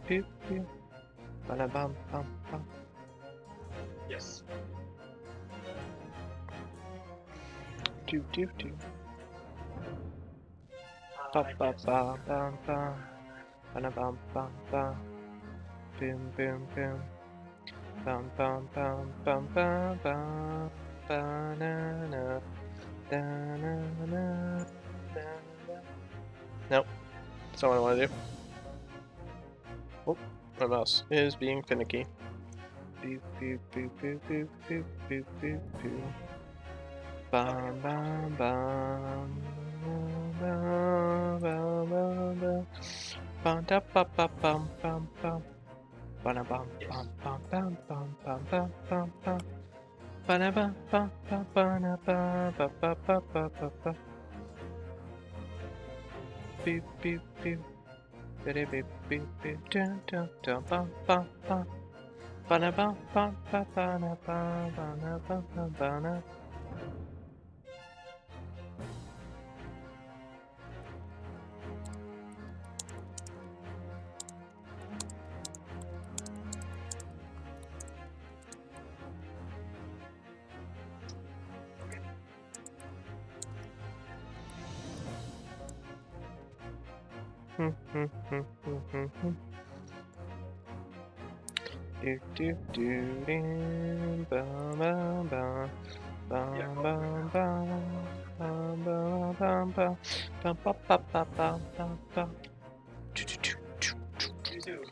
beep beep. Ba-da-bum bum bum. Yes. Do do do. Ba ba ba bum bum. Ba-da-bum bum bum. Boom boom boom. Bum bum bum bum bum bum. Ba-na-na. Da-na-na. Da-na. Nope. That's not what I want to do. Oh, my mouse is being finicky. Beep beep beep beep beep beep beep beep beep. Bum bum bum. Bum bum bum bum. Bum da ba ba bum bum bum. Ba bum bum bum bum bum bum bum bum bum. Ba ba bum bum ba ba ba ba ba ba ba ba. Beep beep beep. Beep beep beep beep. Dun dun dun bum bum bum. Ba bum bum ba ba ba ba ba ba ba. Do do do do bum bum bum bum bum bum bum bum bum bum bum bum bum bum bum bum bum. You too.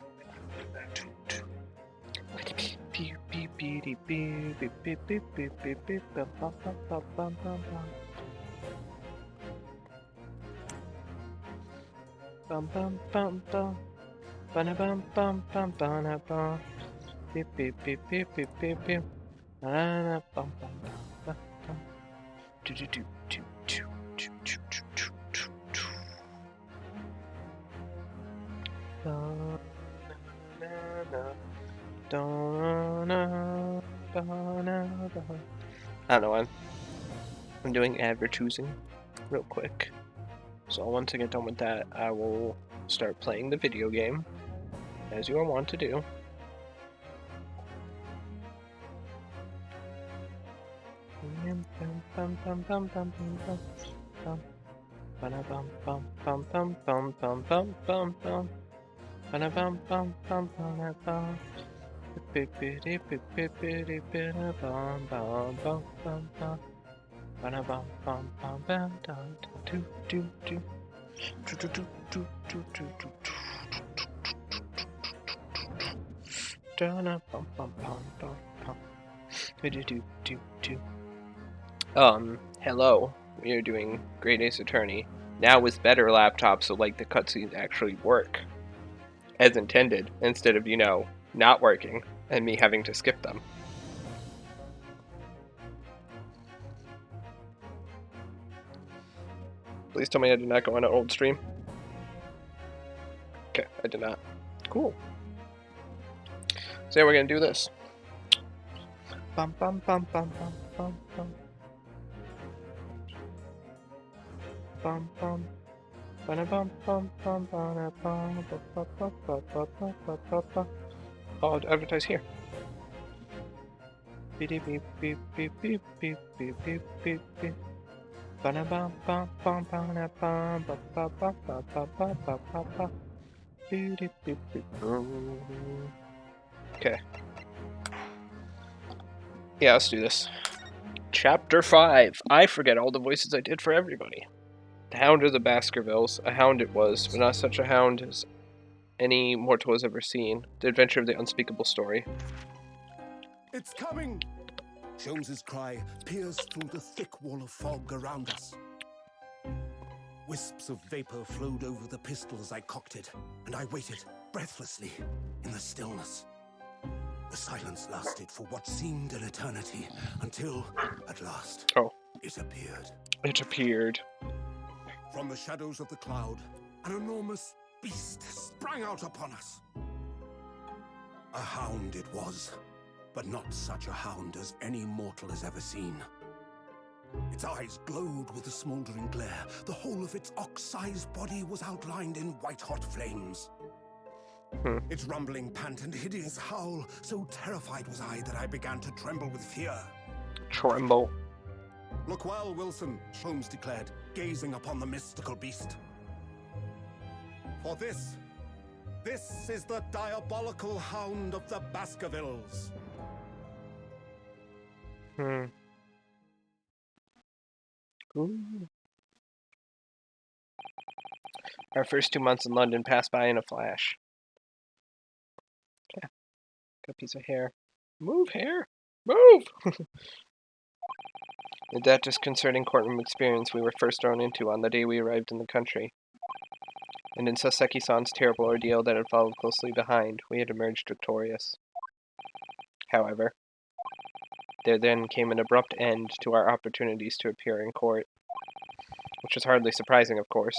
Beep beep beep beep beep beep beep beep beep beep bum bum bum bum bum bum bum. Bum bum bum bum. Bum bum bum bum bum bum. Beep beep beep beep beep beep beep. Bum bum bum bum bum. Do do do do do do do do do do. I don't know, I'm doing advertising real quick. So once I get done with that, I will start playing the video game, as you are wont to do. Hello. We are doing Great Ace Attorney. Now with better laptops, so like the cutscenes actually work as intended, instead of, not working and me having to skip them. Please tell me I did not go on an old stream. Okay, I did not. Cool. So yeah, we're gonna do this. Bum bum bum bum bum bum bum. Bum bum. Bum bum bum bum bum bum bum. I'll advertise here. Beep beep beep beep beep beep beep beep beep beep. Bum bum bum bum bum bum bum bum bum bum bum bum bum. Beep beep beep. Okay. Yeah, let's do this. Chapter 5. I forget all the voices I did for everybody. The Hound of the Baskervilles. A hound it was, but not such a hound as any mortal has ever seen. The adventure of the unspeakable story. It's coming! Sholmes's cry pierced through the thick wall of fog around us. Wisps of vapor flowed over the pistol as I cocked it, and I waited, breathlessly, in the stillness. The silence lasted for what seemed an eternity, until, at last, it appeared. It appeared. From the shadows of the cloud, an enormous beast sprang out upon us. A hound it was, but not such a hound as any mortal has ever seen. Its eyes glowed with a smoldering glare. The whole of its ox-sized body was outlined in white-hot flames. Its rumbling pant and hideous howl, so terrified was I that I began to tremble with fear. Tremble. Look well, Wilson, Sholmes declared, gazing upon the mystical beast. For this is the diabolical hound of the Baskervilles. Ooh. Our first 2 months in London passed by in a flash. Yeah. Got a piece of hair. Move, hair! Move! That disconcerting courtroom experience we were first thrown into on the day we arrived in the country. And in Soseki-san's terrible ordeal that had followed closely behind, we had emerged victorious. However, there then came an abrupt end to our opportunities to appear in court. Which was hardly surprising, of course,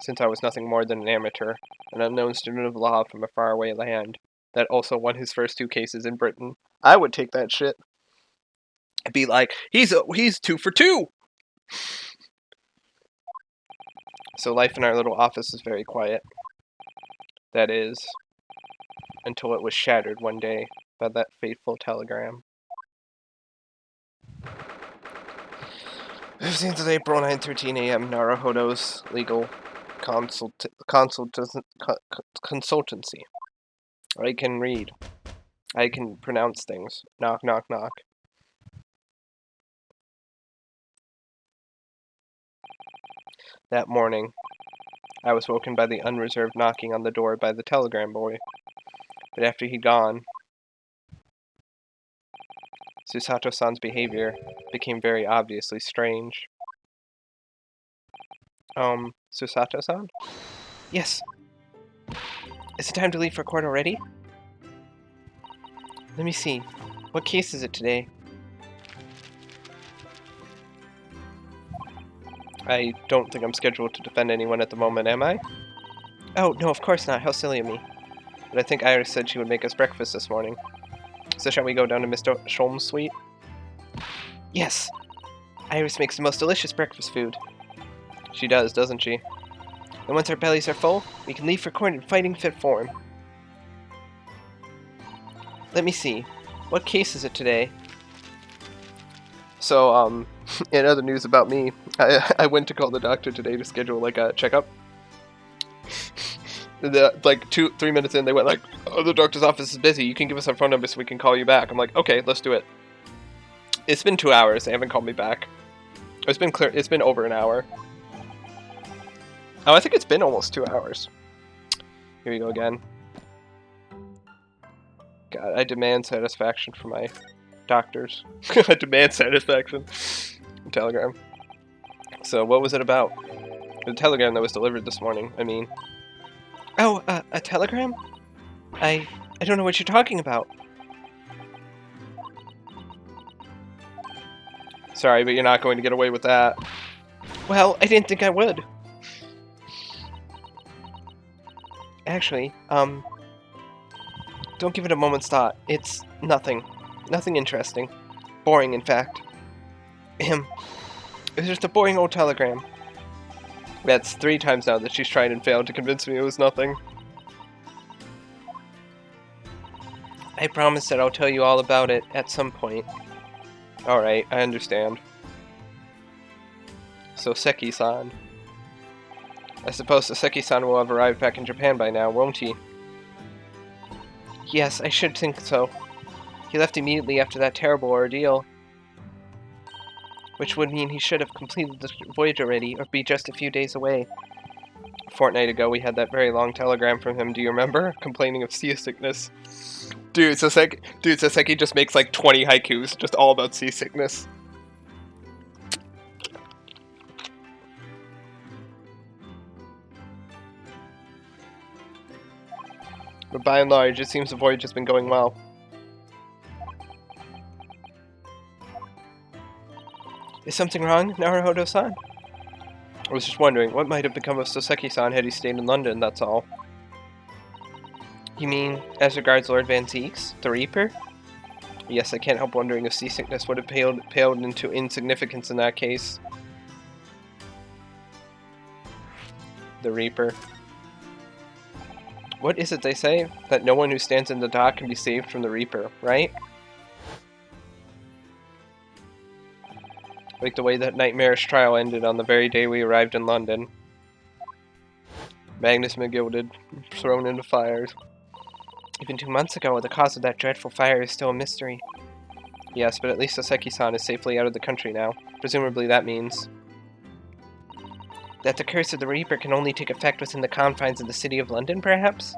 since I was nothing more than an amateur, an unknown student of law from a faraway land, that also won his first 2 cases in Britain. I would take that shit. I'd be like, he's 2 for 2! So life in our little office was very quiet. That is, until it was shattered one day by that fateful telegram. 15th of April, 9:13 a.m. Naruhodo's legal consultancy. I can read. I can pronounce things. Knock, knock, knock. That morning, I was woken by the unreserved knocking on the door by the telegram boy. But after he'd gone, Susato-san's behavior became very obviously strange. Susato-san? Yes. Is it time to leave for court already? Let me see. What case is it today? I don't think I'm scheduled to defend anyone at the moment, am I? Oh, no, of course not. How silly of me. But I think Iris said she would make us breakfast this morning. So shall we go down to Mr. Sholmes' suite? Yes! Iris makes the most delicious breakfast food. She does, doesn't she? And once our bellies are full, we can leave for court in fighting fit form. Let me see. What case is it today? So, in other news about me, I went to call the doctor today to schedule, like, a checkup. Like, 2-3 minutes in, they went like, oh, the doctor's office is busy. You can give us our phone number so we can call you back. I'm like, okay, let's do it. It's been 2 hours. They haven't called me back. It's been over an hour. Oh, I think it's been almost 2 hours. Here we go again. God, I demand satisfaction from my doctors. I demand satisfaction. Telegram. So, what was it about? The telegram that was delivered this morning, I mean. Oh, a telegram? I don't know what you're talking about. Sorry, but you're not going to get away with that. Well, I didn't think I would. Actually, don't give it a moment's thought. It's nothing. Nothing interesting. Boring, in fact. It's just a boring old telegram. That's 3 times now that she's tried and failed to convince me it was nothing. I promise that I'll tell you all about it at some point. Alright, I understand. So, Seki-san. I suppose Seki-san will have arrived back in Japan by now, won't he? Yes, I should think so. He left immediately after that terrible ordeal. Which would mean he should have completed the voyage already, or be just a few days away. A fortnight ago, we had that very long telegram from him, do you remember? Complaining of seasickness. Dude, Soseki just makes like 20 haikus, just all about seasickness. But by and large, it seems the voyage has been going well. Is something wrong, Naruhodo-san? I was just wondering, what might have become of Soseki-san had he stayed in London, that's all. You mean, as regards Lord Van Zieks, the Reaper? Yes, I can't help wondering if seasickness would have paled into insignificance in that case. The Reaper. What is it they say? That no one who stands in the dock can be saved from the Reaper, right? Like the way that nightmarish trial ended on the very day we arrived in London. Magnus McGilded, thrown into fires. Even 2 months ago, the cause of that dreadful fire is still a mystery. Yes, but at least Soseki-san is safely out of the country now. Presumably that means that the curse of the Reaper can only take effect within the confines of the city of London, perhaps?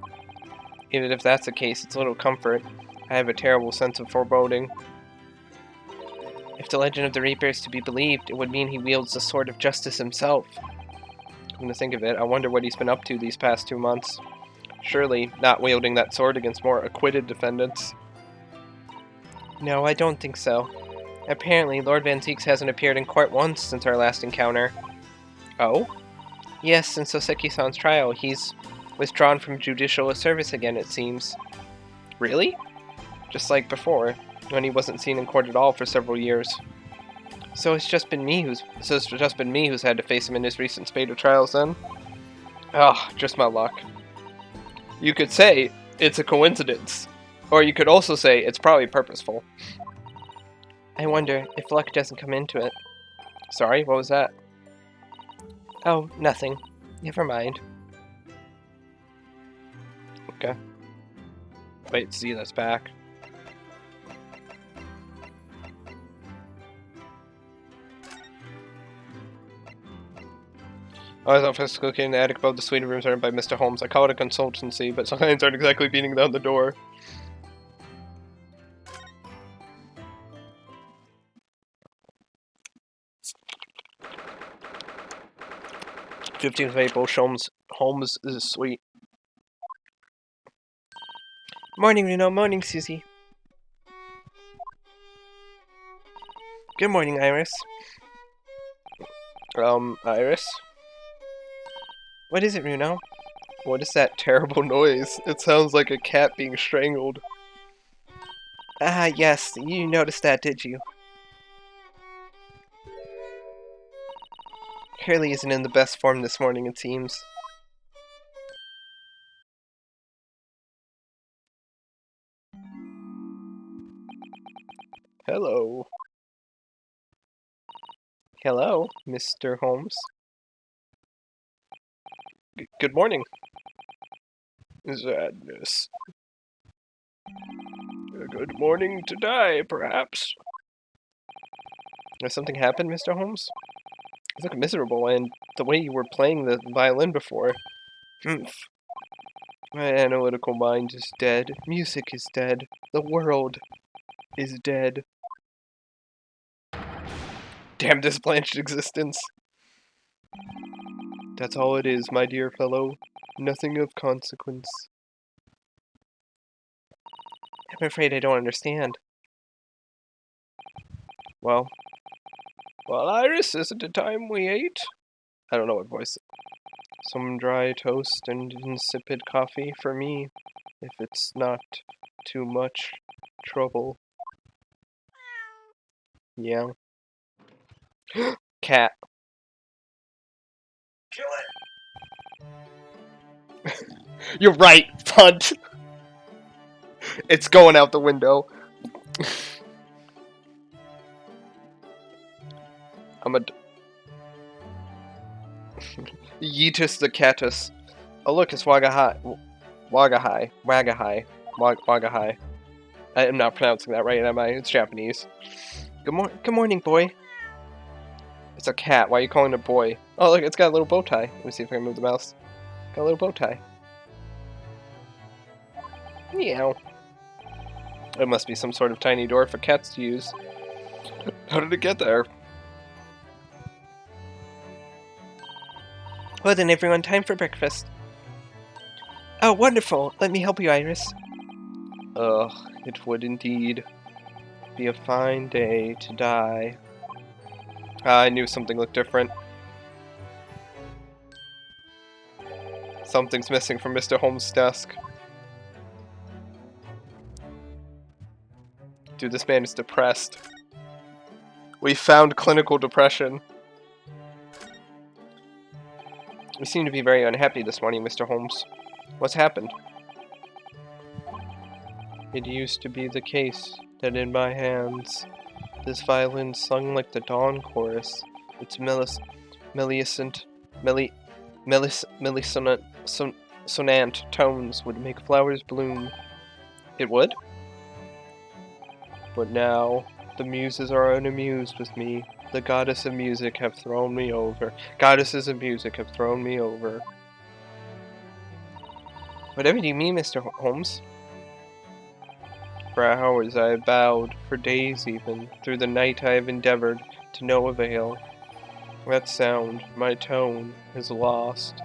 Even if that's the case, it's a little comfort. I have a terrible sense of foreboding. If the legend of the Reaper is to be believed, it would mean he wields the sword of justice himself. Come to think of it, I wonder what he's been up to these past 2 months. Surely not wielding that sword against more acquitted defendants. No, I don't think so. Apparently, Lord Van Zieks hasn't appeared in court once since our last encounter. Oh? Yes, since Soseki-san's trial, he's withdrawn from judicial service again, it seems. Really? Just like before, when he wasn't seen in court at all for several years. So it's just been me who's had to face him in his recent spate of trials then? Oh, just my luck. You could say it's a coincidence. Or you could also say it's probably purposeful. I wonder if luck doesn't come into it. Sorry, what was that? Oh, nothing. Never mind. Okay. Wait, see, that's back. I was office cooking in the attic above the suite rooms run by Mr. Holmes. I call it a consultancy, but sometimes aren't exactly beating down the door. '15th of April, Holmes is sweet. Morning, Reno. Morning, Susie. Good morning, Iris. Iris? What is it, Runo? What is that terrible noise? It sounds like a cat being strangled. Ah, yes. You noticed that, did you? Hurley isn't in the best form this morning, it seems. Hello. Hello, Mr. Holmes. Good morning. Sadness. A good morning to die, perhaps. Has something happened, Mr. Holmes? You look miserable, and the way you were playing the violin before. My analytical mind is dead. Music is dead. The world is dead. Damn this blanched existence. That's all it is, my dear fellow. Nothing of consequence. I'm afraid I don't understand. Well, Iris, isn't it time we ate? I don't know what voice. Some dry toast and insipid coffee for me, if it's not too much trouble. Yeah. Cat. Kill it! You're right, punt! It's going out the window. I'm a... Yeetus the Catus. Oh look, it's Wagahai. Wagahai. I am not pronouncing that right, am I? It's Japanese. Good morning, boy. It's a cat. Why are you calling it a boy? Oh look, it's got a little bow tie. Let me see if I can move the mouse. Got a little bow tie. Meow. It must be some sort of tiny door for cats to use. How did it get there? Well then, everyone, time for breakfast. Oh, wonderful! Let me help you, Iris. Ugh, it would indeed be a fine day to die. I knew something looked different. Something's missing from Mr. Holmes' desk. Dude, this man is depressed. We found clinical depression. You seem to be very unhappy this morning, Mr. Holmes. What's happened? It used to be the case that in my hands, this violin sung like the dawn chorus. Its melissonant sonant tones would make flowers bloom. It would? But now, the muses are unamused with me. The goddess of music have thrown me over. Goddesses of music have thrown me over. Whatever do you mean, Mr. Holmes? For hours I have bowed, for days even. Through the night I have endeavored, to no avail. That sound, my tone, is lost.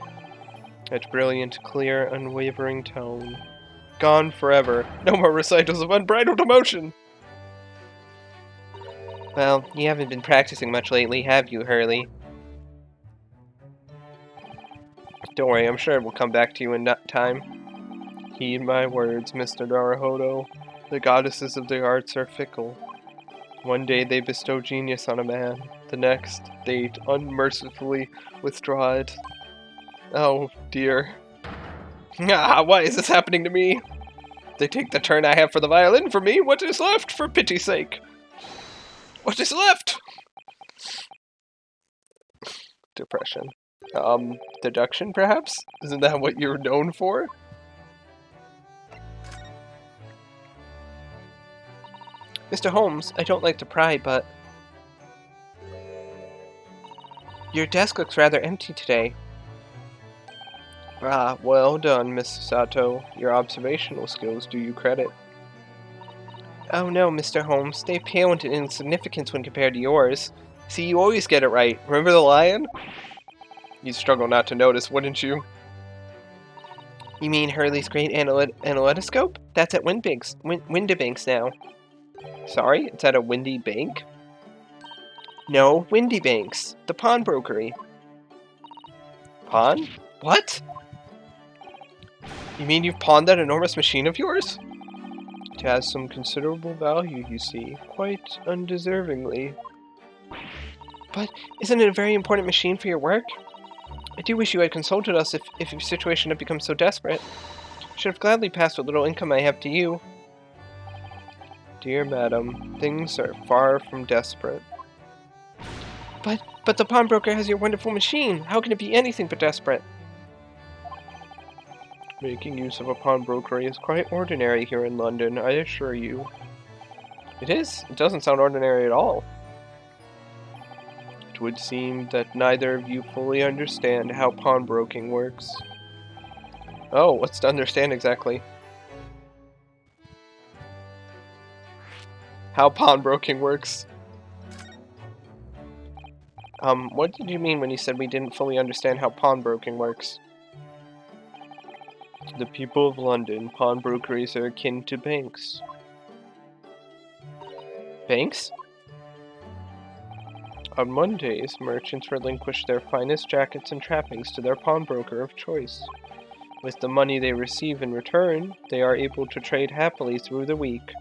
That brilliant, clear, unwavering tone. Gone forever. No more recitals of unbridled emotion! Well, you haven't been practicing much lately, have you, Hurley? Don't worry, I'm sure it will come back to you in time. Heed my words, Mr. Naruhodo. The goddesses of the arts are fickle. One day they bestow genius on a man. The next, they unmercifully withdraw it. Oh, dear. Ah, why is this happening to me? They take the turn I have for the violin from me. What is left, for pity's sake? What is left? Depression. Deduction, perhaps? Isn't that what you're known for? Mr. Holmes, I don't like to pry, but your desk looks rather empty today. Ah, well done, Miss Sato. Your observational skills do you credit. Oh no, Mr. Holmes, they pale into insignificance when compared to yours. See, you always get it right. Remember the lion? You'd struggle not to notice, wouldn't you? You mean Hurley's great analytoscope? That's at Windybanks now. Sorry, it's at a Windy Bank? No, Windybanks, the pawnbrokery. Pawn? What? You mean you've pawned that enormous machine of yours? It has some considerable value, you see, quite undeservingly. But isn't it a very important machine for your work? I do wish you had consulted us if your situation had become so desperate. I should have gladly passed what little income I have to you. Dear madam, things are far from desperate. But the pawnbroker has your wonderful machine. How can it be anything but desperate? Making use of a pawnbrokery is quite ordinary here in London, I assure you. It is. It doesn't sound ordinary at all. It would seem that neither of you fully understand how pawnbroking works. Oh, what's to understand exactly? How pawnbroking works. What did you mean when you said we didn't fully understand how pawnbroking works? To the people of London, pawnbrokeries are akin to banks. Banks? On Mondays, merchants relinquish their finest jackets and trappings to their pawnbroker of choice. With the money they receive in return, they are able to trade happily through the week.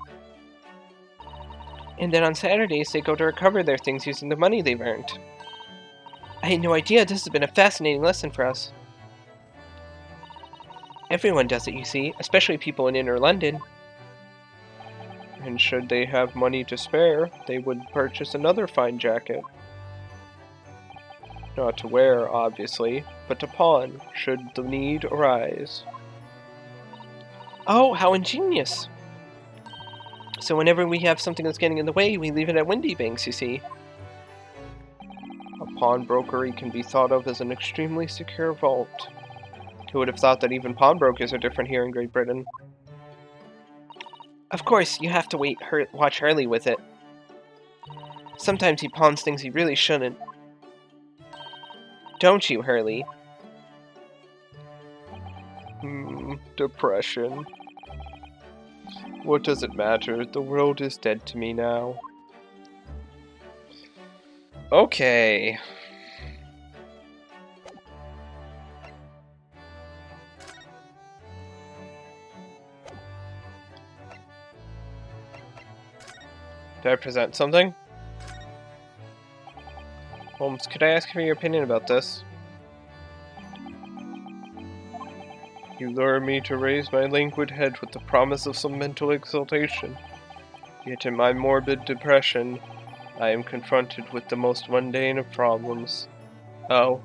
And then on Saturdays, they go to recover their things using the money they've earned. I had no idea. This has been a fascinating lesson for us. Everyone does it, you see, especially people in inner London. And should they have money to spare, they would purchase another fine jacket. Not to wear, obviously, but to pawn, should the need arise. Oh, how ingenious! So whenever we have something that's getting in the way, we leave it at Windybanks, you see. A pawnbrokery can be thought of as an extremely secure vault. Who would have thought that even pawnbrokers are different here in Great Britain? Of course, you have to watch Hurley with it. Sometimes he pawns things he really shouldn't. Don't you, Hurley? Depression. What does it matter? The world is dead to me now. Okay. Did I present something? Holmes, could I ask for your opinion about this? You lure me to raise my languid head with the promise of some mental exaltation. Yet in my morbid depression, I am confronted with the most mundane of problems. Oh.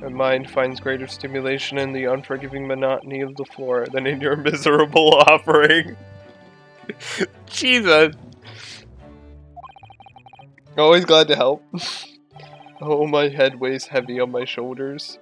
My mind finds greater stimulation in the unforgiving monotony of the floor than in your miserable offering. Jesus! Always glad to help. Oh, my head weighs heavy on my shoulders.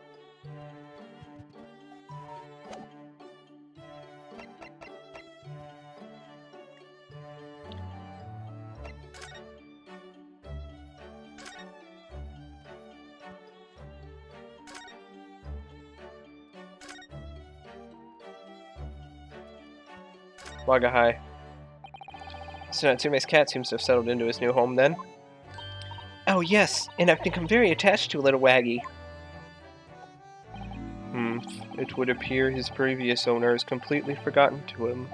Wagahai. So Natsume's cat seems to have settled into his new home then. Oh yes, and I've become very attached to little Waggy. It would appear his previous owner has completely forgotten to him.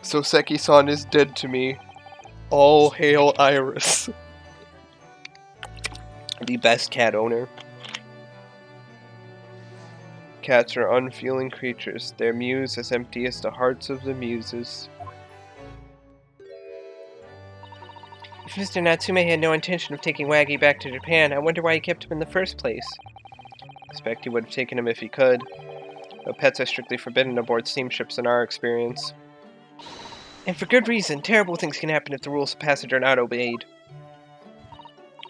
So Seki-san is dead to me. All hail Iris. The best cat owner. Cats are unfeeling creatures, their mews as empty as the hearts of the muses. If Mr. Natsume had no intention of taking Waggy back to Japan, I wonder why he kept him in the first place. I expect he would have taken him if he could. But pets are strictly forbidden aboard steamships in our experience. And for good reason. Terrible things can happen if the rules of passage are not obeyed.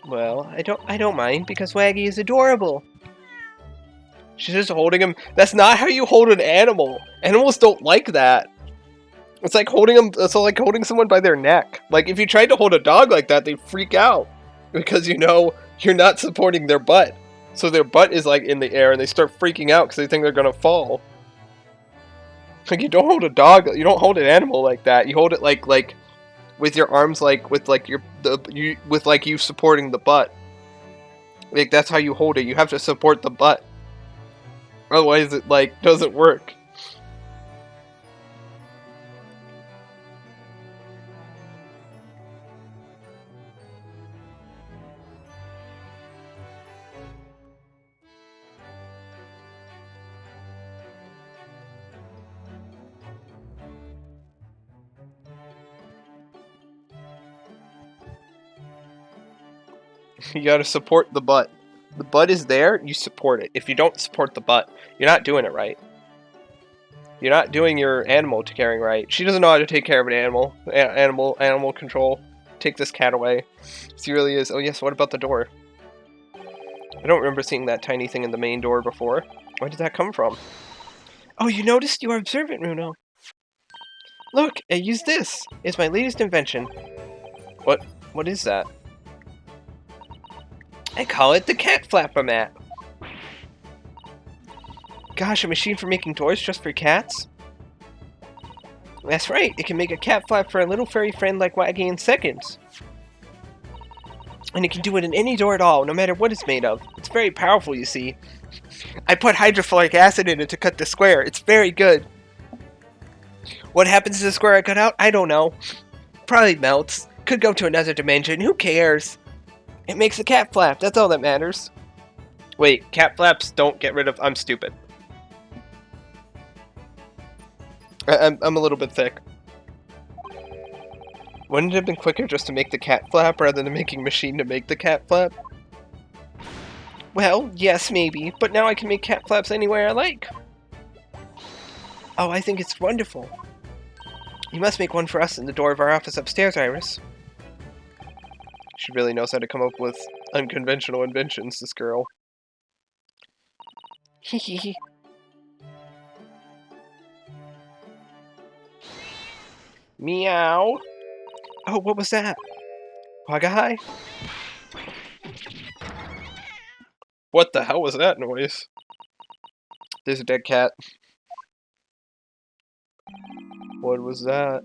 Well, I don't mind, because Waggy is adorable. She's just holding him. That's not how you hold an animal. Animals don't like that. It's like holding them. It's like holding someone by their neck. Like if you tried to hold a dog like that, they freak out because you know you're not supporting their butt. So their butt is like in the air, and they start freaking out because they think they're gonna fall. Like you don't hold a dog. You don't hold an animal like that. You hold it like with your arms, like with like you supporting the butt. Like that's how you hold it. You have to support the butt. Otherwise, it like doesn't work. You gotta support the butt. The butt is there, you support it. If you don't support the butt, you're not doing it right. You're not doing your animal caring right. She doesn't know how to take care of an animal. Animal control. Take this cat away. She really is. Oh yes, what about the door? I don't remember seeing that tiny thing in the main door before. Where did that come from? Oh, you noticed? You are observant, Runo. Look, I use this. It's my latest invention. What is that? I call it the cat flapper mat. Gosh, a machine for making doors just for cats? That's right, it can make a cat flap for a little furry friend like Waggy in seconds. And it can do it in any door at all, no matter what it's made of. It's very powerful, you see. I put hydrofluoric acid in it to cut the square. It's very good. What happens to the square I cut out? I don't know. Probably melts. Could go to another dimension. Who cares? It makes a cat flap. That's all that matters. Wait, cat flaps don't get rid of... I'm stupid. I'm a little bit thick. Wouldn't it have been quicker just to make the cat flap rather than making a machine to make the cat flap? Well, yes, maybe. But now I can make cat flaps anywhere I like. Oh, I think it's wonderful. You must make one for us in the door of our office upstairs, Iris. She really knows how to come up with unconventional inventions, this girl. Hehehe. Meow. Oh, what was that? Wagahai? What the hell was that noise? There's a dead cat. What was that?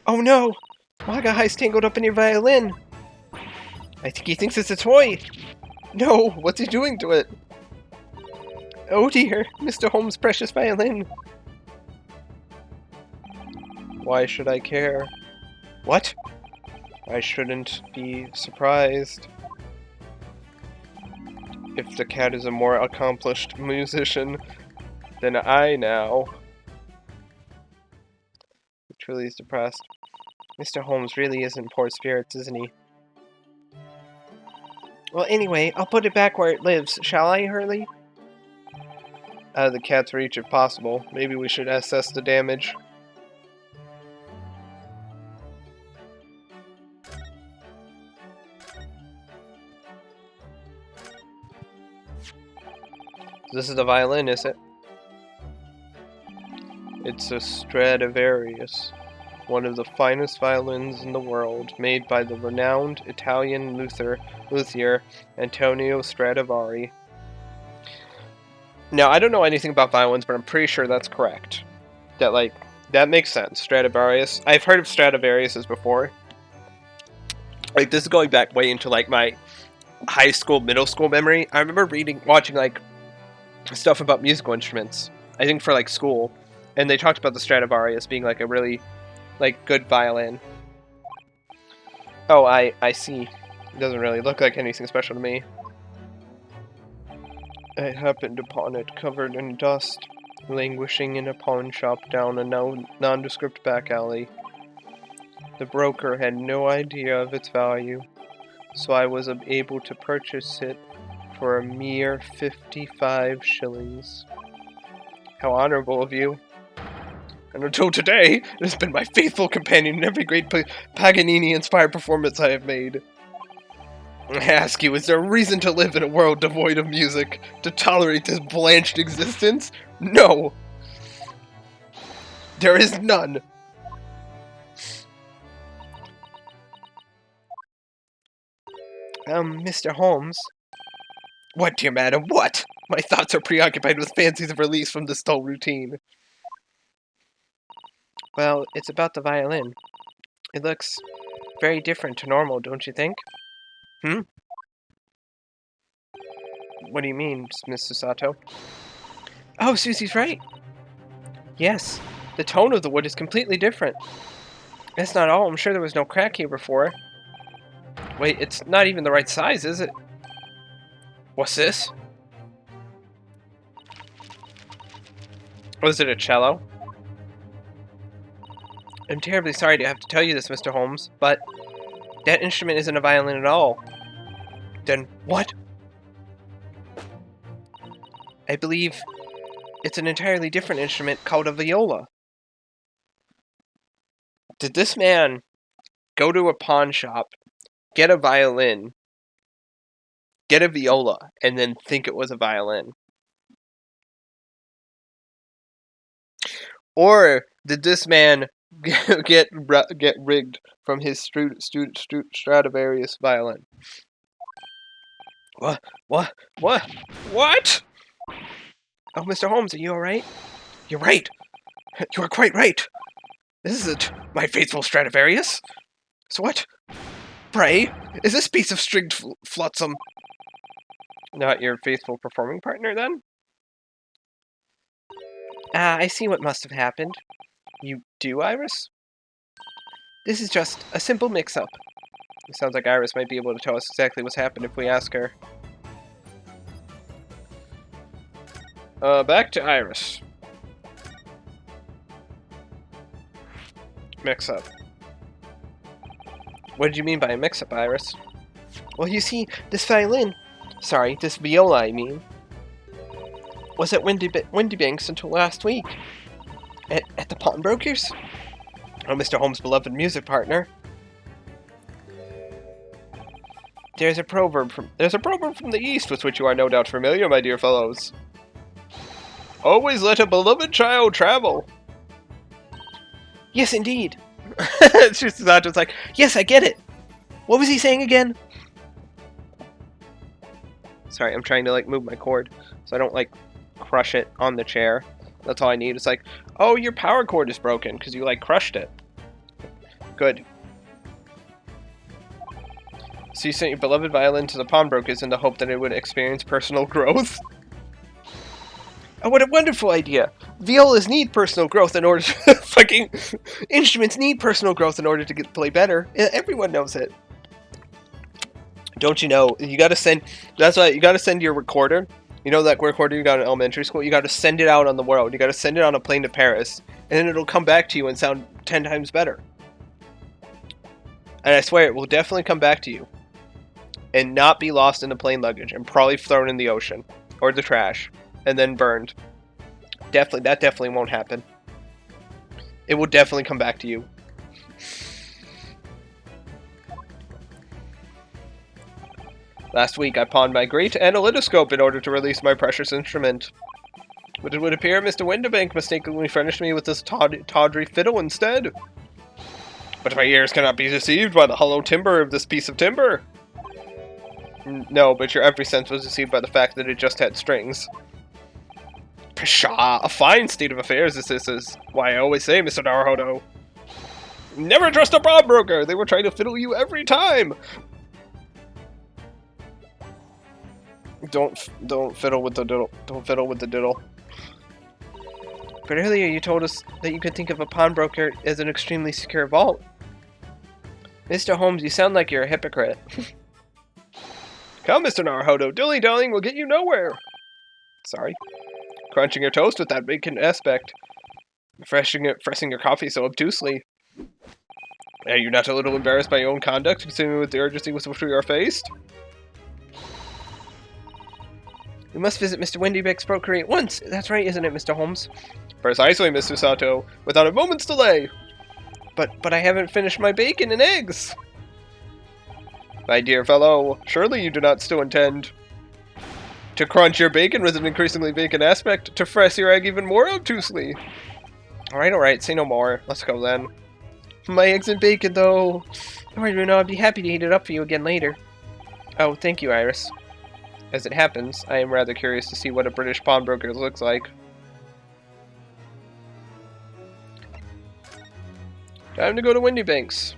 Oh no! Wagahai's tangled up in your violin! I think he thinks it's a toy! No! What's he doing to it? Oh dear! Mr. Holmes' precious violin! Why should I care? What? I shouldn't be surprised. if the cat is a more accomplished musician than I now. He truly is depressed. Mr. Holmes really is in poor spirits, isn't he? Well, anyway, I'll put it back where it lives, shall I, Hurley? Out of the cat's reach if possible. Maybe we should assess the damage. This is the violin, is it? It's a Stradivarius, one of the finest violins in the world, made by the renowned Italian luthier Antonio Stradivari. Now, I don't know anything about violins, but I'm pretty sure that's correct. That makes sense. Stradivarius. I've heard of Stradivariuses before. This is going back way into, my high school, middle school memory. I remember watching, stuff about musical instruments. I think for, school. And they talked about the Stradivarius being, a really, good violin. Oh, I see. It doesn't really look like anything special to me. I happened upon it covered in dust, languishing in a pawn shop down a nondescript back alley. The broker had no idea of its value, so I was able to purchase it for a mere 55 shillings. How honorable of you. And until today, it has been my faithful companion in every great Paganini-inspired performance I have made. I ask you, is there a reason to live in a world devoid of music? To tolerate this blanched existence? No! There is none! Mr. Holmes? What, dear madam, what? My thoughts are preoccupied with fancies of release from this dull routine. Well, it's about the violin. It looks very different to normal, don't you think? What do you mean, Mr. Sato? Oh, Susie's right. Yes, the tone of the wood is completely different. That's not all. I'm sure there was no crack here before. Wait, it's not even the right size, is it? What's this? Was it a cello? I'm terribly sorry to have to tell you this, Mr. Holmes, but that instrument isn't a violin at all. Then what? I believe it's an entirely different instrument called a viola. Did this man go to a pawn shop, get a violin, get a viola, and then think it was a violin? Or did this man get rigged from his Stradivarius violin? What? Oh, Mr. Holmes, are you alright? You're right. You are quite right. This isn't my faithful Stradivarius. So what, pray, is this piece of stringed flotsam not your faithful performing partner, then? I see what must have happened. You do, Iris? This is just a simple mix-up. It sounds like Iris might be able to tell us exactly what's happened if we ask her. Back to Iris. Mix-up. What did you mean by a mix-up, Iris? Well, you see, this viola, I mean, was at Windybanks until last week. At the pawnbroker's? Oh, Mr. Holmes' beloved music partner. There's a proverb from the East with which you are no doubt familiar, my dear fellows. Always let a beloved child travel. Yes, indeed. Sato's like, yes, I get it. What was he saying again? Sorry, I'm trying to move my cord so I don't crush it on the chair. That's all I need. It's oh, your power cord is broken because you crushed it. Good. So you sent your beloved violin to the pawnbrokers in the hope that it would experience personal growth? Oh, what a wonderful idea! Violas need personal growth in order to... fucking... Instruments need personal growth in order to play better. Everyone knows it. Don't you know? You gotta send. That's why you gotta send your recorder. You know that recorder you got in elementary school? You gotta send it out on the world. You gotta send it on a plane to Paris. And then it'll come back to you and sound 10 times better. And I swear, it will definitely come back to you. And not be lost in the plane luggage. And probably thrown in the ocean. Or the trash. And then burned. Definitely, that definitely won't happen. It will definitely come back to you. Last week, I pawned my great analytoscope in order to release my precious instrument. But it would appear Mr. Windibank mistakenly furnished me with this tawdry fiddle instead. But my ears cannot be deceived by the hollow timbre of this piece of timber. No, but your every sense was deceived by the fact that it just had strings. Pshaw, a fine state of affairs this is. Why, I always say, Mr. Naruhodo. Never trust a pawnbroker! They will try to fiddle you every time! Don't fiddle with the diddle. Don't fiddle with the diddle. But earlier you told us that you could think of a pawnbroker as an extremely secure vault. Mr. Holmes, you sound like you're a hypocrite. Come, Mr. Naruhodo, dilly-dallying will get you nowhere. Sorry. Crunching your toast with that bacon aspect. Freshing your coffee so obtusely. Are you not a little embarrassed by your own conduct, considering with the urgency with which we are faced? We must visit Mr. Windibank's brokery at once. That's right, isn't it, Mr. Holmes? Precisely, Mr. Sato. Without a moment's delay. But I haven't finished my bacon and eggs. My dear fellow, surely you do not still intend to crunch your bacon with an increasingly bacon aspect, to press your egg even more obtusely. Alright, say no more. Let's go then. My eggs and bacon, though. Don't worry, Bruno, I'd be happy to heat it up for you again later. Oh, thank you, Iris. As it happens, I am rather curious to see what a British pawnbroker looks like. Time to go to Windibank's.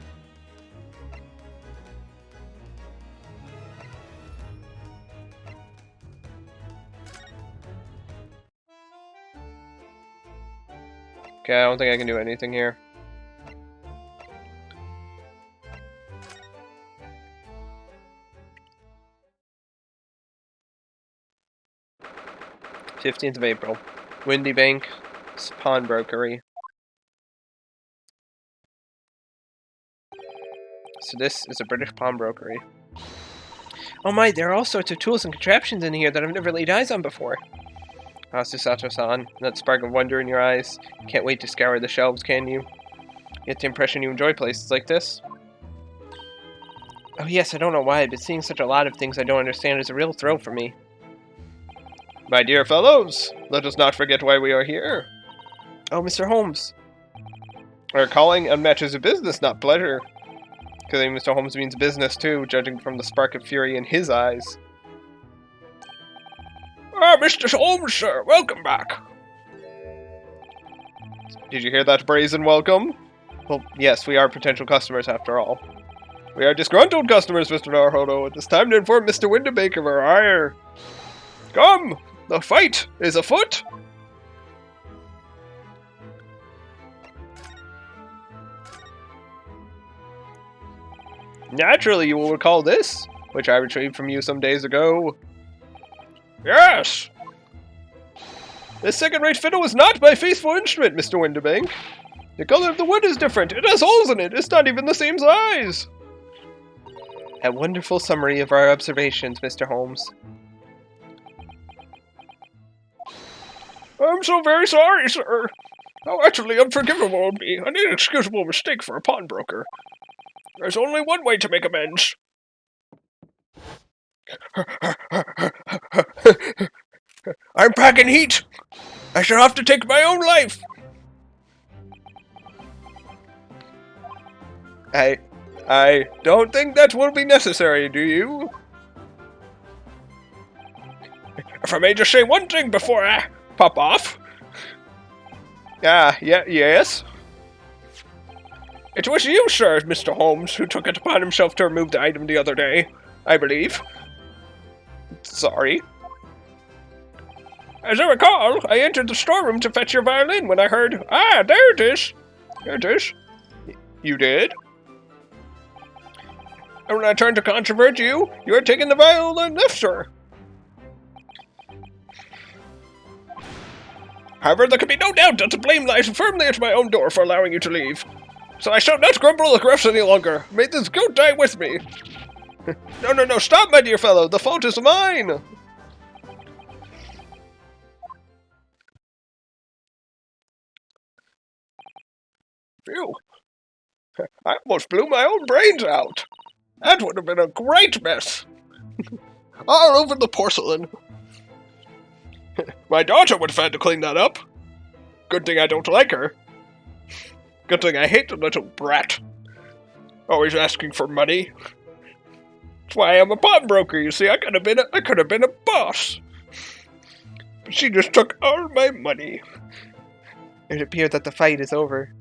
Okay, I don't think I can do anything here. '15th of April. Windibank's pawnbrokery. So this is a British pawnbrokery. Oh my, there are all sorts of tools and contraptions in here that I've never laid eyes on before. Ah, Susato-san, that spark of wonder in your eyes. Can't wait to scour the shelves, can you? Get the impression you enjoy places like this? Oh yes, I don't know why, but seeing such a lot of things I don't understand is a real thrill for me. My dear fellows, let us not forget why we are here. Oh, Mr. Holmes. Our calling on matters of business, not pleasure. Because I think Mr. Holmes means business too, judging from the spark of fury in his eyes. Ah, Mr. Holmes, sir, welcome back. Did you hear that brazen welcome? Well, yes, we are potential customers after all. We are disgruntled customers, Mr. Naruhodo. It is time to inform Mr. Windibank of our ire. Come, the fight is afoot. Naturally, you will recall this, which I retrieved from you some days ago. Yes! This second-rate fiddle is not my faithful instrument, Mr. Windibank. The color of the wood is different. It has holes in it. It's not even the same size. A wonderful summary of our observations, Mr. Holmes. I'm so very sorry, sir. How utterly unforgivable would be. An inexcusable mistake for a pawnbroker. There's only one way to make amends. I'm packing heat. I shall have to take my own life. I don't think that will be necessary, do you? If I may just say one thing before I pop off. Yes? It was you, sir, Mr. Holmes, who took it upon himself to remove the item the other day, I believe. Sorry. As I recall, I entered the storeroom to fetch your violin when I heard, "Ah, there it is." There it is. You did? And when I turn to controvert you, you are taking the violent left, sir. However, there can be no doubt that the blame lies firmly at my own door for allowing you to leave. So I shall not grumble like refs any longer. May this goat die with me. No, stop, my dear fellow. The fault is mine. Phew. I almost blew my own brains out. That would have been a great mess. All over the porcelain. My daughter would have had to clean that up. Good thing I don't like her. Good thing I hate the little brat. Always asking for money. That's why I'm a pawnbroker, you see. I could have been a boss. But she just took all my money. It appears that the fight is over.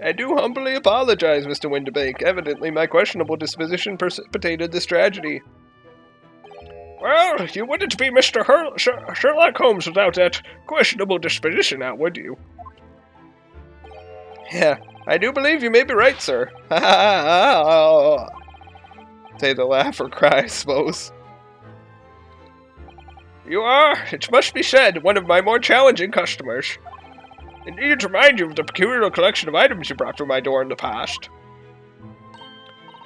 I do humbly apologize, Mr. Windibank. Evidently, my questionable disposition precipitated this tragedy. Well, you wouldn't be Mr. Sherlock Holmes without that questionable disposition now, would you? Yeah, I do believe you may be right, sir. Say the laugh or cry, I suppose. You are, it must be said, one of my more challenging customers. I needed to remind you of the peculiar collection of items you brought through my door in the past.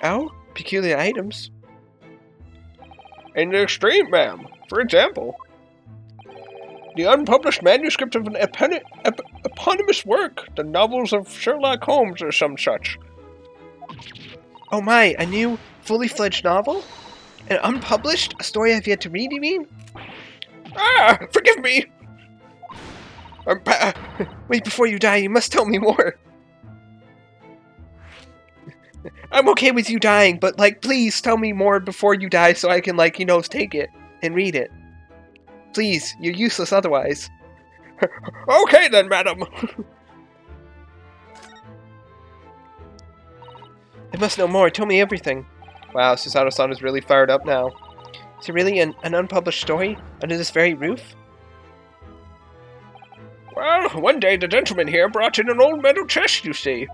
Oh? Peculiar items? In the extreme, ma'am. For example, the unpublished manuscript of an eponymous work, the novels of Sherlock Holmes or some such. Oh my, a new, fully fledged novel? An unpublished? A story I've yet to read, you mean? Ah, forgive me! Wait, before you die, you must tell me more. I'm okay with you dying, but, like, please tell me more before you die so I can, like, you know, take it and read it. Please, you're useless otherwise. Okay then, madam. I must know more. Tell me everything. Wow, Susato-san is really fired up now. Is it really an unpublished story under this very roof? Well, one day the gentleman here brought in an old metal chest, you see.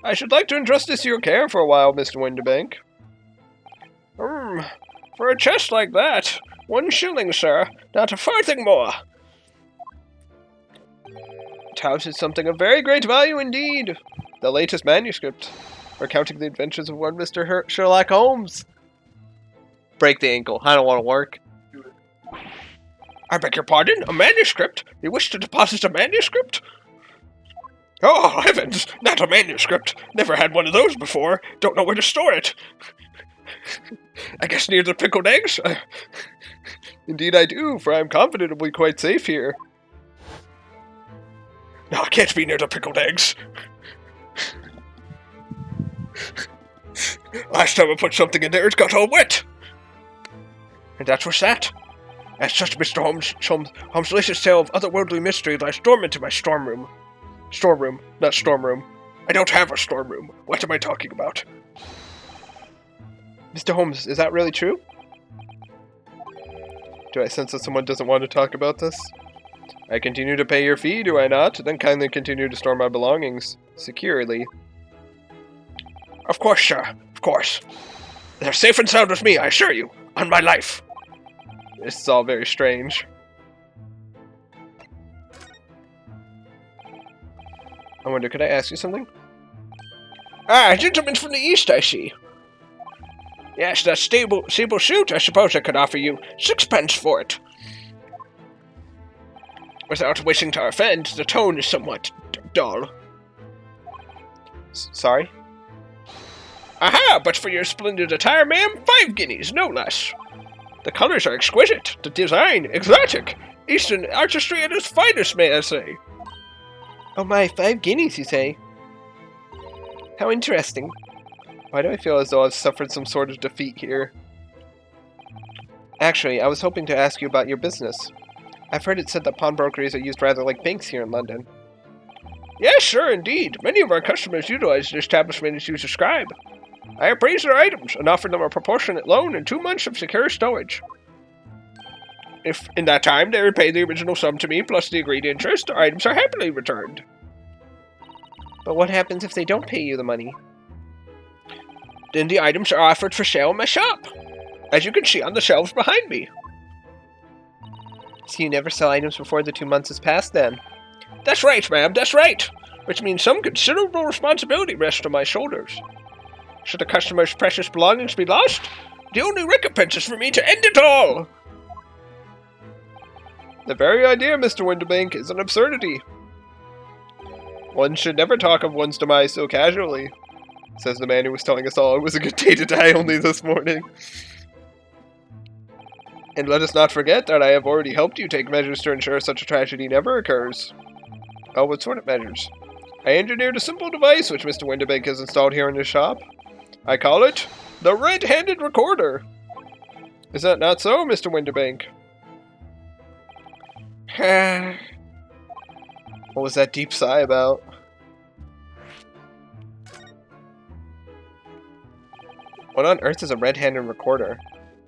I should like to entrust this to your care for a while, Mr. Windibank. For a chest like that, 1 shilling, sir, not a farthing more. It houses something of very great value indeed. The latest manuscript, recounting the adventures of one Mr. Sherlock Holmes. Break the ankle. I don't want to work. I beg your pardon? A manuscript? You wish to deposit a manuscript? Oh, heavens! Not a manuscript! Never had one of those before. Don't know where to store it. I guess near the pickled eggs? Indeed I do, for I am confident it will be quite safe here. No, it can't be near the pickled eggs. Last time I put something in there, it got all wet. And that's what's that. As such, Mr. Holmes' delicious tale of otherworldly mystery lies dormant in my storeroom. Storeroom, not stormroom. I don't have a storeroom. What am I talking about? Mr. Holmes, is that really true? Do I sense that someone doesn't want to talk about this? I continue to pay your fee, do I not? Then kindly continue to store my belongings securely. Of course, sir. Of course. They're safe and sound with me, I assure you. On my life. This is all very strange. I wonder, could I ask you something? Ah, gentlemen from the east, I see. Yes, that sable suit, I suppose I could offer you 6 pence for it. Without wishing to offend, the tone is somewhat dull. Sorry? Aha, but for your splendid attire, ma'am, 5 guineas, no less. The colors are exquisite, the design exotic. Eastern artistry at its finest, may I say. Oh my, 5 guineas, you say? How interesting. Why do I feel as though I've suffered some sort of defeat here? Actually, I was hoping to ask you about your business. I've heard it said that pawnbrokeries are used rather like banks here in London. Yes, sure, indeed. Many of our customers utilize the establishment as you describe. I appraise their items and offer them a proportionate loan and 2 months of secure stowage. If, in that time, they repay the original sum to me plus the agreed interest, our items are happily returned. But what happens if they don't pay you the money? Then the items are offered for sale in my shop, as you can see on the shelves behind me. So you never sell items before the 2 months has passed, then? That's right, ma'am, that's right! Which means some considerable responsibility rests on my shoulders. Should a customer's precious belongings be lost, the only recompense is for me to end it all! The very idea, Mr. Winterbank, is an absurdity. One should never talk of one's demise so casually, says the man who was telling us all it was a good day to die only this morning. And let us not forget that I have already helped you take measures to ensure such a tragedy never occurs. Oh, what sort of measures? I engineered a simple device which Mr. Winterbank has installed here in his shop. I call it the Red-Handed Recorder. Is that not so, Mr. Winterbank? What was that deep sigh about? What on earth is a red-handed recorder?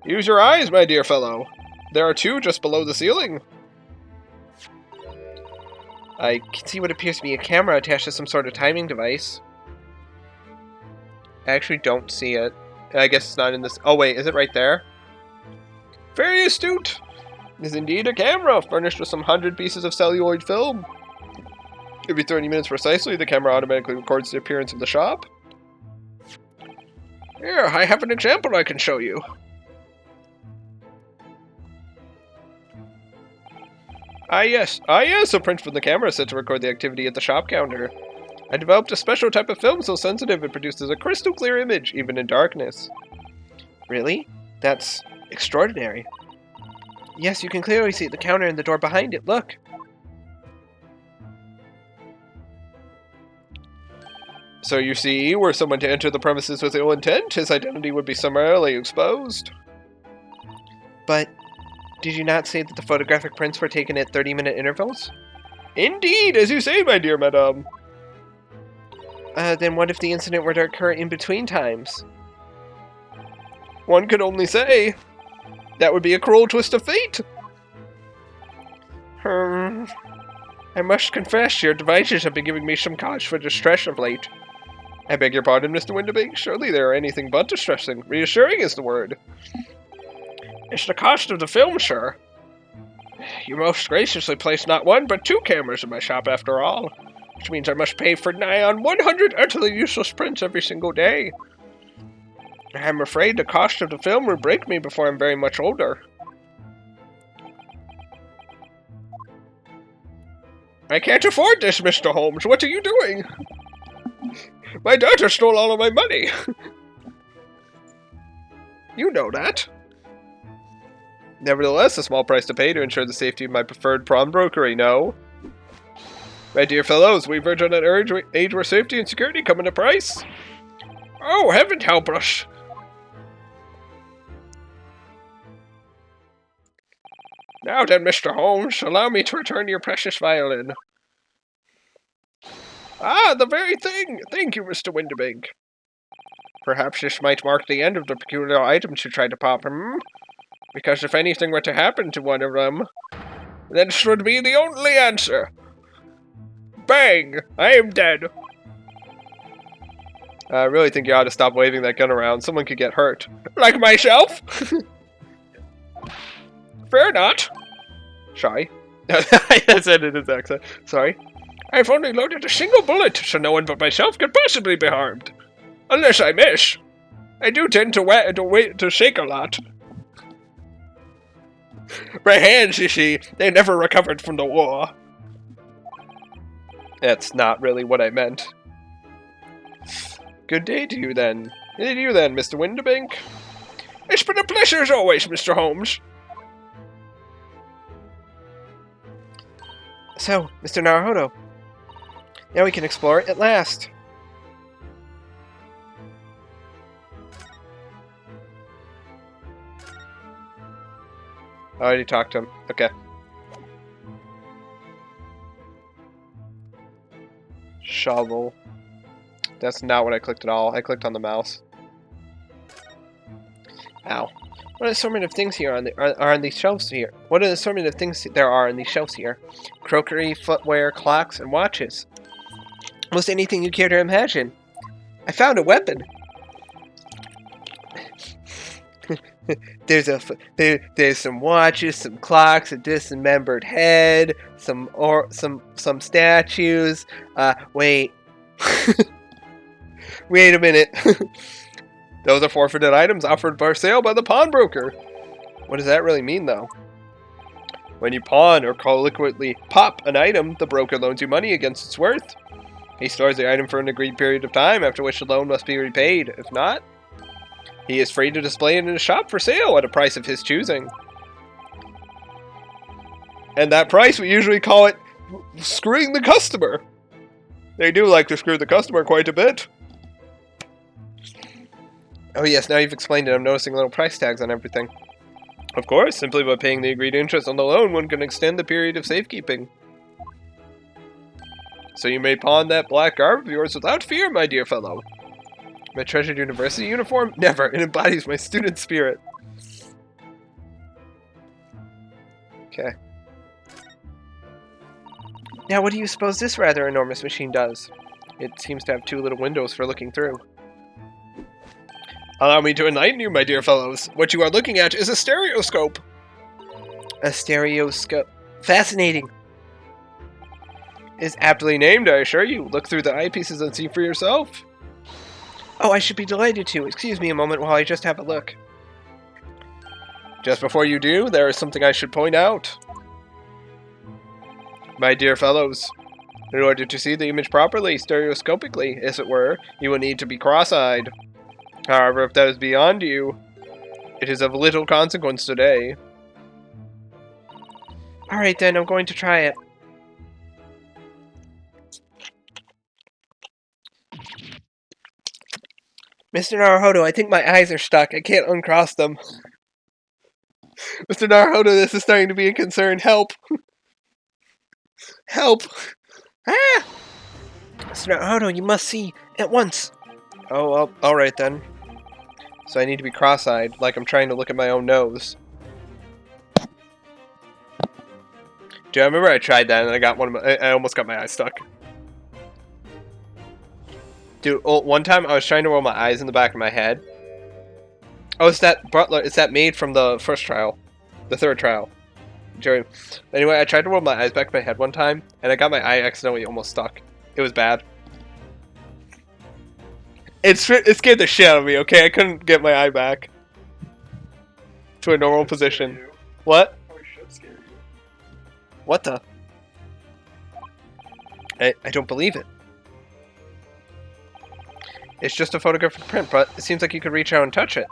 Use your eyes, my dear fellow. There are two just below the ceiling. I can see what appears to be a camera attached to some sort of timing device. I actually don't see it. I guess it's not in this. Oh wait, is it right there? Very astute! It is indeed a camera, furnished with some 100 pieces of celluloid film. Every 30 minutes precisely, the camera automatically records the appearance of the shop. Here, I have an example I can show you. Ah yes, a print from the camera set to record the activity at the shop counter. I developed a special type of film so sensitive it produces a crystal clear image, even in darkness. Really? That's extraordinary. Yes, you can clearly see the counter and the door behind it, look. So you see, were someone to enter the premises with ill intent, his identity would be summarily exposed. But did you not say that the photographic prints were taken at 30-minute intervals? Indeed, as you say, my dear madame. Then what if the incident were to occur in between times? One could only say. That would be a cruel twist of fate. I must confess, your devices have been giving me some cause for distress of late. I beg your pardon, Mr. Winterbank. Surely they are anything but distressing. Reassuring is the word. It's the cost of the film, sir. You most graciously placed not one, but 2 cameras in my shop after all. Which means I must pay for nigh on 100 utterly useless prints every single day. I'm afraid the cost of the film will break me before I'm very much older. I can't afford this, Mr. Holmes. What are you doing? My daughter stole all of my money. You know that. Nevertheless, a small price to pay to ensure the safety of my preferred pawnbrokery, no? My dear fellows, we verge on an age where safety and security come at a price. Oh, heaven help us! Now then, Mr. Holmes, allow me to return your precious violin. Ah, the very thing! Thank you, Mr. Winterbank. Perhaps this might mark the end of the peculiar items you tried to pop, Because if anything were to happen to one of them, this would be the only answer. Bang! I am dead. I really think you ought to stop waving that gun around. Someone could get hurt. Like myself? Fear not. Shy. That's it in his accent. Sorry. I've only loaded a single bullet, so no one but myself could possibly be harmed. Unless I miss. I do tend to shake a lot. My hands, you see, they never recovered from the war. That's not really what I meant. Good day to you then. Good day to you then, Mr. Winterbank. It's been a pleasure as always, Mr. Holmes. So, Mr. Naruhodo, now we can explore it at last. I already talked to him. Okay. Shovel. That's not what I clicked at all. I clicked on the mouse. Ow. What assortment of things here are on these shelves here? What are the assortment of things there are on these shelves here? Crockery, footwear, clocks, and watches. Almost anything you care to imagine. I found a weapon. There's some watches, some clocks, a dismembered head, some statues. Wait. Wait a minute. Those are forfeited items offered for sale by the pawnbroker. What does that really mean, though? When you pawn or colloquially pop an item, the broker loans you money against its worth. He stores the item for an agreed period of time, after which the loan must be repaid. If not, he is free to display it in a shop for sale at a price of his choosing. And that price, we usually call it screwing the customer. They do like to screw the customer quite a bit. Oh yes, now you've explained it. I'm noticing little price tags on everything. Of course, simply by paying the agreed interest on the loan, one can extend the period of safekeeping. So you may pawn that black garb of yours without fear, my dear fellow. My treasured university uniform? Never. It embodies my student spirit. Okay. Now, what do you suppose this rather enormous machine does? It seems to have two little windows for looking through. Allow me to enlighten you, my dear fellows. What you are looking at is a stereoscope. A stereoscope. Fascinating. It's aptly named, I assure you. Look through the eyepieces and see for yourself. Oh, I should be delighted to. Excuse me a moment while I just have a look. Just before you do, there is something I should point out. My dear fellows, in order to see the image properly, stereoscopically, as it were, you will need to be cross-eyed. However, if that is beyond you, it is of little consequence today. Alright then, I'm going to try it. Mr. Naruhodo, I think my eyes are stuck. I can't uncross them. Mr. Naruhodo, this is starting to be a concern. Help! Help! Ah! Mr. Naruhodo, you must see at once. Oh, well, alright then. So I need to be cross-eyed, like I'm trying to look at my own nose. Do I remember I tried that and I got I almost got my eye stuck. Dude, one time I was trying to roll my eyes in the back of my head. Oh, it's that Butler. It's that maid from the first trial. The third trial. Jerry. Anyway, I tried to roll my eyes back in my head one time, and I got my eye accidentally almost stuck. It was bad. It scared the shit out of me, okay? I couldn't get my eye back to a normal position. What? What the? I don't believe it. It's just a photographic print, but it seems like you could reach out and touch it.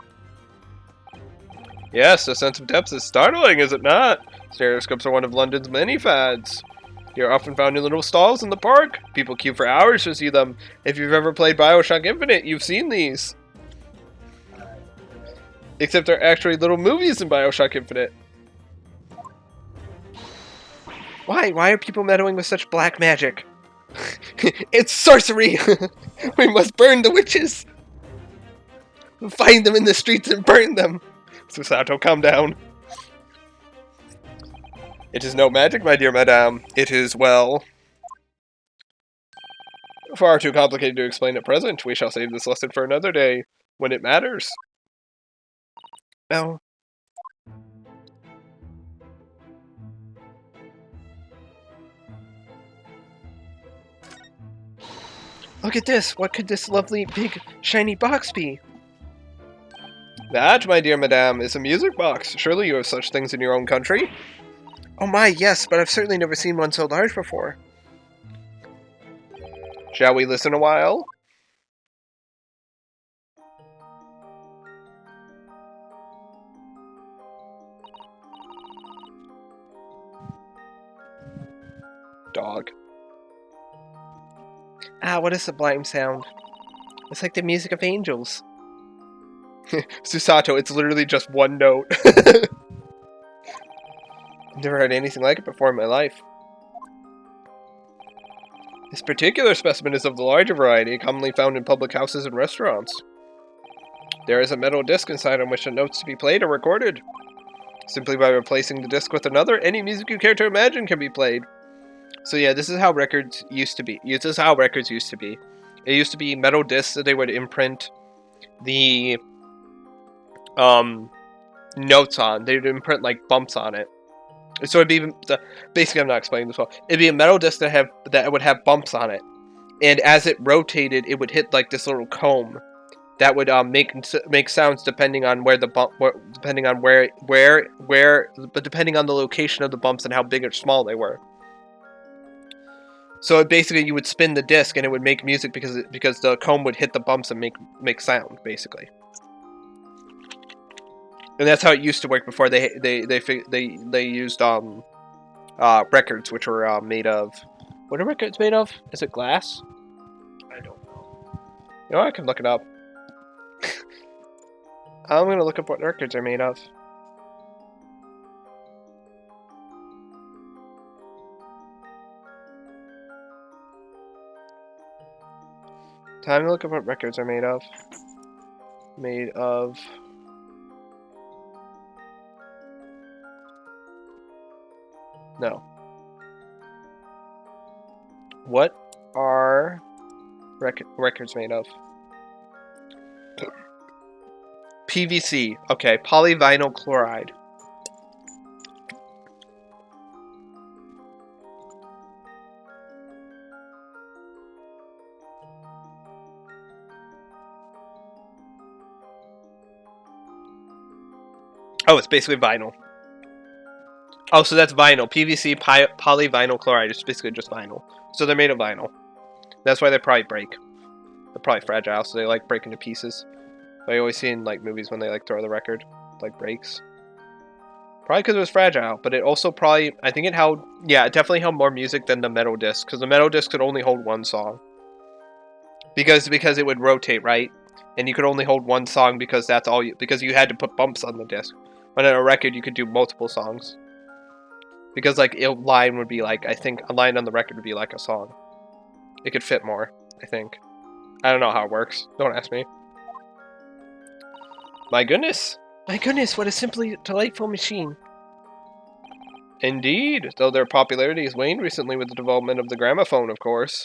Yes, the sense of depth is startling, is it not? Stereoscopes are one of London's many fads. They are often found in little stalls in the park. People queue for hours to see them. If you've ever played BioShock Infinite, you've seen these. Except they're actually little movies in BioShock Infinite. Why? Why are people meddling with such black magic? It's sorcery! We must burn the witches! Find them in the streets and burn them! Susato, calm down. It is no magic, my dear madame. It is, well, far too complicated to explain at present. We shall save this lesson for another day, when it matters. Oh. Look at this! What could this lovely, big, shiny box be? That, my dear madame, is a music box. Surely you have such things in your own country? Oh my, yes, but I've certainly never seen one so large before. Shall we listen a while? Dog. Ah, what a sublime sound. It's like the music of angels. Susato, it's literally just one note. Never heard anything like it before in my life. This particular specimen is of the larger variety, commonly found in public houses and restaurants. There is a metal disc inside on which the notes to be played are recorded. Simply by replacing the disc with another, any music you care to imagine can be played. So yeah, this is how records used to be. This is how records used to be. It used to be metal discs that they would imprint the notes on. They would imprint like bumps on it. So it'd be basically, I'm not explaining this well. It'd be a metal disc that would have bumps on it, and as it rotated, it would hit like this little comb that would make sounds depending on where the bump, depending on but depending on the location of the bumps and how big or small they were. So basically, you would spin the disc and it would make music because the comb would hit the bumps and make sound, basically. And that's how it used to work before they used records, which were made of. What are records made of? Is it glass? I don't know. You know, I can look it up. I'm gonna look up what records are made of. Time to look up what records are made of. Made of. No. What are records made of? PVC. Okay, polyvinyl chloride. Oh, it's basically vinyl. Oh, so that's vinyl. PVC, polyvinyl chloride is basically just vinyl. So they're made of vinyl. That's why they probably break. They're probably fragile, so they like break into pieces. I always see in like movies when they like throw the record, like breaks. Probably because it was fragile, but it also probably, I think it held, yeah, it definitely held more music than the metal disc, because the metal disc could only hold one song. Because it would rotate, right? And you could only hold one song because that's all because you had to put bumps on the disc. But on a record, you could do multiple songs. Because like a line would be like, I think a line on the record would be like a song. It could fit more, I think. I don't know how it works. Don't ask me. My goodness! My goodness, what a simply delightful machine. Indeed, though their popularity has waned recently with the development of the gramophone, of course.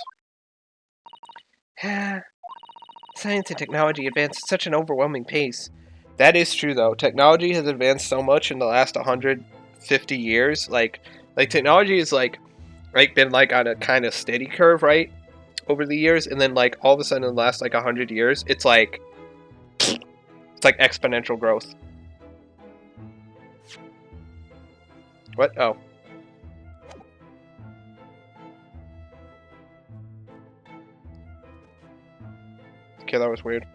Science and technology advance at such an overwhelming pace. That is true, though. Technology has advanced so much in the last 150 years. Like technology is been like on a kind of steady curve, right? Over the years, and then like all of a sudden in the last like 100 years, it's like exponential growth. What? Oh. Okay, that was weird.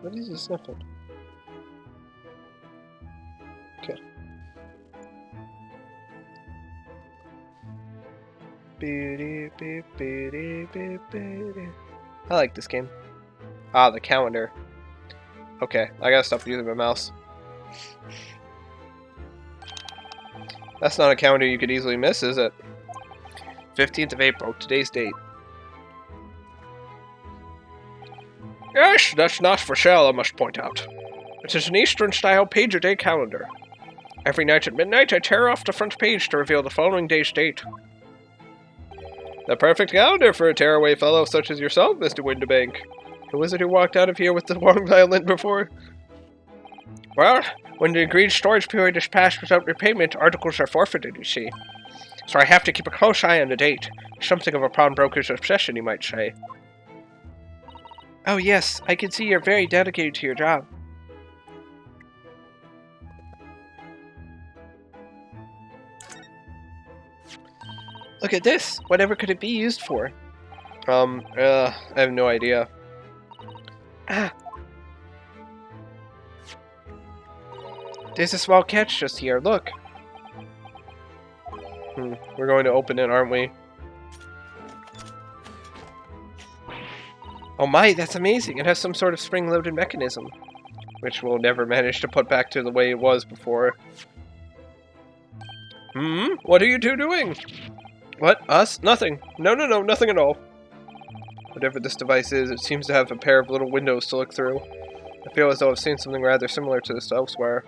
What is he sniffing? Okay. I like this game. Ah, the calendar. Okay, I gotta stop using my mouse. That's not a calendar you could easily miss, is it? 15th of April, today's date. Yes, that's not for sale, I must point out. It is an Eastern-style page-a-day calendar. Every night at midnight, I tear off the front page to reveal the following day's date. The perfect calendar for a tearaway fellow such as yourself, Mr. Windibank. Who was it who walked out of here with the wrong violin before? Well, when the agreed storage period is passed without repayment, articles are forfeited, you see. So I have to keep a close eye on the date. Something of a pawnbroker's obsession, you might say. Oh yes, I can see you're very dedicated to your job. Look at this! Whatever could it be used for? I have no idea. Ah! There's a small catch just here, look! We're going to open it, aren't we? Oh my, that's amazing! It has some sort of spring-loaded mechanism, which we'll never manage to put back to the way it was before. What are you two doing? What? Us? Nothing. No, nothing at all. Whatever this device is, it seems to have a pair of little windows to look through. I feel as though I've seen something rather similar to this elsewhere.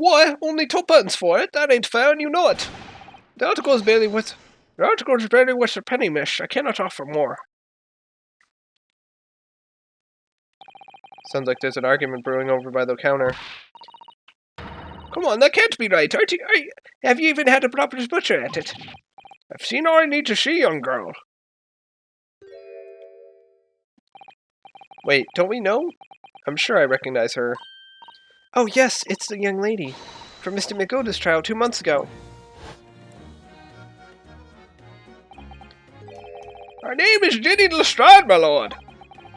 Why? Only 2 pence for it? That ain't fair, and you know it. The article's barely worth a penny, miss. I cannot offer more. Sounds like there's an argument brewing over by the counter. Come on, that can't be right. Have you even had a proper butcher at it? I've seen all I need to see, young girl. Wait, don't we know? I'm sure I recognize her. Oh yes, it's the young lady from Mr. McGilda's trial 2 months ago. Her name is Jenny Lestrade, my lord.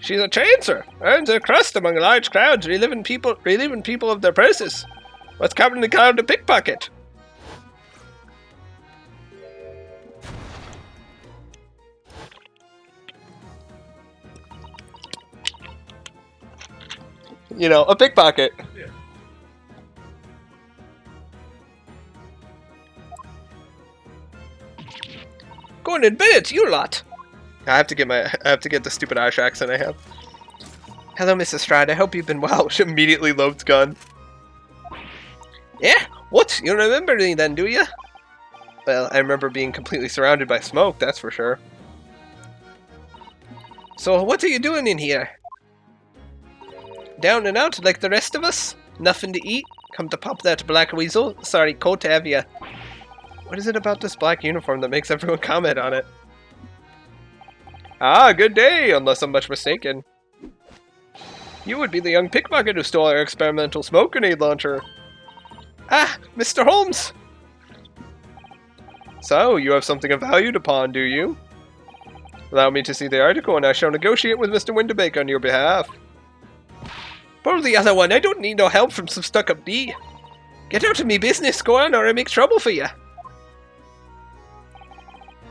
She's a chancer, earns her crust among large crowds, relieving people of their purses. What's commonly called a pickpocket. You know, a pickpocket. Yeah. Go and admit it, you lot. I have to get the stupid Irish accent I have. Hello, Mrs. Stride. I hope you've been well. She immediately loads gun. Yeah? What? You remember me then, do you? Well, I remember being completely surrounded by smoke, that's for sure. So, what are you doing in here? Down and out like the rest of us? Nothing to eat? Come to pop that black weasel? Sorry, coat to have ya. What is it about this black uniform that makes everyone comment on it? Ah, good day, unless I'm much mistaken. You would be the young pickpocket who stole our experimental smoke grenade launcher. Ah, Mr. Holmes! So, you have something of value to pawn, do you? Allow me to see the article and I shall negotiate with Mr. Winterbank on your behalf. Pull the other one, I don't need no help from some stuck-up bee. Get out of me business, go on, or I make trouble for you.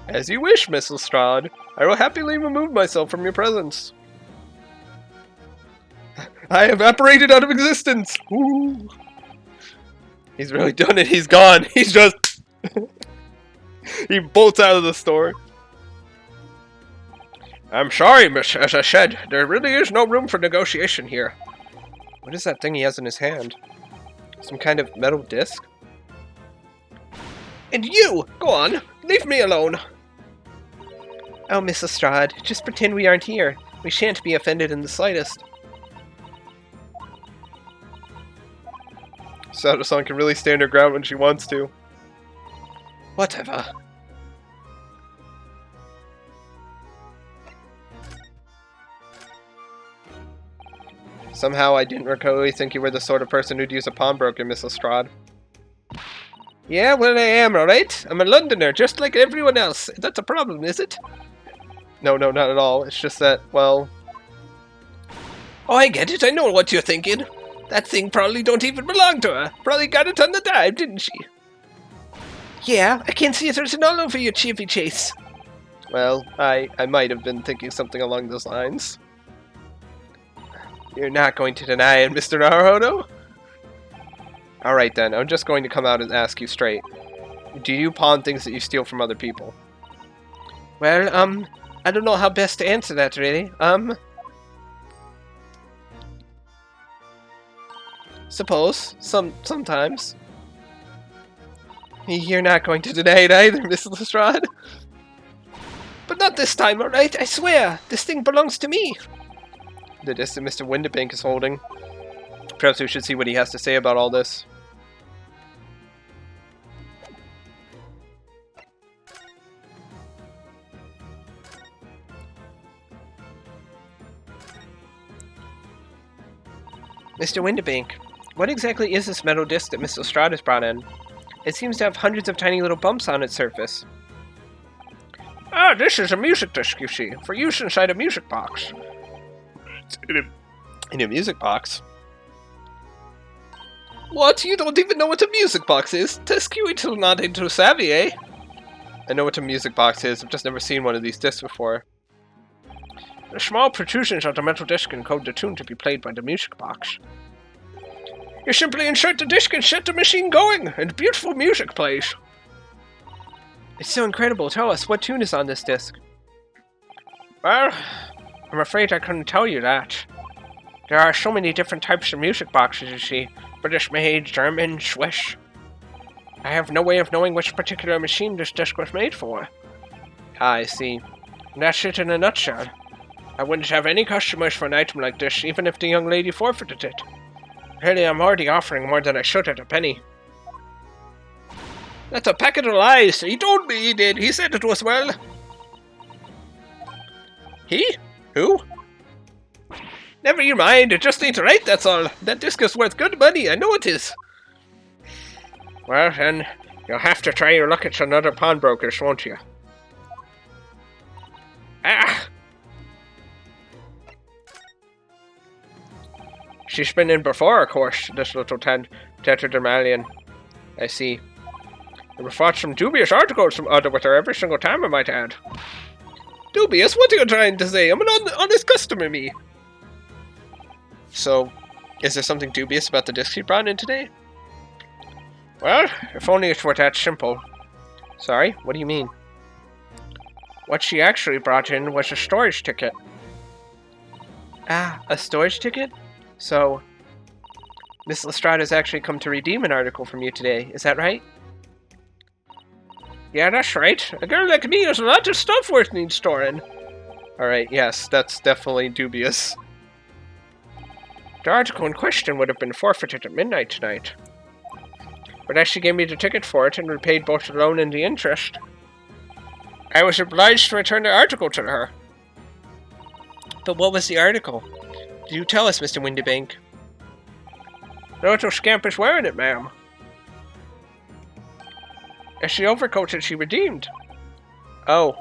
As you wish, Miss Lestrade. I will happily remove myself from your presence. I evaporated out of existence! Ooh. He's really done it, he's gone. He's just... he bolts out of the store. I'm sorry, miss, as I said, there really is no room for negotiation here. What is that thing he has in his hand? Some kind of metal disc? And you! Go on! Leave me alone! Oh, Miss Lestrade, just pretend we aren't here. We shan't be offended in the slightest. Sato-san can really stand her ground when she wants to. Whatever. Somehow I didn't really think you were the sort of person who'd use a pawnbroker, Miss Lestrade. Yeah, well I am, alright? I'm a Londoner, just like everyone else. That's a problem, is it? No, not at all. It's just that, well... Oh, I get it. I know what you're thinking. That thing probably don't even belong to her. Probably got it on the dive, didn't she? Yeah, I can see it written all over your Chevy Chase. Well, I might have been thinking something along those lines. You're not going to deny it, Mr. Naruhodo? Alright then, I'm just going to come out and ask you straight. Do you pawn things that you steal from other people? Well, I don't know how best to answer that, really. Suppose. Sometimes. You're not going to deny it either, Miss Lestrade. But not this time, alright? I swear! This thing belongs to me! The disc that Mr. Winterbank is holding. Perhaps we should see what he has to say about all this. Mr. Winterbank, what exactly is this metal disc that Miss Lestrade has brought in? It seems to have hundreds of tiny little bumps on its surface. Ah, this is a music disc, you see, for use inside a music box. In a music box? What? You don't even know what a music box is? Tisk, you ain't not into savvy, eh? I know what a music box is, I've just never seen one of these discs before. The small protrusions of the metal disc encode the tune to be played by the music box. You simply insert the disc and set the machine going, and beautiful music plays. It's so incredible. Tell us, what tune is on this disc? Well, I'm afraid I couldn't tell you that. There are so many different types of music boxes, you see. British made, German, Swiss. I have no way of knowing which particular machine this disc was made for. Ah, I see. And that's it in a nutshell. I wouldn't have any customers for an item like this, even if the young lady forfeited it. Really, I'm already offering more than I should at a penny. That's a packet of lies. He told me he did. He said it was well. He? Who? Never you mind. It just ain't right, that's all. That disc is worth good money. I know it is. Well, then, you'll have to try your luck at some other pawnbrokers, won't you? Ah! She's been in before, of course, this little tetradermalion. I see. I've fought some dubious articles from other with her every single time, I might add. Dubious? What are you trying to say? I'm an honest customer, me. So, is there something dubious about the disc she brought in today? Well, if only it were that simple. Sorry, what do you mean? What she actually brought in was a storage ticket. Ah, a storage ticket? So, Miss Lestrade has actually come to redeem an article from you today, is that right? Yeah, that's right. A girl like me has a lot of stuff worth needs storing. Alright, yes, that's definitely dubious. The article in question would have been forfeited at midnight tonight. But as she gave me the ticket for it and repaid both the loan and the interest, I was obliged to return the article to her. But what was the article? Did you tell us, Mr. Windybank? The little scamp is wearing it, ma'am. It's the overcoat that she redeemed. Oh.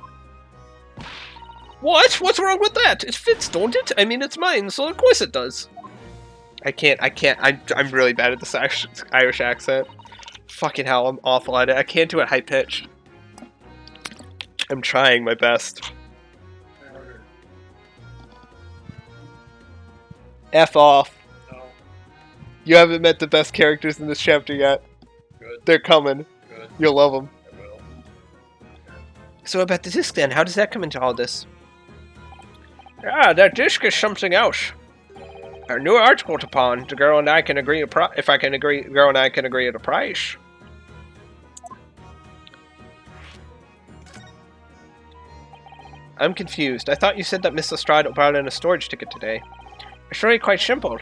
What? What's wrong with that? It fits, don't it? I mean, it's mine, so of course it does. I can't. I'm really bad at this Irish accent. Fucking hell, I'm awful at it. I can't do it high-pitched. I'm trying my best. F off. No. You haven't met the best characters in this chapter yet. Good. They're coming. Good. You'll love them. I will. So about the disc then, how does that come into all this? Ah, that disc is something else. Our new article to pawn. The girl and I can agree if I can agree. Girl and I can agree at a price. I'm confused. I thought you said that Miss Lestrade brought in a storage ticket today. It's really quite simple.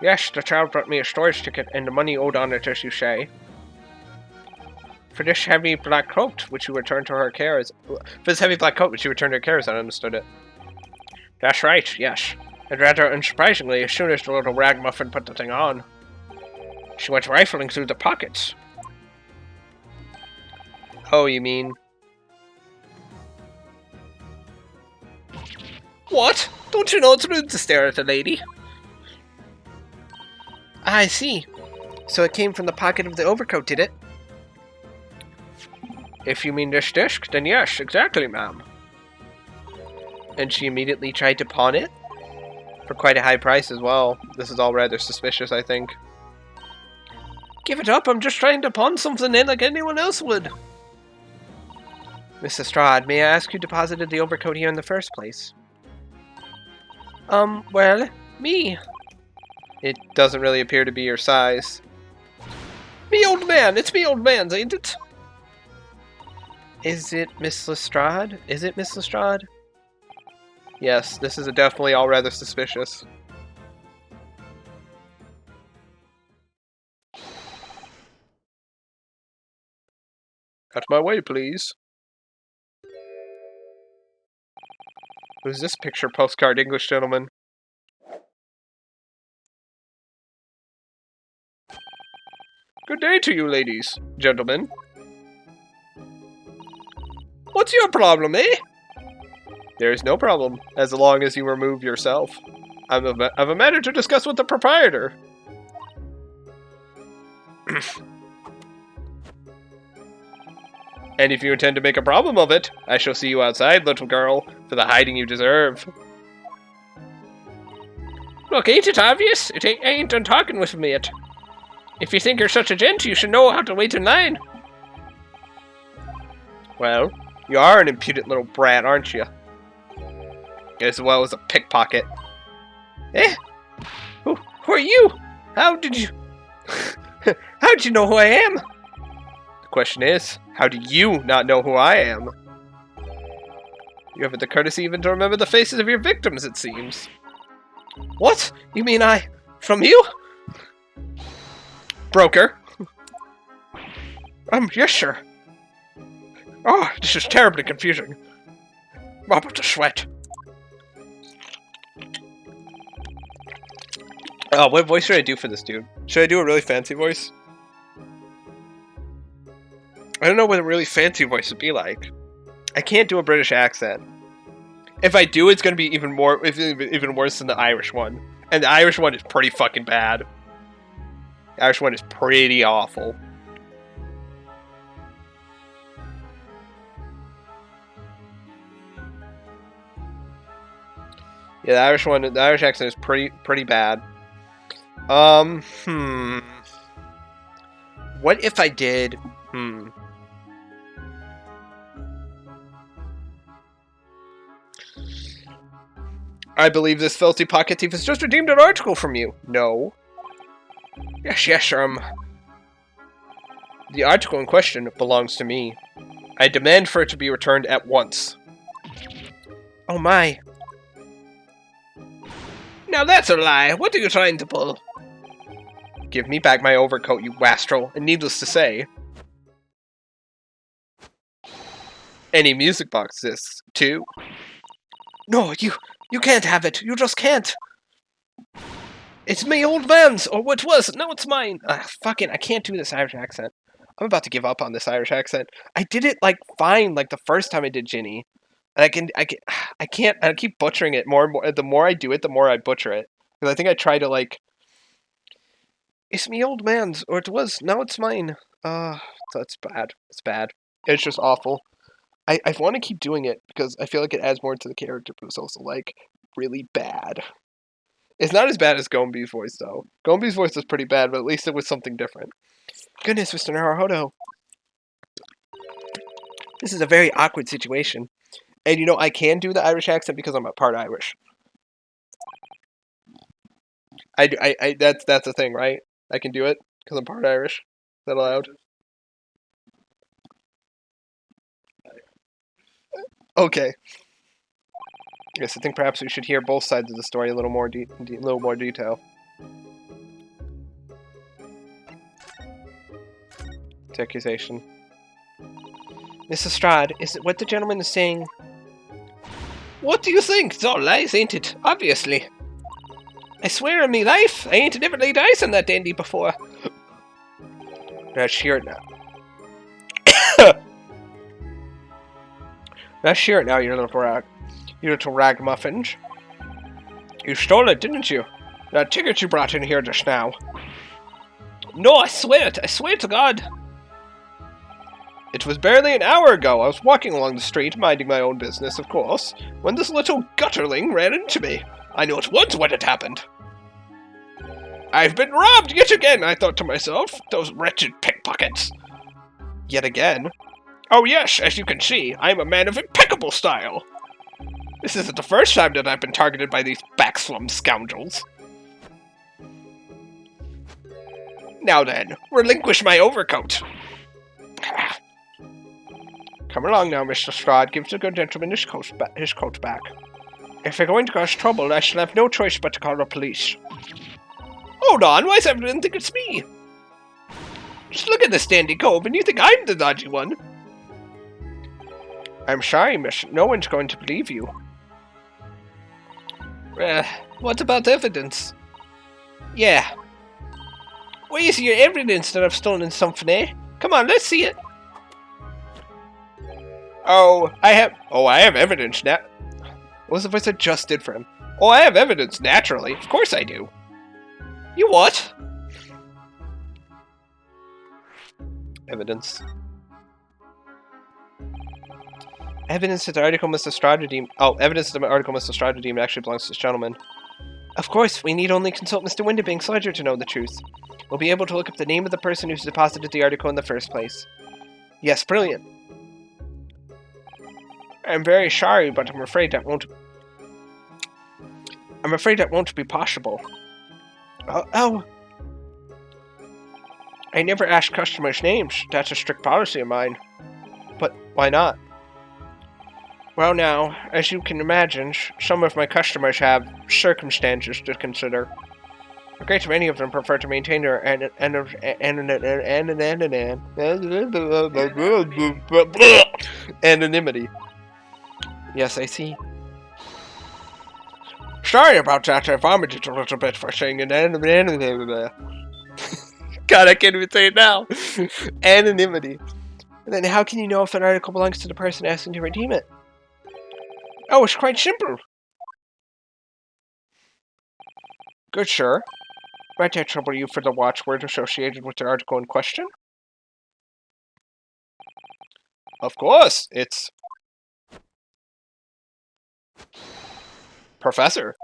Yes, the child brought me a storage ticket and the money owed on it, as you say. For this heavy black coat, which you returned to her care as... For this heavy black coat, which you returned to her care as I understood it. That's right, yes. And rather unsurprisingly, as soon as the little ragamuffin put the thing on, she went rifling through the pockets. Oh, you mean... What? Don't you know it's rude to stare at a lady? I see. So it came from the pocket of the overcoat, did it? If you mean this disc, then yes, exactly, ma'am. And she immediately tried to pawn it? For quite a high price as well. This is all rather suspicious, I think. Give it up, I'm just trying to pawn something in like anyone else would. Miss Lestrade, may I ask who deposited the overcoat here in the first place? Well, me. It doesn't really appear to be your size. Me old man, it's me old man's, ain't it? Is it Miss Lestrade? Is it Miss Lestrade? Yes, this is definitely all rather suspicious. Out my way, please. Who's this picture postcard English gentleman? Good day to you, ladies, gentlemen. What's your problem, eh? There's no problem, as long as you remove yourself. I've a matter to discuss with the proprietor. And if you intend to make a problem of it, I shall see you outside, little girl, for the hiding you deserve. Look, ain't it obvious? It ain't done talking with me yet. If you think you're such a gent, you should know how to wait in line. Well, you are an impudent little brat, aren't you? As well as a pickpocket. Eh? Who are you? How did you... How did you know who I am? The question is, how do you not know who I am? You haven't the courtesy even to remember the faces of your victims, it seems. What? You mean from you? Broker. Yes, sure. Oh, this is terribly confusing. I'm about to sweat. Oh, what voice should I do for this dude? Should I do a really fancy voice? I don't know what a really fancy voice would be like. I can't do a British accent. If I do, it's going to be even worse than the Irish one. And the Irish one is pretty fucking bad. The Irish one is pretty awful. Yeah, the Irish accent is pretty bad. What if I did, I believe this filthy pocket thief has just redeemed an article from you. No. Yes, the article in question belongs to me. I demand for it to be returned at once. Oh my. Now that's a lie. What are you trying to pull? Give me back my overcoat, you wastrel, and needless to say, any music box exists, too. No, you can't have it. You just can't. It's me old man's, or what was. Now it's mine. Fucking, I can't do this Irish accent. I'm about to give up on this Irish accent. I did it, like, fine, like, the first time I did Ginny. And I can't, I keep butchering it more and more. The more I do it, the more I butcher it. Because I think I try to, like, it's me old man's, or it was, now it's mine. So it's bad. It's bad. It's just awful. I want to keep doing it, because I feel like it adds more to the character, but it's also, like, really bad. It's not as bad as Gombi's voice, though. Gombi's voice was pretty bad, but at least it was something different. Goodness, Mr. Naruhodo. This is a very awkward situation. And, you know, I can do the Irish accent because I'm a part Irish. That's the thing, right? I can do it because I'm part Irish. Is that allowed? Okay. Yes, I think perhaps we should hear both sides of the story a little more detail. It's accusation. Miss Lestrade, is it what the gentleman is saying? What do you think? It's all lies, ain't it? Obviously. I swear on me life, I ain't never laid eyes on that dandy before. Now shear it now. Now shear it now, you little ragamuffins. You stole it, didn't you? That ticket you brought in here just now. No, I swear it. I swear to God. It was barely an hour ago. I was walking along the street, minding my own business, of course, when this little gutterling ran into me. I knew at once what had happened. I've been robbed yet again, I thought to myself. Those wretched pickpockets. Yet again? Oh yes, as you can see, I am a man of impeccable style. This isn't the first time that I've been targeted by these backslum scoundrels. Now then, relinquish my overcoat. Come along now, Mr. Strahd. Give the good gentleman his coat back. If you're going to cause trouble, I shall have no choice but to call the police. Hold on, why does everyone think it's me? Just look at this dandy coat, and you think I'm the dodgy one? I'm sorry, miss. No one's going to believe you. What about evidence? Yeah. Where's your evidence that I've stolen something, eh? Come on, let's see it. I have evidence now. What was the voice I just did for him? Oh, I have evidence, naturally. Of course I do. You what? Evidence. Evidence that the article Mr. Strahd redeemed. Oh, evidence that the article Mr. Strahd redeemed actually belongs to this gentleman. Of course, we need only consult Mr. Windibanks' ledger to know the truth. We'll be able to look up the name of the person who's deposited the article in the first place. Yes, brilliant. I'm very sorry, but I'm afraid that won't be possible. Oh, I never ask customers' names. That's a strict policy of mine. But why not? Well now, as you can imagine, some of my customers have circumstances to consider. A great many of them prefer to maintain their anonymity. Yes, I see. Sorry about that, I vomited a little bit for saying anonymity. God, I can't even say it now. Anonymity. And then how can you know if an article belongs to the person asking to redeem it? Oh, it's quite simple. Good sir. Might I trouble you for the watchword associated with the article in question? Of course, it's... Professor.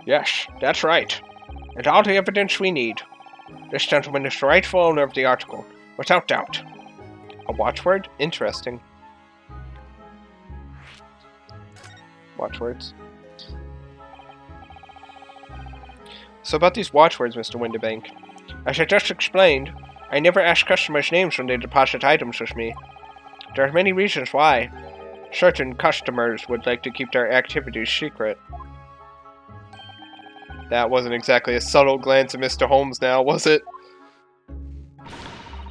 Yes, that's right. And all the evidence we need. This gentleman is the rightful owner of the article, without doubt. A watchword? Interesting. Watchwords. So about these watchwords, Mr. Windibank. As I just explained, I never ask customers' names when they deposit items with me. There are many reasons why. Certain customers would like to keep their activities secret. That wasn't exactly a subtle glance at Mr. Holmes now, was it?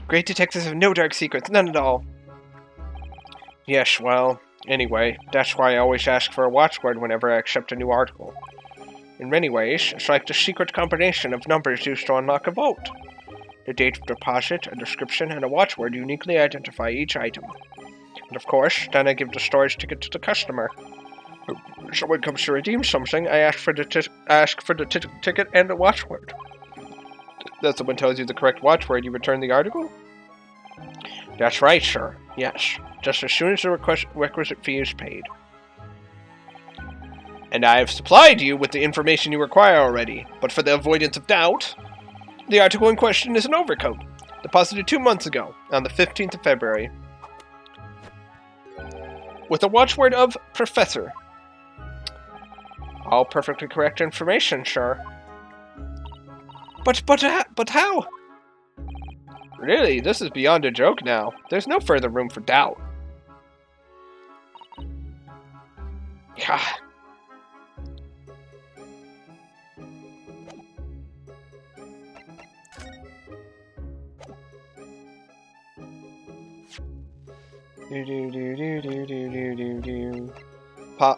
Great detectives have no dark secrets, none at all. Yes, well, anyway, that's why I always ask for a watchword whenever I accept a new article. In many ways, it's like the secret combination of numbers used to unlock a vault. The date of deposit, a description, and a watchword uniquely identify each item. And of course, then I give the storage ticket to the customer. When someone comes to redeem something, I ask for the ticket and the watchword. That someone tells you the correct watchword, you return the article? That's right, sir. Yes. Just as soon as the requisite fee is paid. And I have supplied you with the information you require already, but for the avoidance of doubt, the article in question is an overcoat, deposited 2 months ago, on the 15th of February. With a watchword of Professor. All perfectly correct information, sir. But how? Really, this is beyond a joke now. There's no further room for doubt. Yeah.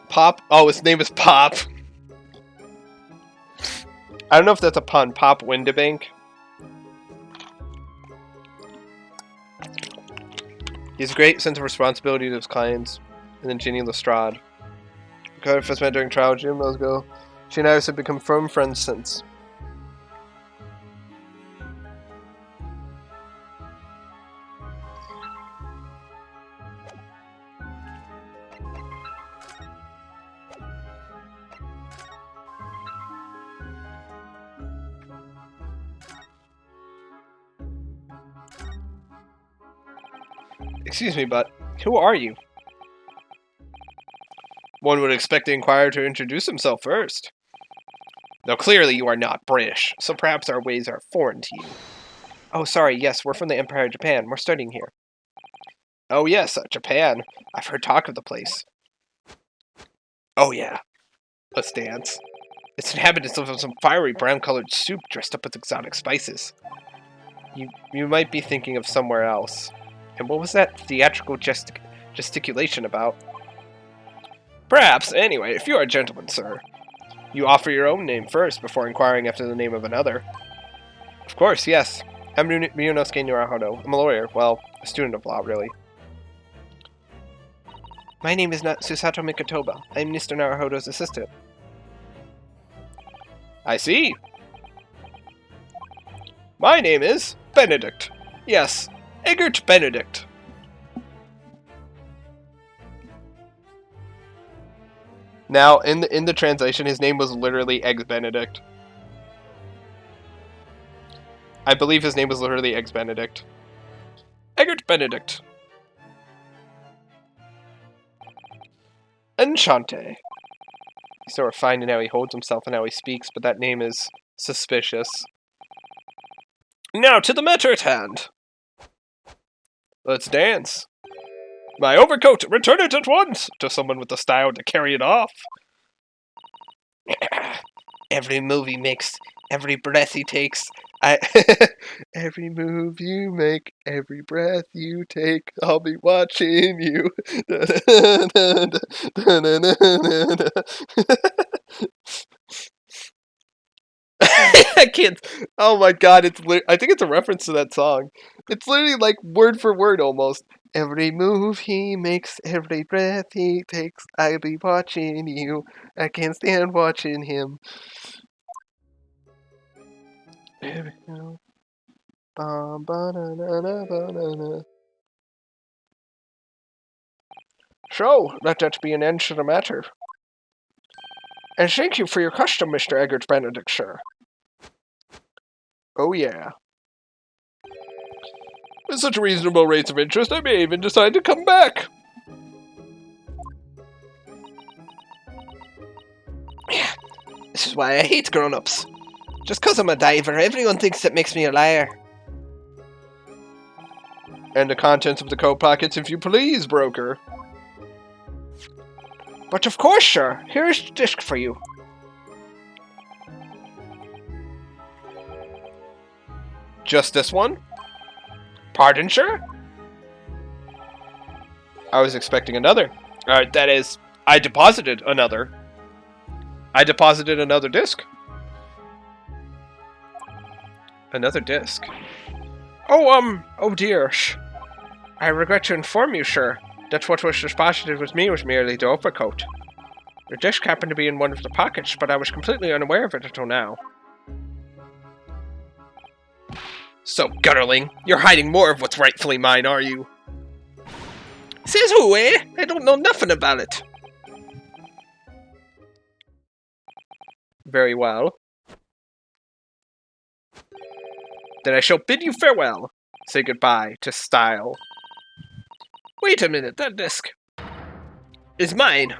Pop? Oh, his name is Pop. I don't know if that's a pun. Pop Windibank. He has a great sense of responsibility to his clients. And then Ginny Lestrade. We first met during trial gym, let's go. She and I have become firm friends since. Excuse me, but who are you? One would expect the inquirer to introduce himself first. Though clearly you are not British, so perhaps our ways are foreign to you. Oh, sorry, yes, we're from the Empire of Japan. We're studying here. Oh yes, Japan. I've heard talk of the place. Oh yeah. Let's dance. Its inhabitants live on some fiery brown-colored soup dressed up with exotic spices. You might be thinking of somewhere else. And what was that theatrical gesticulation about? Perhaps, anyway, if you are a gentleman, sir. You offer your own name first before inquiring after the name of another. Of course, yes. I'm Ryunosuke Naruhodo. I'm a lawyer. Well, a student of law, really. My name is Susato Mikotoba. I'm Mr. Naruhodo's assistant. I see. My name is Benedict. Yes, Eggert Benedict. Now, in the translation, his name was literally Eggs Benedict. I believe his name was literally Eggs Benedict. Eggert Benedict. Enchante. He's so refined in how he holds himself and how he speaks, but that name is suspicious. Now to the matter at hand. Let's dance. My overcoat! Return it at once! To someone with the style to carry it off. Every move he makes, every breath he takes, every move you make, every breath you take, I'll be watching you. I can't. Oh my god! I think it's a reference to that song. It's literally like word for word almost. Every move he makes, every breath he takes, I'll be watching you. I can't stand watching him. So, let that be an end to the matter. And thank you for your custom, Mr. Eggert Benedict, sir. Oh yeah. With such reasonable rates of interest, I may even decide to come back. Yeah, this is why I hate grown-ups. Just 'cause I'm a diver, everyone thinks that makes me a liar. And the contents of the coat pockets, if you please, broker. But of course, sir. Here's the disc for you. Just this one? Pardon, sir? I was expecting another. That is, I deposited another. I deposited another disc. Another disc. Oh dear. I regret to inform you, sir, that what was deposited with me was merely the overcoat. The disc happened to be in one of the pockets, but I was completely unaware of it until now. So, gutterling, you're hiding more of what's rightfully mine, are you? Says who, eh? I don't know nothing about it. Very well. Then I shall bid you farewell. Say goodbye to style. Wait a minute, that disc is mine.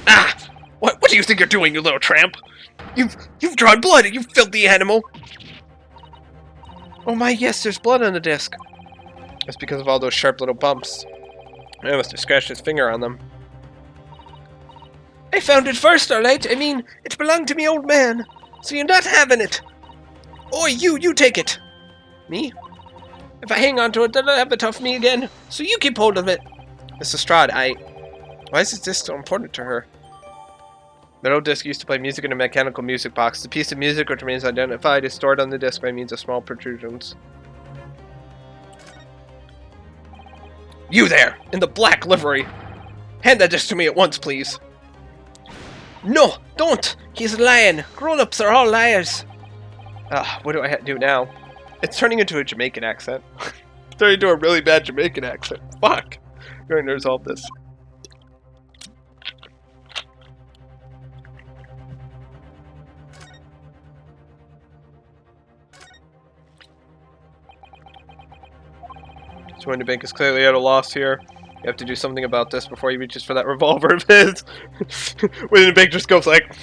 Ah! What do you think you're doing, you little tramp? You've drawn blood, you filthy animal! Oh my, yes, there's blood on the disc. It's because of all those sharp little bumps. I must have scratched his finger on them. I found it first, alright? I mean, it belonged to me old man. So you're not having it. Oi, you take it. Me? If I hang on to it, then I'll have it off me again. So you keep hold of it. Mrs. Strahd, why is this disc so important to her? The old disc used to play music in a mechanical music box. The piece of music which remains identified is stored on the disc by means of small protrusions. You there, in the black livery! Hand that disc to me at once, please. No, don't! He's lying. Grown-ups are all liars. What do I have to do now? It's turning into a Jamaican accent. It's turning into a really bad Jamaican accent. Fuck. I'm going to resolve this. Join the bank is clearly at a loss here. You have to do something about this before he reaches for that revolver of his. When the bank just goes like,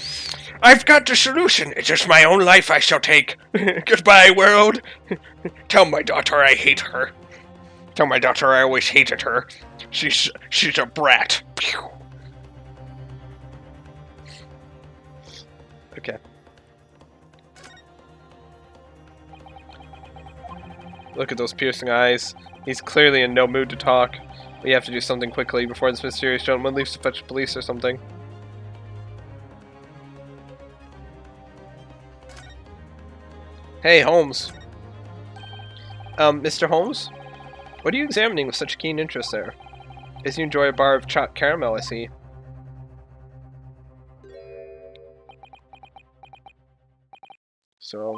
I've got the solution. It's just my own life I shall take. Goodbye, world. Tell my daughter I hate her. Tell my daughter I always hated her. She's a brat. Pew. Okay. Look at those piercing eyes. He's clearly in no mood to talk. We have to do something quickly before this mysterious gentleman leaves to fetch police or something. Hey, Holmes. Mr. Holmes? What are you examining with such keen interest there? As you enjoy a bar of chopped caramel, I see. So,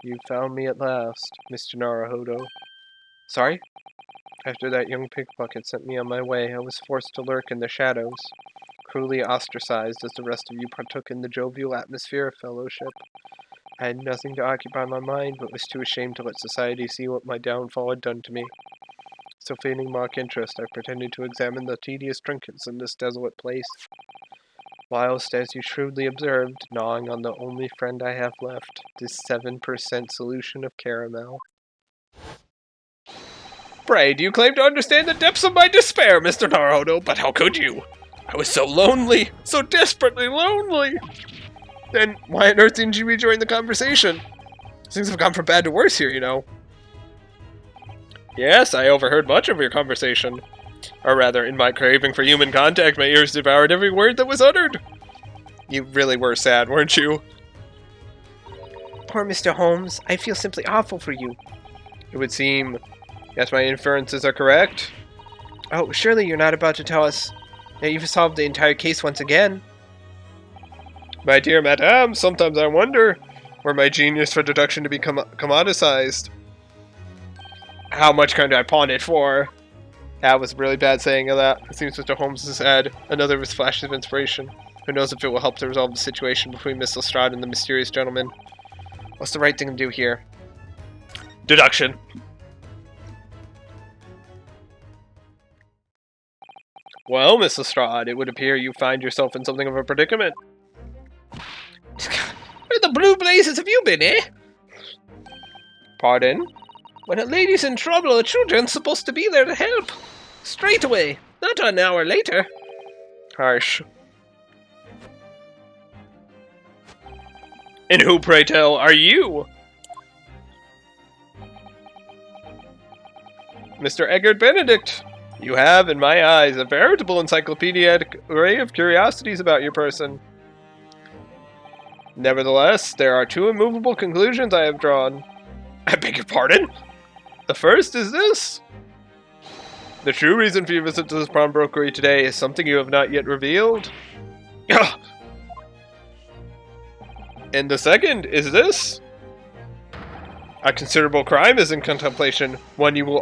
you found me at last, Mr. Naruhodo. Sorry? After that young pickpocket sent me on my way, I was forced to lurk in the shadows, cruelly ostracized as the rest of you partook in the jovial atmosphere of fellowship. I had nothing to occupy my mind, but was too ashamed to let society see what my downfall had done to me. So feigning mock interest, I pretended to examine the tedious trinkets in this desolate place. Whilst, as you shrewdly observed, gnawing on the only friend I have left, this 7% solution of caramel. Pray, do you claim to understand the depths of my despair, Mr. Naruto? But how could you? I was so lonely, so desperately lonely. Then why on earth didn't you rejoin the conversation? Things have gone from bad to worse here, you know. Yes, I overheard much of your conversation. Or rather, in my craving for human contact, my ears devoured every word that was uttered. You really were sad, weren't you? Poor Mr. Holmes, I feel simply awful for you. It would seem... Yes, my inferences are correct. Oh, surely you're not about to tell us that you've solved the entire case once again. My dear madame, sometimes I wonder, were my genius for deduction to be commoditized? How much could I pawn it for? That was a really bad saying of that. It seems Mr. Holmes has had another of his flashes of inspiration. Who knows if it will help to resolve the situation between Miss Lestrade and the mysterious gentleman. What's the right thing to do here? Deduction. Well, Miss Lestrade, it would appear you find yourself in something of a predicament. Where the blue blazes have you been, eh? Pardon? When a lady's in trouble, a children's supposed to be there to help. Straight away, not an hour later. Harsh. And who, pray tell, are you? Mr. Eggert Benedict. You have, in my eyes, a veritable encyclopedic array of curiosities about your person. Nevertheless, there are two immovable conclusions I have drawn. I beg your pardon? The first is this. The true reason for your visit to this pawnbrokery today is something you have not yet revealed. And the second is this. A considerable crime is in contemplation, one you will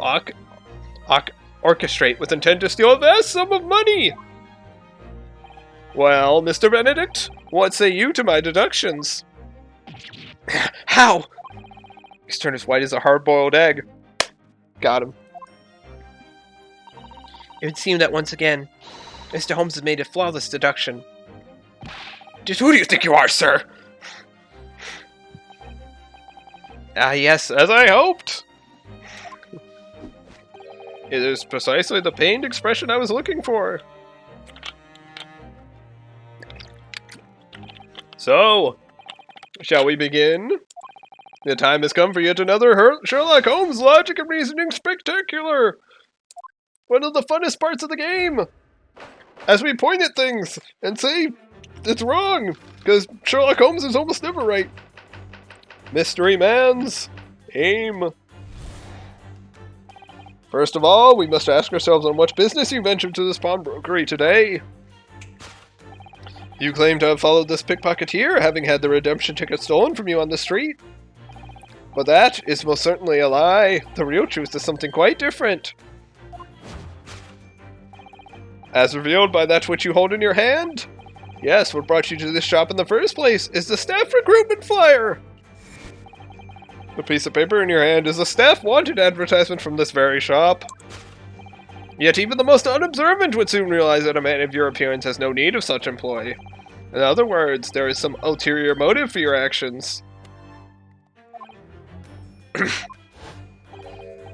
orchestrate with intent to steal a vast sum of money. Well, Mr. Benedict, what say you to my deductions? How? He's turned as white as a hard-boiled egg. Got him. It would seem that once again, Mr. Holmes has made a flawless deduction. Just who do you think you are, sir? Ah, yes, as I hoped. It is precisely the pained expression I was looking for. So, shall we begin? The time has come for yet another Sherlock Holmes logic and reasoning spectacular. One of the funnest parts of the game. As we point at things and say it's wrong, because Sherlock Holmes is almost never right. Mystery Man's aim. First of all, we must ask ourselves on what business you ventured to this pawnbrokery today. You claim to have followed this pickpocketeer, having had the redemption ticket stolen from you on the street. But that is most certainly a lie. The real truth is something quite different. As revealed by that which you hold in your hand? Yes, what brought you to this shop in the first place is the staff recruitment flyer. The piece of paper in your hand is a staff wanted advertisement from this very shop. Yet even the most unobservant would soon realize that a man of your appearance has no need of such employ. In other words, there is some ulterior motive for your actions.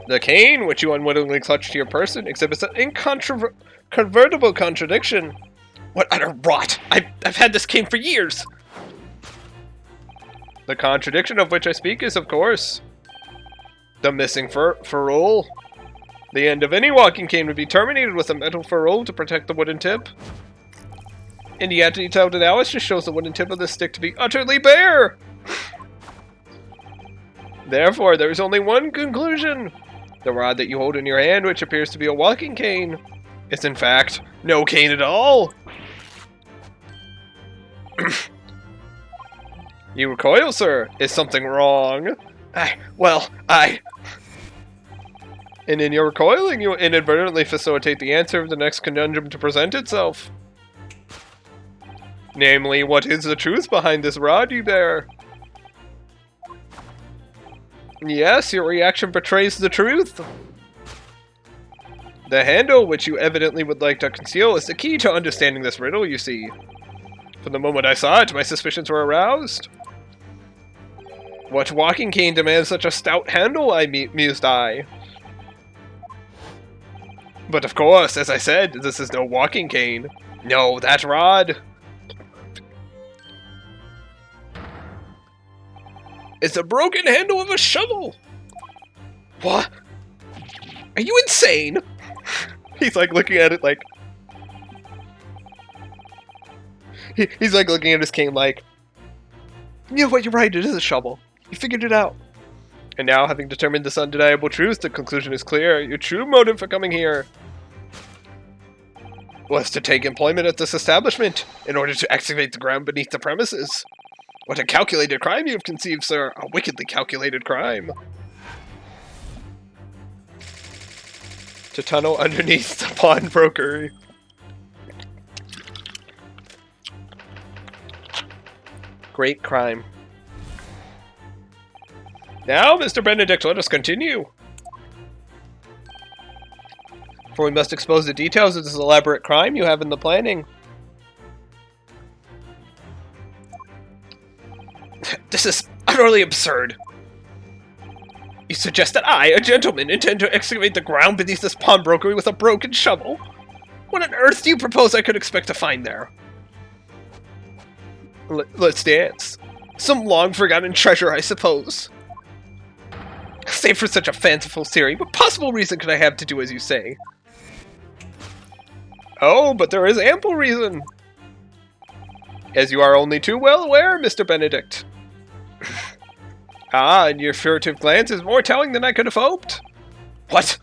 The cane, which you unwittingly clutched to your person, exhibits an incontrovertible contradiction. What utter rot! I've had this cane for years! The contradiction of which I speak is, of course, the missing ferrule. The end of any walking cane would be terminated with a metal ferrule to protect the wooden tip. And yet, detailed analysis shows the wooden tip of the stick to be utterly bare! Therefore, there is only one conclusion. The rod that you hold in your hand, which appears to be a walking cane, is in fact no cane at all. You recoil, sir. Is something wrong? And in your recoiling, you inadvertently facilitate the answer of the next conundrum to present itself. Namely, what is the truth behind this rod you bear? Yes, your reaction betrays the truth. The handle, which you evidently would like to conceal, is the key to understanding this riddle, you see. From the moment I saw it, my suspicions were aroused. What walking cane demands such a stout handle, mused I. But of course, as I said, this is no walking cane. No, that rod is the broken handle of a shovel. What? Are you insane? He's like looking at it like... He's like looking at his cane like... You know what, you're right, it is a shovel. You figured it out. And now, having determined this undeniable truth, the conclusion is clear. Your true motive for coming here was to take employment at this establishment in order to excavate the ground beneath the premises. What a calculated crime you have conceived, sir. A wickedly calculated crime. To tunnel underneath the pawnbroker. Great crime. Now, Mr. Benedict, let us continue. For we must expose the details of this elaborate crime you have in the planning. This is utterly absurd. You suggest that I, a gentleman, intend to excavate the ground beneath this pawnbrokery with a broken shovel? What on earth do you propose I could expect to find there? Let's dance. Some long-forgotten treasure, I suppose. Save for such a fanciful theory, what possible reason could I have to do as you say? Oh, but there is ample reason. As you are only too well aware, Mr. Benedict. Ah, and your furtive glance is more telling than I could have hoped. What?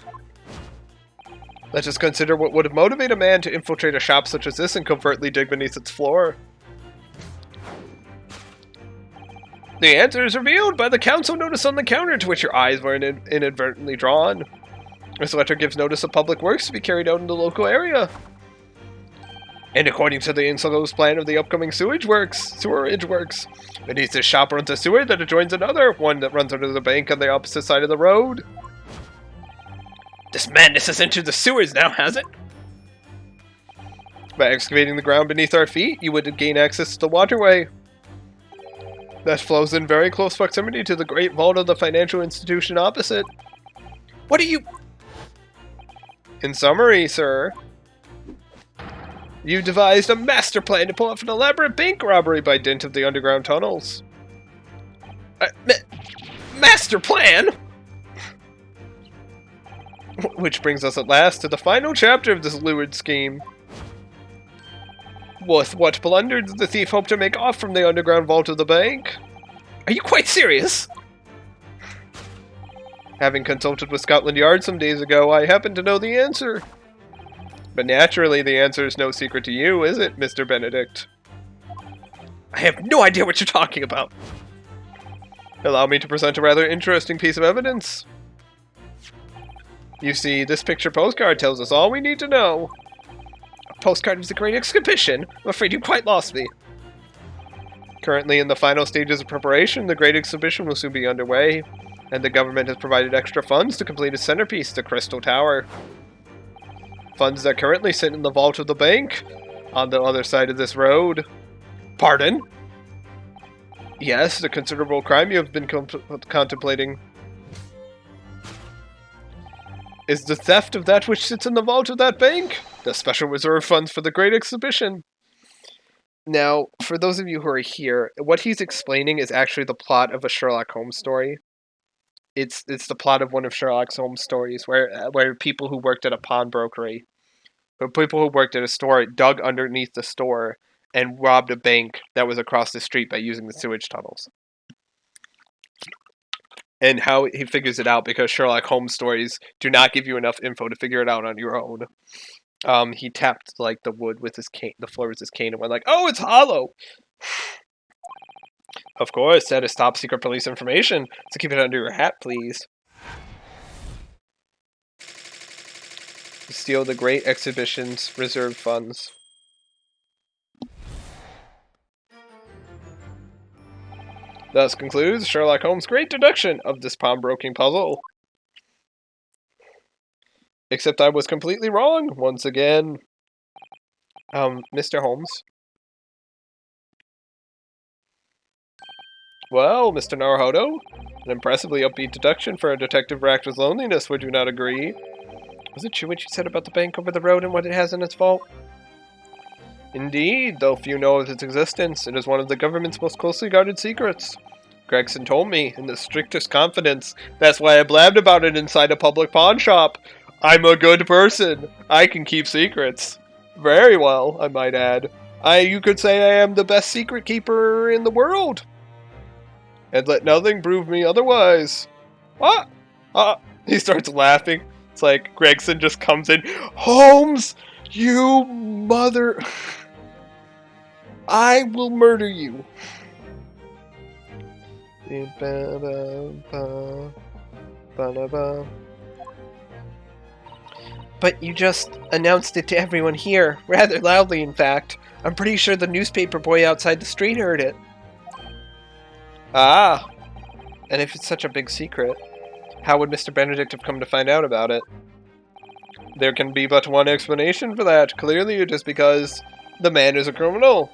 Let us consider what would motivate a man to infiltrate a shop such as this and covertly dig beneath its floor. The answer is revealed by the council notice on the counter to which your eyes were inadvertently drawn. This letter gives notice of public works to be carried out in the local area. And according to the enclosed plan of the upcoming sewerage works, beneath this shop runs a sewer that adjoins another, one that runs under the bank on the opposite side of the road. This madness has entered the sewers now, has it? By excavating the ground beneath our feet, you would gain access to the waterway that flows in very close proximity to the great vault of the financial institution opposite. What are you... In summary, sir, you devised a master plan to pull off an elaborate bank robbery by dint of the underground tunnels. Master plan? Which brings us at last to the final chapter of this lurid scheme. With what plunder did the thief hope to make off from the underground vault of the bank? Are you quite serious? Having consulted with Scotland Yard some days ago, I happen to know the answer. But naturally, the answer is no secret to you, is it, Mr. Benedict? I have no idea what you're talking about. Allow me to present a rather interesting piece of evidence. You see, this picture postcard tells us all we need to know. A postcard of the Great Exhibition? I'm afraid you quite lost me. Currently in the final stages of preparation, the Great Exhibition will soon be underway, and the government has provided extra funds to complete its centerpiece, the Crystal Tower. Funds that currently sit in the vault of the bank, on the other side of this road. Pardon? Yes, the considerable crime you have been contemplating is the theft of that which sits in the vault of that bank, the special reserve funds for the Great Exhibition. Now, for those of you who are here, what he's explaining is actually the plot of a Sherlock Holmes story. It's the plot of one of Sherlock Holmes' stories, where people who worked at a pawnbrokery, or people who worked at a store, dug underneath the store and robbed a bank that was across the street by using the sewage tunnels. And how he figures it out, because Sherlock Holmes stories do not give you enough info to figure it out on your own. He tapped like the wood with his cane, the floor with his cane, and went like, "Oh, it's hollow." Of course, that is top secret police information, so keep it under your hat, please. Steal the Great Exhibition's reserve funds. Thus concludes Sherlock Holmes' great deduction of this pawnbroking puzzle. Except I was completely wrong, once again. Mr. Holmes? Well, Mr. Naruhodo, an impressively upbeat deduction for a detective racked with loneliness, would you not agree? Was it true what you said about the bank over the road and what it has in its vault? Indeed, though few know of its existence, it is one of the government's most closely guarded secrets. Gregson told me, in the strictest confidence. That's why I blabbed about it inside a public pawn shop. I'm a good person. I can keep secrets. Very well, I might add. You could say I am the best secret keeper in the world. And let nothing prove me otherwise. What? He starts laughing. It's like Gregson just comes in. Holmes, you mother... I will murder you. But you just announced it to everyone here, rather loudly in fact. I'm pretty sure the newspaper boy outside the street heard it. Ah, and if it's such a big secret, how would Mr. Benedict have come to find out about it? There can be but one explanation for that. Clearly it is because the man is a criminal.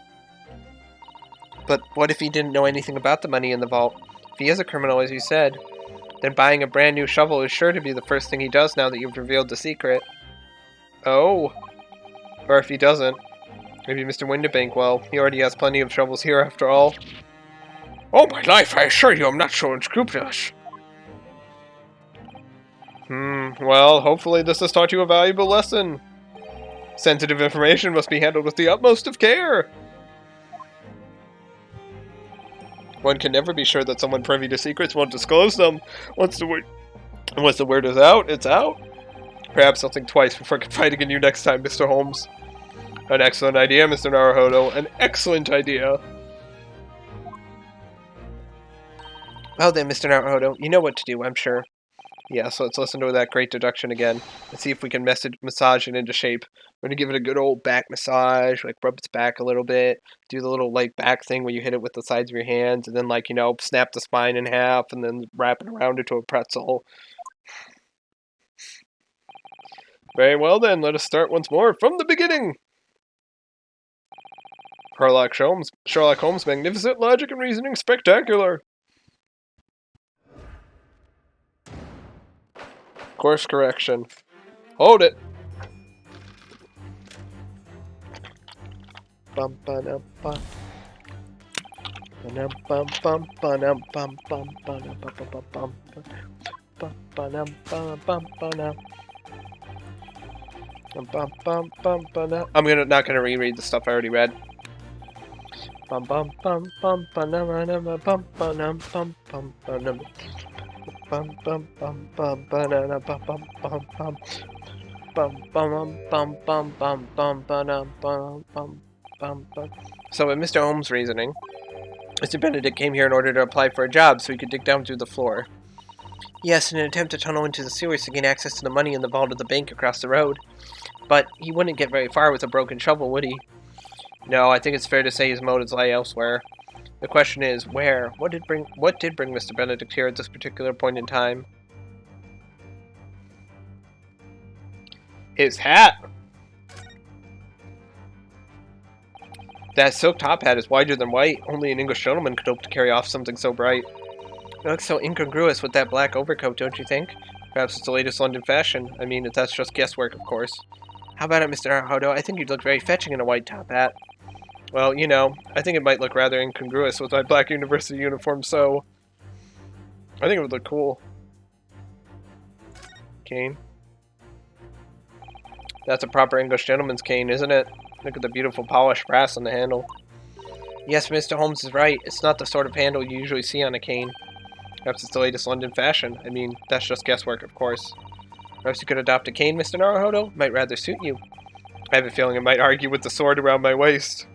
But what if he didn't know anything about the money in the vault? If he is a criminal, as you said, then buying a brand new shovel is sure to be the first thing he does now that you've revealed the secret. Oh. Or if he doesn't, maybe Mr. Windibank, well, he already has plenty of shovels here after all. Oh my life, I assure you I'm not so unscrupulous. Well, hopefully this has taught you a valuable lesson. Sensitive information must be handled with the utmost of care. One can never be sure that someone privy to secrets won't disclose them. Once the word is out, it's out. Perhaps I'll think twice before confiding in you next time, Mr. Holmes. An excellent idea, Mr. Naruhodo. An excellent idea. Well then, Mr. Naruhodo, you know what to do, I'm sure. Yeah, so let's listen to that great deduction again. Let's see if we can massage it into shape. We're going to give it a good old back massage, like rub its back a little bit, do the little like back thing where you hit it with the sides of your hands, and then like, you know, snap the spine in half, and then wrap it around into a pretzel. Very well then, let us start once more from the beginning. Sherlock Holmes, magnificent logic and reasoning, spectacular. Course correction. Hold it. Bum ba dum bum. Bum bum bum bum bum bum bum bum bum bum bum bum bum. I'm not gonna reread the stuff I already read. Bum bum bum bum bum bum bum bum bum bum. Bum bum bum bum banana bum bum bum bum bum bum bum bum bum bum bum bum bum bum. So in Mr. Holmes' reasoning, Mr. Benedict came here in order to apply for a job so he could dig down through the floor. Yes, in an attempt to tunnel into the sewers to gain access to the money in the vault of the bank across the road. But he wouldn't get very far with a broken shovel, would he? No, I think it's fair to say his motives lie elsewhere. The question is, where? What did bring Mr. Benedict here at this particular point in time? His hat! That silk top hat is wider than white. Only an English gentleman could hope to carry off something so bright. It looks so incongruous with that black overcoat, don't you think? Perhaps it's the latest London fashion. I mean, that's just guesswork, of course. How about it, Mr. Naruhodo? I think you'd look very fetching in a white top hat. Well, you know, I think it might look rather incongruous with my black university uniform, so I think it would look cool. Cane. That's a proper English gentleman's cane, isn't it? Look at the beautiful polished brass on the handle. Yes, Mr. Holmes is right. It's not the sort of handle you usually see on a cane. Perhaps it's the latest London fashion. I mean, that's just guesswork, of course. Perhaps you could adopt a cane, Mr. Naruhodo? Might rather suit you. I have a feeling it might argue with the sword around my waist.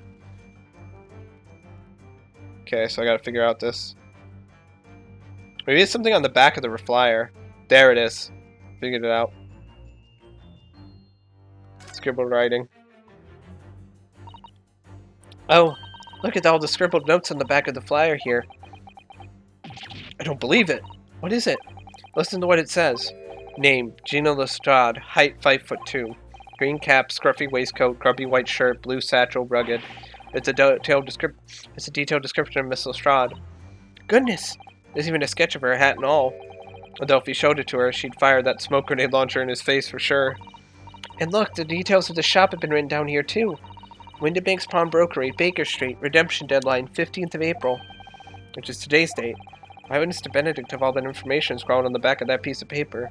Okay, so I gotta figure out this. Maybe it's something on the back of the flyer. There it is. Figured it out. Scribbled writing. Oh, look at all the scribbled notes on the back of the flyer here. I don't believe it. What is it? Listen to what it says. Name, Gina Lestrade, height 5'2". Green cap, scruffy waistcoat, grubby white shirt, blue satchel, rugged. It's a detailed description of Miss Lestrade. Goodness! There's even a sketch of her, hat and all. Although if he showed it to her, she'd fire that smoke grenade launcher in his face for sure. And look, the details of the shop have been written down here too. Windibank's Pawnbrokery, Baker Street, redemption deadline, 15th of April. Which is today's date. Why would Mr. Benedict have all that information scrawled on the back of that piece of paper?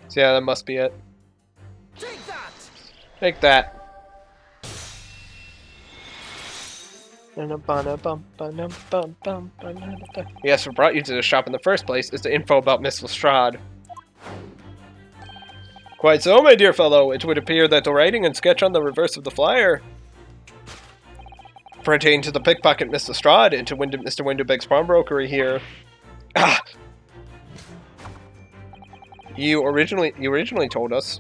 So yeah, that must be it. Take that! Take that. Yes, what brought you to the shop in the first place is the info about Miss Lestrade. Quite so, my dear fellow. It would appear that the writing and sketch on the reverse of the flyer pertain to the pickpocket Miss Lestrade and to Mr. Windibank's pawnbrokery here. Ah! You originally told us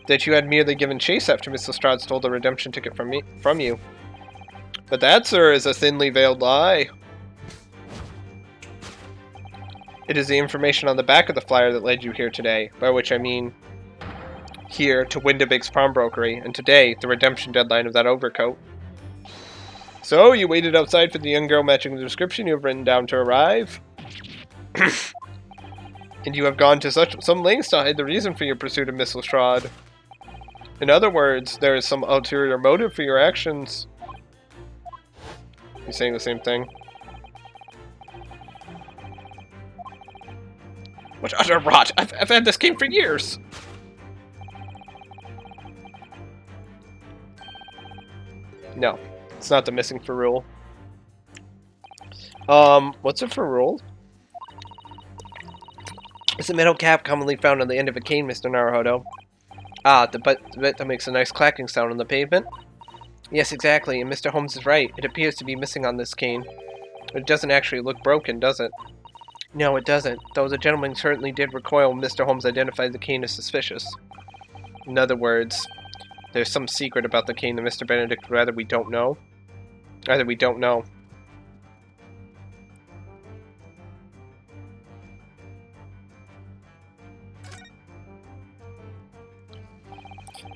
that you had merely given chase after Miss Lestrade stole the redemption ticket from you. But that, sir, is a thinly veiled lie. It is the information on the back of the flyer that led you here today, by which I mean here to Windibank's pawnbrokery, and today, the redemption deadline of that overcoat. So, you waited outside for the young girl matching the description you have written down to arrive? And you have gone to some lengths to hide the reason for your pursuit of Miss Lestrade. In other words, there is some ulterior motive for your actions. You're saying the same thing? What utter rot! I've had this game for years! No, it's not the missing for rule. What's it for rule? It's a metal cap commonly found on the end of a cane, Mr. Naruhodo. Ah, the bit that makes a nice clacking sound on the pavement? Yes, exactly, and Mr. Holmes is right. It appears to be missing on this cane. But it doesn't actually look broken, does it? No, it doesn't, though the gentleman certainly did recoil when Mr. Holmes identified the cane as suspicious. In other words, there's some secret about the cane that Mr. Benedict would rather we don't know. Either we don't know.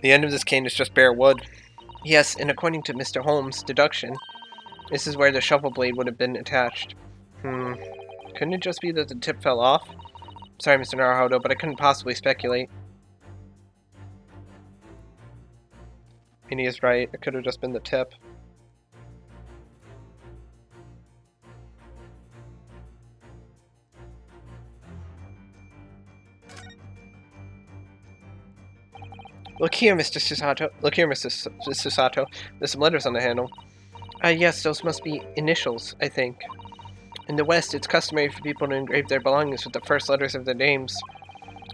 The end of this cane is just bare wood. Yes, and according to Mr. Holmes' deduction, this is where the shovel blade would have been attached. Couldn't it just be that the tip fell off? Sorry, Mr. Naruhodo, but I couldn't possibly speculate. And he is right, it could have just been the tip. Look here, Mr. Susato. Look here, Mr. Susato. There's some letters on the handle. Yes, those must be initials, I think. In the West, it's customary for people to engrave their belongings with the first letters of their names.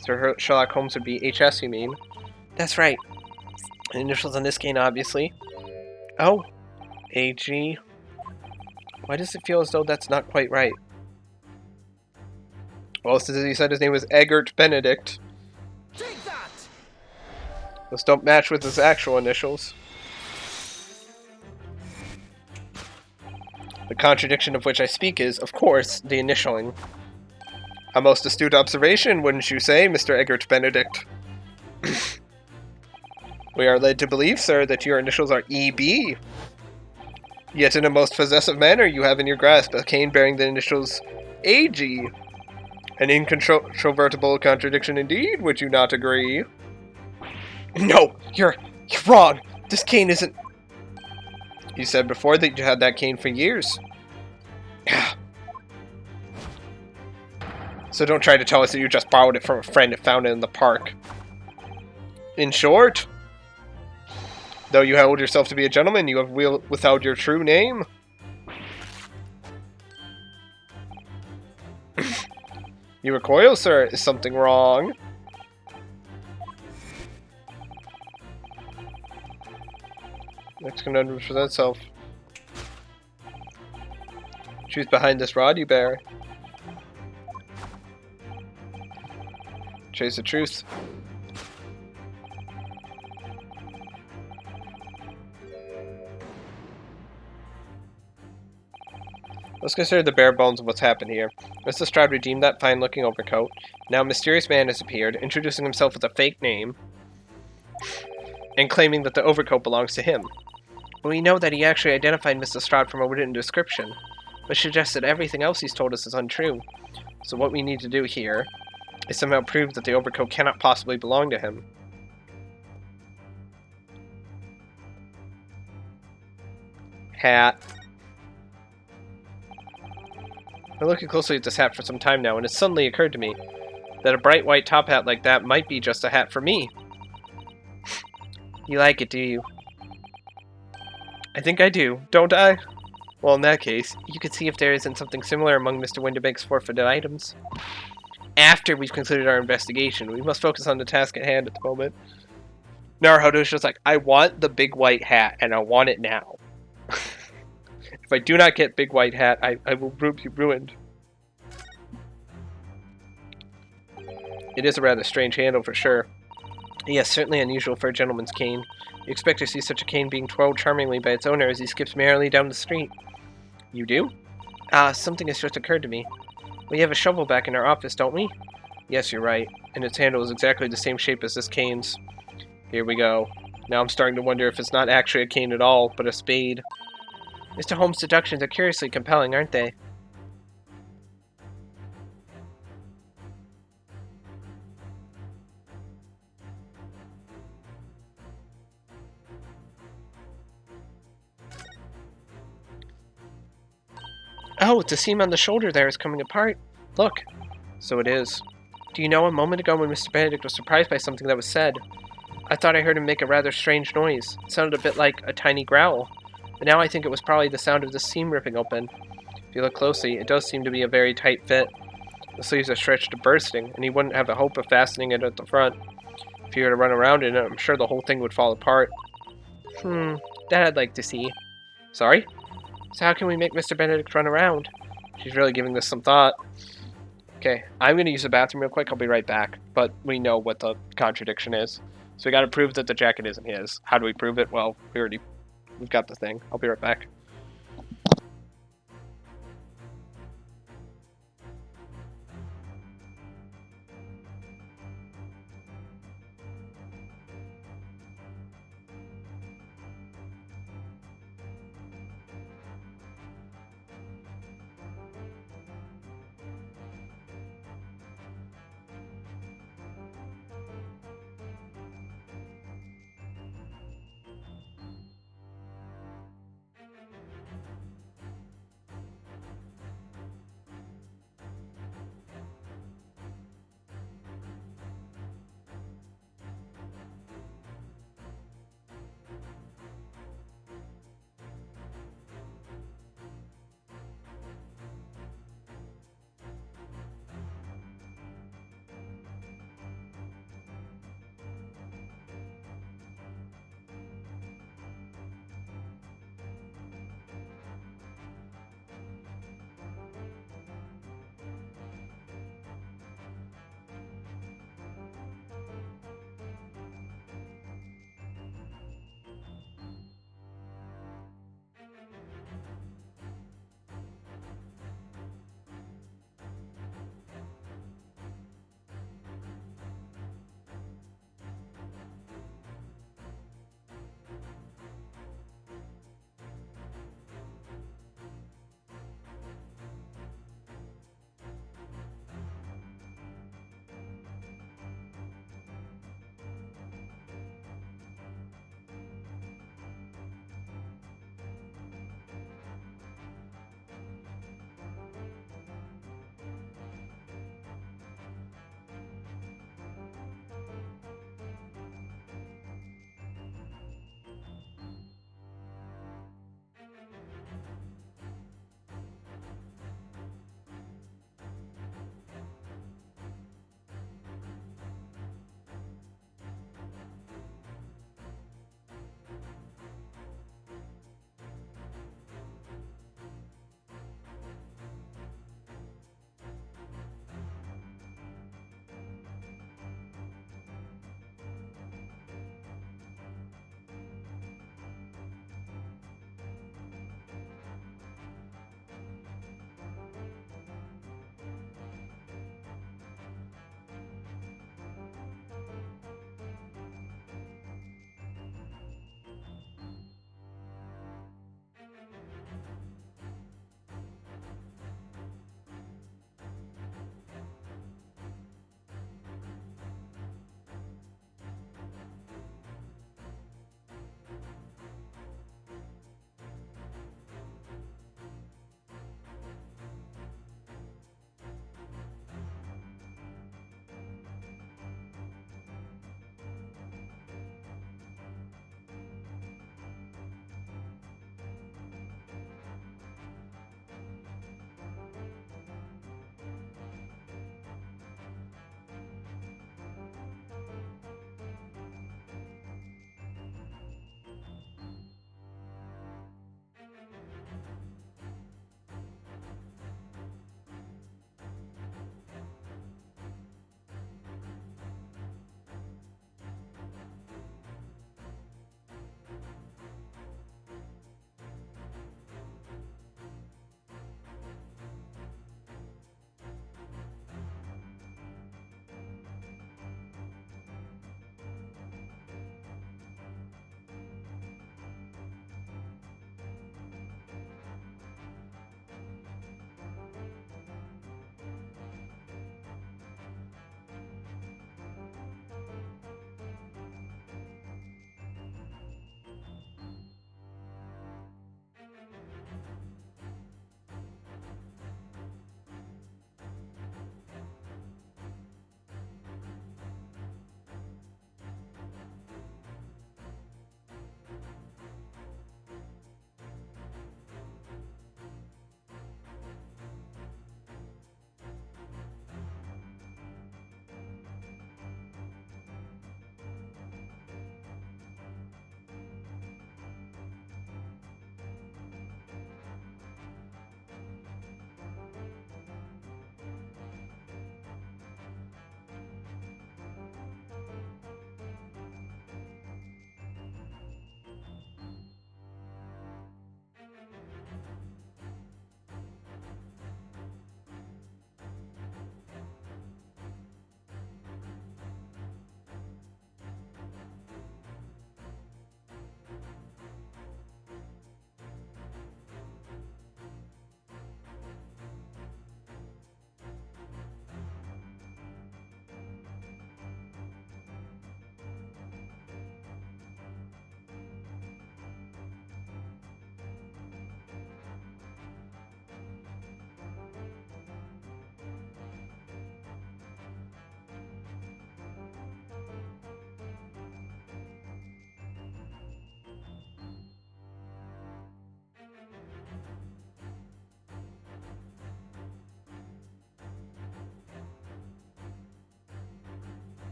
So Sherlock Holmes would be HS, you mean? That's right. Initials on this cane, obviously. Oh. AG. Why does it feel as though that's not quite right? Well, since he said his name was Egbert Benedict. Take that! Those don't match with his actual initials. The contradiction of which I speak is, of course, the initialing. A most astute observation, wouldn't you say, Mr. Egbert Benedict? We are led to believe, sir, that your initials are EB. Yet in a most possessive manner you have in your grasp a cane bearing the initials AG. An incontrovertible contradiction indeed, would you not agree? No, you're wrong. This cane isn't... You said before that you had that cane for years. So don't try to tell us that you just borrowed it from a friend and found it in the park. In short, though you held yourself to be a gentleman, you have withheld your true name. You recoil, sir. Is something wrong? Next conundrum presents itself. Truth behind this rod you bear. Chase the truth. Let's consider the bare bones of what's happened here. Mr. Stroud redeemed that fine-looking overcoat. Now a mysterious man has appeared, introducing himself with a fake name, and claiming that the overcoat belongs to him. But we know that he actually identified Mr. Stroud from a written description, which suggests that everything else he's told us is untrue. So what we need to do here is somehow prove that the overcoat cannot possibly belong to him. Hat. I've been looking closely at this hat for some time now, and it suddenly occurred to me that a bright white top hat like that might be just a hat for me. You like it, do you? I think I do, don't I? Well, in that case, you could see if there isn't something similar among Mr. Windibank's forfeited items. After we've concluded our investigation, we must focus on the task at hand at the moment. Naruhodo's just like, I want the big white hat, and I want it now. If I do not get big white hat, I will be ruined. It is a rather strange handle for sure. Yes, certainly unusual for a gentleman's cane. You expect to see such a cane being twirled charmingly by its owner as he skips merrily down the street. You do? Something has just occurred to me. We have a shovel back in our office, don't we? Yes, you're right. And its handle is exactly the same shape as this cane's. Here we go. Now I'm starting to wonder if it's not actually a cane at all, but a spade. Mr. Holmes' deductions are curiously compelling, aren't they? Oh, the seam on the shoulder there is coming apart. Look. So it is. Do you know, a moment ago when Mr. Benedict was surprised by something that was said, I thought I heard him make a rather strange noise. It sounded a bit like a tiny growl. But now I think it was probably the sound of the seam ripping open. If you look closely, it does seem to be a very tight fit. The sleeves are stretched to bursting, and he wouldn't have the hope of fastening it at the front. If he were to run around in it, I'm sure the whole thing would fall apart. That I'd like to see. Sorry? So how can we make Mr. Benedict run around? She's really giving this some thought. Okay, I'm going to use the bathroom real quick. I'll be right back. But we know what the contradiction is. So we got to prove that the jacket isn't his. How do we prove it? Well, we've got the thing. I'll be right back.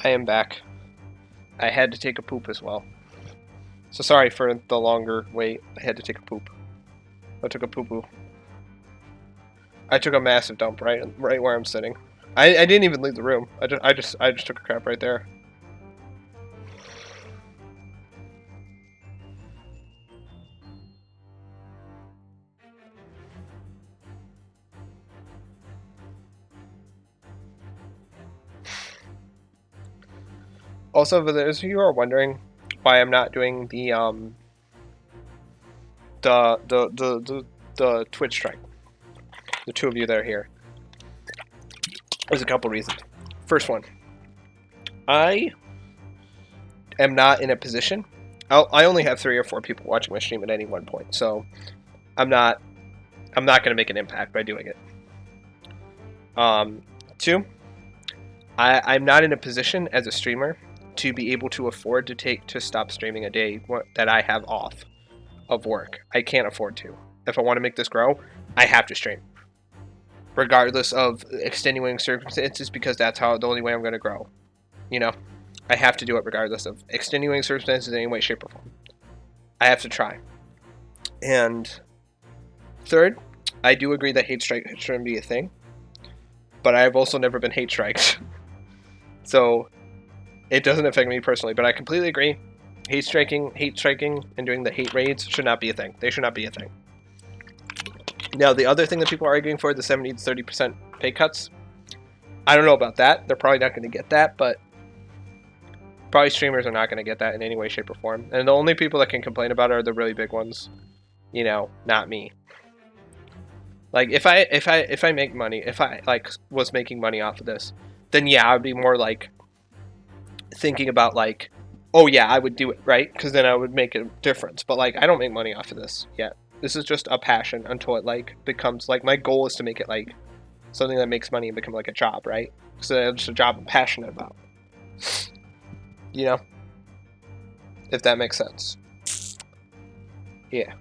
I am back. I had to take a poop as well. So sorry for the longer wait. I had to take a poop. I took a poo-poo. I took a massive dump right where I'm sitting. I didn't even leave the room. I just took a crap right there. Also, for those of you who are wondering why I'm not doing the Twitch strike, the two of you that are here, there's a couple reasons. First one, I am not in a position. I only have 3 or 4 people watching my stream at any one point, so I'm not going to make an impact by doing it. 2, I'm not in a position as a streamer to be able to afford to stop streaming a day that I have off of work. I can't afford to. If I want to make this grow, I have to stream, regardless of extenuating circumstances, because that's the only way I'm going to grow. You know, I have to do it regardless of extenuating circumstances in any way, shape, or form. I have to try. And 3rd, I do agree that hate strike shouldn't be a thing, but I've also never been hate striked. So it doesn't affect me personally, but I completely agree. Hate striking, and doing the hate raids should not be a thing. They should not be a thing. Now, the other thing that people are arguing for, the 70 to 30% pay cuts, I don't know about that. They're probably not going to get that, but probably streamers are not going to get that in any way, shape, or form. And the only people that can complain about it are the really big ones. You know, not me. Like, if I make money, if I was making money off of this, then yeah, I'd be more like thinking about like, oh yeah, I would do it, right? Because then I would make a difference. But like, I don't make money off of this yet. This is just a passion until it like becomes like, my goal is to make it like something that makes money and become like a job, right? So it's a job I'm passionate about. You know, if that makes sense. Yeah.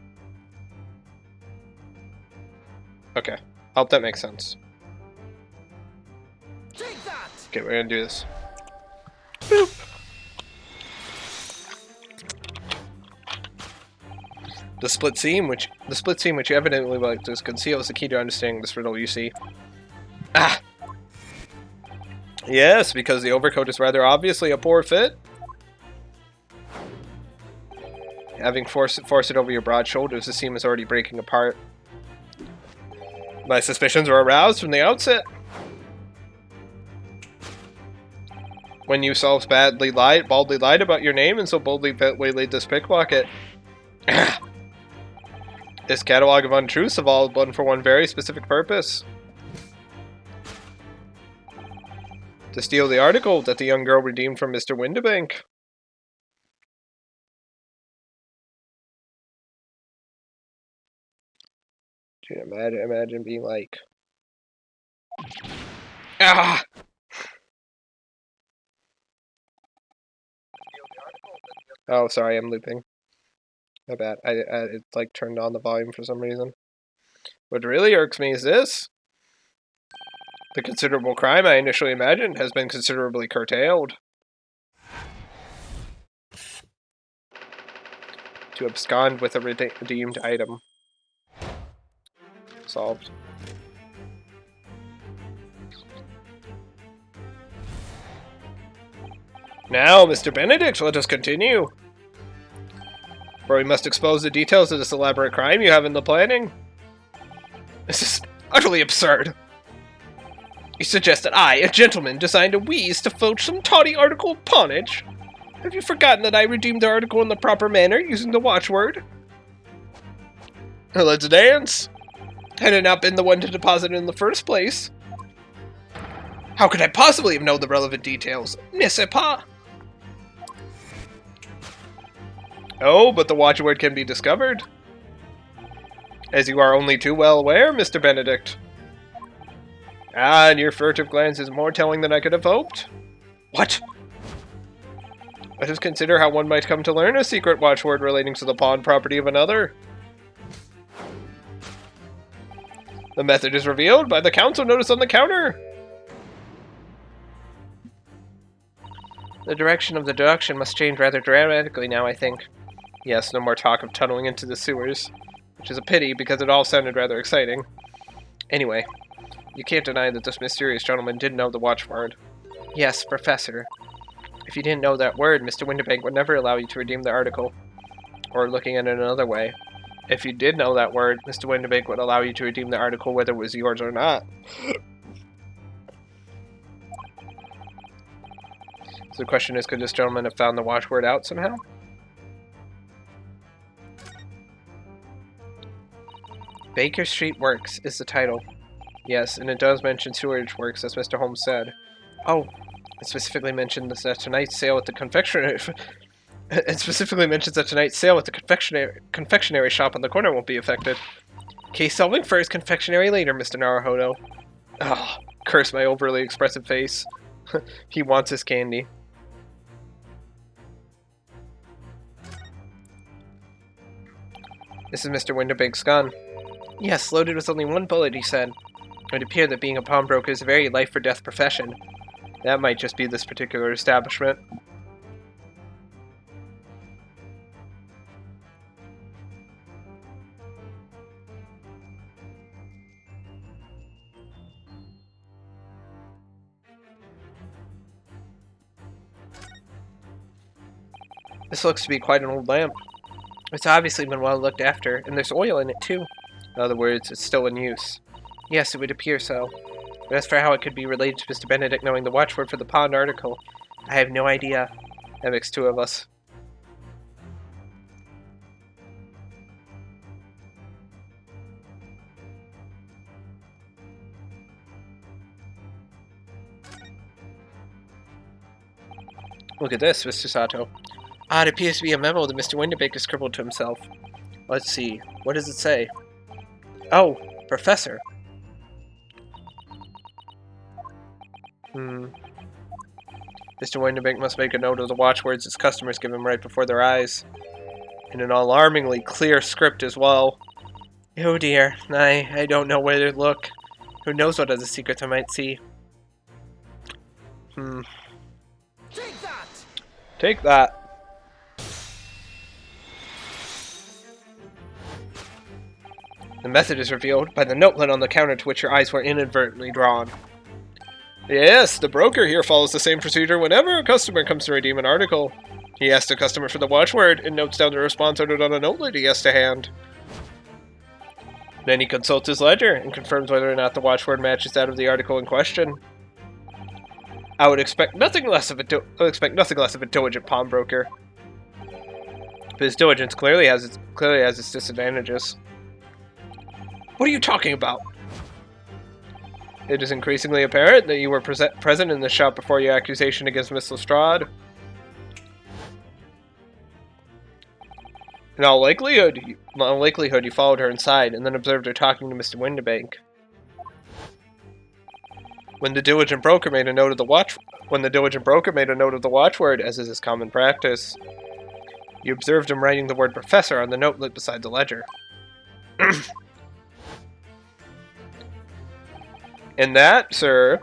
Okay, I hope that makes sense. Take that! Okay, we're gonna do this. Boop. The split seam, which you evidently like to conceal, is the key to understanding this riddle. You see. Ah. Yes, because the overcoat is rather obviously a poor fit. Having forced it over your broad shoulders, the seam is already breaking apart. My suspicions were aroused from the outset. When you so baldly lied about your name and so boldly waylaid this pickpocket. This catalog of untruths have all been for one very specific purpose. To steal the article that the young girl redeemed from Mr. Windibank. Dude, imagine being like... Ah! Oh, sorry, I'm looping. My bad. It like turned on the volume for some reason. What really irks me is this. The considerable crime I initially imagined has been considerably curtailed. To abscond with a redeemed item. Solved. Now, Mr. Benedict, let us continue. For we must expose the details of this elaborate crime you have in the planning. This is utterly absurd. You suggest that I, a gentleman, designed a wheeze to filch some tawdry article of pawnage? Have you forgotten that I redeemed the article in the proper manner, using the watchword? Let's dance. Had it not been the one to deposit it in the first place. How could I possibly have known the relevant details? N'est-ce pas? Oh, but the watchword can be discovered. As you are only too well aware, Mr. Benedict. Ah, and your furtive glance is more telling than I could have hoped. What? Let us consider how one might come to learn a secret watchword relating to the pawn property of another. The method is revealed by the council notice on the counter. The direction of the deduction must change rather dramatically now, I think. Yes, no more talk of tunneling into the sewers. Which is a pity, because it all sounded rather exciting. Anyway, you can't deny that this mysterious gentleman did know the watchword. Yes, Professor. If you didn't know that word, Mr. Windibank would never allow you to redeem the article. Or looking at it another way, if you did know that word, Mr. Windibank would allow you to redeem the article whether it was yours or not. So the question is, could this gentleman have found the watchword out somehow? Baker Street Works is the title. Yes, and it does mention sewerage works, as Mr. Holmes said. Oh, it specifically mentioned that tonight's sale at the confectionery... It specifically mentions that tonight's sale at the confectionery shop on the corner won't be affected. Case solving first, confectionery later, Mr. Naruhodo. Ah, curse my overly expressive face. He wants his candy. This is Mr. Windibank's gun. Yes, loaded with only one bullet, he said. It would appear that being a pawnbroker is a very life-or-death profession. That might just be this particular establishment. This looks to be quite an old lamp. It's obviously been well looked after, and there's oil in it too. In other words, it's still in use. Yes, it would appear so. But as for how it could be related to Mr. Benedict knowing the watchword for the pawned article, I have no idea. That makes two of us. Look at this, Mr. Sato. Ah, it appears to be a memo that Mr. Windibank has scribbled to himself. Let's see. What does it say? Oh, Professor. Mr. Windibank must make a note of the watchwords his customers give him right before their eyes. In an alarmingly clear script as well. Oh dear, I don't know where to look. Who knows what other secrets I might see. Take that! Take that. The method is revealed by the notelet on the counter to which your eyes were inadvertently drawn. Yes, the broker here follows the same procedure whenever a customer comes to redeem an article. He asks the customer for the watchword and notes down the response uttered on a notelet he has to hand. Then he consults his ledger and confirms whether or not the watchword matches that of the article in question. I would expect nothing less of a diligent pawnbroker. But his diligence clearly has its disadvantages. What are you talking about? It is increasingly apparent that you were present in the shop before your accusation against Miss Lestrade. In all likelihood, you followed her inside and then observed her talking to Mr. Windibank. When the diligent broker made a note of the watchword, as is his common practice, you observed him writing the word "professor" on the notelet beside the ledger. And that, sir,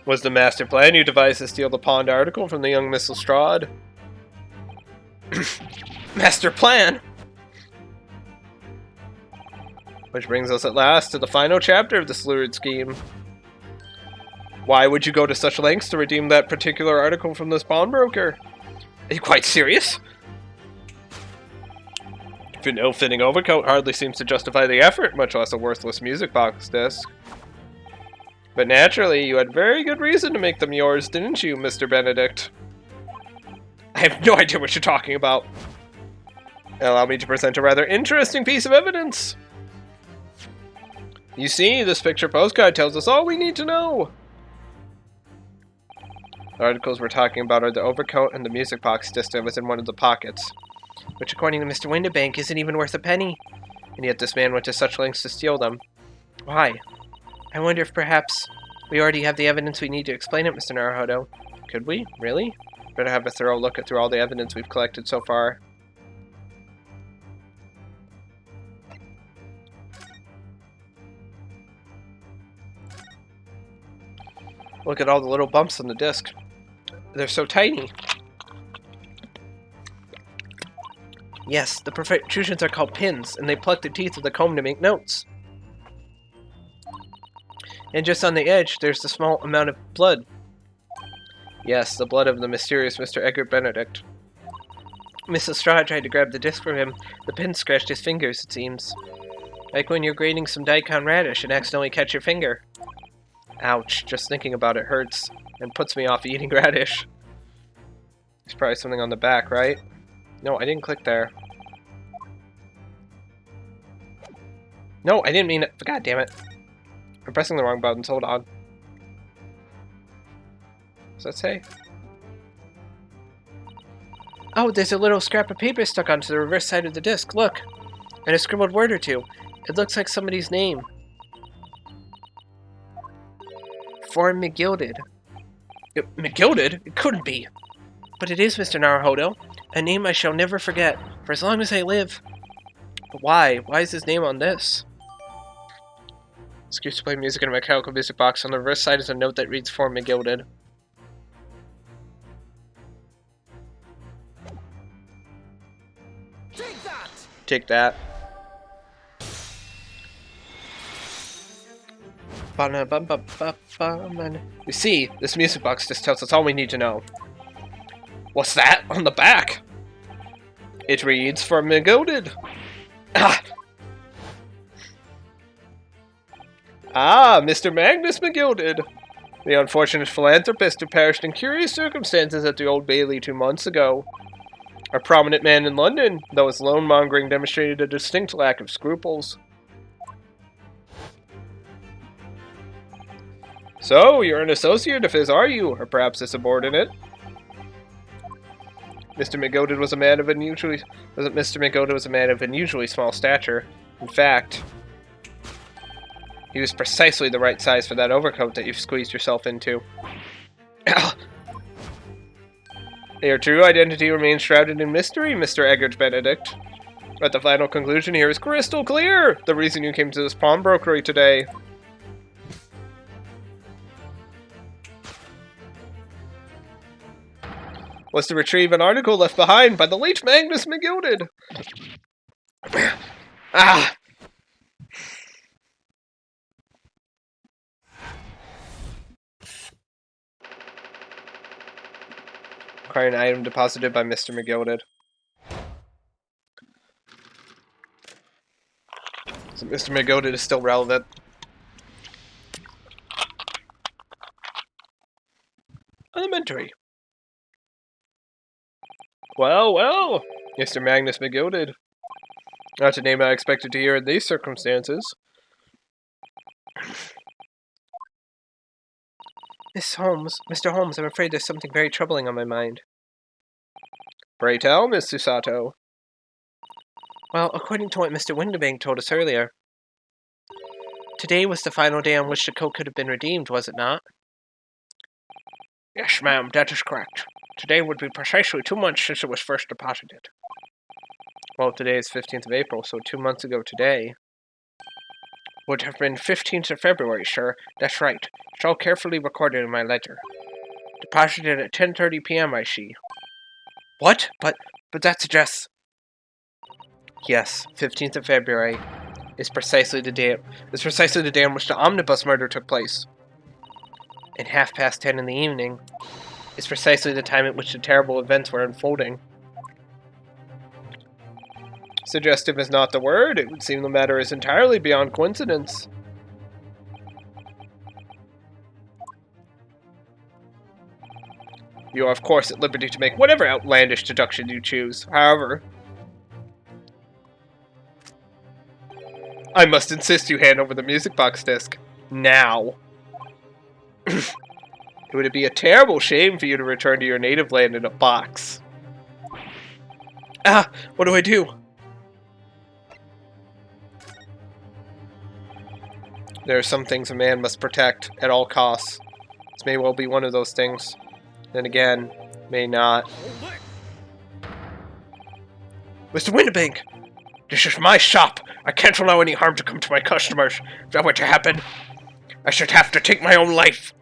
was the master plan you devised to steal the pawned article from the young Miss Lestrade. Master plan? Which brings us at last to the final chapter of this lurid scheme. Why would you go to such lengths to redeem that particular article from this pawnbroker? Are you quite serious? An ill-fitting overcoat hardly seems to justify the effort, much less a worthless music box disc. But naturally, you had very good reason to make them yours, didn't you, Mr. Benedict? I have no idea what you're talking about. Allow me to present a rather interesting piece of evidence. You see, this picture postcard tells us all we need to know. The articles we're talking about are the overcoat and the music box disc that was in one of the pockets, which according to Mr. Windibank isn't even worth a penny, and yet this man went to such lengths to steal them. Why? I wonder if perhaps we already have the evidence we need to explain it, Mr. Naruhodo. Could we? Really? Better have a thorough look through all the evidence we've collected so far. Look at all the little bumps on the disc. They're so tiny. Yes, the protrusions are called pins, and they pluck the teeth of the comb to make notes. And just on the edge, there's a small amount of blood. Yes, the blood of the mysterious Mr. Edgar Benedict. Mrs. Straw tried to grab the disc from him. The pin scratched his fingers, it seems. Like when you're grating some daikon radish and accidentally catch your finger. Ouch, just thinking about it hurts, and puts me off eating radish. There's probably something on the back, right? No, I didn't click there. No, I didn't mean it. God damn it. I'm pressing the wrong buttons. Hold on. What's that say? Oh, there's a little scrap of paper stuck onto the reverse side of the disc. Look. And a scribbled word or two. It looks like somebody's name. For McGilded. McGilded? It couldn't be. But it is, Mr. Naruhodo. A name I shall never forget, for as long as I live. But why? Why is his name on this? Excuse to play music in a mechanical music box. On the reverse side is a note that reads For McGilded. Take that! Take that. You see, this music box just tells us all we need to know. What's that on the back? It reads For McGilded. Ah, Mr. Magnus McGilded, the unfortunate philanthropist who perished in curious circumstances at the Old Bailey 2 months ago. A prominent man in London, though his loan-mongering demonstrated a distinct lack of scruples. So, you're an associate of his, are you? Or perhaps a subordinate? Mr. McGilded was a man of unusually small stature. In fact, he was precisely the right size for that overcoat that you've squeezed yourself into. Your true identity remains shrouded in mystery, Mr. Eggert Benedict. But the final conclusion here is crystal clear! The reason you came to this pawnbrokery today. Was to retrieve an article left behind by the late Magnus McGilded. Ah! Acquire an item deposited by Mr. McGilded. So Mr. McGilded is still relevant. Elementary. Well, well, Mr. Magnus McGilded. Not a name I expected to hear in these circumstances. Mr. Holmes, I'm afraid there's something very troubling on my mind. Pray tell, Miss Susato. Well, according to what Mr. Windibank told us earlier, today was the final day on which the coat could have been redeemed, was it not? Yes, ma'am, that is correct. Today would be precisely 2 months since it was first deposited. Well, today is 15th of April, so 2 months ago today would have been 15th of February, sir. That's right. It's all carefully recorded in my ledger. Deposited at 10:30 p.m., I see. What? But that suggests... Yes, 15th of February is precisely the day on which the omnibus murder took place. And 10:30 in the evening is precisely the time at which the terrible events were unfolding. Suggestive is not the word. It would seem the matter is entirely beyond coincidence. You are, of course, at liberty to make whatever outlandish deduction you choose. However, I must insist you hand over the music box disc. Now. It would be a terrible shame for you to return to your native land in a box. Ah! What do I do? There are some things a man must protect at all costs. This may well be one of those things. Then again, may not. Mr. Windibank! This is my shop! I can't allow any harm to come to my customers. If that were to happen, I should have to take my own life.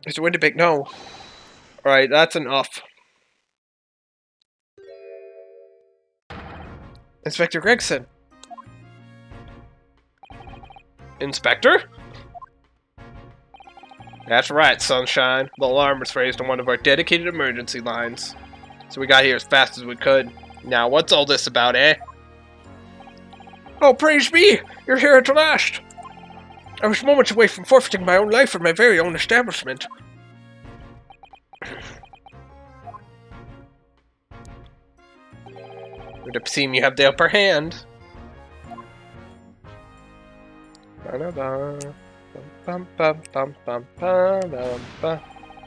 Mr. Windibank, no. Alright, that's enough. Inspector Gregson. Inspector? That's right, Sunshine. The alarm was raised on one of our dedicated emergency lines. So we got here as fast as we could. Now, what's all this about, eh? Oh, praise be! You're here at last! I was moments away from forfeiting my own life for my very own establishment. It would seem you have the upper hand.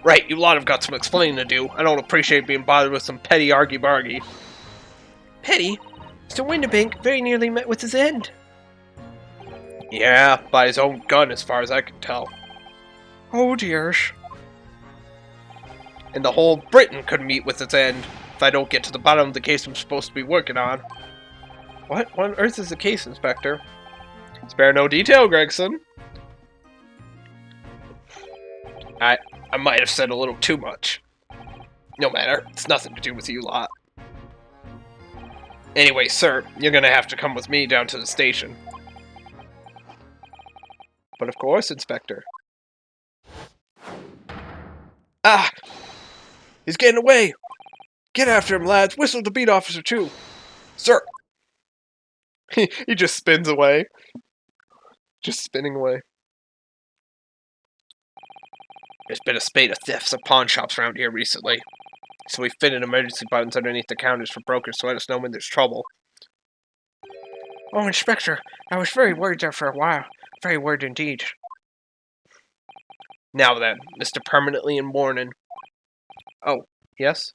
Right, you lot have got some explaining to do. I don't appreciate being bothered with some petty argy-bargy. Petty? Mr. Windibank very nearly met with his end. Yeah, by his own gun as far as I can tell. Oh dears. And the whole Britain could meet with its end if I don't get to the bottom of the case I'm supposed to be working on. What on earth is the case, Inspector? Spare no detail, Gregson. I might have said a little too much. No matter, it's nothing to do with you lot. Anyway, sir, you're gonna have to come with me down to the station. But of course, Inspector. Ah! He's getting away! Get after him, lads! Whistle to beat Officer 2! Sir! He just spins away. Just spinning away. There's been a spate of thefts at pawn shops around here recently. So we fitted emergency buttons underneath the counters for brokers to let us know when there's trouble. Oh, Inspector, I was very worried there for a while. Very worried indeed. Now then, Mr. Permanently in mourning. Oh, yes?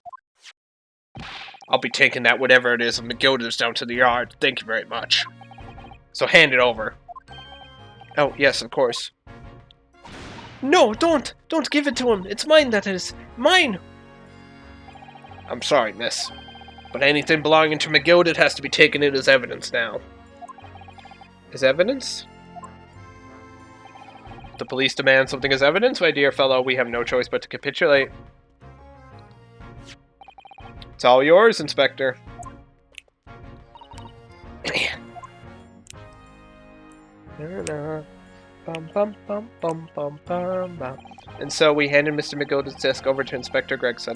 I'll be taking that whatever it is of McGilda's down to the yard. Thank you very much. So hand it over. Oh, yes, of course. No, don't! Don't give it to him! It's mine, that is! Mine! I'm sorry, miss. But anything belonging to McGilda has to be taken in as evidence now. As evidence? The police demand something as evidence? My dear fellow, we have no choice but to capitulate. It's all yours, Inspector. And so we handed Mr. McGilda's disc over to Inspector Gregson,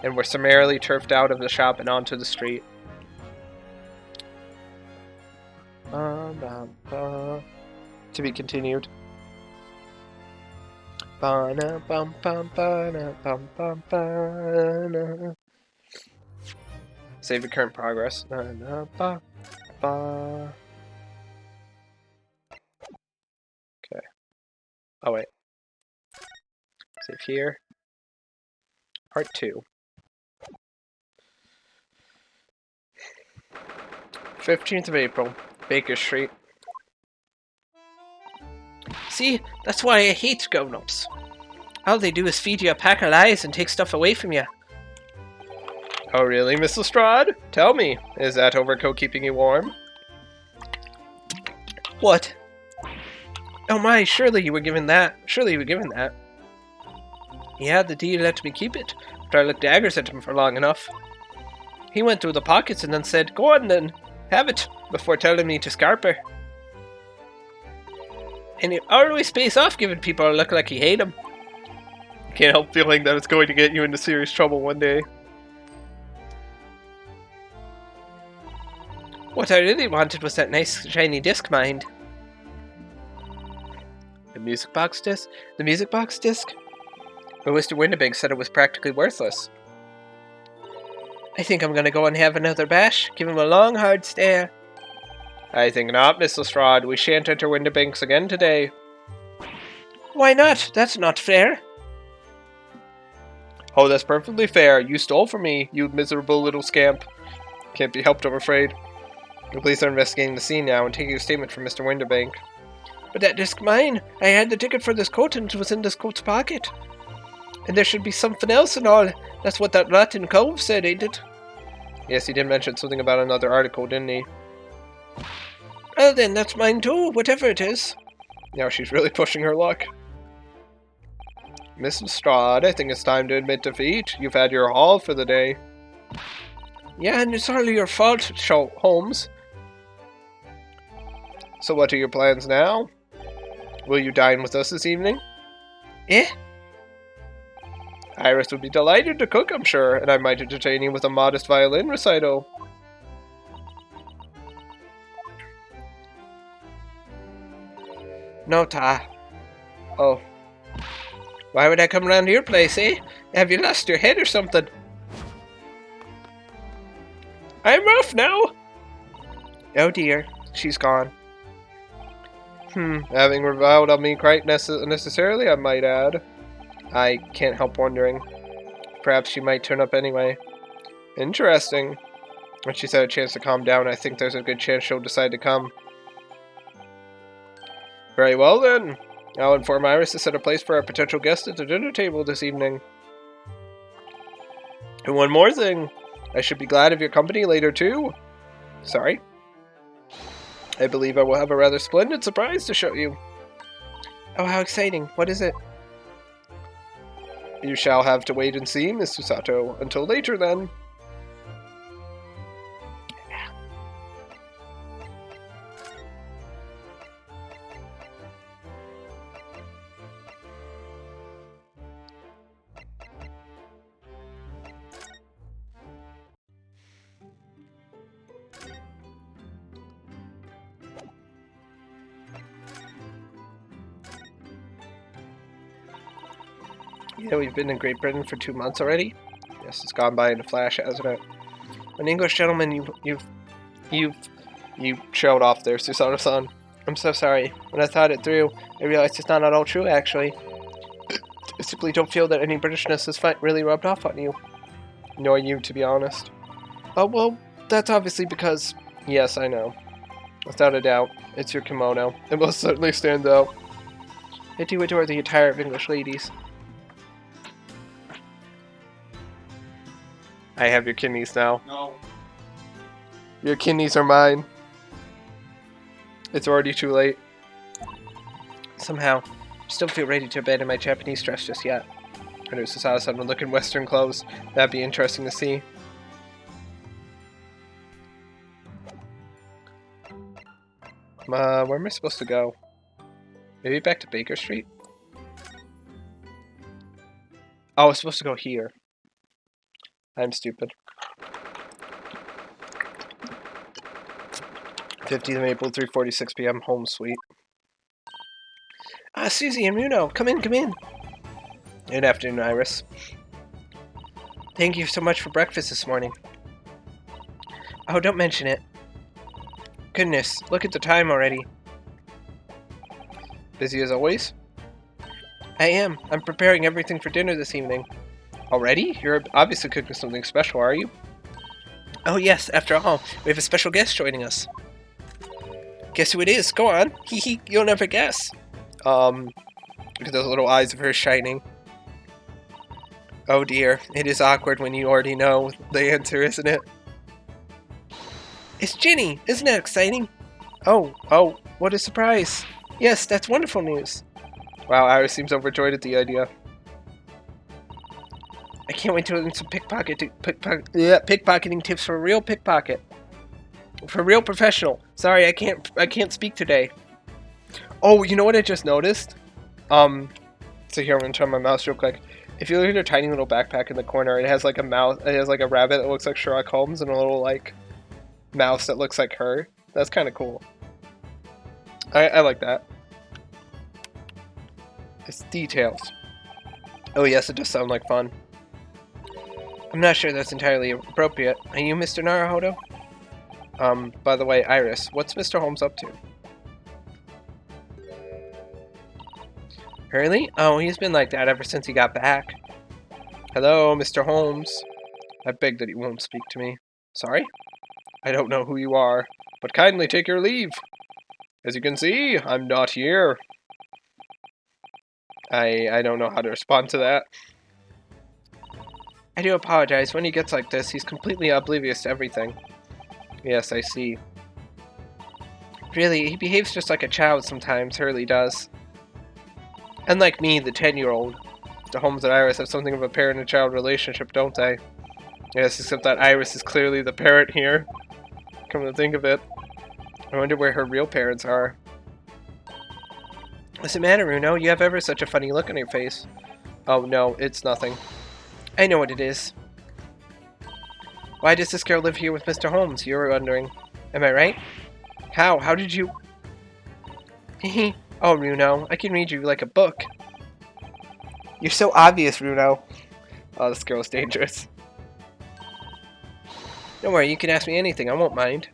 and were summarily turfed out of the shop and onto the street. To be continued. Save the current progress. Okay. Oh wait. Save here. Part 2. 15th of April, Baker Street. See, that's why I hate grown-ups. All they do is feed you a pack of lies and take stuff away from you. Oh really, Miss Lestrade? Tell me, is that overcoat keeping you warm? What? Oh my, surely you were given that. Surely you were given that. Yeah, the deed let me keep it, but I looked daggers at him for long enough. He went through the pockets and then said, "Go on then, have it," before telling me to scarper. And he always pays off giving people a look like he hate them. Can't help feeling that it's going to get you into serious trouble one day. What I really wanted was that nice shiny disc mind. The music box disc? The music box disc? But Mr. Windibank said it was practically worthless. I think I'm gonna go and have another bash. Give him a long, hard stare. I think not, Miss Lestrade. We shan't enter Windibank's again today. Why not? That's not fair. Oh, that's perfectly fair. You stole from me, you miserable little scamp. Can't be helped, I'm afraid. The police are investigating the scene now and taking a statement from Mr. Windibank. But that disc mine. I had the ticket for this coat and it was in this coat's pocket. And there should be something else and all. That's what that Latin cove said, ain't it? Yes, he did mention something about another article, didn't he? Well then, that's mine too, whatever it is. Now she's really pushing her luck. Miss Lestrade, I think it's time to admit defeat. You've had your haul for the day. Yeah, and it's hardly your fault, Holmes. So what are your plans now? Will you dine with us this evening? Eh? Iris would be delighted to cook, I'm sure, and I might entertain you with a modest violin recital. No, Ta. Oh. Why would I come round to your place, eh? Have you lost your head or something? I'm off now! Oh dear, she's gone. Having reviled on me quite necessarily, I might add. I can't help wondering. Perhaps she might turn up anyway. Interesting. When she's had a chance to calm down, I think there's a good chance she'll decide to come. Very well then. I'll inform Iris to set a place for our potential guest at the dinner table this evening. And one more thing. I should be glad of your company later too. Sorry. I believe I will have a rather splendid surprise to show you. Oh, how exciting. What is it? You shall have to wait and see, Miss Susato. Until later, then. Yeah, we've been in Great Britain for 2 months already. Yes, it's gone by in a flash, hasn't it? An English gentleman, you trailed off there, Susato-san. I'm so sorry. When I thought it through, I realized it's not at all true, actually. I simply don't feel that any Britishness has really rubbed off on you. Nor you, to be honest. Oh, well, that's obviously because... Yes, I know. Without a doubt, it's your kimono. It most certainly stands out. I do adore the attire of English ladies. I have your kidneys now. No. Your kidneys are mine. It's already too late. Somehow, I still feel ready to abandon my Japanese dress just yet. I know Susato-san would look in Western clothes. That'd be interesting to see. Where am I supposed to go? Maybe back to Baker Street? Oh, I was supposed to go here. I'm stupid. 15th of April, 3:46 p.m. Home Suite. Ah, Susie and Muno, come in, come in. Good afternoon, Iris. Thank you so much for breakfast this morning. Oh, don't mention it. Goodness, look at the time already. Busy as always? I am. I'm preparing everything for dinner this evening. Already? You're obviously cooking something special, are you? Oh yes, after all, we have a special guest joining us. Guess who it is? Go on. Hee hee, you'll never guess. Look at those little eyes of hers shining. Oh dear, it is awkward when you already know the answer, isn't it? It's Ginny! Isn't that exciting? Oh, what a surprise. Yes, that's wonderful news. Wow, Iris seems overjoyed at the idea. I can't wait to learn some pickpocketing tips for a real pickpocket. For a real professional. Sorry, I can't speak today. Oh, you know what I just noticed? So here, I'm gonna turn my mouse real quick. If you look at her tiny little backpack in the corner, it has like a mouse. It has like a rabbit that looks like Sherlock Holmes and a little like mouse that looks like her. That's kind of cool. I like that. It's details. Oh yes, it does sound like fun. I'm not sure that's entirely appropriate. Are you Mr. Naruhodo? By the way, Iris, what's Mr. Holmes up to? Hurley? Oh, he's been like that ever since he got back. Hello, Mr. Holmes. I beg that he won't speak to me. Sorry? I don't know who you are, but kindly take your leave. As you can see, I'm not here. I don't know how to respond to that. I do apologize. When he gets like this, he's completely oblivious to everything. Yes, I see. Really, he behaves just like a child sometimes, Hurley does. Unlike me, the 10-year-old. Mr. Holmes and Iris have something of a parent and child relationship, don't they? Yes, except that Iris is clearly the parent here. Come to think of it. I wonder where her real parents are. What's the matter, Runo? You have ever such a funny look on your face. Oh, no, it's nothing. I know what it is. Why does this girl live here with Mr. Holmes? You were wondering. Am I right? How? How did you... Hehe. Oh, Runo, I can read you like a book. You're so obvious, Runo. Oh, this girl's dangerous. Don't worry, you can ask me anything. I won't mind.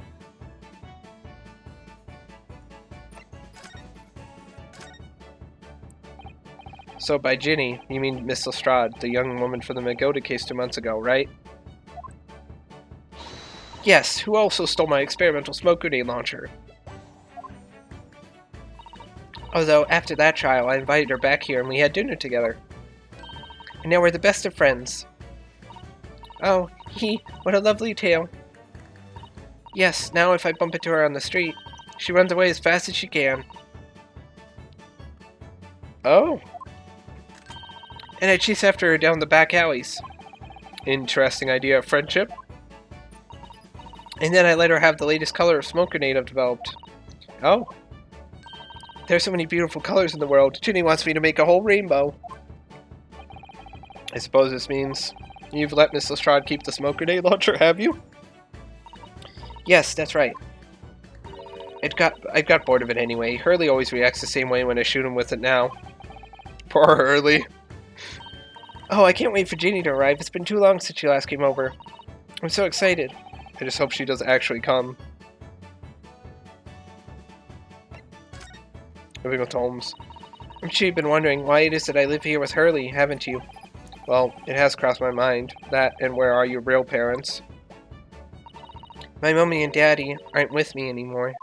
So by Ginny, you mean Miss Lestrade, the young woman from the Magoda case 2 months ago, right? Yes, who also stole my experimental smoke grenade launcher. Although, after that trial, I invited her back here and we had dinner together. And now we're the best of friends. Oh, what a lovely tale. Yes, now if I bump into her on the street, she runs away as fast as she can. Oh. And I chase after her down the back alleys. Interesting idea of friendship. And then I let her have the latest color of smoke grenade I've developed. Oh. There's so many beautiful colors in the world. Ginny wants me to make a whole rainbow. I suppose this means you've let Miss Lestrade keep the smoke grenade launcher, have you? Yes, that's right. I got bored of it anyway. Hurley always reacts the same way when I shoot him with it now. Poor Hurley. Oh, I can't wait for Ginny to arrive. It's been too long since she last came over. I'm so excited. I just hope she does actually come. Moving on to Holmes. I'm sure you've been wondering why it is that I live here with Hurley, haven't you? Well, it has crossed my mind. That and where are your real parents? My mommy and daddy aren't with me anymore.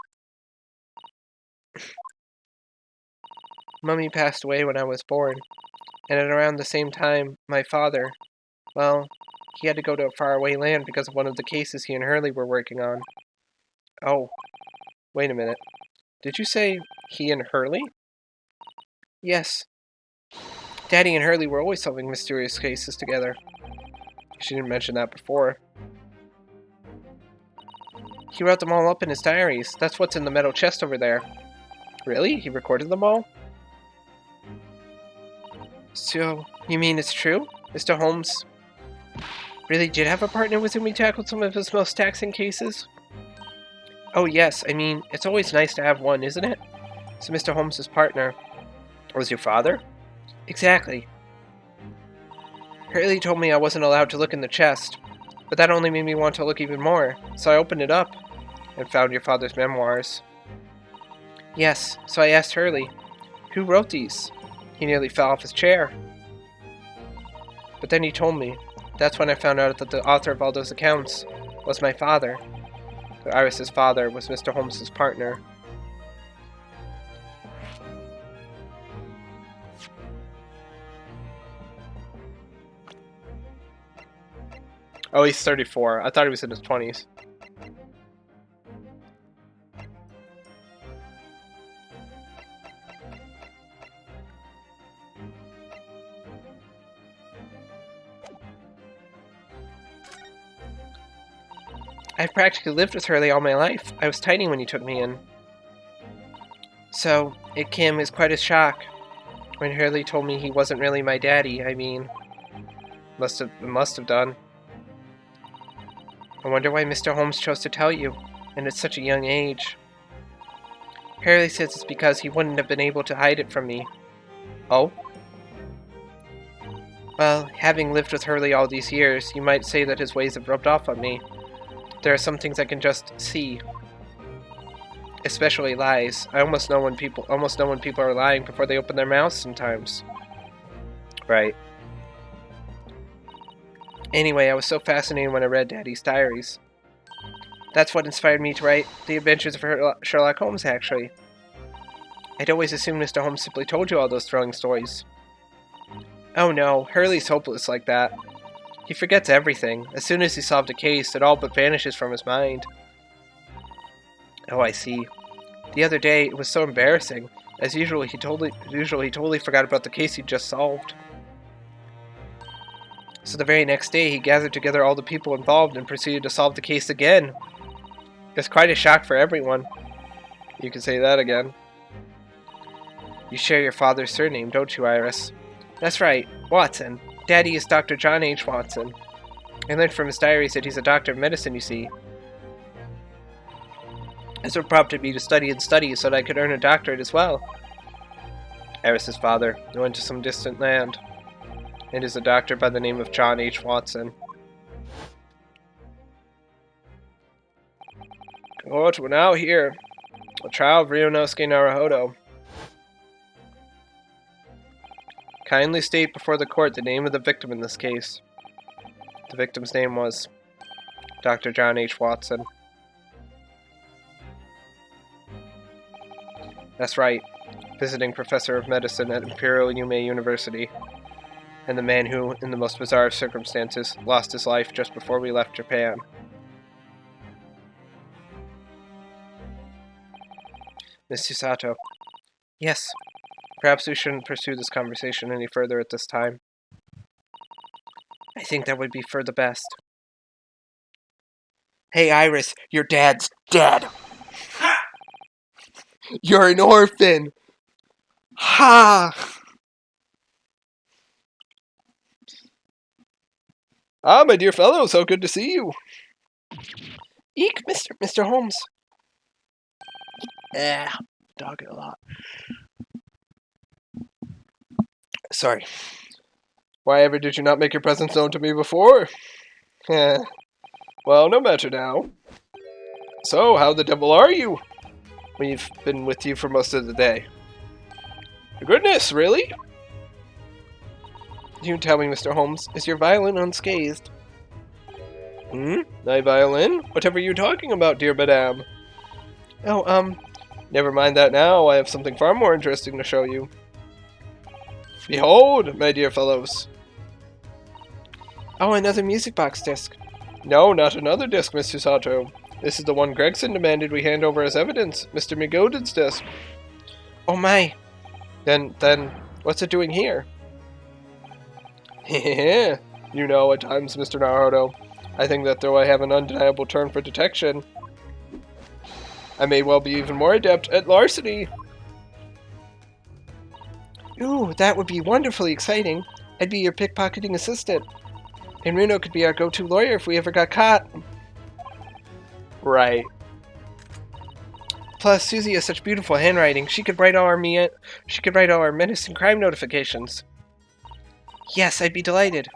Mummy passed away when I was born, and at around the same time, my father, well, he had to go to a faraway land because of one of the cases he and Hurley were working on. Oh, wait a minute. Did you say he and Hurley? Yes. Daddy and Hurley were always solving mysterious cases together. She didn't mention that before. He wrote them all up in his diaries. That's what's in the metal chest over there. Really? He recorded them all? So, you mean it's true? Mr. Holmes really did have a partner with whom he tackled some of his most taxing cases? Oh yes, I mean, it's always nice to have one, isn't it? So Mr. Holmes' partner was your father? Exactly. Hurley told me I wasn't allowed to look in the chest, but that only made me want to look even more, so I opened it up and found your father's memoirs. Yes, so I asked Hurley, who wrote these? He nearly fell off his chair. But then he told me. That's when I found out that the author of all those accounts was my father. Iris's father was Mr. Holmes' partner. Oh, he's 34. I thought he was in his 20s. I've practically lived with Hurley all my life. I was tiny when he took me in. So, it came as quite a shock when Hurley told me he wasn't really my daddy. I mean, must have done. I wonder why Mr. Holmes chose to tell you, and at such a young age. Hurley says it's because he wouldn't have been able to hide it from me. Oh? Well, having lived with Hurley all these years, you might say that his ways have rubbed off on me. There are some things I can just see. Especially lies. I almost know when people are lying before they open their mouths sometimes. Right. Anyway, I was so fascinated when I read Daddy's diaries. That's what inspired me to write The Adventures of Sherlock Holmes, actually. I'd always assumed Mr. Holmes simply told you all those thrilling stories. Oh no, Hurley's hopeless like that. He forgets everything. As soon as he solved a case, it all but vanishes from his mind. Oh, I see. The other day, it was so embarrassing. As usual, he totally forgot about the case he just solved. So the very next day, he gathered together all the people involved and proceeded to solve the case again. It's quite a shock for everyone. You can say that again. You share your father's surname, don't you, Iris? That's right, Watson. Daddy is Dr. John H. Watson. I learned from his diaries that he's a doctor of medicine, you see. This what prompted me to study and study so that I could earn a doctorate as well. Iris's father went to some distant land, and is a doctor by the name of John H. Watson. Court, we're now here. The trial of Ryunosuke Naruhodo. Kindly state before the court the name of the victim in this case. The victim's name was Dr. John H. Watson. That's right, visiting professor of medicine at Imperial Yume University, and the man who, in the most bizarre of circumstances, lost his life just before we left Japan. Miss Chisato. Yes. Perhaps we shouldn't pursue this conversation any further at this time. I think that would be for the best. Hey, Iris, your dad's dead. Ha! You're an orphan. Ha! Ah, my dear fellow, so good to see you. Eek, Mr. Holmes. Talking a lot. Sorry. Why ever did you not make your presence known to me before? Well, no matter now. So, how the devil are you? We've been with you for most of the day. Goodness, really? You tell me, Mr. Holmes, is your violin unscathed? My violin? Whatever are you talking about, dear madame? Oh, never mind that now. I have something far more interesting to show you. Behold, my dear fellows. Oh, another music box disc. No, not another disc, Miss Chisato. This is the one Gregson demanded we hand over as evidence, Mr. McGoden's disc. Oh my. Then, what's it doing here? You know, at times, Mr. Naruhodo, I think that though I have an undeniable turn for detection, I may well be even more adept at larceny. Ooh, that would be wonderfully exciting. I'd be your pickpocketing assistant. And Runo could be our go-to lawyer if we ever got caught. Right. Plus, Susie has such beautiful handwriting. She could write all our menace and crime notifications. Yes, I'd be delighted.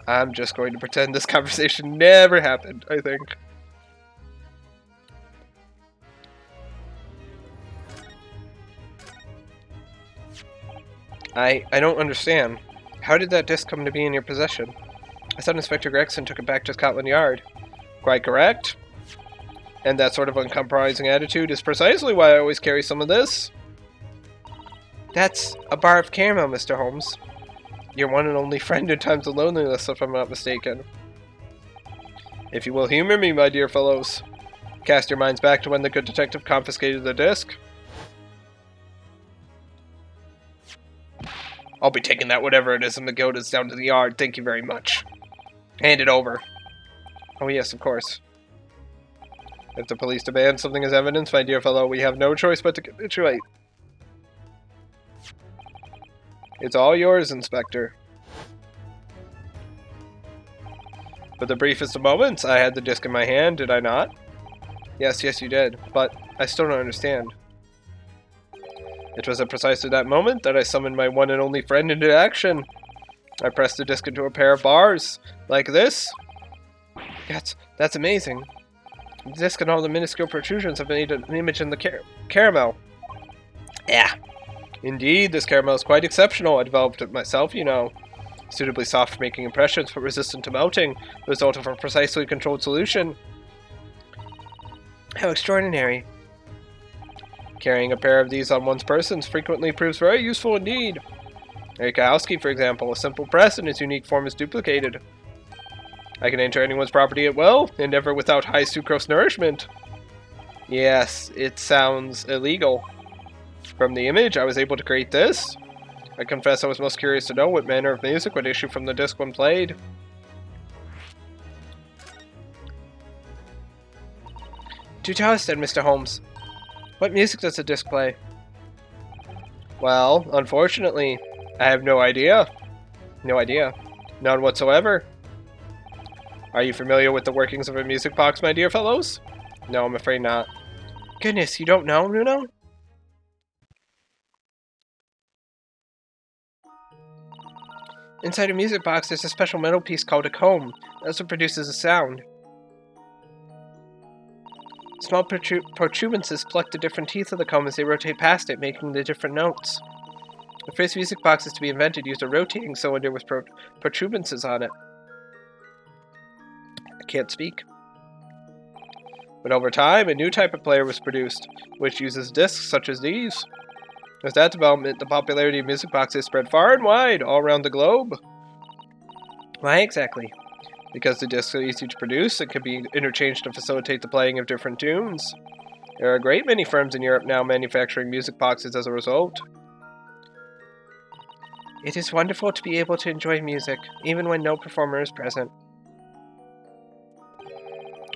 I'm just going to pretend this conversation never happened, I think. I don't understand. How did that disc come to be in your possession? I thought Inspector Gregson took it back to Scotland Yard. Quite correct. And that sort of uncompromising attitude is precisely why I always carry some of this. That's a bar of caramel, Mr. Holmes. Your one and only friend in times of loneliness, if I'm not mistaken. If you will humor me, my dear fellows, cast your minds back to when the good detective confiscated the disc. I'll be taking that whatever it is in McGoden's down to the yard, thank you very much. Hand it over. Oh yes, of course. If the police demand something as evidence, my dear fellow, we have no choice but to capitulate. It's all yours, Inspector. For the briefest of moments, I had the disc in my hand, did I not? Yes, you did, but I still don't understand. It was at precisely that moment that I summoned my one and only friend into action. I pressed the disc into a pair of bars, like this. That's amazing. The disc and all the minuscule protrusions have made an image in the caramel. Yeah. Indeed, this caramel is quite exceptional. I developed it myself, you know. Suitably soft for making impressions, but resistant to melting, the result of a precisely controlled solution. How extraordinary. Carrying a pair of these on one's person frequently proves very useful indeed. Erikowski, for example, a simple press in its unique form is duplicated. I can enter anyone's property at will, and never without high sucrose nourishment. Yes, it sounds illegal. From the image, I was able to create this. I confess I was most curious to know what manner of music would issue from the disc when played. Do tell us then, Mr. Holmes. What music does the disc play? Well, unfortunately, I have no idea. No idea. None whatsoever. Are you familiar with the workings of a music box, my dear fellows? No, I'm afraid not. Goodness, you don't know, Nuno? Inside a music box, there's a special metal piece called a comb. That's what produces a sound. Small protuberances pluck the different teeth of the comb as they rotate past it, making the different notes. The first music boxes to be invented used a rotating cylinder with protuberances on it. I can't speak. But over time, a new type of player was produced, which uses discs such as these. With that development, the popularity of music boxes spread far and wide, all around the globe. Why exactly? Because the discs are easy to produce and can be interchanged to facilitate the playing of different tunes. There are a great many firms in Europe now manufacturing music boxes as a result. It is wonderful to be able to enjoy music, even when no performer is present.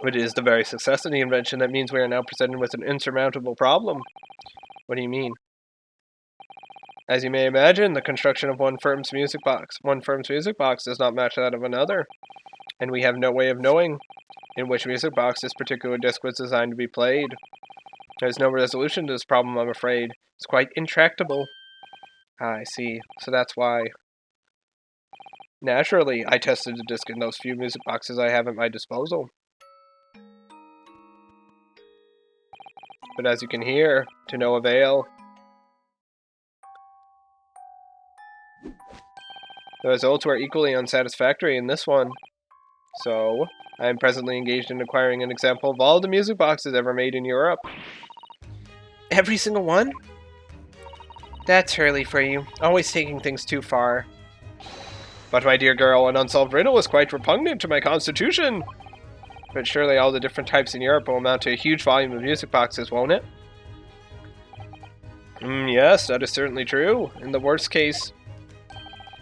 But it is the very success of the invention that means we are now presented with an insurmountable problem. What do you mean? As you may imagine, the construction of one firm's music box does not match that of another, and we have no way of knowing in which music box this particular disc was designed to be played. There's no resolution to this problem, I'm afraid. It's quite intractable. Ah, I see. So that's why. Naturally, I tested the disc in those few music boxes I have at my disposal. But as you can hear, to no avail. The results were equally unsatisfactory in this one. So, I am presently engaged in acquiring an example of all the music boxes ever made in Europe. Every single one? That's Hurley for you, always taking things too far. But my dear girl, an unsolved riddle is quite repugnant to my constitution. But surely all the different types in Europe will amount to a huge volume of music boxes, won't it? Yes, that is certainly true. In the worst case,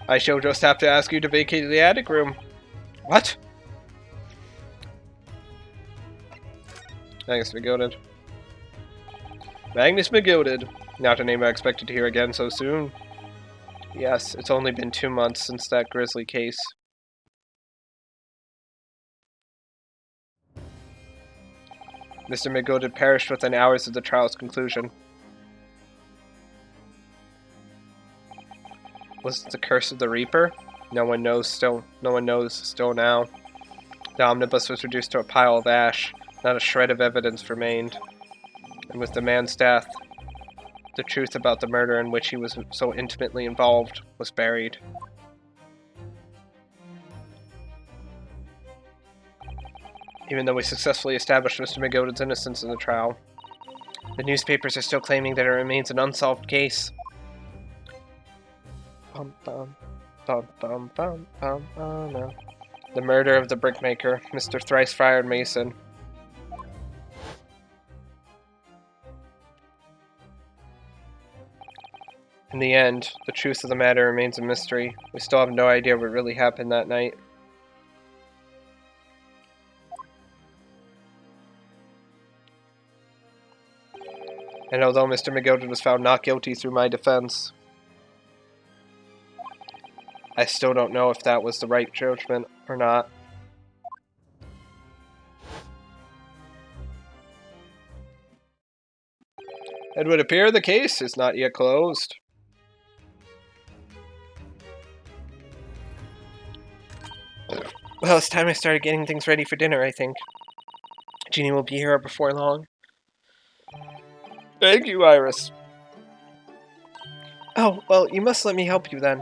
I shall just have to ask you to vacate the attic room. What? Magnus McGilded. Magnus McGilded. Not a name I expected to hear again so soon. Yes, it's only been 2 months since that grisly case. Mr. McGilded perished within hours of the trial's conclusion. Was it the curse of the Reaper? No one knows still now. The omnibus was reduced to a pile of ash. Not a shred of evidence remained. And with the man's death, the truth about the murder in which he was so intimately involved was buried. Even though we successfully established Mr. McGilded's innocence in the trial, the newspapers are still claiming that it remains an unsolved case. The murder of the brickmaker, Mr. Thrice-Fired Mason. In the end, the truth of the matter remains a mystery. We still have no idea what really happened that night. And although Mr. McGilded was found not guilty through my defense, I still don't know if that was the right judgment or not. It would appear the case is not yet closed. Well, it's time I started getting things ready for dinner, I think. Jeannie will be here before long. Thank you, Iris. Oh, well, you must let me help you then.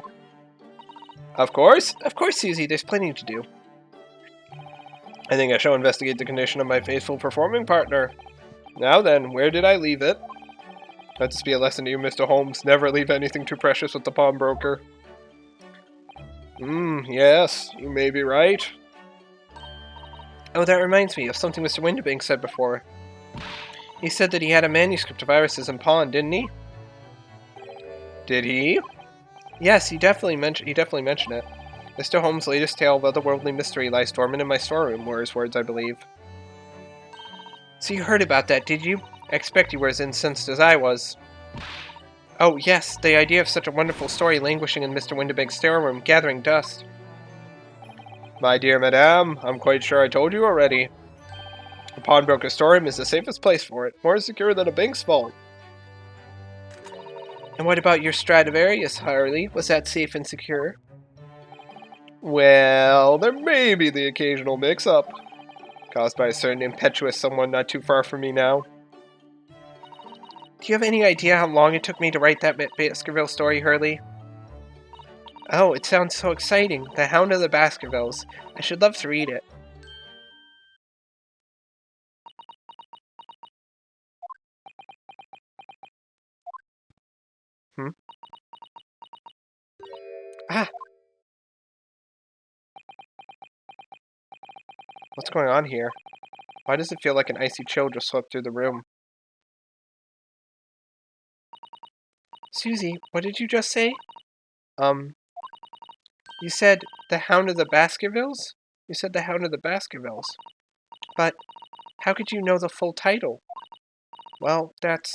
Of course, Susie, there's plenty to do. I think I shall investigate the condition of my faithful performing partner. Now then, where did I leave it? Let this be a lesson to you, Mr. Holmes. Never leave anything too precious with the pawnbroker. Yes, you may be right. Oh, that reminds me of something Mr. Windibank said before. He said that he had a manuscript of Iris's in pawn, didn't he? Did he? Yes, he definitely mentioned it. Mr. Holmes' latest tale of otherworldly mystery lies dormant in my storeroom, were his words, I believe. So you heard about that, did you? I expect you were as incensed as I was. Oh, yes, the idea of such a wonderful story languishing in Mr. Windibank's stateroom, gathering dust. My dear madame, I'm quite sure I told you already. A pawnbroker's storeroom is the safest place for it, more secure than a bank's vault. And what about your Stradivarius, Harley? Was that safe and secure? Well, there may be the occasional mix-up, caused by a certain impetuous someone not too far from me now. Do you have any idea how long it took me to write that Baskerville story, Hurley? Oh, it sounds so exciting. The Hound of the Baskervilles. I should love to read it. Ah! What's going on here? Why does it feel like an icy chill just swept through the room? Susie, what did you just say? You said the Hound of the Baskervilles? You said the Hound of the Baskervilles. But how could you know the full title? Well, that's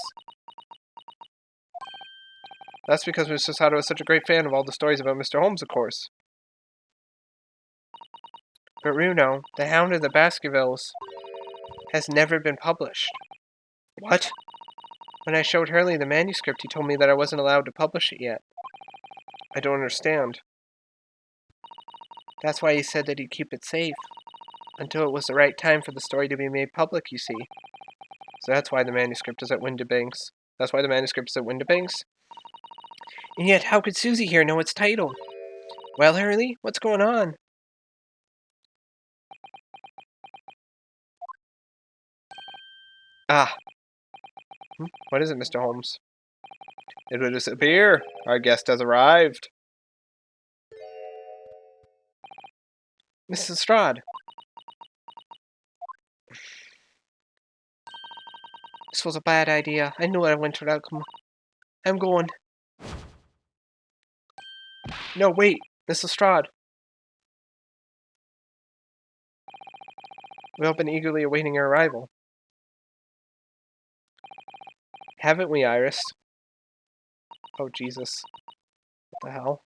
because Mr. Sato is such a great fan of all the stories about Mr. Holmes, of course. But Runo, the Hound of the Baskervilles has never been published. What? When I showed Hurley the manuscript, he told me that I wasn't allowed to publish it yet. I don't understand. That's why he said that he'd keep it safe. Until it was the right time for the story to be made public, you see. So that's why the manuscript is at Windibanks. That's why the manuscript is at Windibanks? And yet, how could Susie here know its title? Well, Hurley, what's going on? Ah. What is it, Mr. Holmes? It will disappear. Our guest has arrived. Mrs. Lestrade. This was a bad idea. I knew I went to welcome. I'm going. No, wait, Miss Lestrade. We've all been eagerly awaiting your arrival. Haven't we, Iris? Oh, Jesus. What the hell?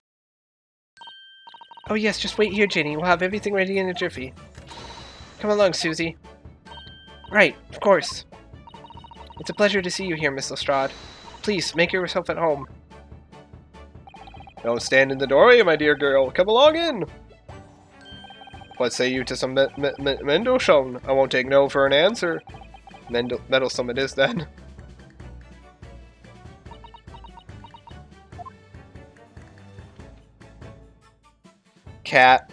Oh, yes, just wait here, Ginny. We'll have everything ready in a jiffy. Come along, Susie. Right, of course. It's a pleasure to see you here, Miss Lestrade. Please, make yourself at home. Don't stand in the doorway, my dear girl. Come along in. What say you to some Mendelssohn? I won't take no for an answer. Meddlesome it is, then. Cat.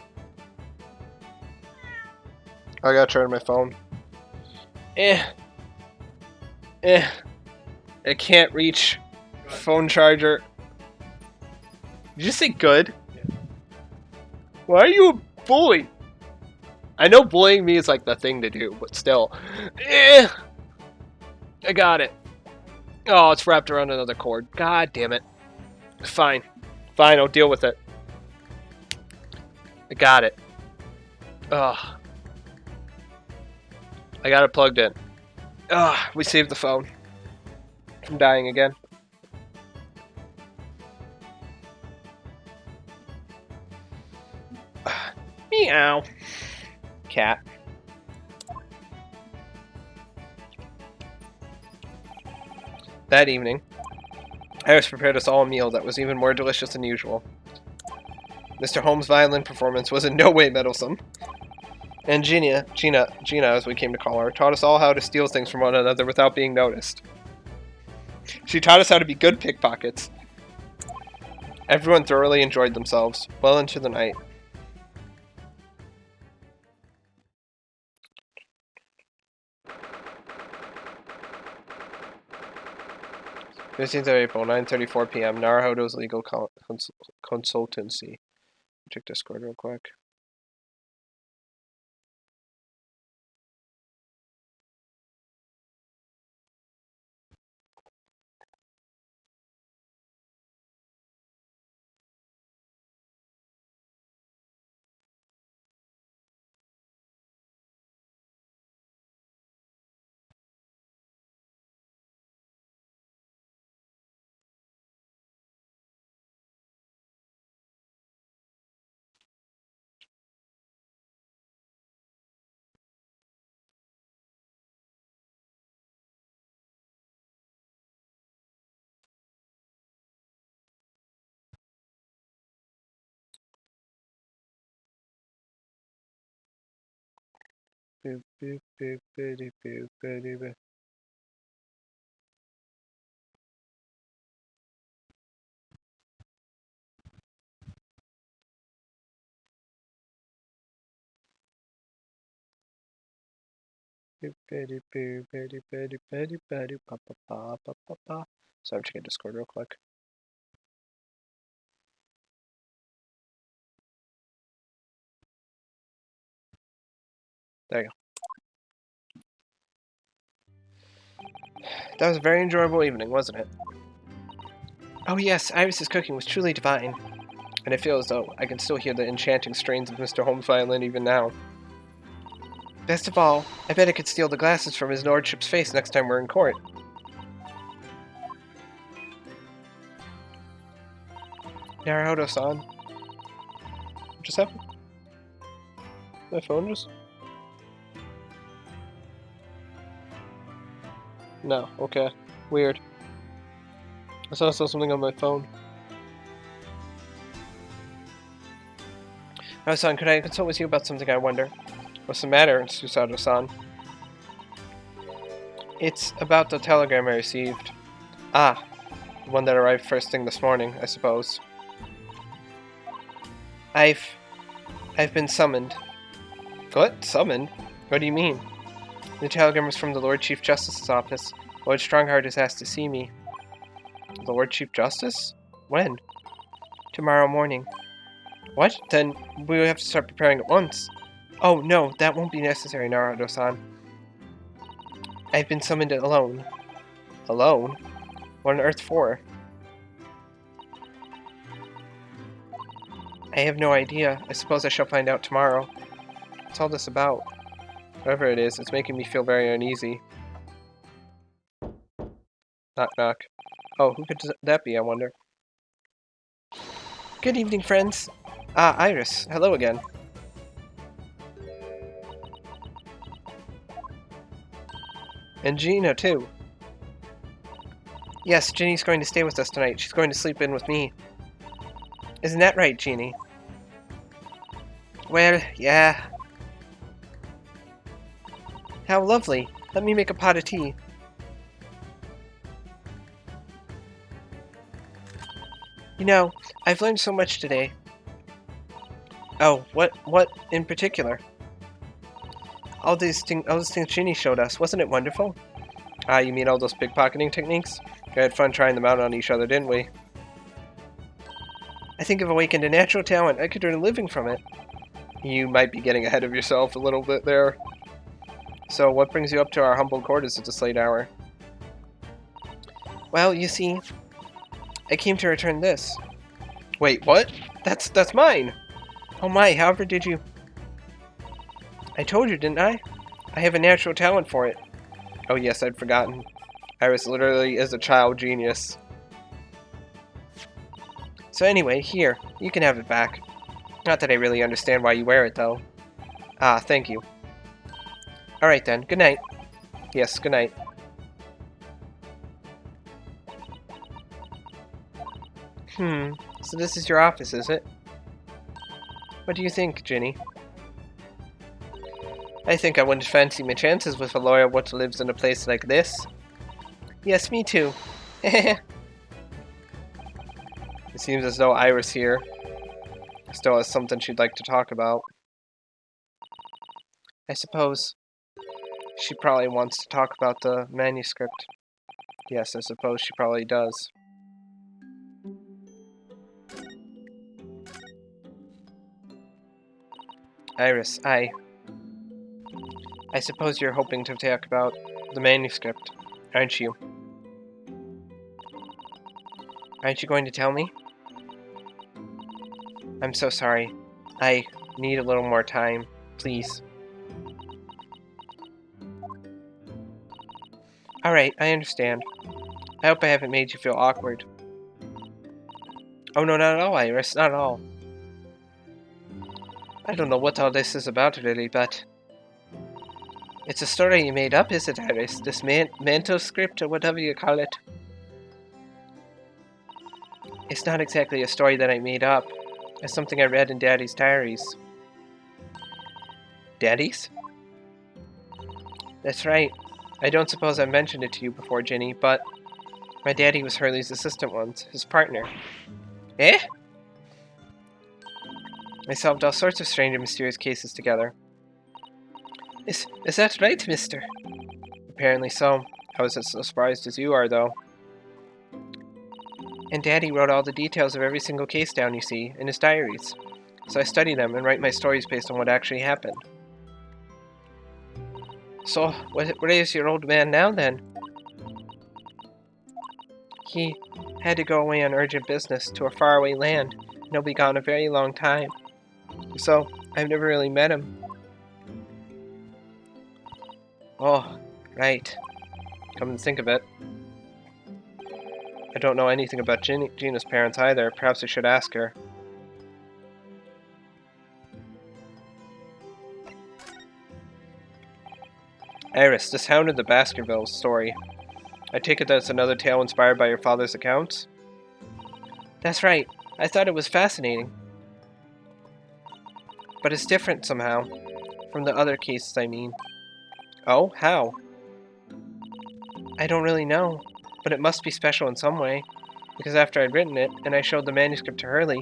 I gotta turn my phone. I can't reach phone charger. Did you say good? Yeah. Why are you a bully? I know bullying me is like the thing to do, but still. I got it. Oh, it's wrapped around another cord. God damn it. Fine. Fine, I'll deal with it. I got it. Ugh. I got it plugged in. Ugh, we saved the phone from dying again. Meow. Cat. That evening, Iris prepared us all a meal that was even more delicious than usual. Mr. Holmes' violin performance was in no way meddlesome. And Gina, as we came to call her, taught us all how to steal things from one another without being noticed. She taught us how to be good pickpockets. Everyone thoroughly enjoyed themselves, well into the night. Fifteenth of April, 9:34 p.m. Naruhodo's legal consultancy. Check Discord real quick. boop, boop, boop, boop, boop, boop, boop. So I'm checking Discord real quick. There you go. That was a very enjoyable evening, wasn't it? Oh yes, Iris's cooking was truly divine. And I feel as though I can still hear the enchanting strains of Mr. Holmes' violin even now. Best of all, I bet I could steal the glasses from his lordship's face next time we're in court. Naruto-san. What just happened? My phone just... No, okay. Weird. I thought I saw something on my phone. Naruto-san, could I consult with you about something, I wonder? What's the matter, Susato-san? It's about the telegram I received. Ah, the one that arrived first thing this morning, I suppose. I've been summoned. What? Summoned? What do you mean? The telegram was from the Lord Chief Justice's office. Lord Strongheart has asked to see me. Lord Chief Justice? When? Tomorrow morning. What? Then we will have to start preparing at once. Oh, no, that won't be necessary, Naruto-san. I've been summoned alone. Alone? What on earth for? I have no idea. I suppose I shall find out tomorrow. What's all this about? Whatever it is, it's making me feel very uneasy. Knock knock. Oh, who could that be, I wonder? Good evening, friends. Ah, Iris. Hello again. And Gina, too. Yes, Ginny's going to stay with us tonight. She's going to sleep in with me. Isn't that right, Jeannie? Well, yeah. How lovely. Let me make a pot of tea. You know, I've learned so much today. Oh, what in particular? All those things Ginny showed us. Wasn't it wonderful? Ah, you mean all those pickpocketing techniques? We had fun trying them out on each other, didn't we? I think I've awakened a natural talent. I could earn a living from it. You might be getting ahead of yourself a little bit there. So, what brings you up to our humble quarters at this late hour? Well, you see, I came to return this. Wait, what? That's mine! Oh my, however did you... I told you, didn't I? I have a natural talent for it. Oh yes, I'd forgotten. Iris literally is a child genius. So anyway, here, you can have it back. Not that I really understand why you wear it, though. Ah, thank you. Alright then, good night. Yes, good night. So this is your office, is it? What do you think, Ginny? I think I wouldn't fancy my chances with a lawyer what lives in a place like this. Yes, me too. It seems as though Iris here still has something she'd like to talk about. I suppose she probably wants to talk about the manuscript. Yes, I suppose she probably does. Iris, I suppose you're hoping to talk about the manuscript, aren't you? Aren't you going to tell me? I'm so sorry. I need a little more time, please. Alright, I understand. I hope I haven't made you feel awkward. Oh no, not at all, Iris, not at all. I don't know what all this is about, really, but... It's a story you made up, is it, Iris? This manuscript, or whatever you call it. It's not exactly a story that I made up. It's something I read in Daddy's diaries. Daddy's? That's right. I don't suppose I mentioned it to you before, Ginny, but my daddy was Hurley's assistant once, his partner. Eh? I solved all sorts of strange and mysterious cases together. Is that right, mister? Apparently so. I was as surprised as you are, though. And Daddy wrote all the details of every single case down, you see, in his diaries. So I study them and write my stories based on what actually happened. So, where is your old man now, then? He had to go away on urgent business to a faraway land, and he'll be gone a very long time. So, I've never really met him. Oh, right. Come to think of it. I don't know anything about Gina's parents either. Perhaps I should ask her. Iris, this Hound of the Baskervilles story. I take it that's another tale inspired by your father's accounts? That's right. I thought it was fascinating. But it's different somehow. From the other cases, I mean. Oh, how? I don't really know. But it must be special in some way. Because after I'd written it, and I showed the manuscript to Hurley,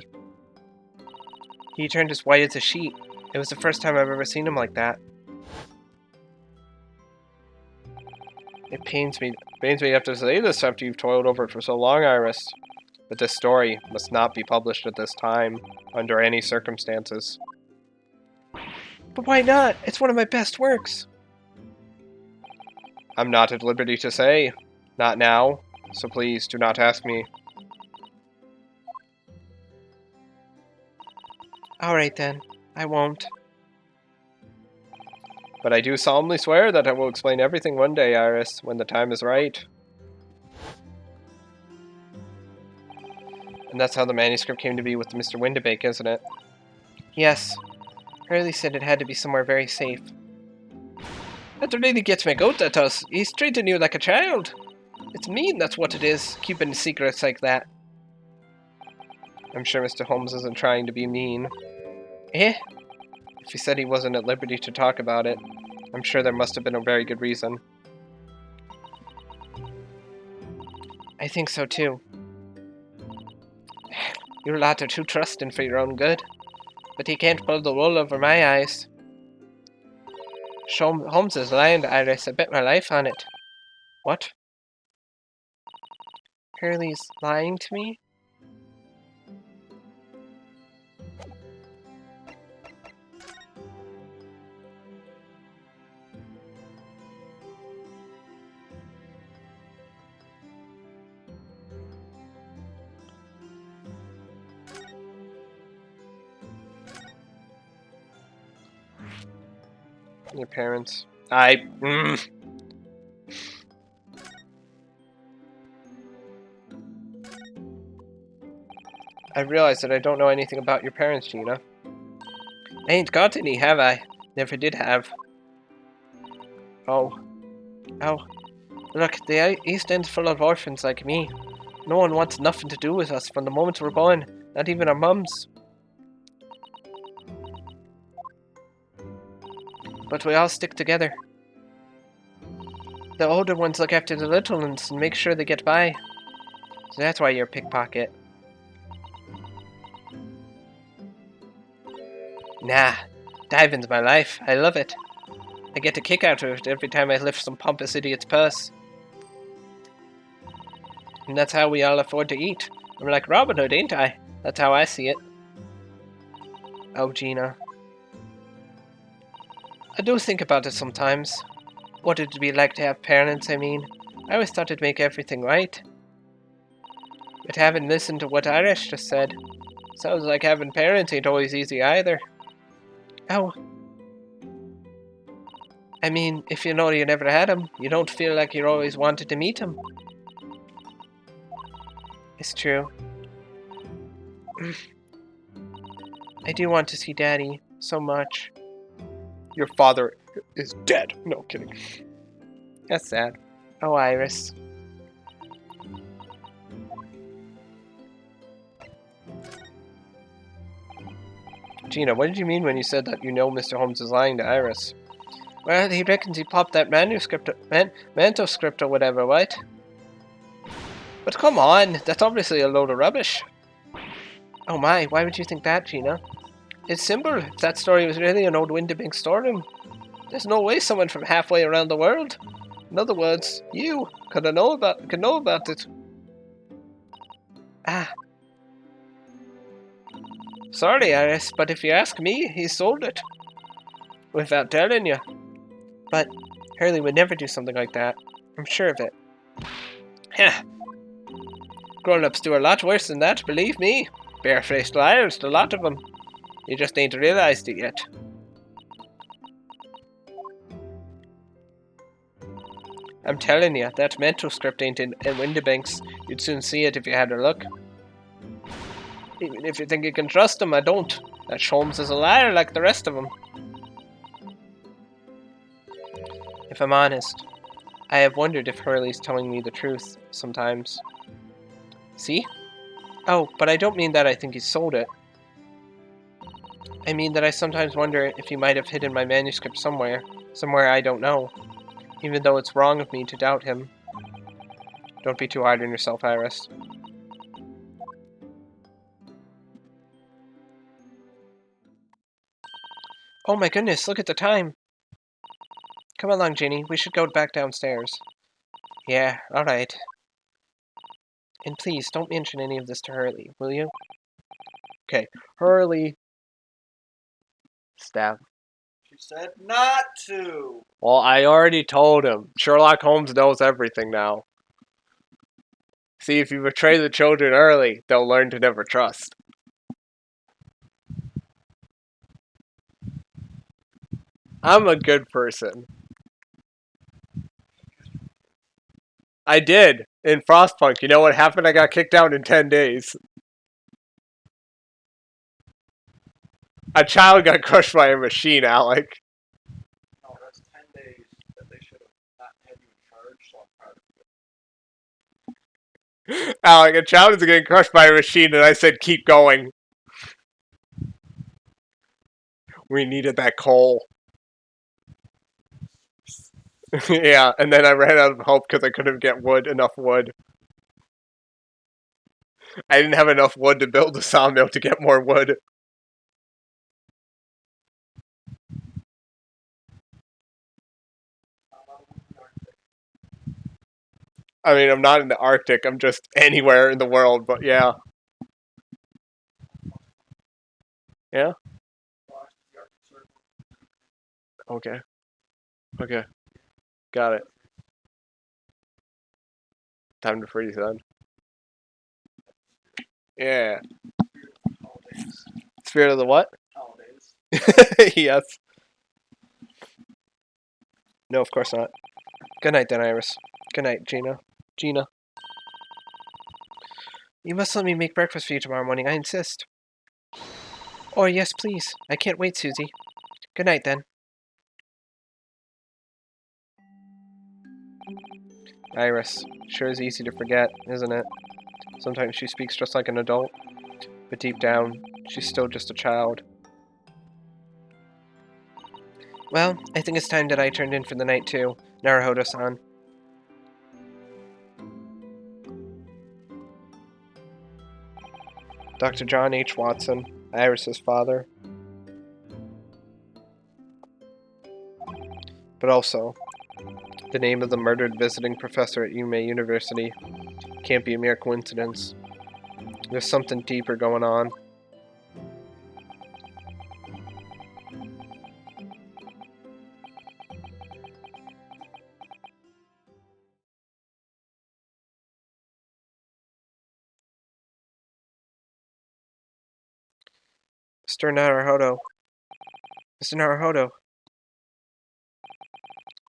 he turned as white as a sheet. It was the first time I've ever seen him like that. It pains me to have to say this after you've toiled over it for so long, Iris. But this story must not be published at this time, under any circumstances. But why not? It's one of my best works. I'm not at liberty to say. Not now. So please, do not ask me. Alright then. I won't. But I do solemnly swear that I will explain everything one day, Iris, when the time is right. And that's how the manuscript came to be with Mr. Windebake, isn't it? Yes. Hurley said it had to be somewhere very safe. That really gets my goat, that does. He's treating you like a child. It's mean, that's what it is, keeping secrets like that. I'm sure Mr. Holmes isn't trying to be mean. Eh? If he said he wasn't at liberty to talk about it, I'm sure there must have been a very good reason. I think so too. You lot are too trusting for your own good. But he can't pull the wool over my eyes. Holmes is lying to Iris. I bet my life on it. What? Hurley's lying to me? Your parents. I realize that I don't know anything about your parents, Gina. I ain't got any, have I? Never did have. Oh. Look, the East End's full of orphans like me. No one wants nothing to do with us from the moment we're born, not even our mums. But we all stick together. The older ones look after the little ones and make sure they get by. So that's why you're a pickpocket. Nah, diving's my life. I love it. I get a kick out of it every time I lift some pompous idiot's purse. And that's how we all afford to eat. I'm like Robin Hood, ain't I? That's how I see it. Oh, Gina. I do think about it sometimes. What it'd be like to have parents, I mean. I always thought it'd make everything right. But having listened to what Iris just said, sounds like having parents ain't always easy either. Oh. I mean, if you know you never had them, you don't feel like you always wanted to meet them. It's true. I do want to see Daddy so much. Your father is dead. No, kidding. That's sad. Oh, Iris. Gina, what did you mean when you said that you know Mr. Holmes is lying to Iris? Well, he reckons he popped that manuscript or whatever, what? But come on, that's obviously a load of rubbish. Oh my, why would you think that, Gina? It's simple. If that story was really an old Windibank storeroom, there's no way someone from halfway around the world, in other words, you, could know about it. Ah. Sorry, Iris, but if you ask me, he sold it. Without telling you. But Hurley would never do something like that. I'm sure of it. Heh. Grown-ups do a lot worse than that, believe me. Barefaced liars, a lot of them. You just ain't realized it yet. I'm telling you, that mental script ain't in Windibanks. You'd soon see it if you had a look. Even if you think you can trust him, I don't. That Sholmes is a liar like the rest of them. If I'm honest, I have wondered if Hurley's telling me the truth sometimes. See? Oh, but I don't mean that I think he sold it. I mean that I sometimes wonder if he might have hidden my manuscript somewhere I don't know, even though it's wrong of me to doubt him. Don't be too hard on yourself, Iris. Oh my goodness, look at the time! Come along, Ginny, we should go back downstairs. Yeah, alright. And please, don't mention any of this to Hurley, will you? Okay, Hurley. Stab. She said not to. Well, I already told him. Sherlock Holmes knows everything now. See, if you betray the children early, they'll learn to never trust. I'm a good person. I did. In Frostpunk, you know what happened? I got kicked out in 10 days. A child got crushed by a machine, Alec. No, that's 10 days that they should have not had you in charge, so I'm proud of you. Alec, a child is getting crushed by a machine, and I said, keep going. We needed that coal. Yeah, and then I ran out of hope because I couldn't get enough wood. I didn't have enough wood to build a sawmill to get more wood. I mean, I'm not in the Arctic, I'm just anywhere in the world, but yeah. Yeah? Okay. Okay. Got it. Time to freeze then. Yeah. Holidays. Spirit of the what? Holidays. Yes. No, of course not. Good night then, Iris. Good night, Gina. Gina. You must let me make breakfast for you tomorrow morning, I insist. Oh, yes, please. I can't wait, Susie. Good night then. Iris. Sure is easy to forget, isn't it? Sometimes she speaks just like an adult, but deep down, she's still just a child. Well, I think it's time that I turned in for the night too, Naruhodo-san. Dr. John H. Watson, Iris's father. But also, the name of the murdered visiting professor at Yume University can't be a mere coincidence. There's something deeper going on. Mr. Naruhodo. Mr. Naruhodo.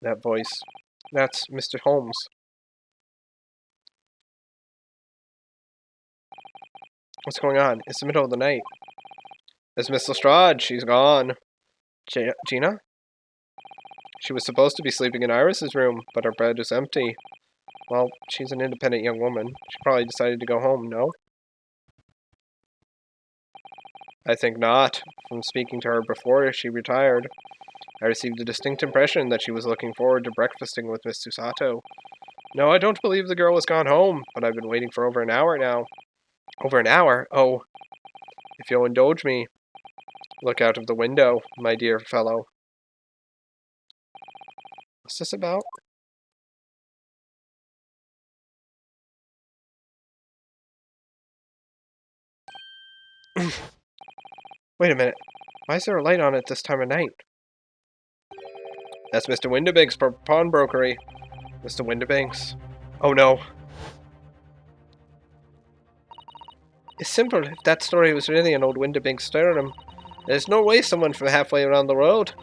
That voice. That's Mr. Holmes. What's going on? It's the middle of the night. There's Miss Lestrade. She's gone. Gina? She was supposed to be sleeping in Iris's room, but her bed is empty. Well, she's an independent young woman. She probably decided to go home, no? I think not. From speaking to her before she retired, I received a distinct impression that she was looking forward to breakfasting with Miss Susato. No, I don't believe the girl has gone home, but I've been waiting for over an hour now. Over an hour? Oh, if you'll indulge me, look out of the window, my dear fellow. What's this about? Wait a minute. Why is there a light on at this time of night? That's Mr. Windibank's pawnbrokery. Mr. Windibanks. Oh no. It's simple. If that story was really an old Windibank storeroom, there's no way someone from halfway around the road,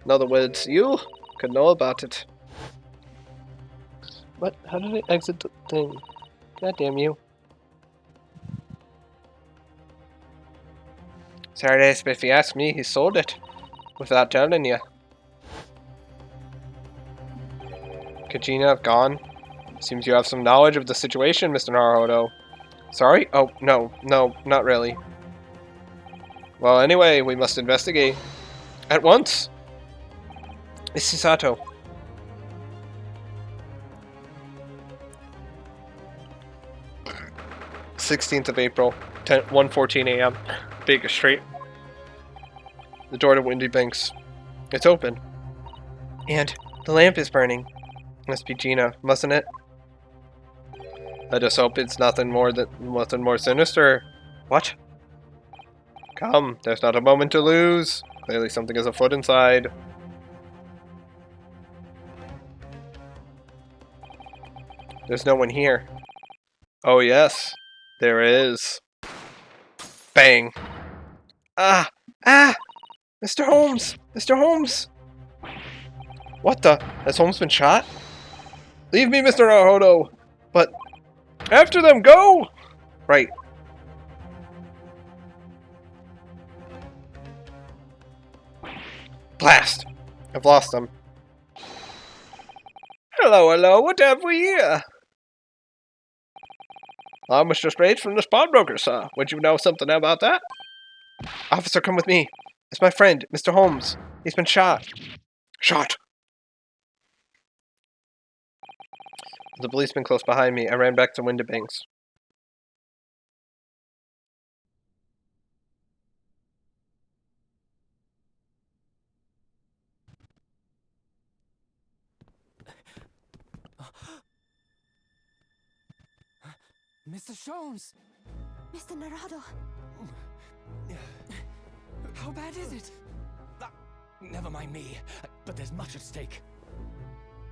in other words, you, could know about it. What? How did I exit the thing? God damn you. Sorry, but if you ask me, he sold it. Without telling you. Could Gina have gone? Seems you have some knowledge of the situation, Mr. Naruhodo. Sorry? Oh, no, not really. Well, anyway, we must investigate. At once! It's Susato. th of April, 1:14 a.m. Baker Street. The door to Windibanks. It's open. And the lamp is burning. Must be Gina, mustn't it? Let us hope it's nothing more sinister. What? Come, there's not a moment to lose. Clearly something is afoot inside. There's no one here. Oh yes, there is. Bang. Ah! Ah! Mr. Holmes! Mr. Holmes! What the? Has Holmes been shot? Leave me, Mr. Naruhodo! But... after them, go! Right. Blast! I've lost them. Hello, what have we here? I was just raised from the pawnbroker, sir. Would you know something about that? Officer, come with me. It's my friend, Mr. Holmes. He's been shot. Shot! The policeman close behind me. I ran back to Windibanks. Mr. Sholmes! Mr. Naruhodo! How bad is it? Never mind me, but there's much at stake.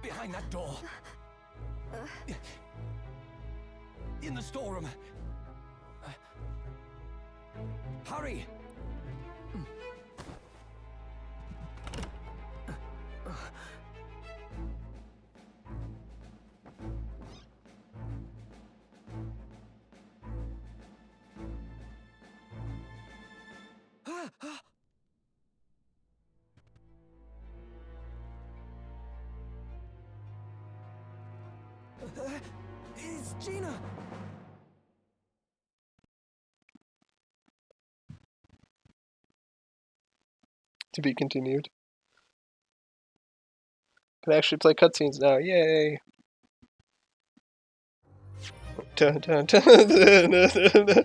Behind that door. In the storeroom. Hurry! It's Gina! To be continued. Can actually play cutscenes now. Yay! Dun, dun, dun, dun, dun, dun.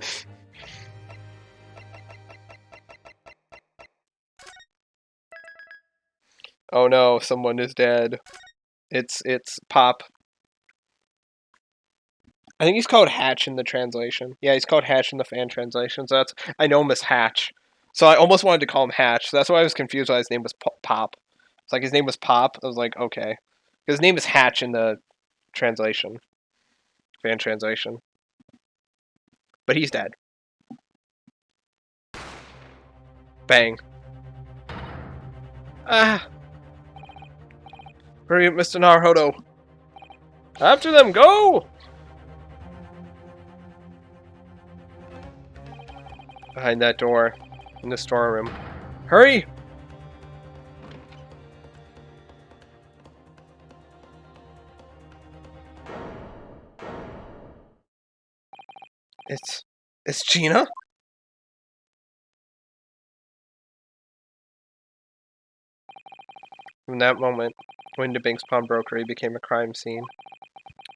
Oh no, someone is dead. It's Pop. I think he's called Hatch in the translation. Yeah, he's called Hatch in the fan translation. So that's, I know him as Hatch. So I almost wanted to call him Hatch. So that's why I was confused why his name was Pop. It's like his name was Pop. I was like, okay. Because his name is Hatch in the translation. Fan translation. But he's dead. Bang. Ah! Hurry up, Mr. Naruhodo. After them, go! Behind that door. In the storeroom. Hurry! It's Gina? From that moment, Windibank's pawnbrokery became a crime scene.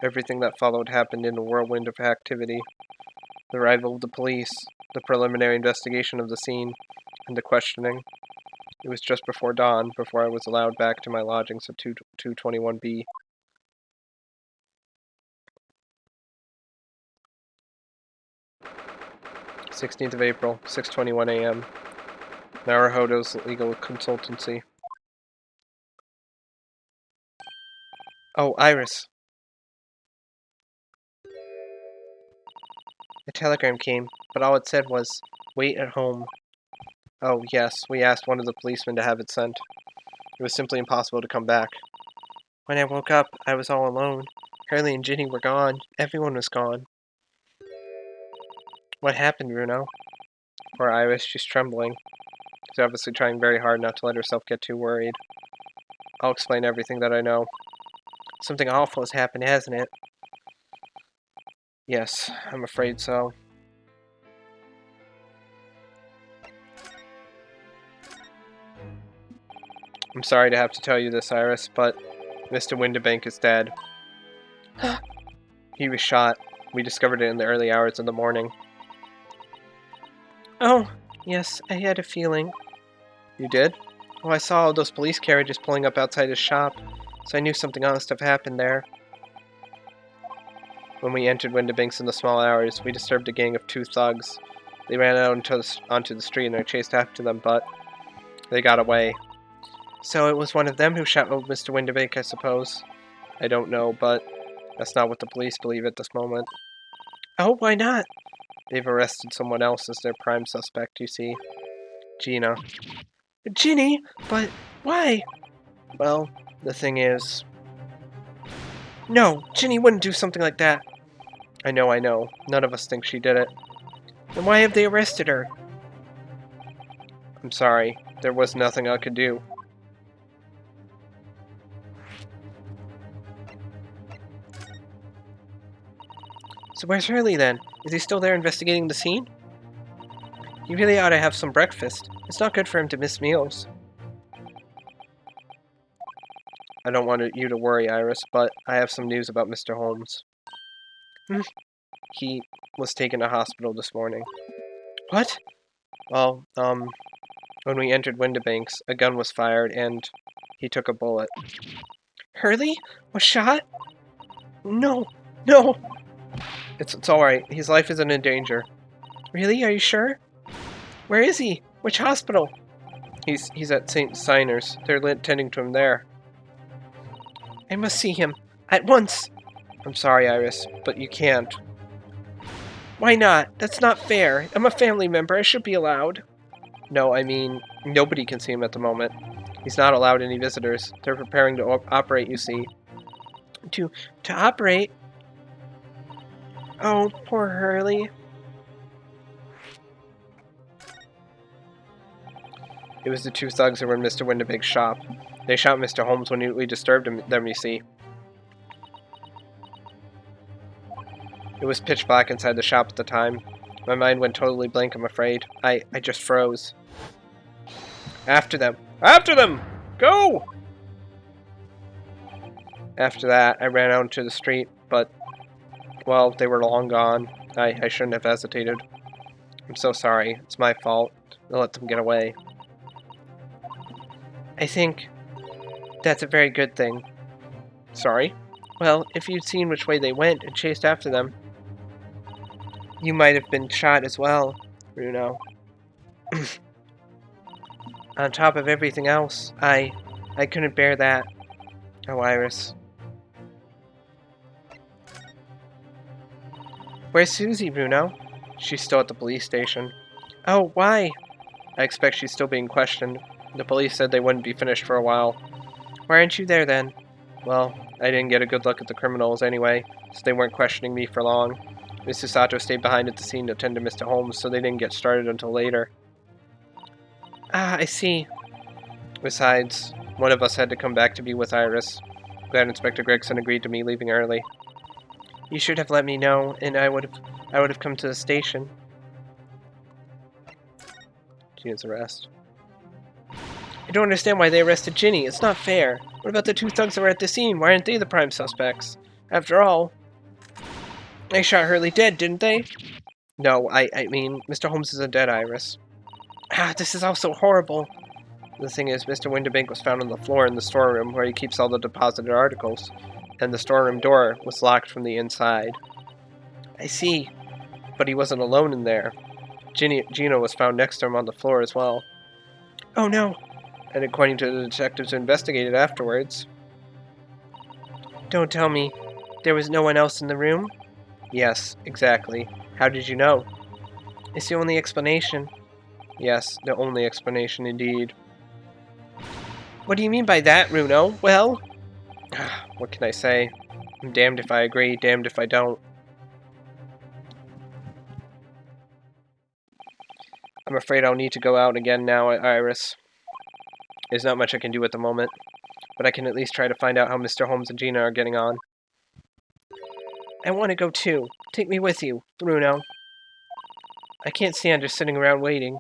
Everything that followed happened in a whirlwind of activity. The arrival of the police, the preliminary investigation of the scene, and the questioning. It was just before dawn before I was allowed back to my lodgings at 221B. "16th of April, 6:21 a.m. Naruhodo's legal consultancy." Oh, Iris. A telegram came, but all it said was, "Wait at home." Oh, yes, we asked one of the policemen to have it sent. It was simply impossible to come back. When I woke up, I was all alone. Hurley and Ginny were gone. Everyone was gone. What happened, Bruno? Poor Iris, she's trembling. She's obviously trying very hard not to let herself get too worried. I'll explain everything that I know. Something awful has happened, hasn't it? Yes, I'm afraid so. I'm sorry to have to tell you this, Iris, but Mr. Windibank is dead. He was shot. We discovered it in the early hours of the morning. Oh, yes, I had a feeling. You did? Oh, I saw all those police carriages pulling up outside his shop, so I knew something must have happened there. When we entered Windibank's in the small hours, we disturbed a gang of 2 thugs. They ran out onto the street and I chased after them, but they got away. So it was one of them who shot old Mr. Windibank, I suppose. I don't know, but that's not what the police believe at this moment. Oh, why not? They've arrested someone else as their prime suspect, you see. Gina. Ginny? But why? Well, the thing is... No, Ginny wouldn't do something like that. I know. None of us think she did it. Then why have they arrested her? I'm sorry. There was nothing I could do. So where's Hurley then? Is he still there investigating the scene? He really ought to have some breakfast. It's not good for him to miss meals. I don't want you to worry, Iris, but I have some news about Mr. Holmes. He was taken to hospital this morning. What? Well, when we entered Windibank's, a gun was fired and he took a bullet. Hurley was shot? No. It's alright. His life isn't in danger. Really? Are you sure? Where is he? Which hospital? He's at St. Siner's. They're tending to him there. I must see him. At once! I'm sorry, Iris, but you can't. Why not? That's not fair. I'm a family member. I should be allowed. No, I mean, nobody can see him at the moment. He's not allowed any visitors. They're preparing to operate, you see. To operate? Oh, poor Hurley. It was the 2 thugs who were in Mr. Windibank's shop. They shot Mr. Holmes when we disturbed them, you see. It was pitch black inside the shop at the time. My mind went totally blank, I'm afraid. I just froze. After them! After them! Go! After that, I ran out into the street, but, well, they were long gone. I shouldn't have hesitated. I'm so sorry. It's my fault. I let them get away. I think that's a very good thing. Sorry? Well, if you'd seen which way they went and chased after them, you might have been shot as well, Bruno. On top of everything else, I couldn't bear that. Oh, Iris. Where's Susie, Bruno? She's still at the police station. Oh, why? I expect she's still being questioned. The police said they wouldn't be finished for a while. Why aren't you there then? Well, I didn't get a good look at the criminals anyway, so they weren't questioning me for long. Mrs. Sato stayed behind at the scene to attend to Mr. Holmes, so they didn't get started until later. Ah, I see. Besides, one of us had to come back to be with Iris. Glad Inspector Gregson agreed to me leaving early. You should have let me know, and I would have come to the station. She needs a rest. don't understand why they arrested Ginny. It's not fair. What about the two thugs that were at the scene? Why aren't they the prime suspects? After all, they shot Hurley dead, didn't they? No, I mean, Mr. Holmes isn't dead, Iris. Ah, this is all so horrible. The thing is, Mr. Windibank was found on the floor in the storeroom where he keeps all the deposited articles, and the storeroom door was locked from the inside. I see. But he wasn't alone in there. Gina was found next to him on the floor as well. Oh no! And according to the detectives who investigated afterwards... Don't tell me. There was no one else in the room? Yes, exactly. How did you know? It's the only explanation. Yes, the only explanation indeed. What do you mean by that, Runo? Well... what can I say? I'm damned if I agree, damned if I don't. I'm afraid I'll need to go out again now, Iris. There's not much I can do at the moment, but I can at least try to find out how Mr. Holmes and Gina are getting on. I want to go too. Take me with you, Bruno. I can't stand just sitting around waiting.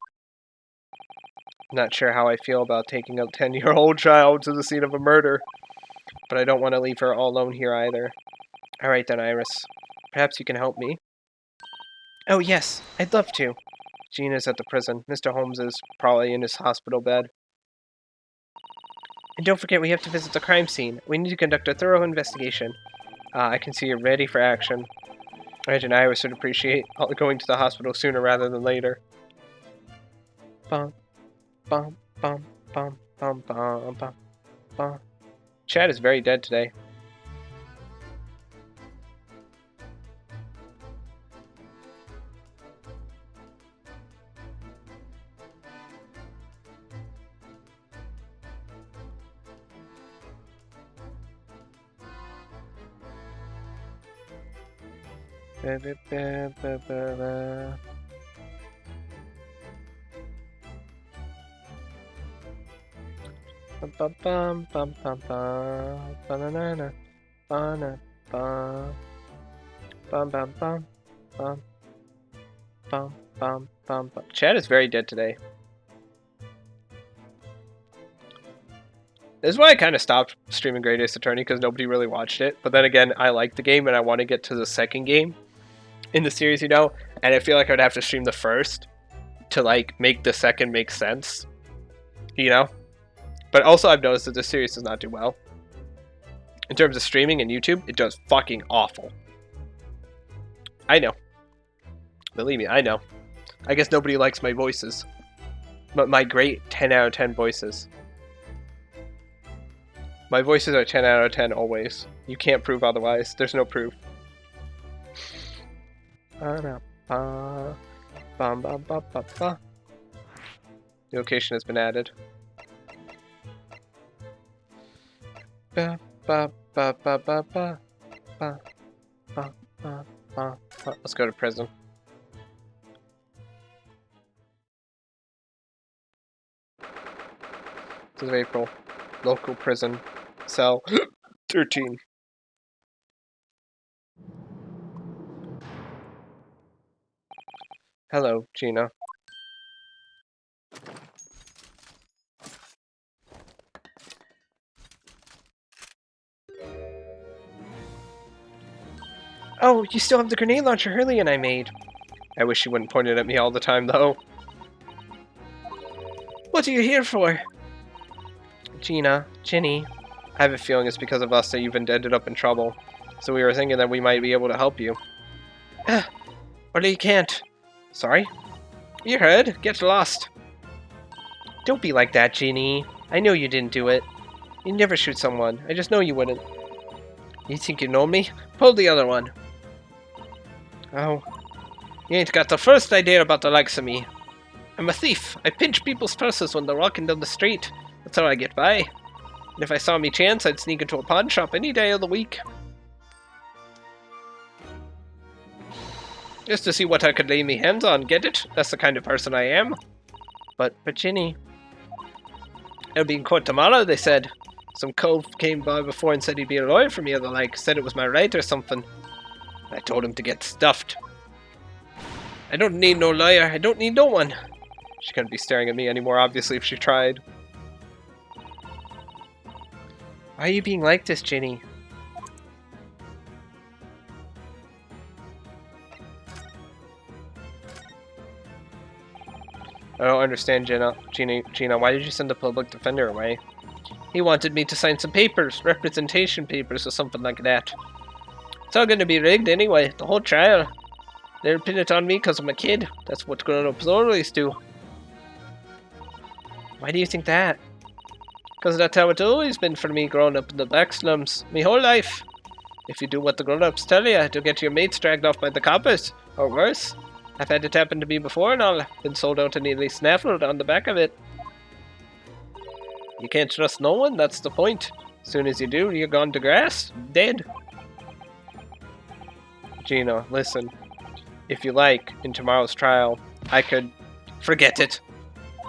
I'm not sure how I feel about taking a 10-year-old child to the scene of a murder, but I don't want to leave her all alone here either. Alright then, Iris. Perhaps you can help me. Oh yes, I'd love to. Gina's at the prison. Mr. Holmes is probably in his hospital bed. And don't forget, we have to visit the crime scene. We need to conduct a thorough investigation. I can see you're ready for action. I imagine Iris would appreciate going to the hospital sooner rather than later. Bum, bum, bum, bum, bum, bum, bum, bum. Chad is very dead today. Ba, ba, ba, ba, ba, ba. Bum, bum, bum, bum, bum, bum, banana, banana, bum, bum, bum, bum, bum, bum, bum, bum, bum. Chad is very dead today. This is why I kind of stopped streaming Great Ace Attorney, because nobody really watched it. But then again, I like the game and I want to get to the second game in the series, you know? And I feel like I'd have to stream the first to, like, make the second make sense, you know? But also I've noticed that this series does not do well. In terms of streaming and YouTube, it does fucking awful. I know. Believe me, I know. I guess nobody likes my voices. But my great 10 out of 10 voices. My voices are 10 out of 10 always. You can't prove otherwise. There's no proof. The location has been added. Let's go to prison. This is April. Local prison. Cell 13. Hello, Gina. Oh, you still have the grenade launcher Hurley and I made. I wish you wouldn't point it at me all the time, though. What are you here for? Ginny, I have a feeling it's because of us that you've ended up in trouble. So we were thinking that we might be able to help you. Or you can't. Sorry? You heard. Get lost. Don't be like that, Ginny. I know you didn't do it. You never shoot someone. I just know you wouldn't. You think you know me? Pull the other one. Oh. You ain't got the first idea about the likes of me. I'm a thief. I pinch people's purses when they're walking down the street. That's how I get by. And if I saw me chance, I'd sneak into a pawn shop any day of the week. Just to see what I could lay me hands on, get it? That's the kind of person I am. But Ginny... I'll be in court tomorrow, they said. Some cove came by before and said he'd be a lawyer for me or the like. Said it was my right or something. I told him to get stuffed. I don't need no lawyer. I don't need no one. She couldn't be staring at me anymore, obviously, if she tried. Why are you being like this, Ginny? I don't understand, Gina, why did you send the public defender away? He wanted me to sign some papers, representation papers or something like that. It's all gonna be rigged anyway, the whole trial. They'll pin it on me because I'm a kid. That's what grown-ups always do. Why do you think that? Because that's how it's always been for me growing up in the back slums, my whole life. If you do what the grown-ups tell you, you'll get your mates dragged off by the coppers, or worse. I've had it happen to me before and all. Been sold out and nearly snaffled on the back of it. You can't trust no one, that's the point. As soon as you do, you're gone to grass. Dead. Gina, listen. If you like, in tomorrow's trial, I could... Forget it.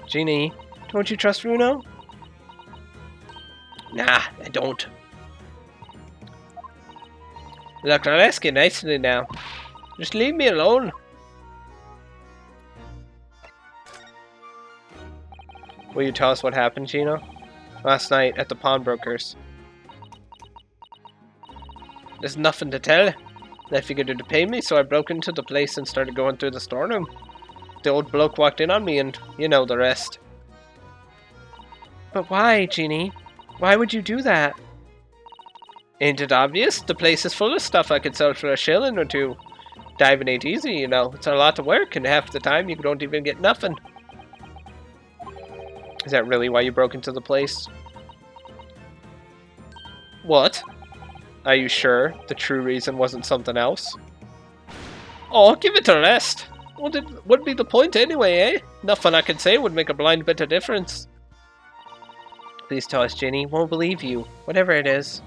Jeannie, don't you trust Runo? Nah, I don't. Look, I'll ask you nicely now. Just leave me alone. Will you tell us what happened, Gina? Last night at the pawnbroker's. There's nothing to tell. They figured to pay me, so I broke into the place and started going through the storeroom. The old bloke walked in on me and you know the rest. But why, Jeannie? Why would you do that? Ain't it obvious? The place is full of stuff I could sell for a shilling or two. Diving ain't easy, you know. It's a lot of work, and half the time you don't even get nothing. Is that really why you broke into the place? What? Are you sure the true reason wasn't something else? Oh, give it a rest. What'd be the point anyway, eh? Nothing I could say would make a blind bit of difference. Please tell us, Ginny. Won't believe you. Whatever it is.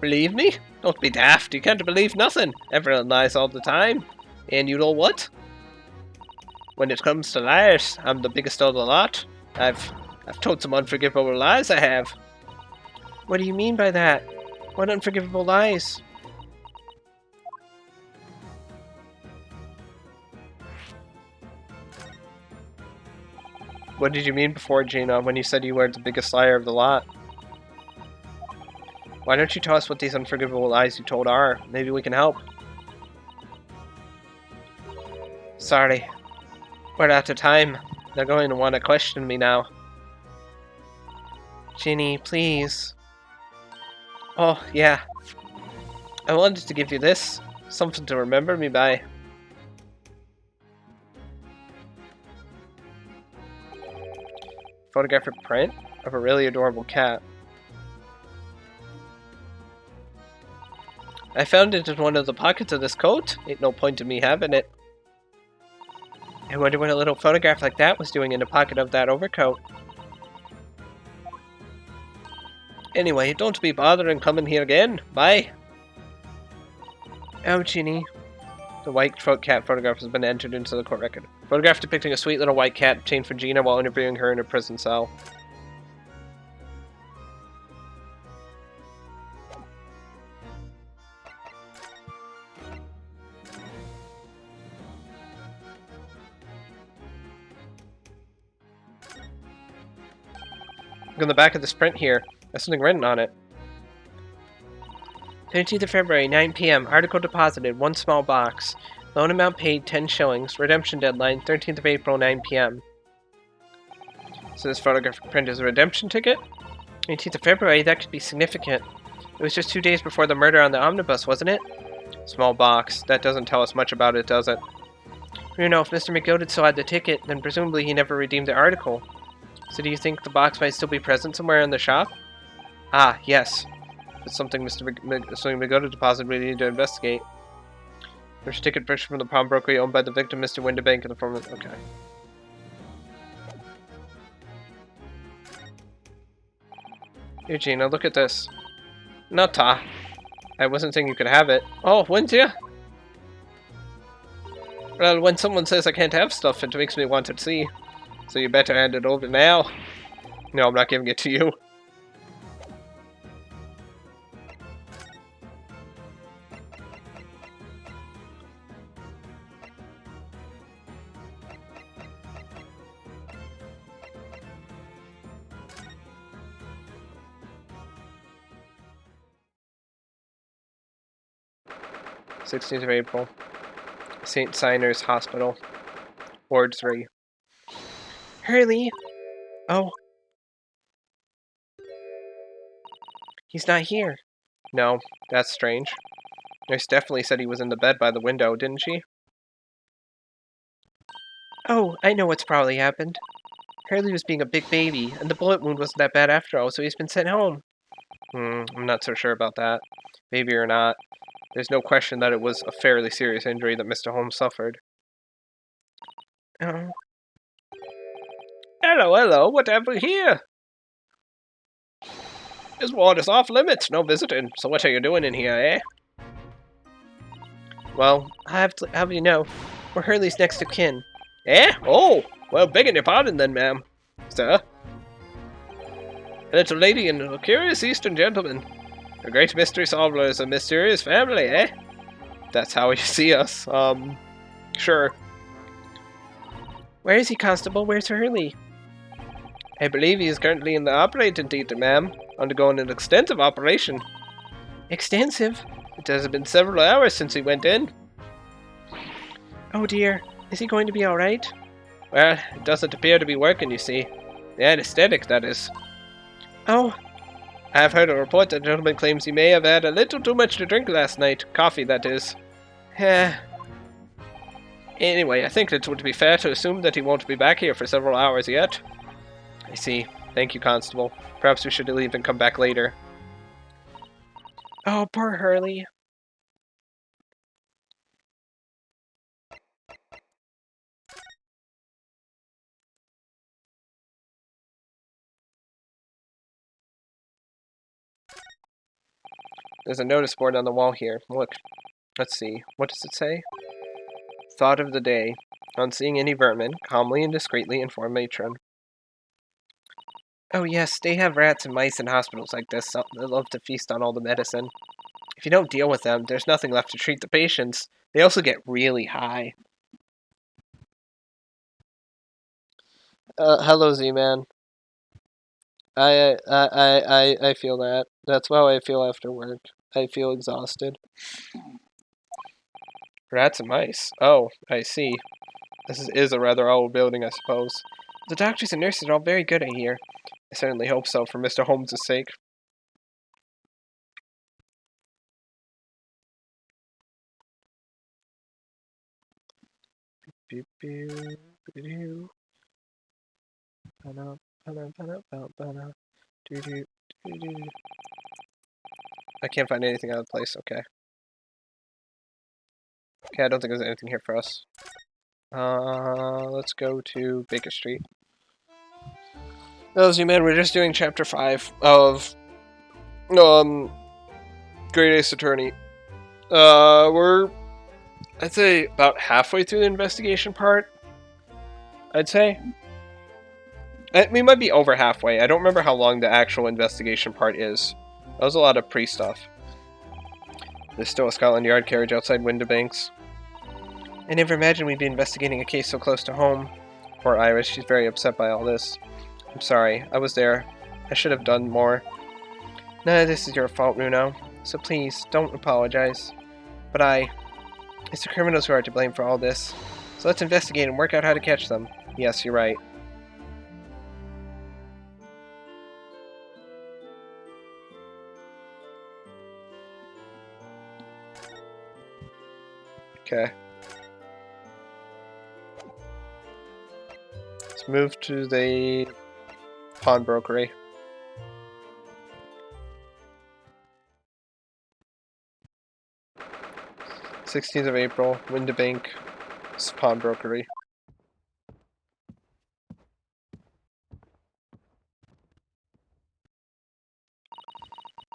Believe me? Don't be daft. You can't believe nothing. Everyone lies all the time. And you know what? When it comes to liars, I'm the biggest of the lot. I've told some unforgivable lies, I have. What do you mean by that? What unforgivable lies? What did you mean before, Gina, when you said you were the biggest liar of the lot? Why don't you tell us what these unforgivable lies you told are? Maybe we can help. Sorry. We're out of time. They're going to want to question me now. Ginny, please. Oh, yeah. I wanted to give you this. Something to remember me by. Photographic print of a really adorable cat. I found it in one of the pockets of this coat. Ain't no point in me having it. I wonder what a little photograph like that was doing in the pocket of that overcoat. Anyway, don't be bothering coming here again. Bye. Oh, Ginny. The white throat cat photograph has been entered into the court record. Photograph depicting a sweet little white cat obtained for Gina while interviewing her in a prison cell. Look on the back of this print here. There's something written on it. 13th of February, 9 p.m. Article deposited, 1 small box. Loan amount paid, 10 shillings. Redemption deadline, 13th of April, 9 p.m. So this photographic print is a redemption ticket? 18th of February, that could be significant. It was just 2 days before the murder on the omnibus, wasn't it? Small box. That doesn't tell us much about it, does it? You know, if Mr. McGilded still had the ticket, then presumably he never redeemed the article. So do you think the box might still be present somewhere in the shop? Ah, yes. It's something Mr. McGilded deposited we need to investigate. There's a ticket purchased from the pawnbroker owned by the victim, Mr. Windibank, in the form of... Okay. Here, Gina, look at this. Nata. I wasn't saying you could have it. Oh, wouldn't you? Well, when someone says I can't have stuff, it makes me want to see. So you better hand it over now. No, I'm not giving it to you. 16th of April. St. Siner's Hospital. Ward 3. Hurley! Oh. He's not here. No, that's strange. Nurse definitely said he was in the bed by the window, didn't she? Oh, I know what's probably happened. Hurley was being a big baby, and the bullet wound wasn't that bad after all, so he's been sent home. I'm not so sure about that. Baby or not, there's no question that it was a fairly serious injury that Mr. Holmes suffered. Oh. Hello, what have we here? This ward is off limits, no visiting, so what are you doing in here, eh? Well, I have to have you know, we're Hurley's next of kin. Eh? Oh, well, begging your pardon then, ma'am. Sir? A little lady and a curious Eastern gentleman. A great mystery solver is a mysterious family, eh? That's how you see us. Sure. Where is he, Constable? Where's Hurley? I believe he is currently in the operating theatre, ma'am, undergoing an extensive operation. Extensive? It has been several hours since he went in. Oh dear. Is he going to be alright? Well, it doesn't appear to be working, you see. The anesthetic, that is. Oh. I have heard a report that a gentleman claims he may have had a little too much to drink last night. Coffee, that is. Anyway, I think it would be fair to assume that he won't be back here for several hours yet. I see. Thank you, Constable. Perhaps we should leave and come back later. Oh, poor Hurley. There's a notice board on the wall here. Look. Let's see. What does it say? Thought of the day. On seeing any vermin, calmly and discreetly inform matron. Oh yes, they have rats and mice in hospitals like this. So they love to feast on all the medicine. If you don't deal with them, there's nothing left to treat the patients. They also get really high. Hello, Z-Man. I feel that. That's how I feel after work. I feel exhausted. Rats and mice. Oh, I see. This is a rather old building, I suppose. The doctors and nurses are all very good, I hear. I certainly hope so, for Mr. Holmes' sake. I can't find anything out of place, okay. Okay, I don't think there's anything here for us. Let's go to Baker Street. Those you men, we're just doing chapter 5 of Great Ace Attorney. We're I'd say about halfway through the investigation part. I'd say. We might be over halfway. I don't remember how long the actual investigation part is. That was a lot of pre-stuff. There's still a Scotland Yard carriage outside Windibanks. I never imagined we'd be investigating a case so close to home. Poor Iris, she's very upset by all this. I'm sorry, I was there. I should have done more. None of this is your fault, Runo. So please, don't apologize. But it's the criminals who are to blame for all this. So let's investigate and work out how to catch them. Yes, you're right. Okay. Let's move to the pawnbrokery. th of April, Windibank pawnbrokery.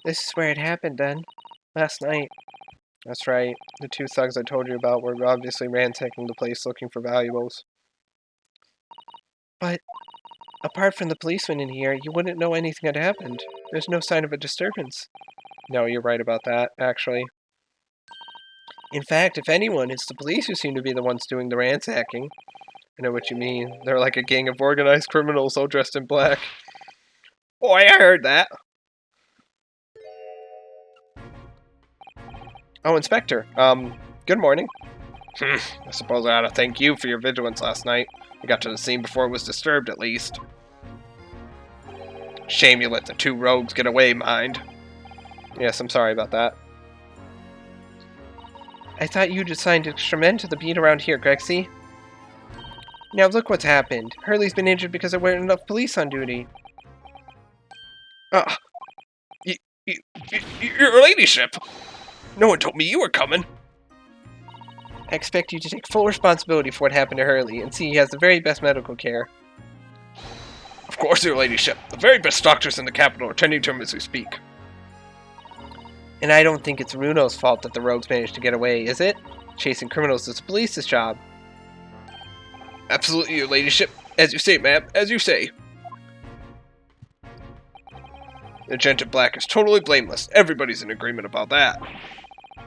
This is where it happened then. Last night. That's right. The two thugs I told you about were obviously ransacking the place looking for valuables. But apart from the policeman in here, you wouldn't know anything had happened. There's no sign of a disturbance. No, you're right about that, actually. In fact, if anyone, it's the police who seem to be the ones doing the ransacking. I know what you mean. They're like a gang of organized criminals all dressed in black. Oh, I heard that. Oh, Inspector. Good morning. I suppose I ought to thank you for your vigilance last night. You got to the scene before it was disturbed, at least. Shame you let the two rogues get away, mind. Yes, I'm sorry about that. I thought you'd assigned extra men to the beat around here, Grexy. Now look what's happened. Hurley's been injured because there weren't enough police on duty. Your ladyship! No one told me you were coming. I expect you to take full responsibility for what happened to Hurley and see he has the very best medical care. Of course, your ladyship. The very best doctors in the capital are tending to him as we speak. And I don't think it's Runo's fault that the rogues managed to get away, is it? Chasing criminals is the police's job. Absolutely, your ladyship. As you say, ma'am. As you say. The gent in black is totally blameless. Everybody's in agreement about that.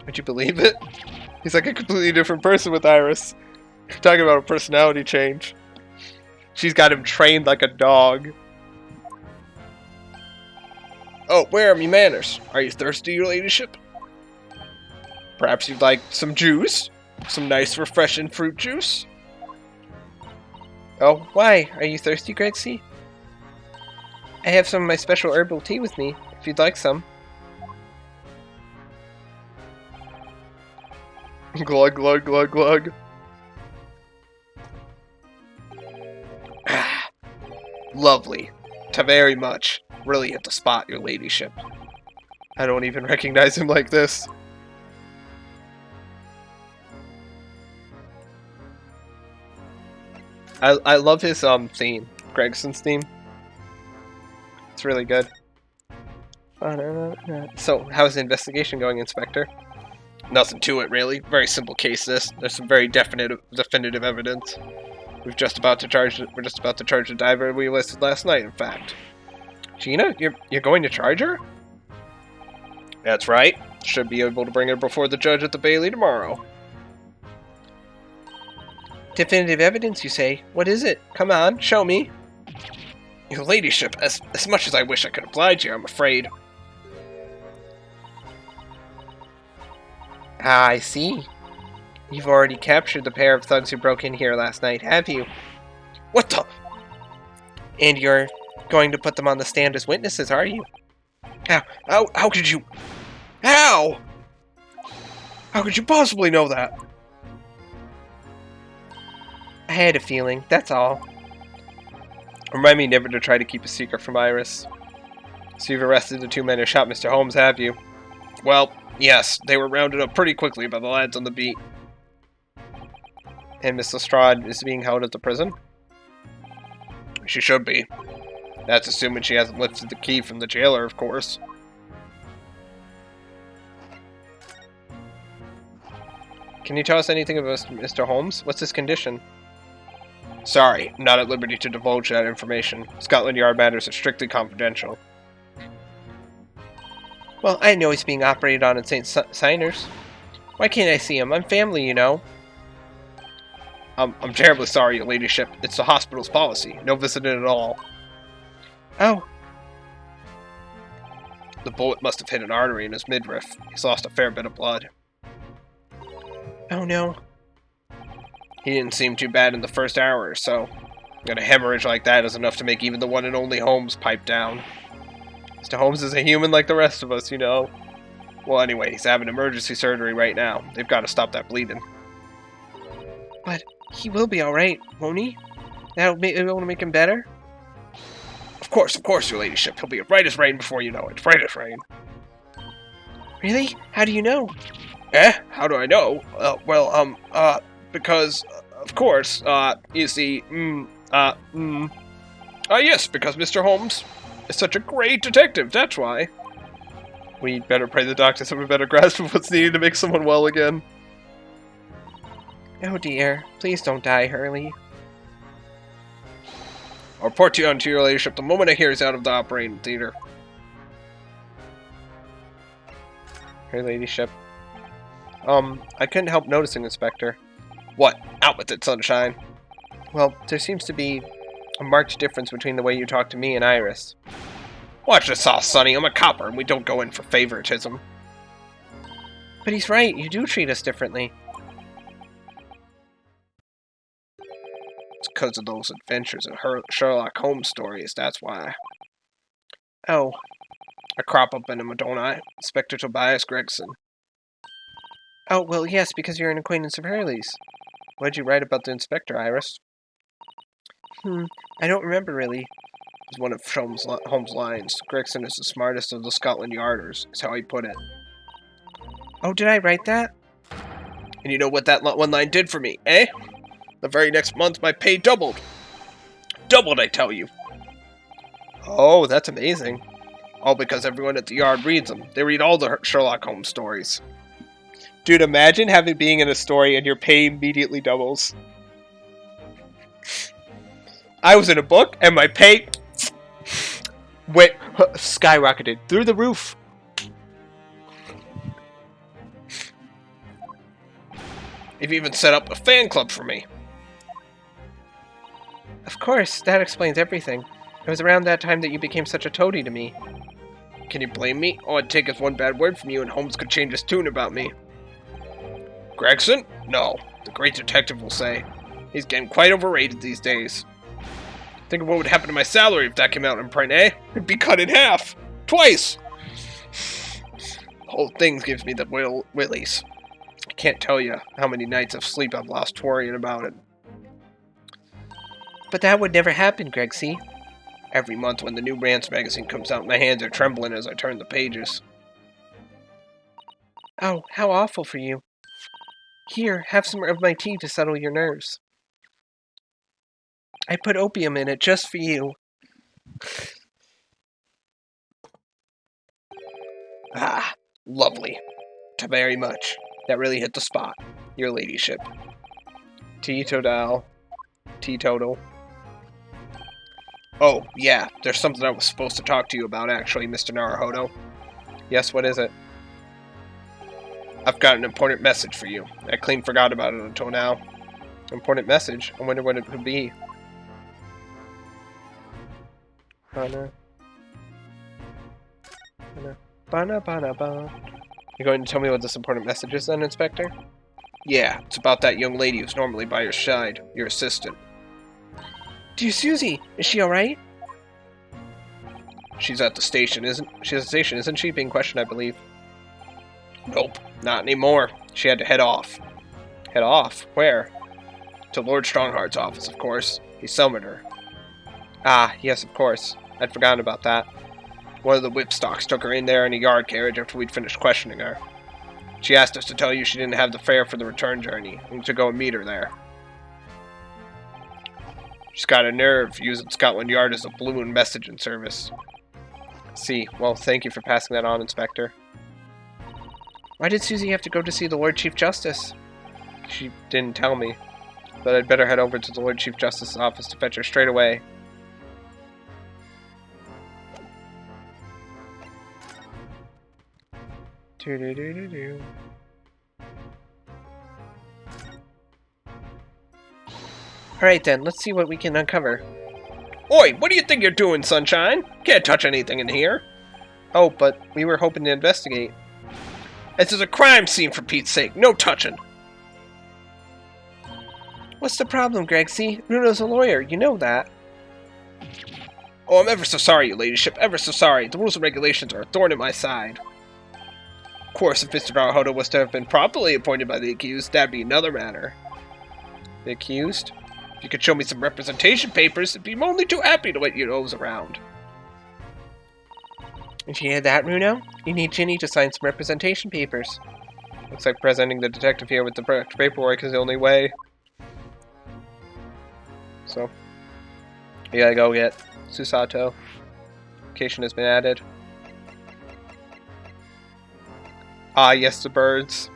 Would you believe it? He's like a completely different person with Iris. Talking about a personality change. She's got him trained like a dog. Oh, where are me manners? Are you thirsty, your ladyship? Perhaps you'd like some juice? Some nice, refreshing fruit juice? Oh, why? Are you thirsty, Grexy? I have some of my special herbal tea with me, if you'd like some. Glug, glug, glug, glug. Lovely. Ta very much. Really hit the spot, your ladyship. I don't even recognize him like this. I love his theme, Gregson's theme. It's really good. So, how's the investigation going, Inspector? Nothing to it, really. Very simple case, this. There's some very definitive evidence. We're just about to charge the diver we listed last night, in fact. Gina, you're going to charge her? That's right. Should be able to bring her before the judge at the Bailey tomorrow. Definitive evidence, you say? What is it? Come on, show me. Your ladyship, as much as I wish I could oblige you, I'm afraid. Ah, I see. You've already captured the pair of thugs who broke in here last night, have you? What the? And you're going to put them on the stand as witnesses, are you? How could you? How? How could you possibly know that? I had a feeling, that's all. Remind me never to try to keep a secret from Iris. So you've arrested the two men who shot Mr. Holmes, have you? Well, yes, they were rounded up pretty quickly by the lads on the beat. And Miss Lestrade is being held at the prison? She should be. That's assuming she hasn't lifted the key from the jailer, of course. Can you tell us anything about Mr. Holmes? What's his condition? Sorry, I'm not at liberty to divulge that information. Scotland Yard matters are strictly confidential. Well, I know he's being operated on in St. Signers. Why can't I see him? I'm family, you know. I'm terribly sorry, your ladyship. It's the hospital's policy. No visiting at all. Oh. The bullet must have hit an artery in his midriff. He's lost a fair bit of blood. Oh no. He didn't seem too bad in the first hour or so. And a hemorrhage like that is enough to make even the one and only Holmes pipe down. Mr. Holmes is a human like the rest of us, you know. Well, anyway, he's having emergency surgery right now. They've got to stop that bleeding. But he will be alright, won't he? That'll be able to make him better? Of course, your ladyship. He'll be right as rain before you know it. Right as rain. Really? How do you know? How do I know? Because, of course, you see, yes, because Mr. Holmes is such a great detective, that's why. We'd better pray the doctors have a better grasp of what's needed to make someone well again. Oh dear, please don't die, Hurley. I'll report you on to your ladyship the moment I hear he's out of the operating theater. Her ladyship. I couldn't help noticing, Inspector. What? Out with it, sunshine. Well, there seems to be a marked difference between the way you talk to me and Iris. Watch this sauce, Sonny. I'm a copper, and we don't go in for favoritism. But he's right, you do treat us differently. It's because of those adventures of Sherlock Holmes stories, that's why. Oh. I crop up in him, don't I? Inspector Tobias Gregson. Oh, well, yes, because you're an acquaintance of Hurley's. What did you write about the inspector, Iris? I don't remember, really. It's one of Holmes' lines. Gregson is the smartest of the Scotland Yarders, is how he put it. Oh, did I write that? And you know what that one line did for me, eh? The very next month, my pay doubled. Doubled, I tell you. Oh, that's amazing. All because everyone at the Yard reads them. They read all the Sherlock Holmes stories. Dude, imagine being in a story and your pay immediately doubles. I was in a book and my pay went skyrocketed through the roof. You've even set up a fan club for me. Of course, that explains everything. It was around that time that you became such a toady to me. Can you blame me? All I'd take is one bad word from you and Holmes could change his tune about me. Gregson? No, the great detective will say. He's getting quite overrated these days. Think of what would happen to my salary if that came out in print, eh? It'd be cut in half. Twice! The whole thing gives me the willies. I can't tell you how many nights of sleep I've lost worrying about it. But that would never happen, Gregsy. Every month when the new Rance magazine comes out, my hands are trembling as I turn the pages. Oh, how awful for you. Here, have some of my tea to settle your nerves. I put opium in it just for you. Ah, lovely. Thank you very much. That really hit the spot. Your ladyship. Teetotal. Teetotal. Oh, yeah, there's something I was supposed to talk to you about, actually, Mr. Naruhodo. Yes, what is it? I've got an important message for you. I clean forgot about it until now. Important message? I wonder what it could be. Bana. You're going to tell me what this important message is then, Inspector? Yeah, it's about that young lady who's normally by your side, your assistant. Dear Susie, is she alright? She's at the station, isn't she? Being questioned, I believe. Nope, not anymore. She had to head off. Head off? Where? To Lord Strongheart's office, of course. He summoned her. Ah, yes, of course. I'd forgotten about that. One of the whipstocks took her in there in a yard carriage after we'd finished questioning her. She asked us to tell you she didn't have the fare for the return journey, and to go and meet her there. She's got a nerve using Scotland Yard as a balloon messaging service. See, well, thank you for passing that on, Inspector. Why did Susie have to go to see the Lord Chief Justice? She didn't tell me, but I'd better head over to the Lord Chief Justice's office to fetch her straight away. Do-do-do-do-do. Alright then, let's see what we can uncover. Oi, what do you think you're doing, Sunshine? Can't touch anything in here. Oh, but we were hoping to investigate. This is a crime scene, for Pete's sake. No touching. What's the problem, Gregsy? Bruno's a lawyer, you know that. Oh, I'm ever so sorry, your ladyship, ever so sorry. The rules and regulations are a thorn in my side. Of course, if Mr. Naruhodo was to have been properly appointed by the accused, that'd be another matter. The accused? If you could show me some representation papers, I'd be only too happy to let you nose around. If you hear that, Bruno, you need Ginny to sign some representation papers. Looks like presenting the detective here with the paperwork is the only way. So, you gotta go get Susato. Location has been added. Ah, yes, the birds.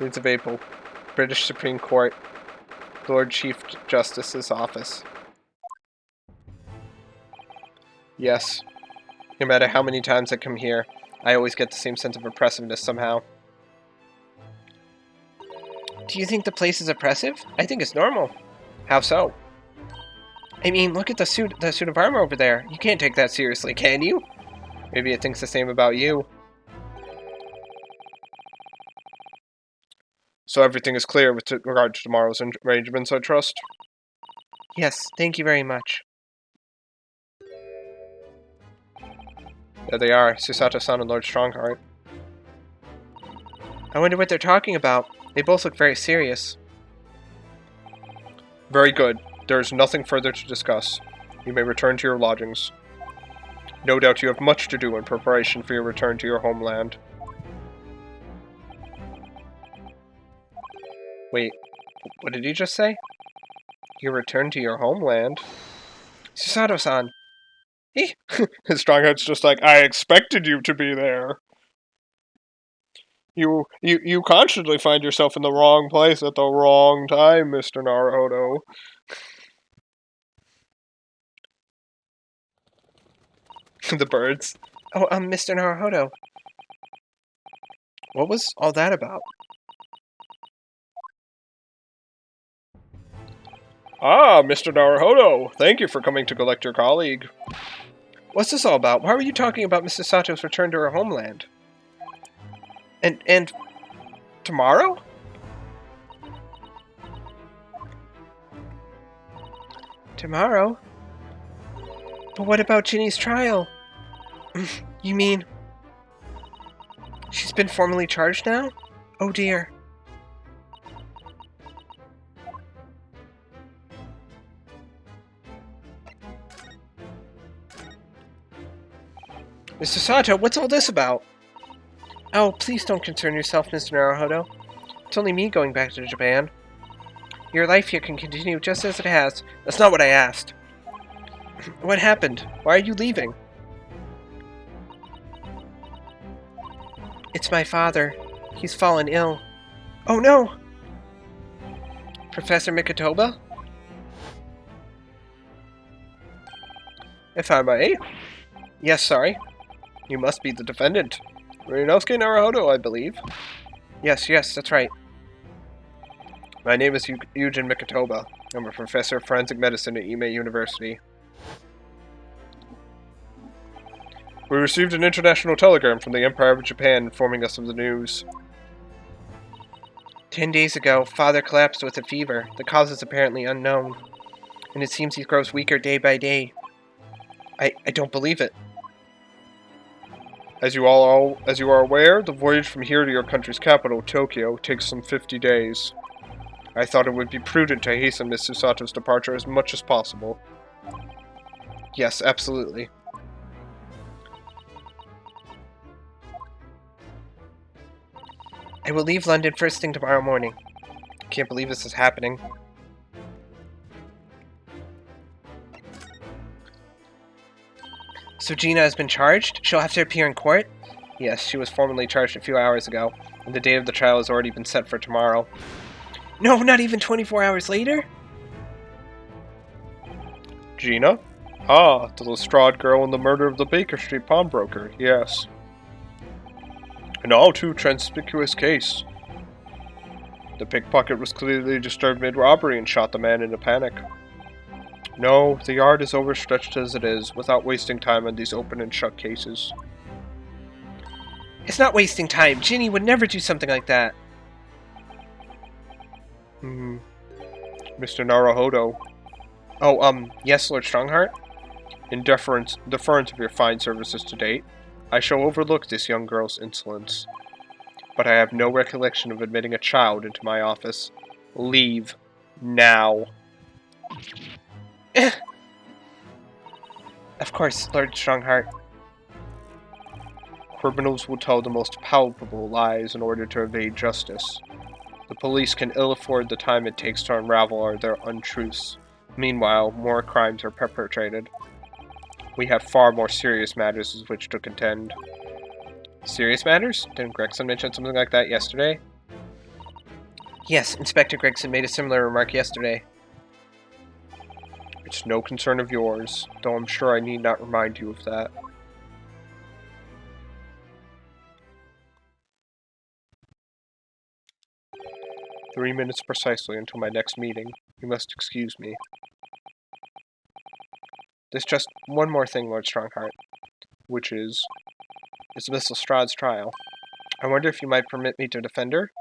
Leeds of April. British Supreme Court. Lord Chief Justice's office. Yes. No matter how many times I come here, I always get the same sense of oppressiveness somehow. Do you think the place is oppressive? I think it's normal. How so? I mean, look at the suit of armor over there. You can't take that seriously, can you? Maybe it thinks the same about you. So everything is clear with regard to tomorrow's arrangements, I trust? Yes, thank you very much. There they are, Susato-san and Lord Strongheart. I wonder what they're talking about. They both look very serious. Very good. There is nothing further to discuss. You may return to your lodgings. No doubt you have much to do in preparation for your return to your homeland. Wait, what did he just say? Your return to your homeland? Susato-san! His Strongheart's just like, I expected you to be there. You constantly find yourself in the wrong place at the wrong time, Mr. Naruhodo. The birds. Oh, Mr. Naruhodo. What was all that about? Ah, Mr. Naruhodo. Thank you for coming to collect your colleague. What's this all about? Why were you talking about Mrs. Sato's return to her homeland? And tomorrow? Tomorrow? But what about Ginny's trial? You mean... she's been formally charged now? Oh dear. Mr. Sato, what's all this about? Oh, please don't concern yourself, Mr. Naruhodo. It's only me going back to Japan. Your life here can continue just as it has. That's not what I asked. What happened? Why are you leaving? It's my father. He's fallen ill. Oh no! Professor Mikotoba? If I may? Yes, sorry. You must be the defendant. Ryunosuke Naruhodo, I believe. Yes, that's right. My name is Eugen Mikotoba. I'm a professor of forensic medicine at Ime University. We received an international telegram from the Empire of Japan informing us of the news. 10 days ago, Father collapsed with a fever. The cause is apparently unknown, and it seems he grows weaker day by day. I don't believe it. As you are aware, the voyage from here to your country's capital, Tokyo, takes some 50 days. I thought it would be prudent to hasten Miss Susato's departure as much as possible. Yes, absolutely. I will leave London first thing tomorrow morning. I can't believe this is happening. So Gina has been charged? She'll have to appear in court? Yes, she was formally charged a few hours ago, and the date of the trial has already been set for tomorrow. No, not even 24 hours later? Gina? Ah, the Lestrade girl in the murder of the Baker Street pawnbroker, yes. An all-too conspicuous case. The pickpocket was clearly disturbed mid-robbery and shot the man in a panic. No, the yard is overstretched as it is, without wasting time on these open and shut cases. It's not wasting time. Ginny would never do something like that. Mr. Naruhodo. Oh, yes, Lord Strongheart? In deference of your fine services to date, I shall overlook this young girl's insolence. But I have no recollection of admitting a child into my office. Leave. Now. Of course, Lord Strongheart. Criminals will tell the most palpable lies in order to evade justice. The police can ill afford the time it takes to unravel their untruths. Meanwhile, more crimes are perpetrated. We have far more serious matters with which to contend. Serious matters? Didn't Gregson mention something like that yesterday? Yes, Inspector Gregson made a similar remark yesterday. It's no concern of yours, though I'm sure I need not remind you of that. "3 minutes precisely until my next meeting. You must excuse me." There's just one more thing, Lord Strongheart, which is Miss Lestrade's trial. I wonder if you might permit me to defend her?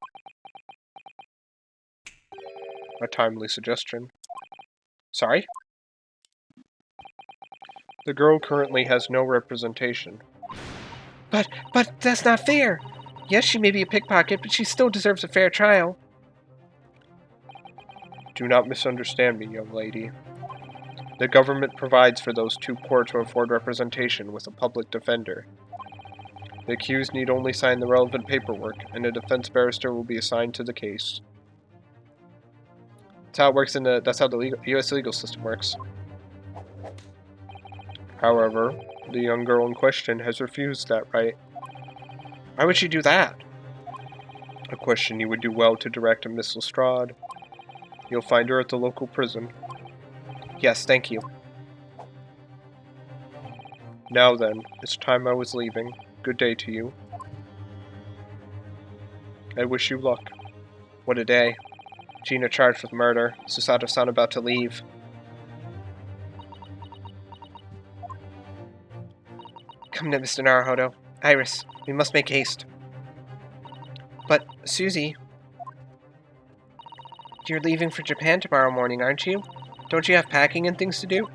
A timely suggestion. Sorry? The girl currently has no representation. But that's not fair! Yes, she may be a pickpocket, but she still deserves a fair trial. Do not misunderstand me, young lady. The government provides for those too poor to afford representation with a public defender. The accused need only sign the relevant paperwork, and a defense barrister will be assigned to the case. That's how it works that's how the U.S. legal system works. However, the young girl in question has refused that right. Why would she do that? A question you would do well to direct to Miss Lestrade. You'll find her at the local prison. Yes, thank you. Now then, it's time I was leaving. Good day to you. I wish you luck. What a day. Gina charged with murder. Susato-san about to leave. Come now, Mr. Naruhodo. Iris, we must make haste. But, Susie... You're leaving for Japan tomorrow morning, aren't you? Don't you have packing and things to do?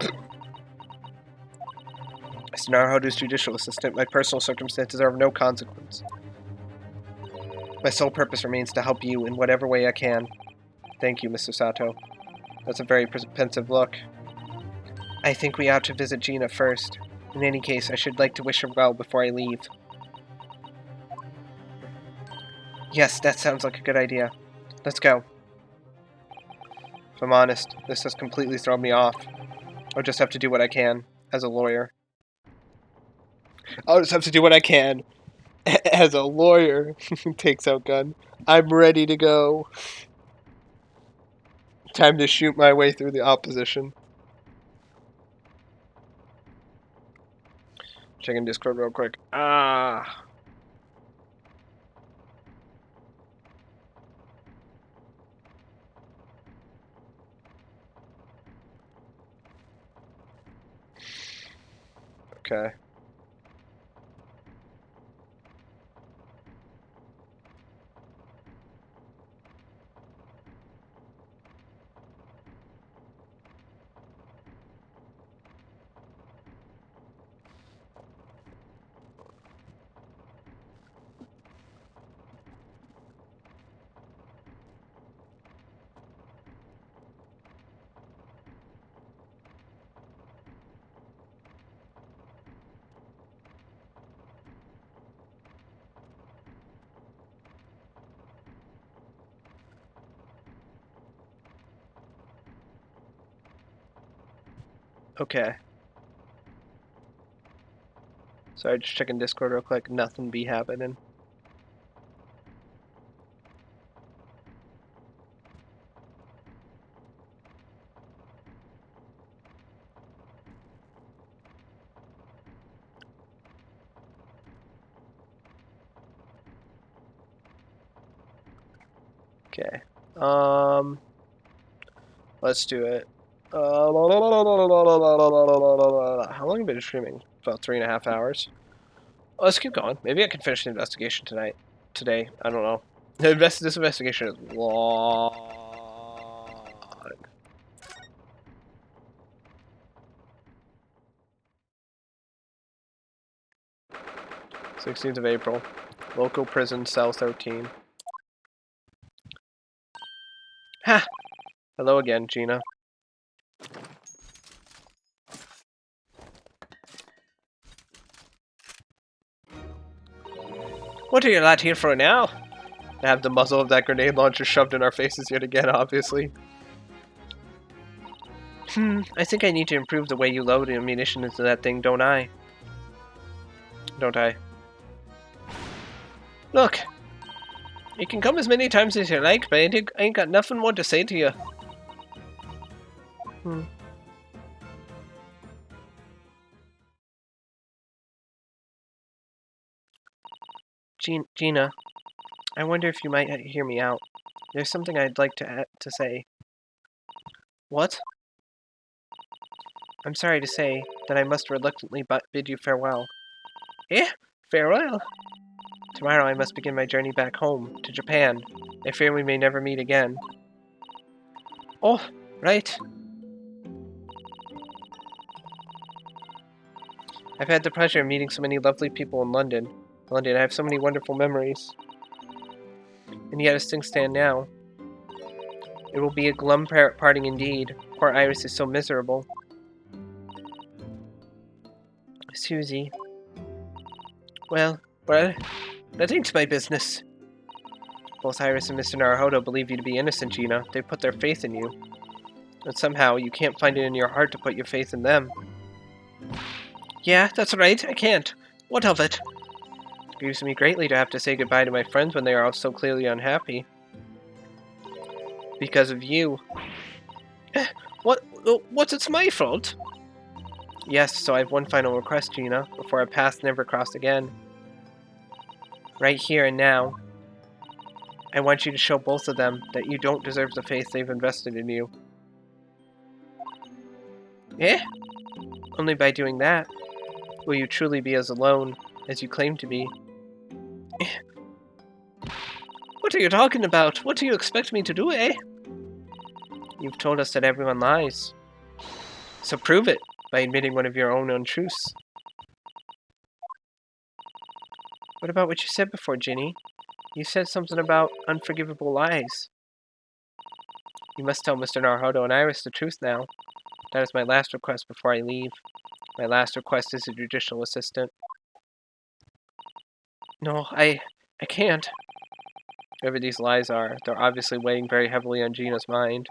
Mr. Naruhodo's judicial assistant, my personal circumstances are of no consequence. My sole purpose remains to help you in whatever way I can. Thank you, Mr. Sato. That's a very pensive look. I think we ought to visit Gina first. In any case, I should like to wish her well before I leave. Yes, that sounds like a good idea. Let's go. If I'm honest, this has completely thrown me off. I'll just have to do what I can, as a lawyer. I'll just have to do what I can, as a lawyer. Takes out gun. I'm ready to go. Time to shoot my way through the opposition. Checking Discord real quick. Okay. Okay. Sorry, just checking Discord real quick. Nothing be happening. Okay. Let's do it. How long have you been streaming? About 3.5 hours. Let's keep going. Maybe I can finish the investigation today. I don't know. This investigation is long. 16th of April. Local prison, cell 13. Ha! Hello again, Gina. What are you lot here for now? To have the muzzle of that grenade launcher shoved in our faces yet again, obviously. I think I need to improve the way you load ammunition into that thing, don't I? Don't I? Look! You can come as many times as you like, but I ain't got nothing more to say to you. Gina, I wonder if you might hear me out. There's something I'd like to say. What? I'm sorry to say that I must reluctantly bid you farewell. Eh? Farewell? Tomorrow I must begin my journey back home, to Japan. I fear we may never meet again. Oh, right. I've had the pleasure of meeting so many lovely people in London. I have so many wonderful memories. And yet as things stand now, it will be a glum parting indeed. Poor Iris is so miserable. Susie. Well, that ain't my business. Both Iris and Mr. Naruhodo believe you to be innocent, Gina. They put their faith in you. But somehow, you can't find it in your heart to put your faith in them. Yeah, that's right, I can't. What of it? It grieves me greatly to have to say goodbye to my friends when they are all so clearly unhappy. Because of you. What's it's my fault? Yes, so I have one final request, Gina, before our paths never cross again. Right here and now, I want you to show both of them that you don't deserve the faith they've invested in you. Eh? Only by doing that will you truly be as alone as you claim to be. What are you talking about? What do you expect me to do, eh? You've told us that everyone lies. So prove it by admitting one of your own untruths. What about what you said before, Ginny? You said something about unforgivable lies. You must tell Mr. Naruhodo and Iris the truth now. That is my last request before I leave. My last request as a judicial assistant. No, I can't. Whatever these lies are, they're obviously weighing very heavily on Gina's mind.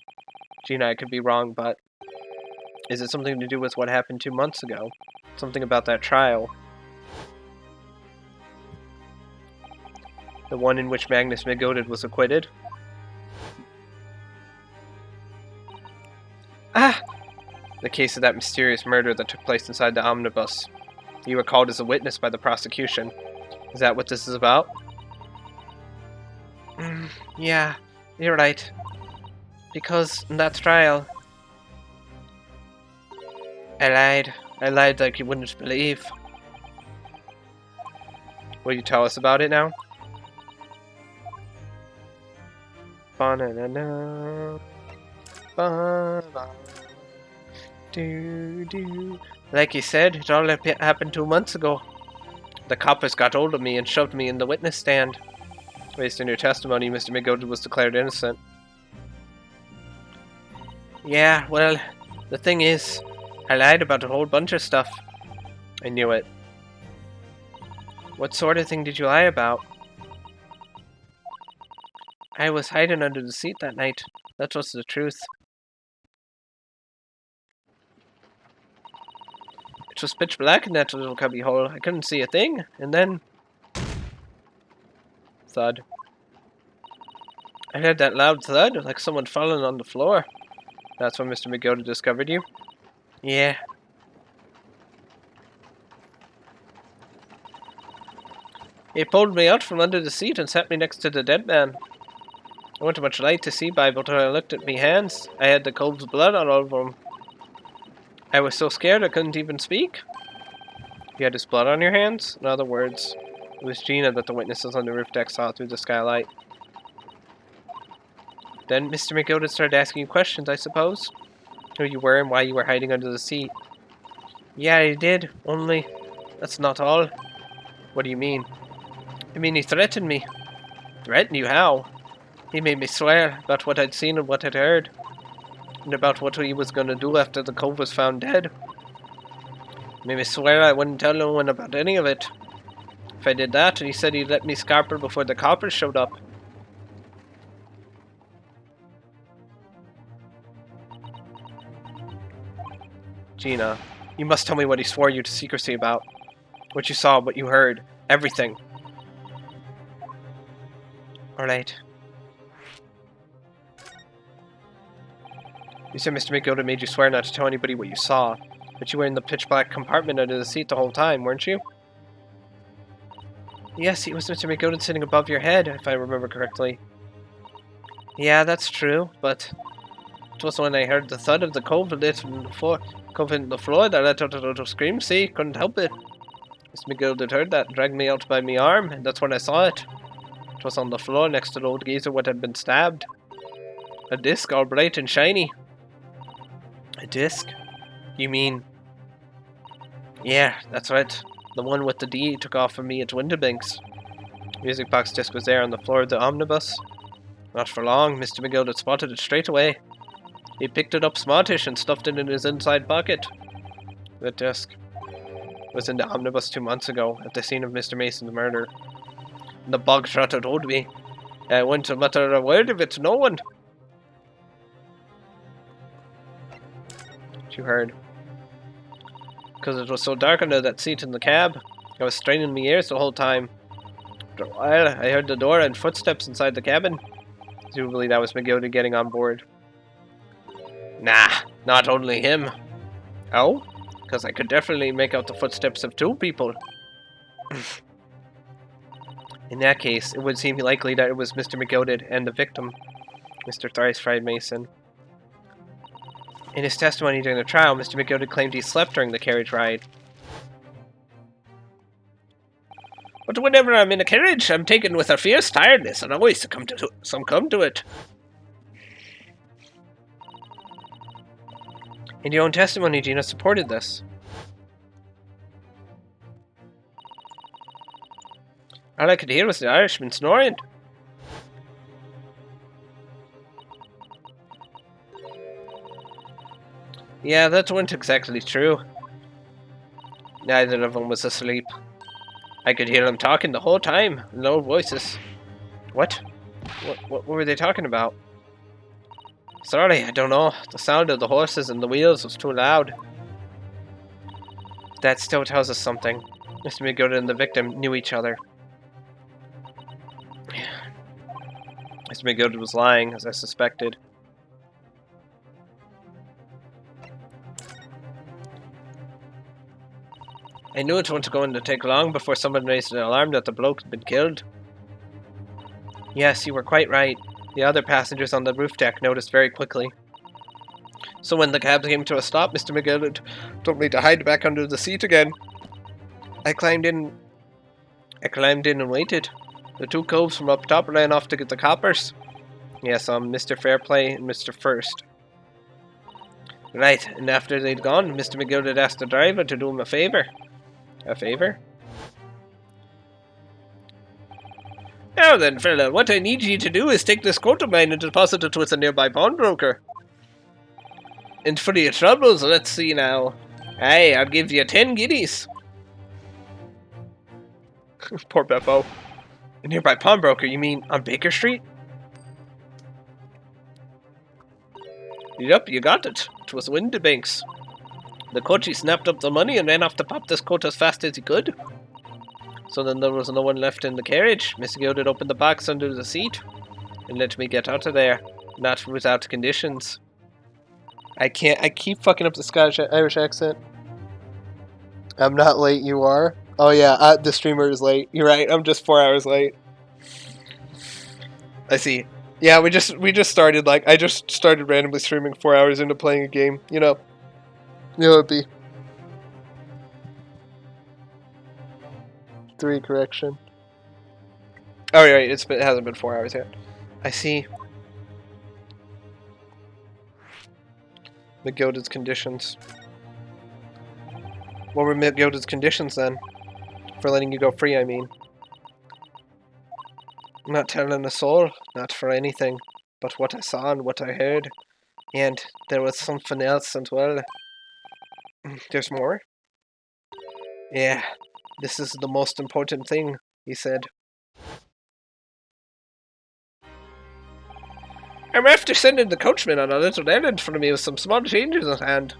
Gina, I could be wrong, but is it something to do with what happened 2 months ago? Something about that trial? The one in which Magnus Midtgaard was acquitted? Ah! The case of that mysterious murder that took place inside the omnibus. You were called as a witness by the prosecution. Is that what this is about? Yeah, you're right. Because in that trial, I lied. I lied like you wouldn't believe. Will you tell us about it now? Ba-na-na-na. Ba-ba. Do-do. Like you said, it all happened 2 months ago. The coppers got hold of me and shoved me in the witness stand. Based on your testimony, Mr. Midtgaard was declared innocent. Yeah, well, the thing is, I lied about a whole bunch of stuff. I knew it. What sort of thing did you lie about? I was hiding under the seat that night. That was the truth. It was pitch black in that little cubby hole. I couldn't see a thing, and then... thud. I heard that loud thud, like someone falling on the floor. That's when Mr. Midtgaard discovered you? Yeah. He pulled me out from under the seat and sat me next to the dead man. I wasn't much light to see by, but when I looked at me hands, I had the cold's blood all over them. I was so scared I couldn't even speak. You had his blood on your hands? In other words, it was Gina that the witnesses on the roof deck saw through the skylight. Then Mr. Midtgaard started asking you questions, I suppose? Who you were and why you were hiding under the seat. Yeah, he did, only that's not all. What do you mean? I mean, he threatened me. Threatened you? How? He made me swear about what I'd seen and what I'd heard. And about what he was going to do after the cove was found dead. He made me swear I wouldn't tell no one about any of it. If I did that, he said he'd let me scarper before the coppers showed up. Gina, you must tell me what he swore you to secrecy about. What you saw, what you heard, everything. Alright. You said Mr. Midtgaard made you swear not to tell anybody what you saw, but you were in the pitch black compartment under the seat the whole time, weren't you? Yes, it was Mr. Midtgaard sitting above your head, if I remember correctly. Yeah, that's true, but It was when I heard the thud of the coven lit on the floor, coven the floor that I let out a little scream. See, couldn't help it. Miss McGill had heard that, dragged me out by me arm, and that's when I saw it. It was on the floor next to the old geezer what had been stabbed. A disc all bright and shiny. A disc? You mean... Yeah, that's right. The one with the D took off from me at Winterbanks. Music box disc was there on the floor of the omnibus. Not for long, Mr. McGill had spotted it straight away. He picked it up smartish and stuffed it in his inside pocket. The disc was in the omnibus 2 months ago, at the scene of Mr. Mason's murder. The bog trotter told me. I wouldn't mutter a word of it to no one. You heard. Because it was so dark under that seat in the cab. I was straining my ears the whole time. After a while, I heard the door and footsteps inside the cabin. Presumably that was McGildy getting on board. Nah, not only him. Oh? Because I could definitely make out the footsteps of 2 people. In that case, it would seem likely that it was Mr. McGilded and the victim, Mr. Thrice-Fried Mason. In his testimony during the trial, Mr. McGilded claimed he slept during the carriage ride. But whenever I'm in a carriage, I'm taken with a fierce tiredness and always succumb to it. In your own testimony, Gina supported this. All I could hear was the Irishman snoring. Yeah, that wasn't exactly true. Neither of them was asleep. I could hear them talking the whole time, in low voices. What? What were they talking about? Sorry, I don't know. The sound of the horses and the wheels was too loud. That still tells us something. Mr. McGill and the victim knew each other. Mr. McGill was lying, as I suspected. I knew it wasn't going to take long before someone raised an alarm that the bloke had been killed. Yes, you were quite right. The other passengers on the roof deck noticed very quickly. So when the cab came to a stop, Mr. McGill told me to hide back under the seat again. I climbed in and waited. The 2 coves from up top ran off to get the coppers. Yes, Mr. Fairplay and Mr. First. Right, and after they'd gone, Mr. McGill had asked the driver to do him a favour. A favour? Now then, fella, what I need you to do is take this coat of mine and deposit it with a nearby pawnbroker. And for your troubles, let's see now. Aye, I'll give you 10 guineas. Poor Beppo. A nearby pawnbroker, you mean on Baker Street? Yep, you got it. It was Winterbanks. The coachie snapped up the money and ran off to pop this coat as fast as he could. So then there was no one left in the carriage. Mr. Gilded opened the box under the seat and let me get out of there. Not without conditions. I keep fucking up the Irish accent. I'm not late, you are? Oh yeah, the streamer is late. You're right, I'm just 4 hours late. I see. Yeah, we just started, like, I just started randomly streaming 4 hours into playing a game, you know. It'd be 3 correction. Oh, right, it hasn't been 4 hours yet. I see. McGilded's conditions. What were McGilded's conditions then? For letting you go free, I mean. Not telling a soul, not for anything, but what I saw and what I heard. And there was something else as well. There's more? Yeah, this is the most important thing, he said. I'm after sending the coachman on a little errand for me with some small changes at hand.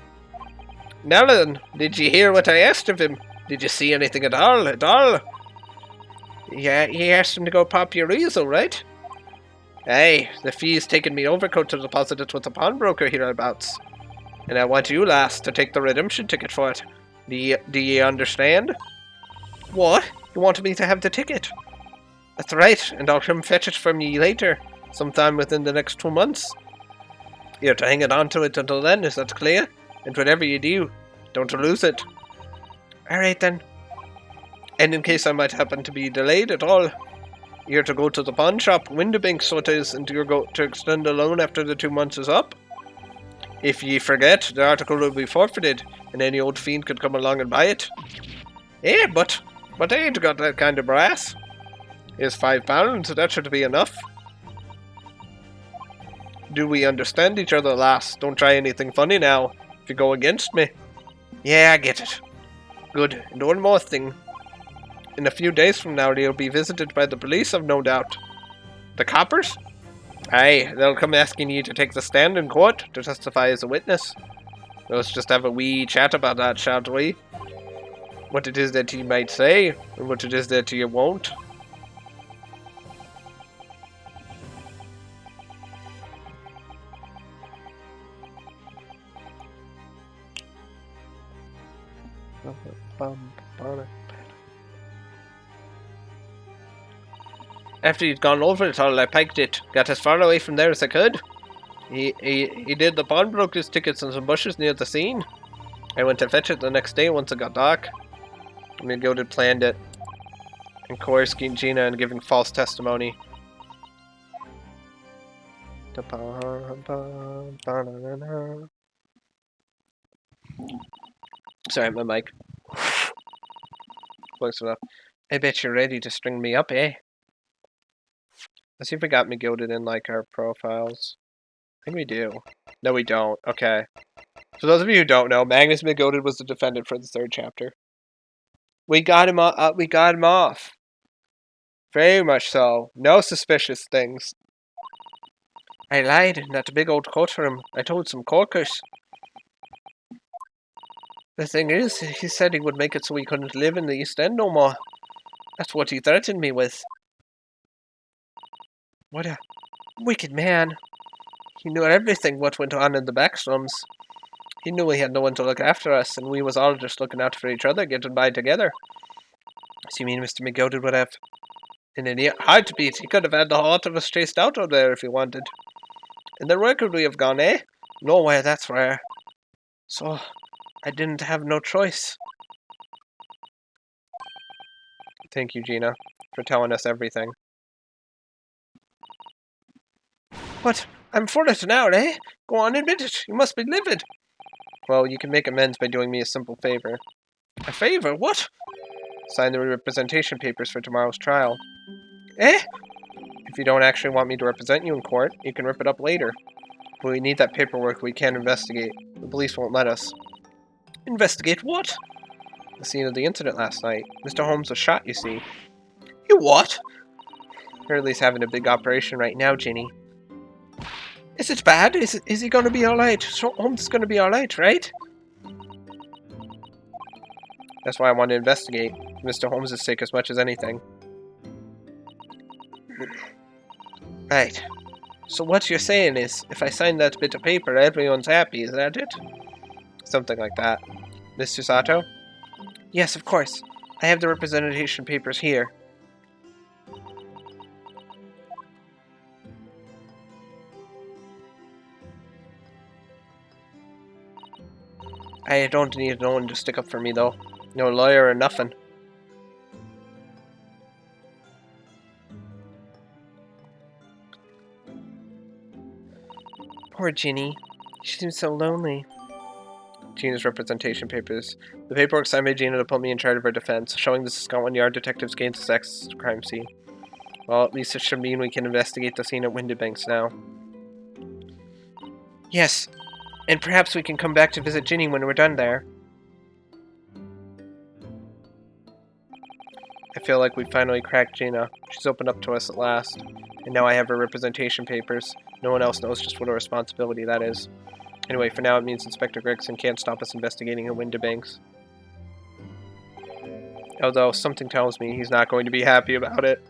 Now then, did you hear what I asked of him? Did you see anything at all? Yeah, he asked him to go pop your easel, right? Aye, the fee's taken me overcoat to deposit it with a pawnbroker hereabouts. And I want you, lass, to take the redemption ticket for it. Do you understand? What? You want me to have the ticket? That's right, and I'll come fetch it from ye later, sometime within the next 2 months. You're to hang it on to it until then, is that clear? And whatever you do, don't lose it. Alright then. And in case I might happen to be delayed at all, you're to go to the pawn shop, Windibank so it is, and you're going to extend the loan after the 2 months is up. If ye forget, the article will be forfeited, and any old fiend could come along and buy it. Eh, but I ain't got that kind of brass. Here's £5, that should be enough. Do we understand each other, lass? Don't try anything funny now, if you go against me. Yeah, I get it. Good, and one more thing. In a few days from now, you'll be visited by the police, I've no doubt. The coppers? Aye, they'll come asking you to take the stand in court to testify as a witness. Let's just have a wee chat about that, shall we? What it is that you might say, and what it is that you won't. After he'd gone over it all, I piked it. Got as far away from there as I could. He did the pawnbroker's tickets in some bushes near the scene. I went to fetch it the next day once it got dark. McGilded planned it, and coercing Gina and giving false testimony. Sorry, my mic. Close enough. I bet you're ready to string me up, eh? Let's see if we got McGilded in, like, our profiles. I think we do. No, we don't. Okay. For those of you who don't know, Magnus McGilded was the defendant for the 3rd chapter. We got him off. Very much so. No suspicious things. I lied in that big old courtroom. I told some corkers. The thing is, he said he would make it so he couldn't live in the East End no more. That's what he threatened me with. What a wicked man. He knew everything what went on in the back slums. He knew he had no one to look after us, and we was all just looking out for each other, getting by together. So you mean Mr. McGilded would have an idiot hard to beat? He could have had the lot of us chased out of there if he wanted. And then where could we have gone, eh? Nowhere, that's where. So, I didn't have no choice. Thank you, Gina, for telling us everything. What? I'm for it now, eh? Go on, admit it. You must be livid. Well, you can make amends by doing me a simple favor. A favor? What? Sign the representation papers for tomorrow's trial. Eh? If you don't actually want me to represent you in court, you can rip it up later. But we need that paperwork we can't investigate. The police won't let us. Investigate what? The scene of the incident last night. Mr. Holmes was shot, you see. You what? Hurley's having a big operation right now, Ginny. Is it bad? Is he going to be alright? Holmes is going to be alright, right? That's why I want to investigate. Mr. Holmes is sick as much as anything. Right. So what you're saying is, if I sign that bit of paper, everyone's happy, is that it? Something like that. Mr. Sato? Yes, of course. I have the representation papers here. I don't need no one to stick up for me, though. No lawyer or nothing. Poor Ginny. She seems so lonely. Gina's representation papers. The paperwork signed by Gina to put me in charge of her defense, showing the Scotland Yard detectives gained access to the crime scene. Well, at least it should mean we can investigate the scene at Windibanks now. Yes, and perhaps we can come back to visit Ginny when we're done there. I feel like we finally cracked Gina. She's opened up to us at last. And now I have her representation papers. No one else knows just what a responsibility that is. Anyway, for now it means Inspector Gregson can't stop us investigating at Windibanks. Although, something tells me he's not going to be happy about it.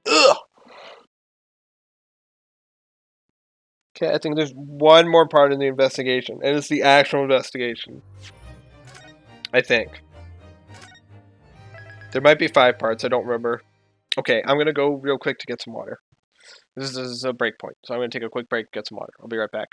Ugh! Okay, I think there's one more part in the investigation, and it's the actual investigation. I think. There might be 5 parts, I don't remember. Okay, I'm gonna go real quick to get some water. This is a break point, so I'm going to take a quick break, get some water. I'll be right back.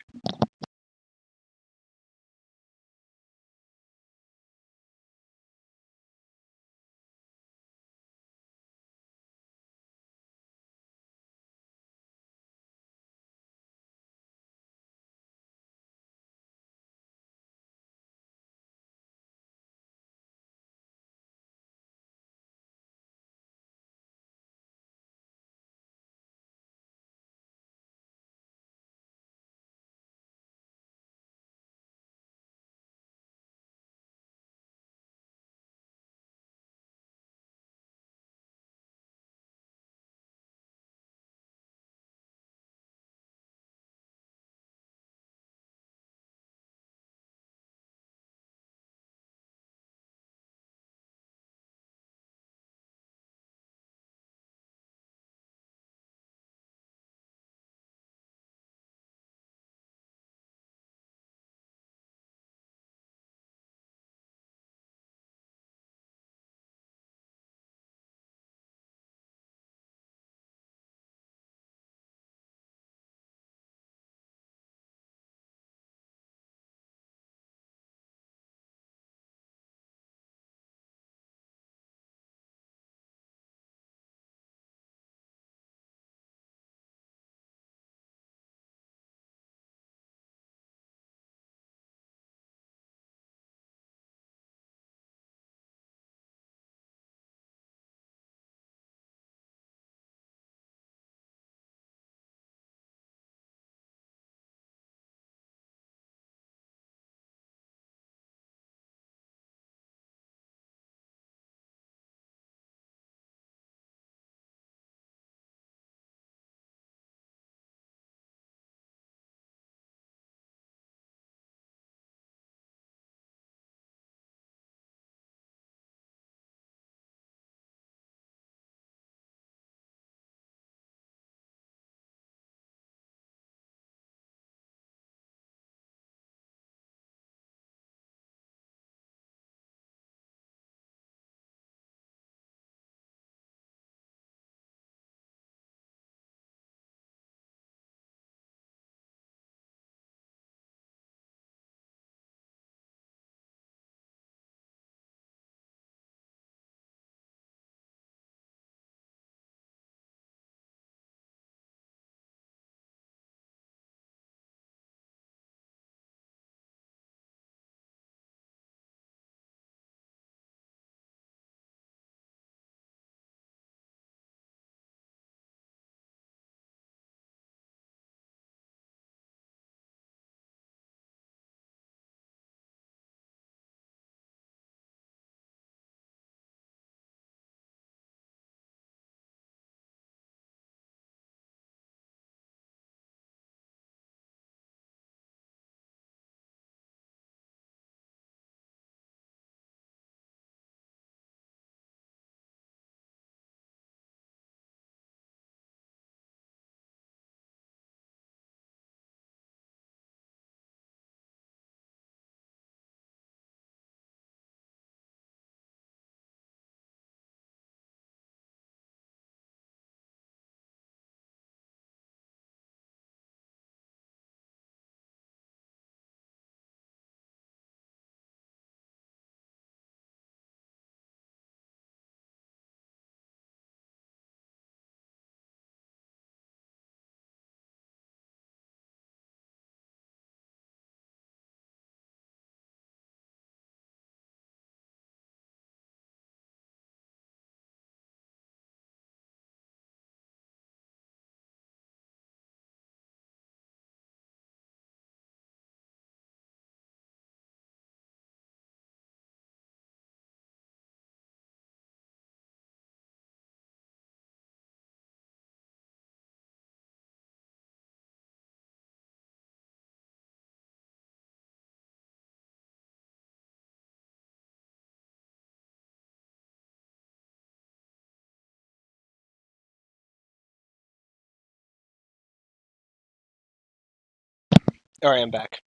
Alright, I'm back.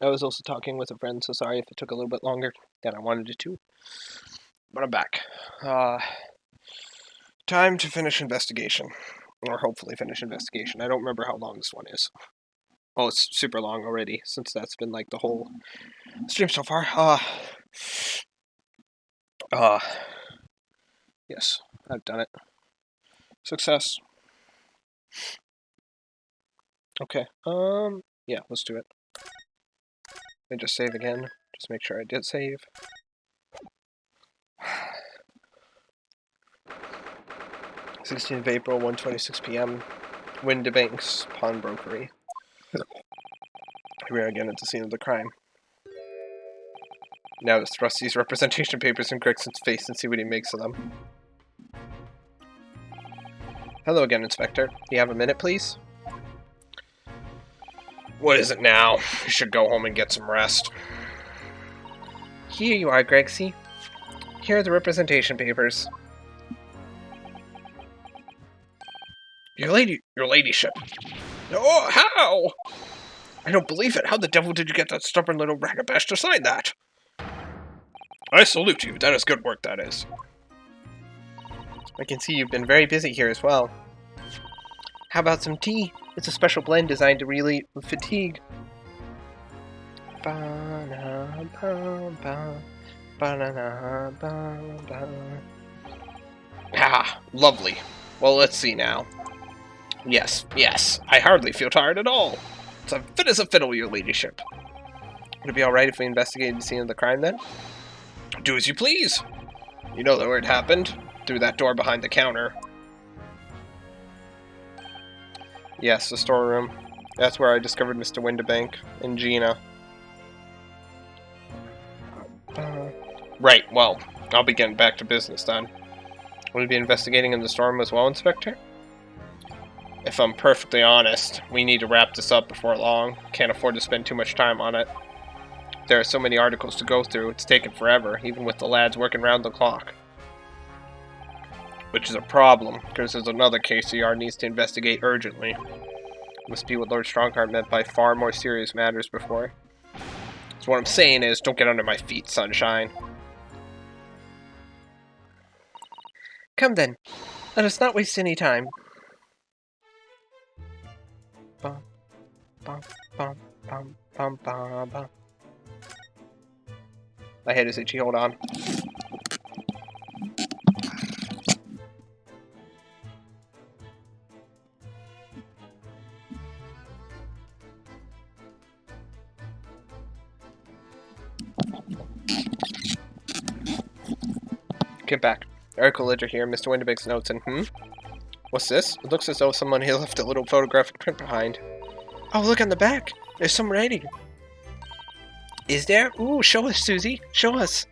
I was also talking with a friend, so sorry if it took a little bit longer than I wanted it to. But I'm back. Time to finish investigation. Or hopefully finish investigation. I don't remember how long this one is. Oh, it's super long already, since that's been like the whole stream so far. Yes, I've done it. Success. Okay, yeah, let's do it. Let me just save again. Just make sure I did save. 16th of April, 1:26 p.m. Windibank's Pawnbrokery. Here we are again at the scene of the crime. Now to thrust these representation papers in Gregson's face and see what he makes of them. Hello again, Inspector. Do you have a minute, please? What is it now? You should go home and get some rest. Here you are, Gregsy. Here are the representation papers. Your ladyship. Oh, how? I don't believe it. How the devil did you get that stubborn little ragabash to sign that? I salute you. That is good work, that is. I can see you've been very busy here as well. How about some tea? It's a special blend designed to relieve fatigue. Ah, lovely. Well, let's see now. Yes, I hardly feel tired at all. It's as fit as a fiddle, your ladyship. Would it be alright if we investigated the scene of the crime, then? Do as you please. You know where it happened. Through that door behind the counter. Yes, the storeroom. That's where I discovered Mr. Windibank and Gina. Right, well, I'll be getting back to business then. Will you be investigating in the storeroom as well, Inspector? If I'm perfectly honest, we need to wrap this up before long. Can't afford to spend too much time on it. There are so many articles to go through, it's taken forever, even with the lads working round the clock. Which is a problem, because there's another case the yard needs to investigate urgently. Must be what Lord Strongheart meant by far more serious matters before. So what I'm saying is, don't get under my feet, sunshine. Come then, let us not waste any time. Bum, bum, bum, bum, bum, bum, bum. My head is itchy, hold on. Get back. Article ledger here, Mr. Windibank's notes, and What's this? It looks as though someone here left a little photographic print behind. Oh, look on the back! There's some writing! Is there? Ooh, show us, Susie! Show us!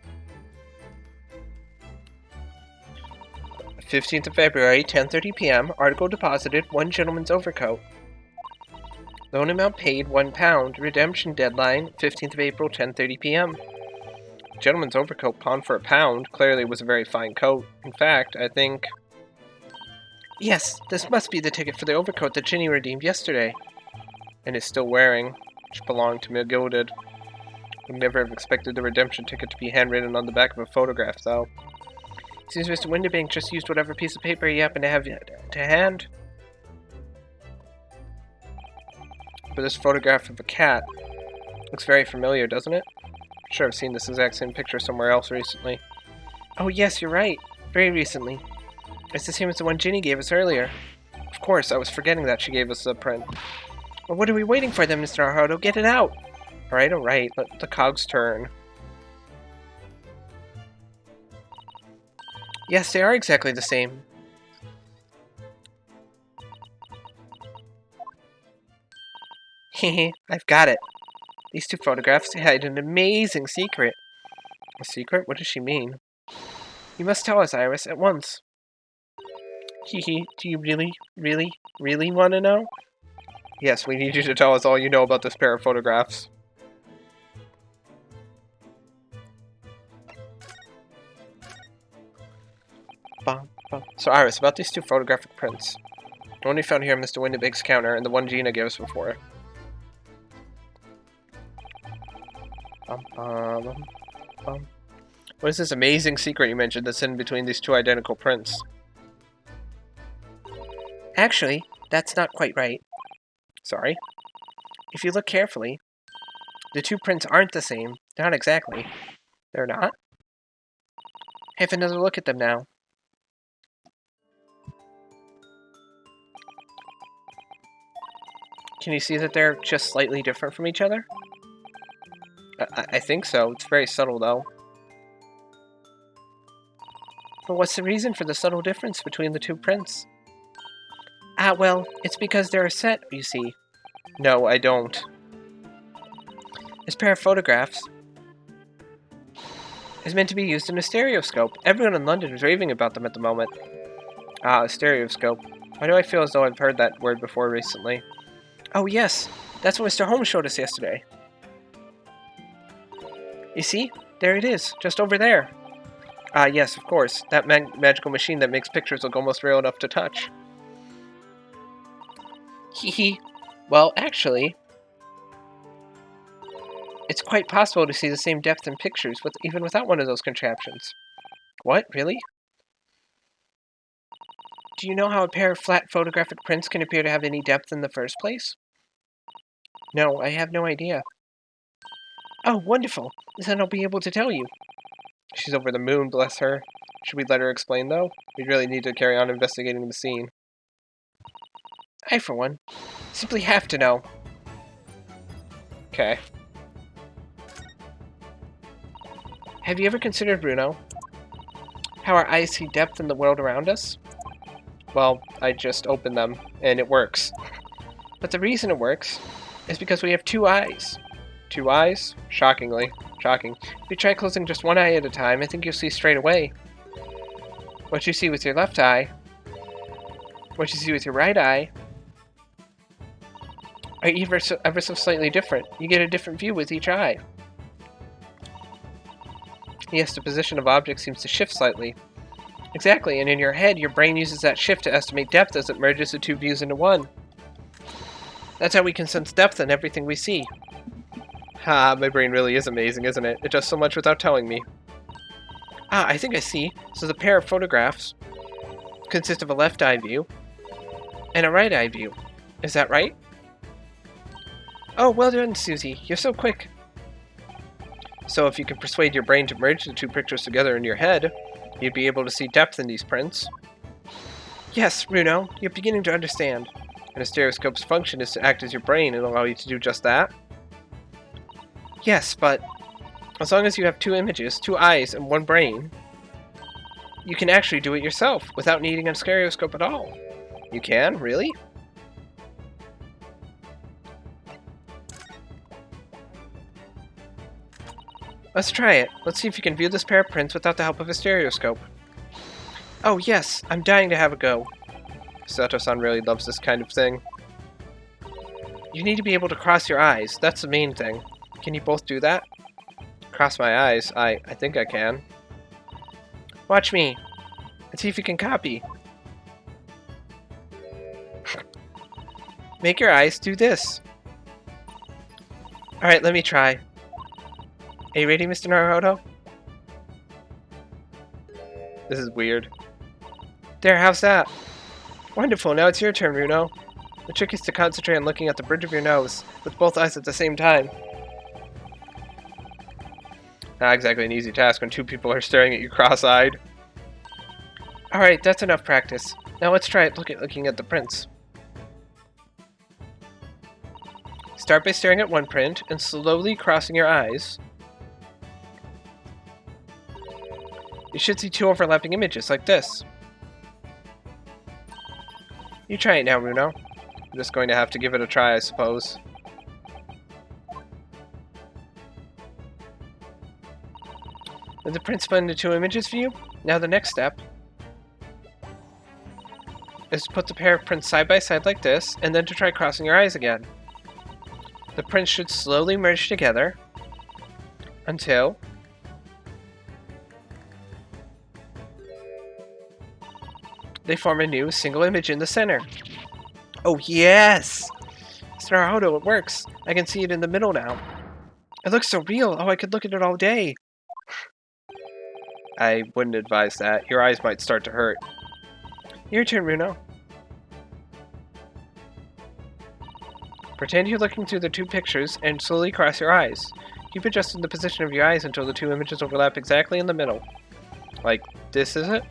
15th of February, 10:30 p.m. Article deposited, 1 gentleman's overcoat. Loan amount paid, £1. Redemption deadline, 15th of April, 10:30 p.m. Gentleman's overcoat pawned for £1. Clearly was a very fine coat. In fact, I think... Yes, this must be the ticket for the overcoat that Ginny redeemed yesterday. And is still wearing, which belonged to McGilded. Would never have expected the redemption ticket to be handwritten on the back of a photograph, though. Seems Mr. Windibank just used whatever piece of paper he happened to have to hand. But this photograph of a cat looks very familiar, doesn't it? I'm sure I've seen this exact same picture somewhere else recently. Oh yes, you're right. Very recently. It's the same as the one Ginny gave us earlier. Of course, I was forgetting that she gave us the print. Well, what are we waiting for then, Mr. Arhado? Get it out! Alright, let the cogs turn. Yes, they are exactly the same. Hehe, I've got it. These two photographs hide an amazing secret. A secret? What does she mean? You must tell us, Iris, at once. Hehe, do you really want to know? Yes, we need you to tell us all you know about this pair of photographs. So Iris, about these two photographic prints. The one we found here on Mr. Windibank's counter, and the one Gina gave us before. What is this amazing secret you mentioned that's in between these two identical prints? Actually, that's not quite right. Sorry. If you look carefully, the two prints aren't the same. Not exactly. They're not? Have another look at them now. Can you see that they're just slightly different from each other? I think so. It's very subtle, though. But what's the reason for the subtle difference between the two prints? Ah, well, it's because they're a set, you see. No, I don't. This pair of photographs is meant to be used in a stereoscope. Everyone in London is raving about them at the moment. Ah, a stereoscope. Why do I feel as though I've heard that word before recently? Oh yes, that's what Mr. Holmes showed us yesterday. You see? There it is, just over there. Ah yes, of course. That magical machine that makes pictures look almost real enough to touch. Hee. Well, actually, it's quite possible to see the same depth in pictures even without one of those contraptions. What? Really? Do you know how a pair of flat photographic prints can appear to have any depth in the first place? No, I have no idea. Oh, wonderful! Then I'll be able to tell you. She's over the moon, bless her. Should we let her explain, though? We really need to carry on investigating the scene. I, for one, simply have to know. Okay. Have you ever considered, Bruno, how our eyes see depth in the world around us? Well, I just opened them, and it works. But the reason it works is because we have two eyes. Two eyes? Shockingly. Shocking. If you try closing just one eye at a time, I think you'll see straight away what you see with your left eye, what you see with your right eye, are ever so slightly different. You get a different view with each eye. Yes, the position of objects seems to shift slightly. Exactly, and in your head, your brain uses that shift to estimate depth as it merges the two views into one. That's how we can sense depth in everything we see. Ha, my brain really is amazing, isn't it? It does so much without telling me. Ah, I think I see. So the pair of photographs consist of a left eye view and a right eye view. Is that right? Oh, well done, Susie. You're so quick. So if you can persuade your brain to merge the two pictures together in your head, you'd be able to see depth in these prints. Yes, Bruno, you're beginning to understand. And a stereoscope's function is to act as your brain and allow you to do just that. Yes, but as long as you have two images, two eyes, and one brain, you can actually do it yourself without needing a stereoscope at all. You can? Really? Let's try it. Let's see if you can view this pair of prints without the help of a stereoscope. Oh yes, I'm dying to have a go. Sato-san really loves this kind of thing. You need to be able to cross your eyes. That's the main thing. Can you both do that? Cross my eyes? I think I can. Watch me. Let's see if you can copy. Make your eyes do this. Alright, let me try. Are you ready, Mr. Naruto? This is weird. There, how's that? Wonderful, now it's your turn, Bruno. The trick is to concentrate on looking at the bridge of your nose, with both eyes at the same time. Not exactly an easy task when two people are staring at you cross-eyed. Alright, that's enough practice. Now let's try it looking at the prints. Start by staring at one print, and slowly crossing your eyes. You should see two overlapping images, like this. You try it now, Bruno. I'm just going to have to give it a try, I suppose. Did the print split into two images for you? Now the next step is to put the pair of prints side by side like this, and then to try crossing your eyes again. The prints should slowly merge together until they form a new single image in the center. Oh yes! Mr. Naruto, it works. I can see it in the middle now. It looks so real. Oh, I could look at it all day. I wouldn't advise that. Your eyes might start to hurt. Your turn, Bruno. Pretend you're looking through the two pictures and slowly cross your eyes. Keep adjusting the position of your eyes until the two images overlap exactly in the middle. Like this, is it?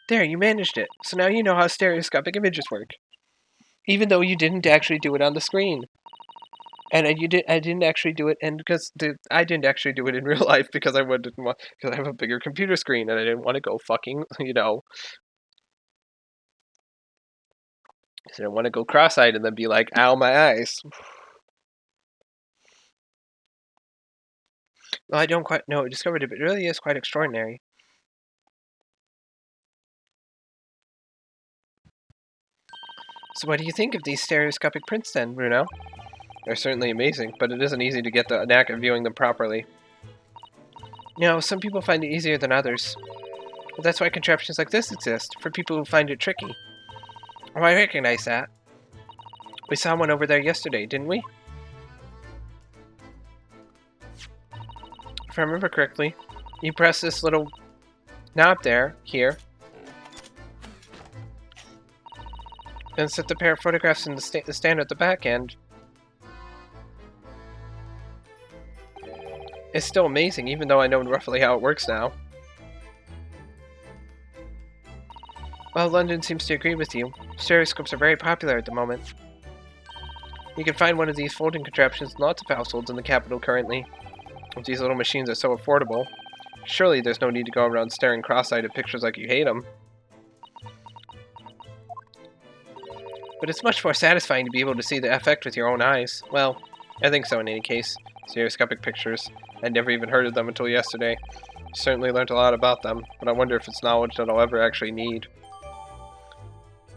There, you managed it. So now you know how stereoscopic images work. Even though you didn't actually do it on the screen. And I didn't actually do it, and because I didn't actually do it in real life because because I have a bigger computer screen and I didn't want to go fucking, you know. I didn't want to go cross-eyed and then be like, ow, my eyes. Well, I don't quite know. I discovered it, but it really is quite extraordinary. So what do you think of these stereoscopic prints then, Bruno? They're certainly amazing, but it isn't easy to get the knack of viewing them properly. You know, some people find it easier than others. Well, that's why contraptions like this exist, for people who find it tricky. Oh, I recognize that. We saw one over there yesterday, didn't we? If I remember correctly, you press this little knob there, here, and set the pair of photographs in the stand at the back end. It's still amazing, even though I know roughly how it works now. Well, London seems to agree with you. Stereoscopes are very popular at the moment. You can find one of these folding contraptions in lots of households in the capital currently. If these little machines are so affordable, surely there's no need to go around staring cross-eyed at pictures like you hate them. But it's much more satisfying to be able to see the effect with your own eyes. Well, I think so in any case. Stereoscopic pictures. I'd never even heard of them until yesterday. Certainly learned a lot about them, but I wonder if it's knowledge that I'll ever actually need.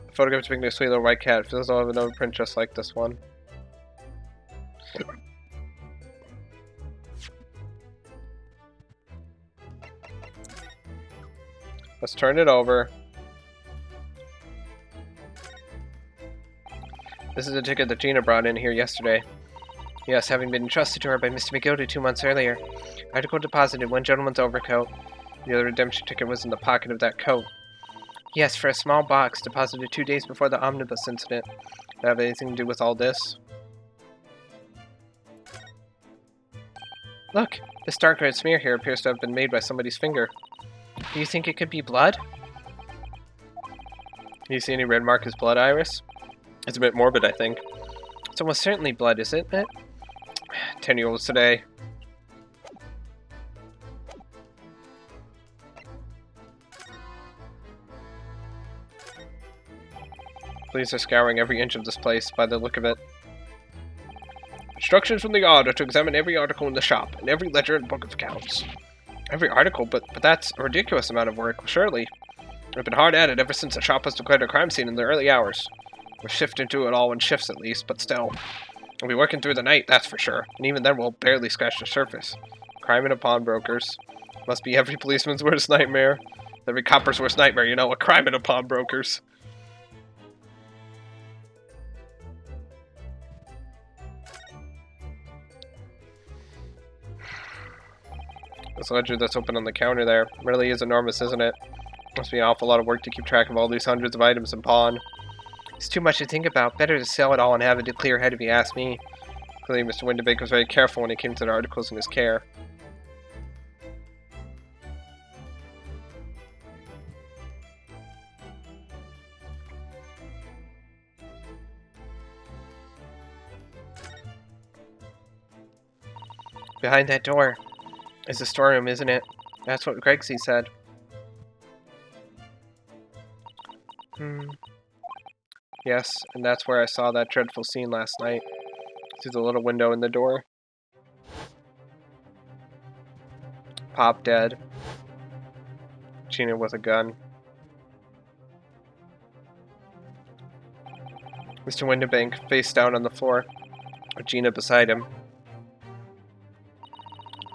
The photograph depicting a sweet little white cat feels I'll have another print just like this one. Let's turn it over. This is a ticket that Gina brought in here yesterday. Yes, having been entrusted to her by Mr. McGildy 2 months earlier. Article deposited one gentleman's overcoat. The other redemption ticket was in the pocket of that coat. Yes, for a small box deposited 2 days before the omnibus incident. Does that have anything to do with all this? Look, this dark red smear here appears to have been made by somebody's finger. Do you think it could be blood? Do you see any red mark as blood, Iris? It's a bit morbid, I think. It's almost certainly blood, isn't it? 10-year-olds today. Police are scouring every inch of this place by the look of it. Instructions from the yard are to examine every article in the shop, and every ledger and book of accounts. Every article? But that's a ridiculous amount of work, surely. We've been hard at it ever since the shop was declared a crime scene in the early hours. We're shifting to it all in shifts at least, but still. We'll be working through the night, that's for sure. And even then we'll barely scratch the surface. Crime and pawnbrokers. Must be every policeman's worst nightmare. Every copper's worst nightmare, you know, a crime and pawnbrokers. This ledger that's open on the counter there really is enormous, isn't it? Must be an awful lot of work to keep track of all these hundreds of items in pawn. It's too much to think about. Better to sell it all and have a clear head if you ask me. Clearly, Mr. Windibank was very careful when it came to the articles in his care. Behind that door is the storeroom, isn't it? That's what Gregsy said. Yes, and that's where I saw that dreadful scene last night. Through the little window in the door. Pop dead. Gina with a gun. Mr. Windibank face down on the floor, with Gina beside him.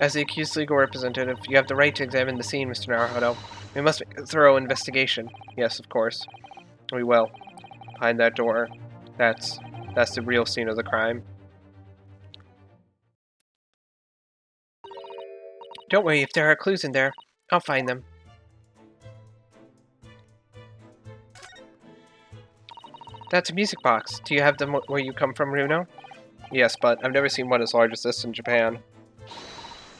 As the accused legal representative, you have the right to examine the scene, Mr. Naruhodo. We must make a thorough investigation. Yes, of course. We will. Behind that door, that's the real scene of the crime. Don't worry, if there are clues in there, I'll find them. That's a music box. Do you have them where you come from, Runo? Yes, but I've never seen one as large as this in Japan.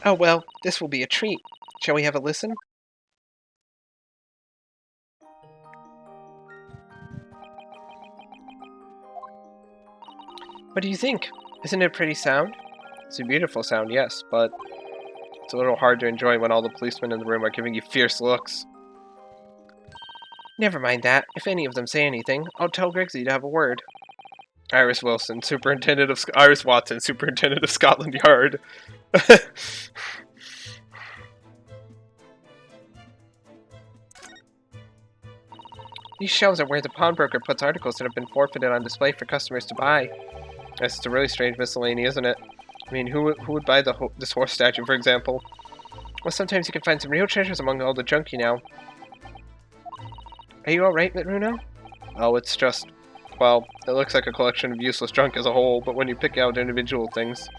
Oh well, this will be a treat. Shall we have a listen? What do you think? Isn't it a pretty sound? It's a beautiful sound, yes, but it's a little hard to enjoy when all the policemen in the room are giving you fierce looks. Never mind that. If any of them say anything, I'll tell Grigsy to have a word. Iris Watson, Superintendent of Scotland Yard. These shelves are where the pawnbroker puts articles that have been forfeited on display for customers to buy. It's a really strange miscellany, isn't it? I mean, who would buy this horse statue, for example? Well, sometimes you can find some real treasures among all the junk, you know. Are you alright, Runo? Oh, it's just... well, it looks like a collection of useless junk as a whole, but when you pick out individual things,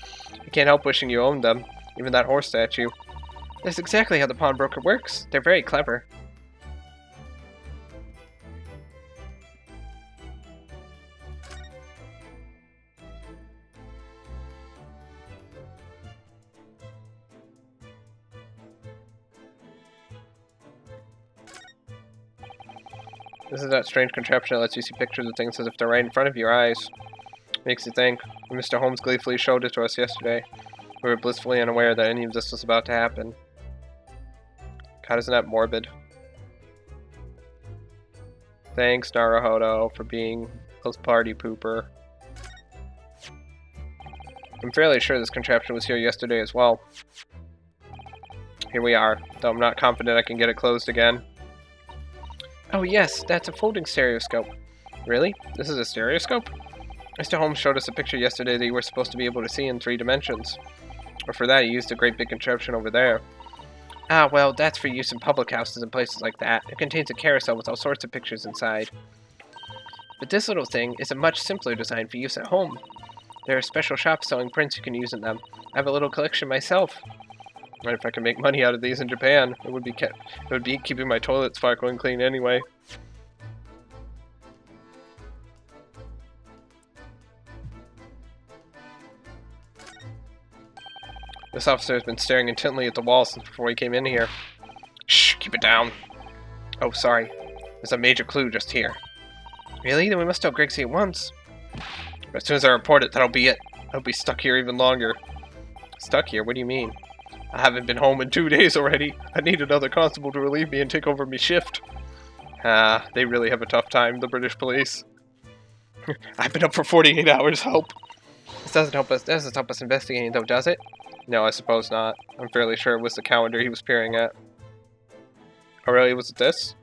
you can't help wishing you owned them, even that horse statue. That's exactly how the pawnbroker works. They're very clever. This is that strange contraption that lets you see pictures of things as if they're right in front of your eyes. Makes you think. When Mr. Holmes gleefully showed it to us yesterday, we were blissfully unaware that any of this was about to happen. God, isn't that morbid? Thanks, Naruhodo, for being a party pooper. I'm fairly sure this contraption was here yesterday as well. Here we are, though I'm not confident I can get it closed again. Oh yes, that's a folding stereoscope. Really? This is a stereoscope? Mr. Holmes showed us a picture yesterday that you were supposed to be able to see in 3 dimensions. Or for that, he used a great big contraption over there. Ah, well, that's for use in public houses and places like that. It contains a carousel with all sorts of pictures inside. But this little thing is a much simpler design for use at home. There are special shops selling prints you can use in them. I have a little collection myself. And if I can make money out of these in Japan, it would be keeping my toilet sparkling clean anyway. This officer has been staring intently at the wall since before he came in here. Shh, keep it down. Oh, sorry. There's a major clue just here. Really? Then we must tell Grigsy at once. As soon as I report it, that'll be it. I'll be stuck here even longer. Stuck here? What do you mean? I haven't been home in 2 days already. I need another constable to relieve me and take over me shift. Ah, they really have a tough time, the British police. I've been up for 48 hours, help. This doesn't help us investigating though, does it? No, I suppose not. I'm fairly sure it was the calendar he was peering at. Oh really, was it this?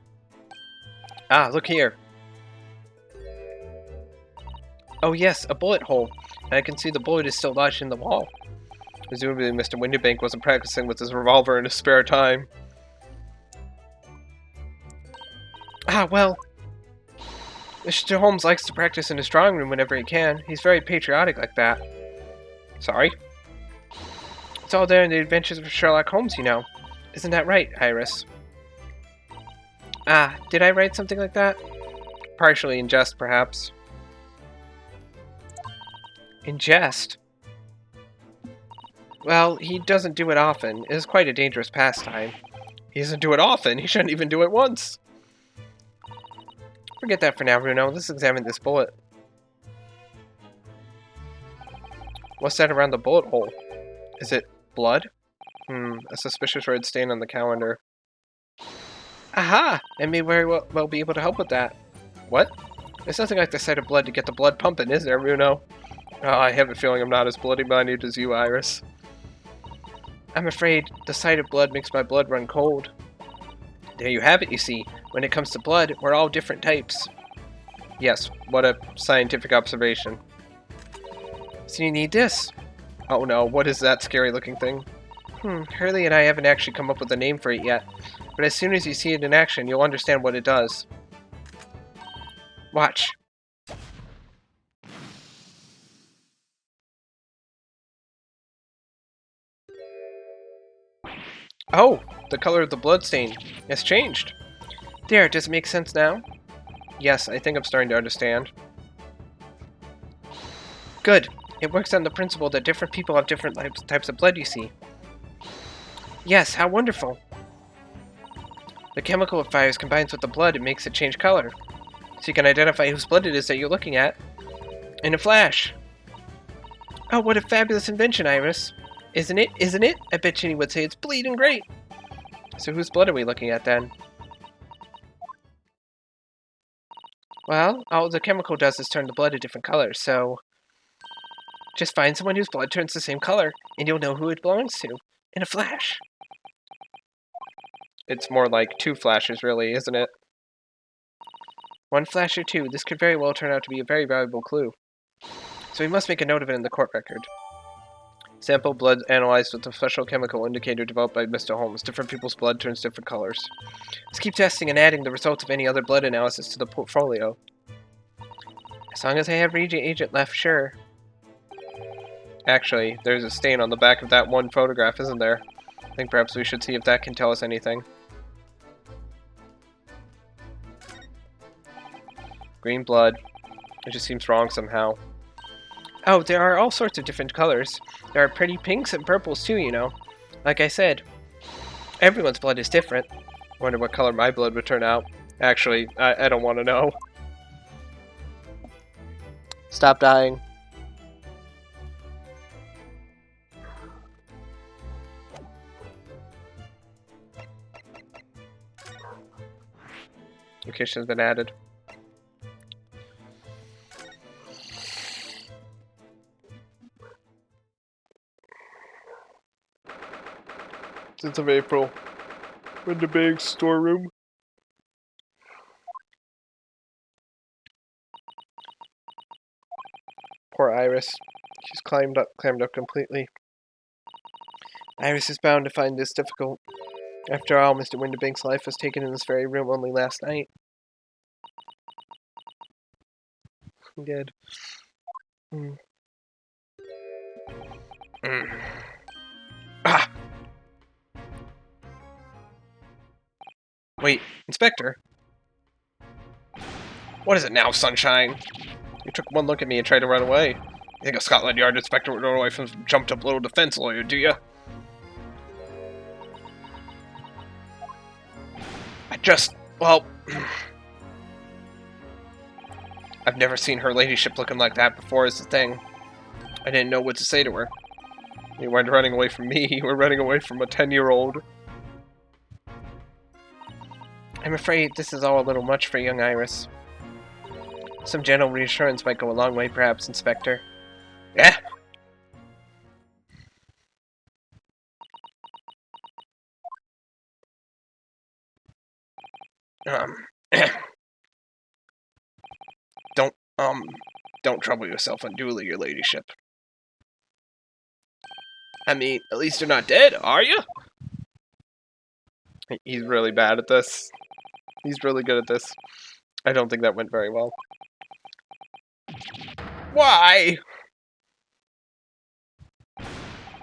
Ah, look here. Oh yes, a bullet hole. And I can see the bullet is still lodged in the wall. Presumably Mr. Windibank wasn't practicing with his revolver in his spare time. Ah, well. Mr. Holmes likes to practice in his drawing room whenever he can. He's very patriotic like that. Sorry? It's all there in the Adventures of Sherlock Holmes, you know. Isn't that right, Iris? Ah, did I write something like that? Partially in jest, perhaps. In jest? Well, he doesn't do it often. It is quite a dangerous pastime. He doesn't do it often. He shouldn't even do it once. Forget that for now, Runo. Let's examine this bullet. What's that around the bullet hole? Is it blood? A suspicious red stain on the calendar. Aha! I may very well be able to help with that. What? There's nothing like the sight of blood to get the blood pumping, is there, Runo? Oh, I have a feeling I'm not as bloody-minded as you, Iris. I'm afraid the sight of blood makes my blood run cold. There you have it, you see. When it comes to blood, we're all different types. Yes, what a scientific observation. So you need this. Oh no, what is that scary-looking thing? Hurley and I haven't actually come up with a name for it yet, but as soon as you see it in action, you'll understand what it does. Watch. Oh, the color of the bloodstain has changed. There, does it make sense now? Yes, I think I'm starting to understand. Good. It works on the principle that different people have different types of blood, you see. Yes, how wonderful. The chemical it fires combines with the blood and makes it change color. So you can identify whose blood it is that you're looking at in a flash. Oh, what a fabulous invention, Iris. Isn't it? Isn't it? I bet Ginny would say it's bleeding great. So whose blood are we looking at then? Well, all the chemical does is turn the blood a different color, so just find someone whose blood turns the same color, and you'll know who it belongs to, in a flash. It's more like 2 flashes, really, isn't it? 1 flash or 2, this could very well turn out to be a very valuable clue. So we must make a note of it in the court record. Sample blood analyzed with a special chemical indicator developed by Mr. Holmes. Different people's blood turns different colors. Let's keep testing and adding the results of any other blood analysis to the portfolio. As long as I have reagent left, sure. Actually, there's a stain on the back of that one photograph, isn't there? I think perhaps we should see if that can tell us anything. Green blood. It just seems wrong somehow. Oh, there are all sorts of different colors. There are pretty pinks and purples too, you know. Like I said, everyone's blood is different. Wonder what color my blood would turn out. Actually, I don't want to know. Stop dying. Location has been added. Since of April. In the big storeroom. Poor Iris. She's clammed up completely. Iris is bound to find this difficult. After all, Mr. Windibank's life was taken in this very room only last night. Good. Ah! Wait, Inspector? What is it now, Sunshine? You took one look at me and tried to run away. You think a Scotland Yard inspector would run away from some jumped-up little defense lawyer, do you? Well... I've never seen her ladyship looking like that before is the thing. I didn't know what to say to her. You weren't running away from me, you were running away from a 10-year-old. I'm afraid this is all a little much for young Iris. Some gentle reassurance might go a long way, perhaps, Inspector. Yeah? Don't trouble yourself unduly, your ladyship. I mean, at least you're not dead, are you? He's really bad at this. He's really good at this. I don't think that went very well. Why?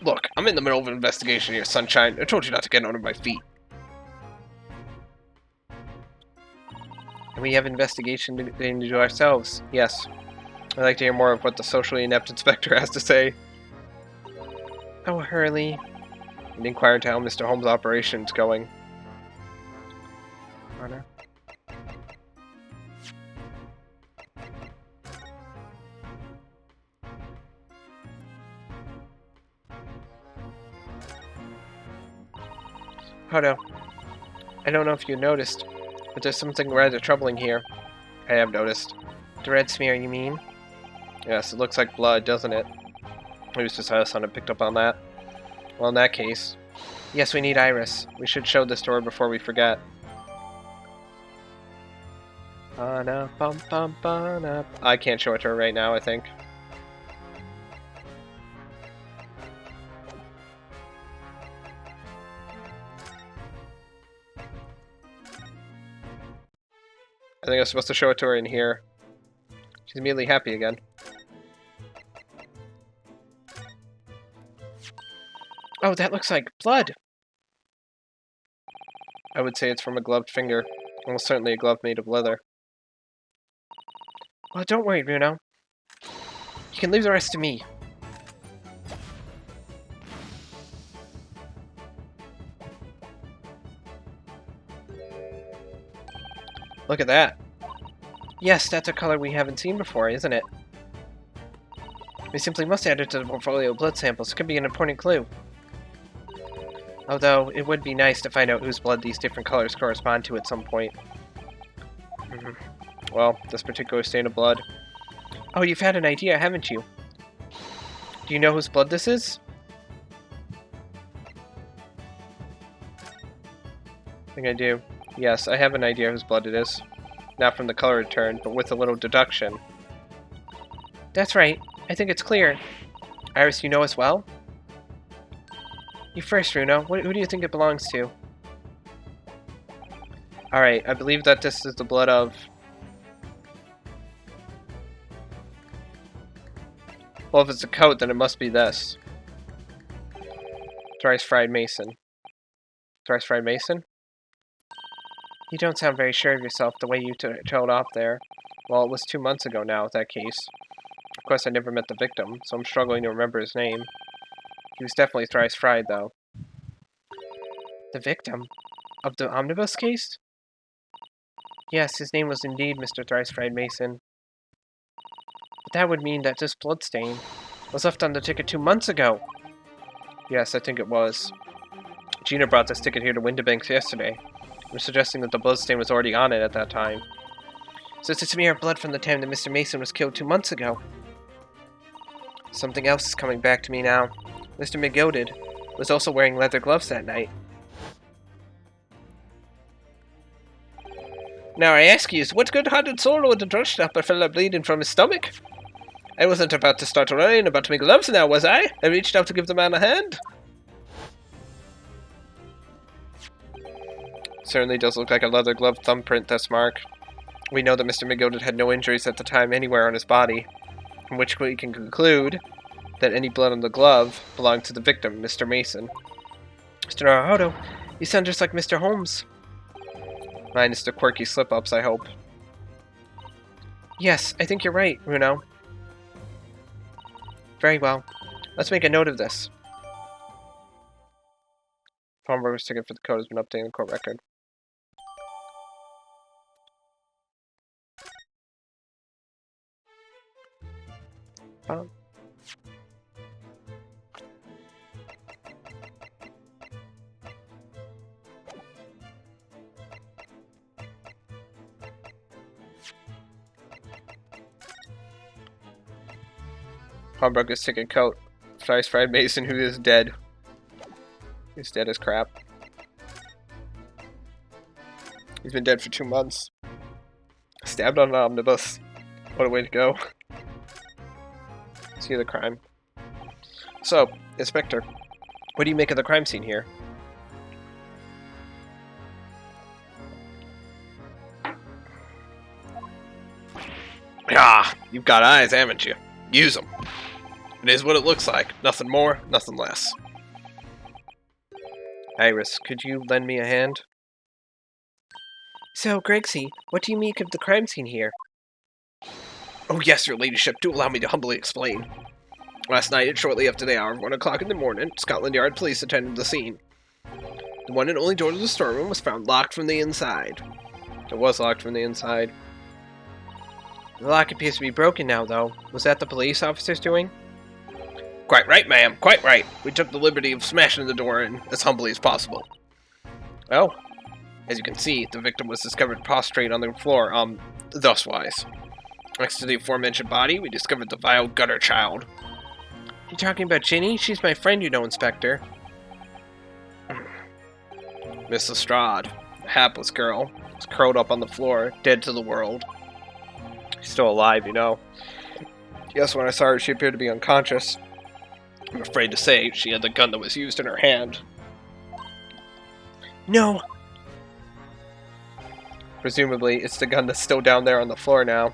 Look, I'm in the middle of an investigation here, Sunshine. I told you not to get under my feet. And we have investigation to do ourselves. Yes. I'd like to hear more of what the socially inept inspector has to say. Oh, Hurley. And inquire into how Mr. Holmes' operation's going. Honor. Hodo, I don't know if you noticed, but there's something rather troubling here. I have noticed. The red smear, you mean? Yes, it looks like blood, doesn't it? It was just us and picked up on that. Well, in that case, yes, we need Iris. We should show this to her before we forget. I can't show it to her right now, I think. I think I'm supposed to show it to her in here. She's immediately happy again. Oh, that looks like blood! I would say it's from a gloved finger. Almost certainly a glove made of leather. Well, don't worry, Bruno. You can leave the rest to me. Look at that. Yes, that's a color we haven't seen before, isn't it? We simply must add it to the portfolio of blood samples. It could be an important clue. Although, it would be nice to find out whose blood these different colors correspond to at some point. Well, this particular stain of blood. Oh, you've had an idea, haven't you? Do you know whose blood this is? I think I do. Yes, I have an idea whose blood it is. Not from the color returned, but with a little deduction. That's right. I think it's clear. Iris, you know as well? You first, Runo. Who do you think it belongs to? Alright, I believe that this is the blood of... Well, if it's a coat, then it must be this. Thrice Fried Mason. Thrice Fried Mason? You don't sound very sure of yourself the way you trailed off there. Well, it was 2 months ago now with that case. Of course, I never met the victim, so I'm struggling to remember his name. He was definitely thrice fried, though. The victim? Of the omnibus case? Yes, his name was indeed Mr. Thrice Fried Mason. But that would mean that this bloodstain was left on the ticket 2 months ago. Yes, I think it was. Gina brought this ticket here to Windibanks yesterday. We're suggesting that the bloodstain was already on it at that time. So it's a smear of blood from the time that Mr. Mason was killed 2 months ago. Something else is coming back to me now. Mr. McGilded was also wearing leather gloves that night. Now I ask you, what good-hearted soul would have trusted up a fella bleeding from his stomach? I wasn't about to start running, about to make gloves now, was I? I reached out to give the man a hand. Certainly does look like a leather glove thumbprint, this mark. We know that Mr. McGilded had no injuries at the time anywhere on his body, from which we can conclude that any blood on the glove belonged to the victim, Mr. Mason. Mr. Naruto, you sound just like Mr. Holmes. Minus the quirky slip-ups, I hope. Yes, I think you're right, Runo. Very well. Let's make a note of this. Pawnbroker's ticket for the code has been updated in the court record. Pawnbroker's ticket coat. Thrice Fried Mason, who is dead. He's dead as crap. He's been dead for 2 months. Stabbed on an omnibus. What a way to go. See the crime. So, Inspector, what do you make of the crime scene here? Ah, you've got eyes, haven't you? Use them. It is what it looks like. Nothing more, nothing less. Iris, could you lend me a hand? So, Gregsy, what do you make of the crime scene here? Oh yes, your ladyship, do allow me to humbly explain. Last night, at shortly after the hour of 1 o'clock in the morning, Scotland Yard police attended the scene. The one and only door to the storeroom was found locked from the inside. It was locked from the inside. The lock appears to be broken now, though. Was that the police officers doing? Quite right, ma'am. Quite right. We took the liberty of smashing the door in as humbly as possible. Oh. As you can see, the victim was discovered prostrate on the floor, thuswise. Next to the aforementioned body, we discovered the vile gutter child. You talking about Ginny? She's my friend, you know, Inspector. Miss Lestrade, a hapless girl, was curled up on the floor, dead to the world. She's still alive, you know. Yes, when I saw her, she appeared to be unconscious. I'm afraid to say she had the gun that was used in her hand. No! Presumably, it's the gun that's still down there on the floor now.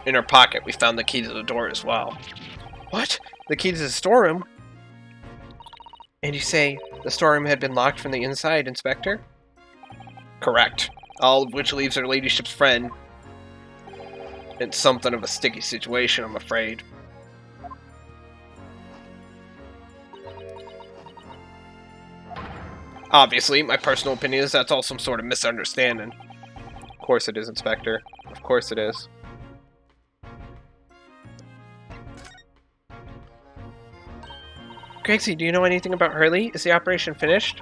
In her pocket, we found the key to the door as well. What? The key to the storeroom? And you say the storeroom had been locked from the inside, Inspector? Correct. All of which leaves her ladyship's friend. It's something of a sticky situation, I'm afraid. Obviously, my personal opinion is that's all some sort of misunderstanding. Of course it is, Inspector. Of course it is. Gregsy, do you know anything about Hurley? Is the operation finished?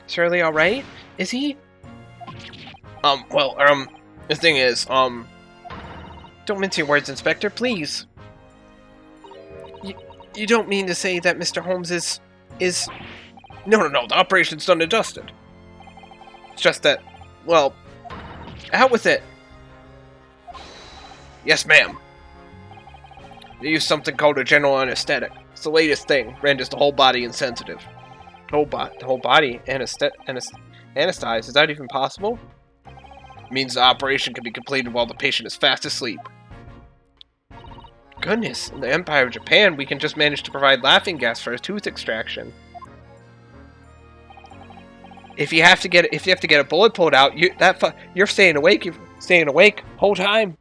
Is Hurley alright? Is he? The thing is, don't mince your words, Inspector, please. You don't mean to say that Mr. Holmes is... No, the operation's done and dusted. It's just that, well, out with it. Yes, ma'am. They use something called a general anesthetic. It's the latest thing. Renders the whole body insensitive. The whole body anesthetized. Is that even possible? It means the operation can be completed while the patient is fast asleep. Goodness, in the Empire of Japan, we can just manage to provide laughing gas for a tooth extraction. If you have to get a bullet pulled out, you're staying awake. You're staying awake whole time.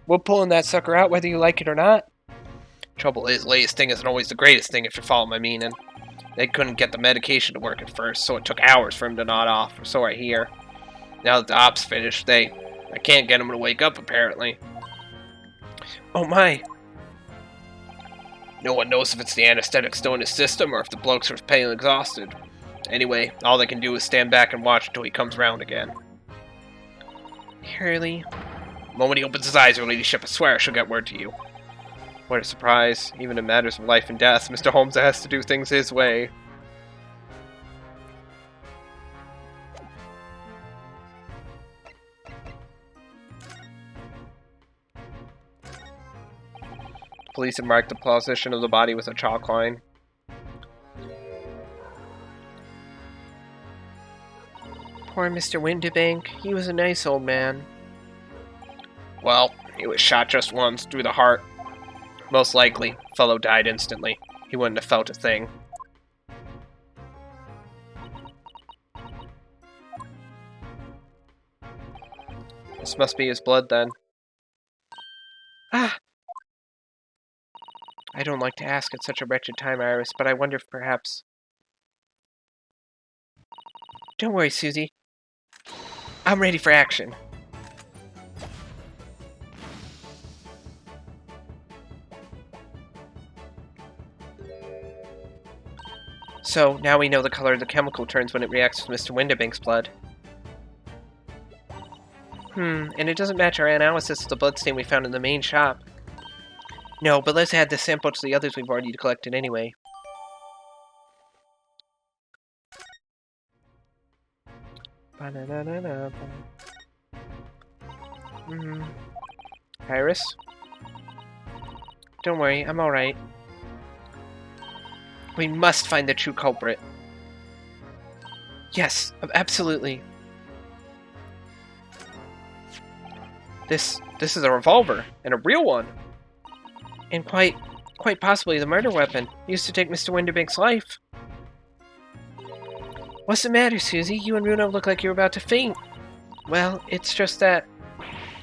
We're pulling that sucker out whether you like it or not. Trouble is, latest thing isn't always the greatest thing if you follow my meaning. They couldn't get the medication to work at first, so it took hours for him to nod off, or so I hear. Now that the op's finished, I can't get him to wake up, apparently. Oh my. No one knows if it's the anesthetic still in his system, or if the bloke's just pale and exhausted. Anyway, all they can do is stand back and watch until he comes round again. Hurley. The moment he opens his eyes, your ladyship, I swear I shall get word to you. What a surprise. Even in matters of life and death, Mr. Holmes has to do things his way. Police had marked the position of the body with a chalk line. Poor Mr. Windibank. He was a nice old man. Well, he was shot just once through the heart. Most likely, fellow died instantly. He wouldn't have felt a thing. This must be his blood, then. Ah! I don't like to ask at such a wretched time, Iris, but I wonder if perhaps... Don't worry, Susie. I'm ready for action. So, now we know the color the chemical turns when it reacts with Mr. Windibank's blood. And it doesn't match our analysis of the bloodstain we found in the main shop. No, but let's add this sample to the others we've already collected anyway. Iris? Don't worry, I'm alright. We must find the true culprit. Yes, absolutely. This is a revolver, and a real one. And quite possibly the murder weapon used to take Mr. Windibank's life. What's the matter, Susie? You and Runo look like you're about to faint. Well, it's just that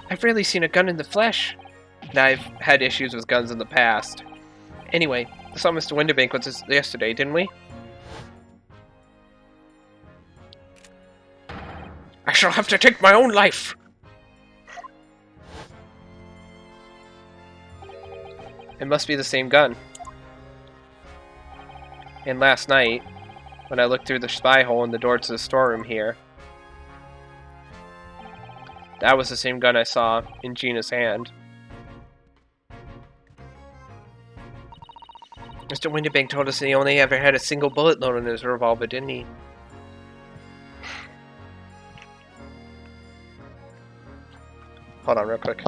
I've rarely seen a gun in the flesh. And I've had issues with guns in the past. Anyway, I saw Mr. Windibank yesterday, didn't we? I shall have to take my own life! It must be the same gun. And last night, when I looked through the spy hole in the door to the storeroom here, that was the same gun I saw in Gina's hand. Mr. Windibank told us that he only ever had a single bullet load in his revolver, didn't he? Hold on real quick.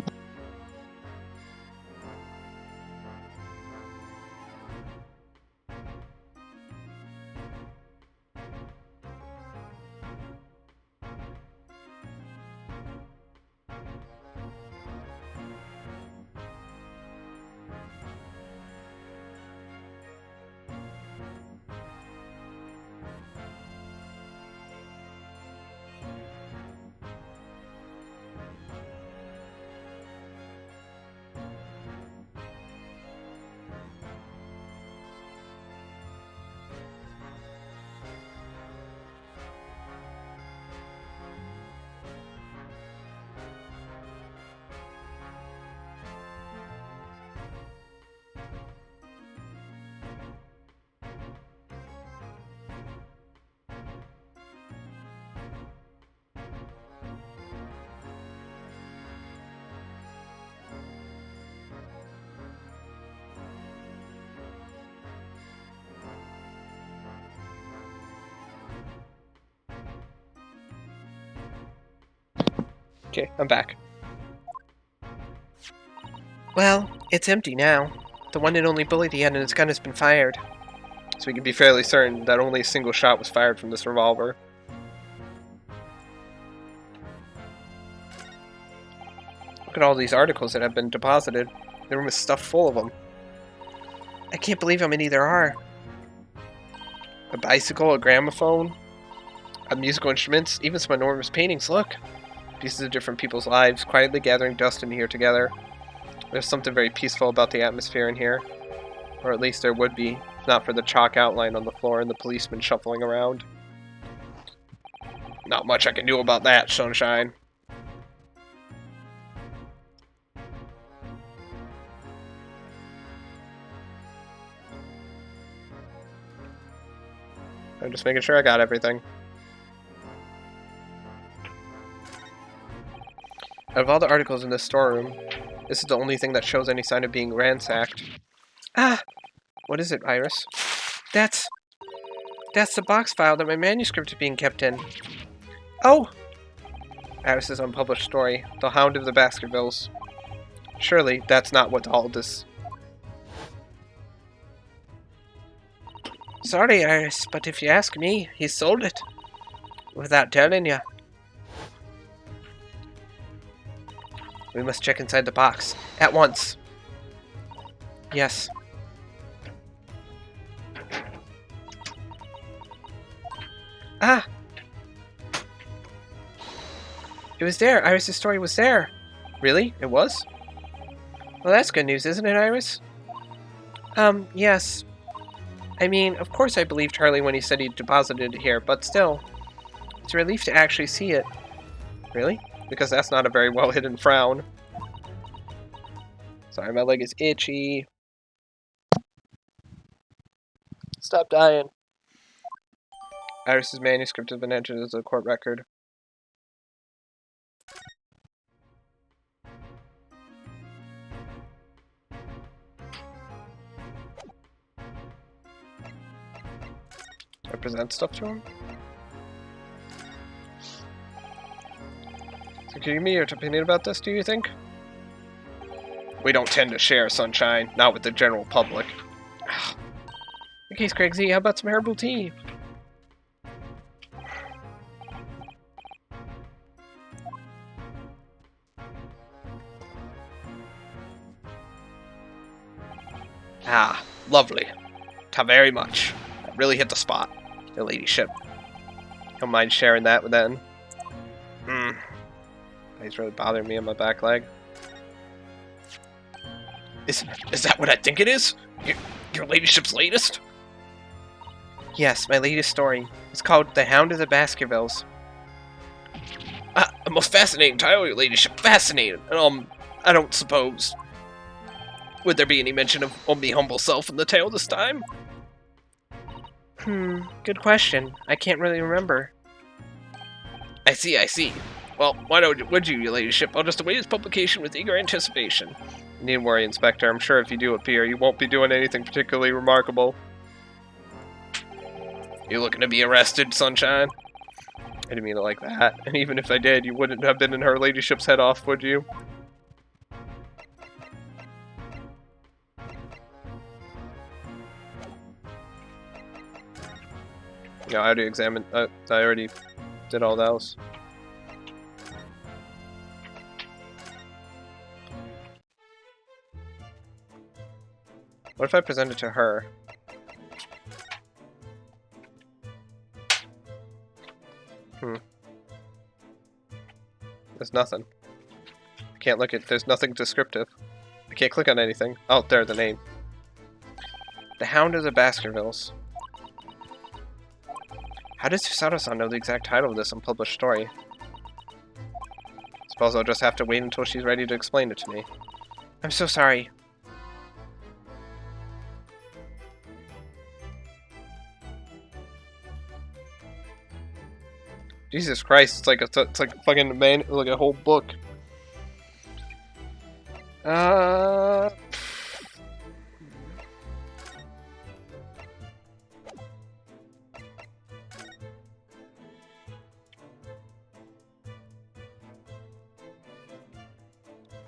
Okay, I'm back. Well, it's empty now. The one and only bullet he had in his gun has been fired. So we can be fairly certain that only a single shot was fired from this revolver. Look at all these articles that have been deposited. The room is stuffed full of them. I can't believe how many there are. A bicycle, a gramophone, musical instruments, even some enormous paintings. Look! Pieces of different people's lives, quietly gathering dust in here together. There's something very peaceful about the atmosphere in here. Or at least there would be, if not for the chalk outline on the floor and the policeman shuffling around. Not much I can do about that, Sunshine. I'm just making sure I got everything. Out of all the articles in this storeroom, this is the only thing that shows any sign of being ransacked. Ah! What is it, Iris? That's the box file that my manuscript is being kept in. Oh! Iris's unpublished story, The Hound of the Baskervilles. Surely that's not what all this... Sorry, Iris, but if you ask me, he sold it. Without telling you. We must check inside the box. At once. Yes. Ah! It was there. Iris' story was there. Really? It was? Well, that's good news, isn't it, Iris? Yes. I mean, of course I believed Charlie when he said he deposited it here, but still. It's a relief to actually see it. Really? Because that's not a very well-hidden frown. Sorry, my leg is itchy. Stop dying. Iris's manuscript has been entered as a court record. I present stuff to him? So can you give me your opinion about this, do you think? We don't tend to share, Sunshine. Not with the general public. Okay, Scraigsy, how about some herbal tea? Ah, lovely. Ta very much. That really hit the spot, your ladyship. Don't mind sharing that with them. He's really bothering me on my back leg. Is that what I think it is? Your ladyship's latest? Yes, my latest story. It's called The Hound of the Baskervilles. A most fascinating title, your ladyship. Fascinating. I don't suppose. Would there be any mention of my humble self in the tale this time? Good question. I can't really remember. I see. Well, would you, your ladyship? I'll just await its publication with eager anticipation. You needn't worry, Inspector. I'm sure if you do appear, you won't be doing anything particularly remarkable. You looking to be arrested, Sunshine? I didn't mean it like that. And even if I did, you wouldn't have been in her ladyship's head off, would you? No, I already examined. I already did all those. What if I present it to her? There's nothing. I can't look at. There's nothing descriptive. I can't click on anything. Oh, there's the name. The Hound of the Baskervilles. How does Susato-san know the exact title of this unpublished story? Suppose I'll just have to wait until she's ready to explain it to me. I'm so sorry. Jesus Christ! It's like a fucking like a whole book.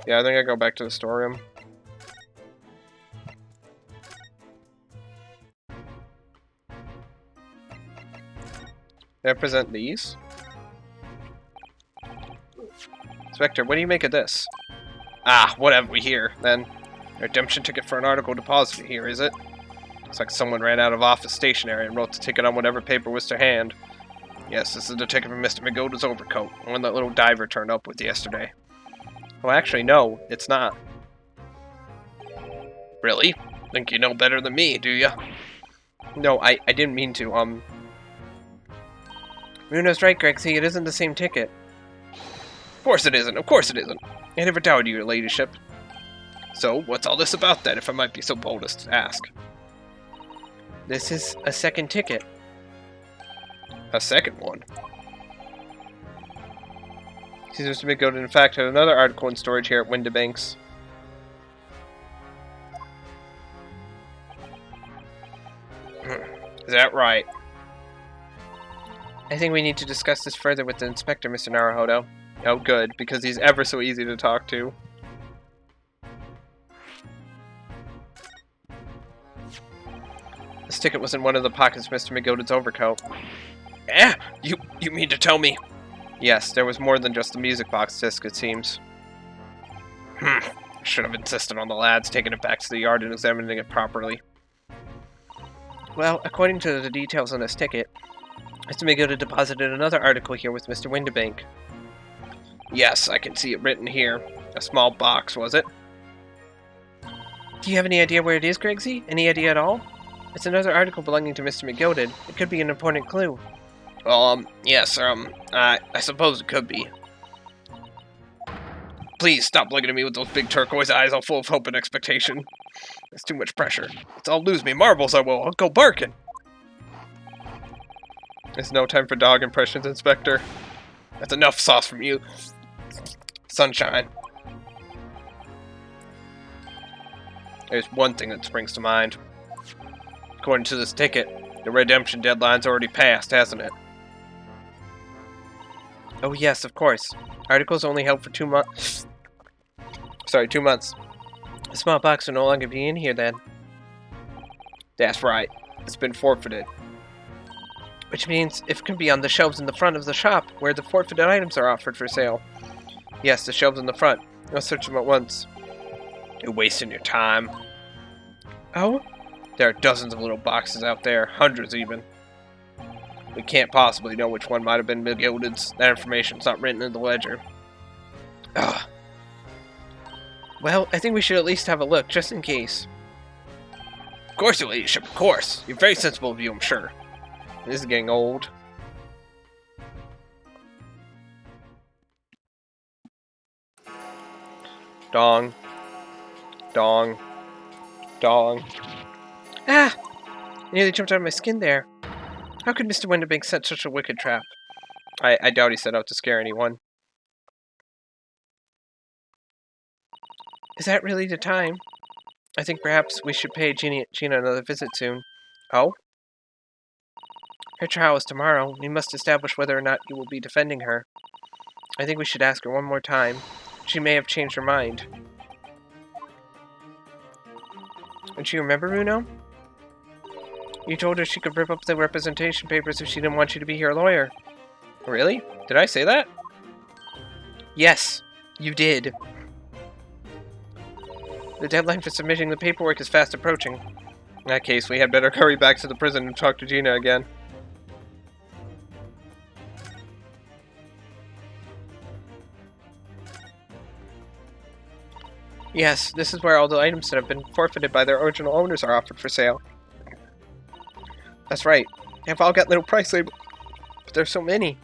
Yeah, I think I go back to the storeroom. Did I present these? Inspector, what do you make of this? Ah, what have we here, then? A redemption ticket for an article deposited here, is it? Looks like someone ran out of office stationery and wrote the ticket on whatever paper was to hand. Yes, this is the ticket from Mr. McGilda's overcoat, the one that little diver turned up with yesterday. Well, actually, no, it's not. Really? Think you know better than me, do you? No, I didn't mean to, Runo's right, Gregsy, it isn't the same ticket. Of course it isn't, of course it isn't. I never doubted you, your ladyship. So, what's all this about then, if I might be so bold as to ask? This is a second ticket. A second one? Seems Mr. McGilda, in fact, had another article in storage here at Windibanks. Is that right? I think we need to discuss this further with the inspector, Mr. Naruhodo. Oh, good, because he's ever so easy to talk to. This ticket was in one of the pockets of Mr. McGilda's overcoat. Eh? You mean to tell me? Yes, there was more than just the music box disc, it seems. Should have insisted on the lads taking it back to the yard and examining it properly. Well, according to the details on this ticket, Mr. McGilda deposited another article here with Mr. Windibank. Yes, I can see it written here. A small box, was it? Do you have any idea where it is, Gregsy? Any idea at all? It's another article belonging to Mr. McGilda. It could be an important clue. Well, yes, I suppose it could be. Please stop looking at me with those big turquoise eyes all full of hope and expectation. It's too much pressure. It's I'll lose me marbles, I will. I'll go barking. It's no time for dog impressions, Inspector. That's enough sauce from you. Sunshine. There's one thing that springs to mind. According to this ticket, the redemption deadline's already passed, hasn't it? Oh yes, of course. Articles only held for 2 months. Sorry, 2 months. The small box will no longer be in here then. That's right. It's been forfeited. Which means it can be on the shelves in the front of the shop, where the forfeited items are offered for sale. Yes, the shelves in the front. I'll search them at once. You're wasting your time. Oh? There are dozens of little boxes out there, hundreds even. We can't possibly know which one might have been McGilda's. That information's not written in the ledger. Ugh. Well, I think we should at least have a look, just in case. Of course, your ladyship, of course. You're very sensible of you, I'm sure. This is getting old. Dong. Dong. Dong. Ah! I nearly jumped out of my skin there. How could Mr. Windibank set such a wicked trap? I doubt he set out to scare anyone. Is that really the time? I think perhaps we should pay Gina another visit soon. Oh? Her trial is tomorrow. We must establish whether or not you will be defending her. I think we should ask her one more time. She may have changed her mind. Don't you remember, Runo? You told her she could rip up the representation papers if she didn't want you to be her lawyer. Really? Did I say that? Yes, you did. The deadline for submitting the paperwork is fast approaching. In that case, we had better hurry back to the prison and talk to Gina again. Yes, this is where all the items that have been forfeited by their original owners are offered for sale. That's right. They've all got little price labels, but there's so many.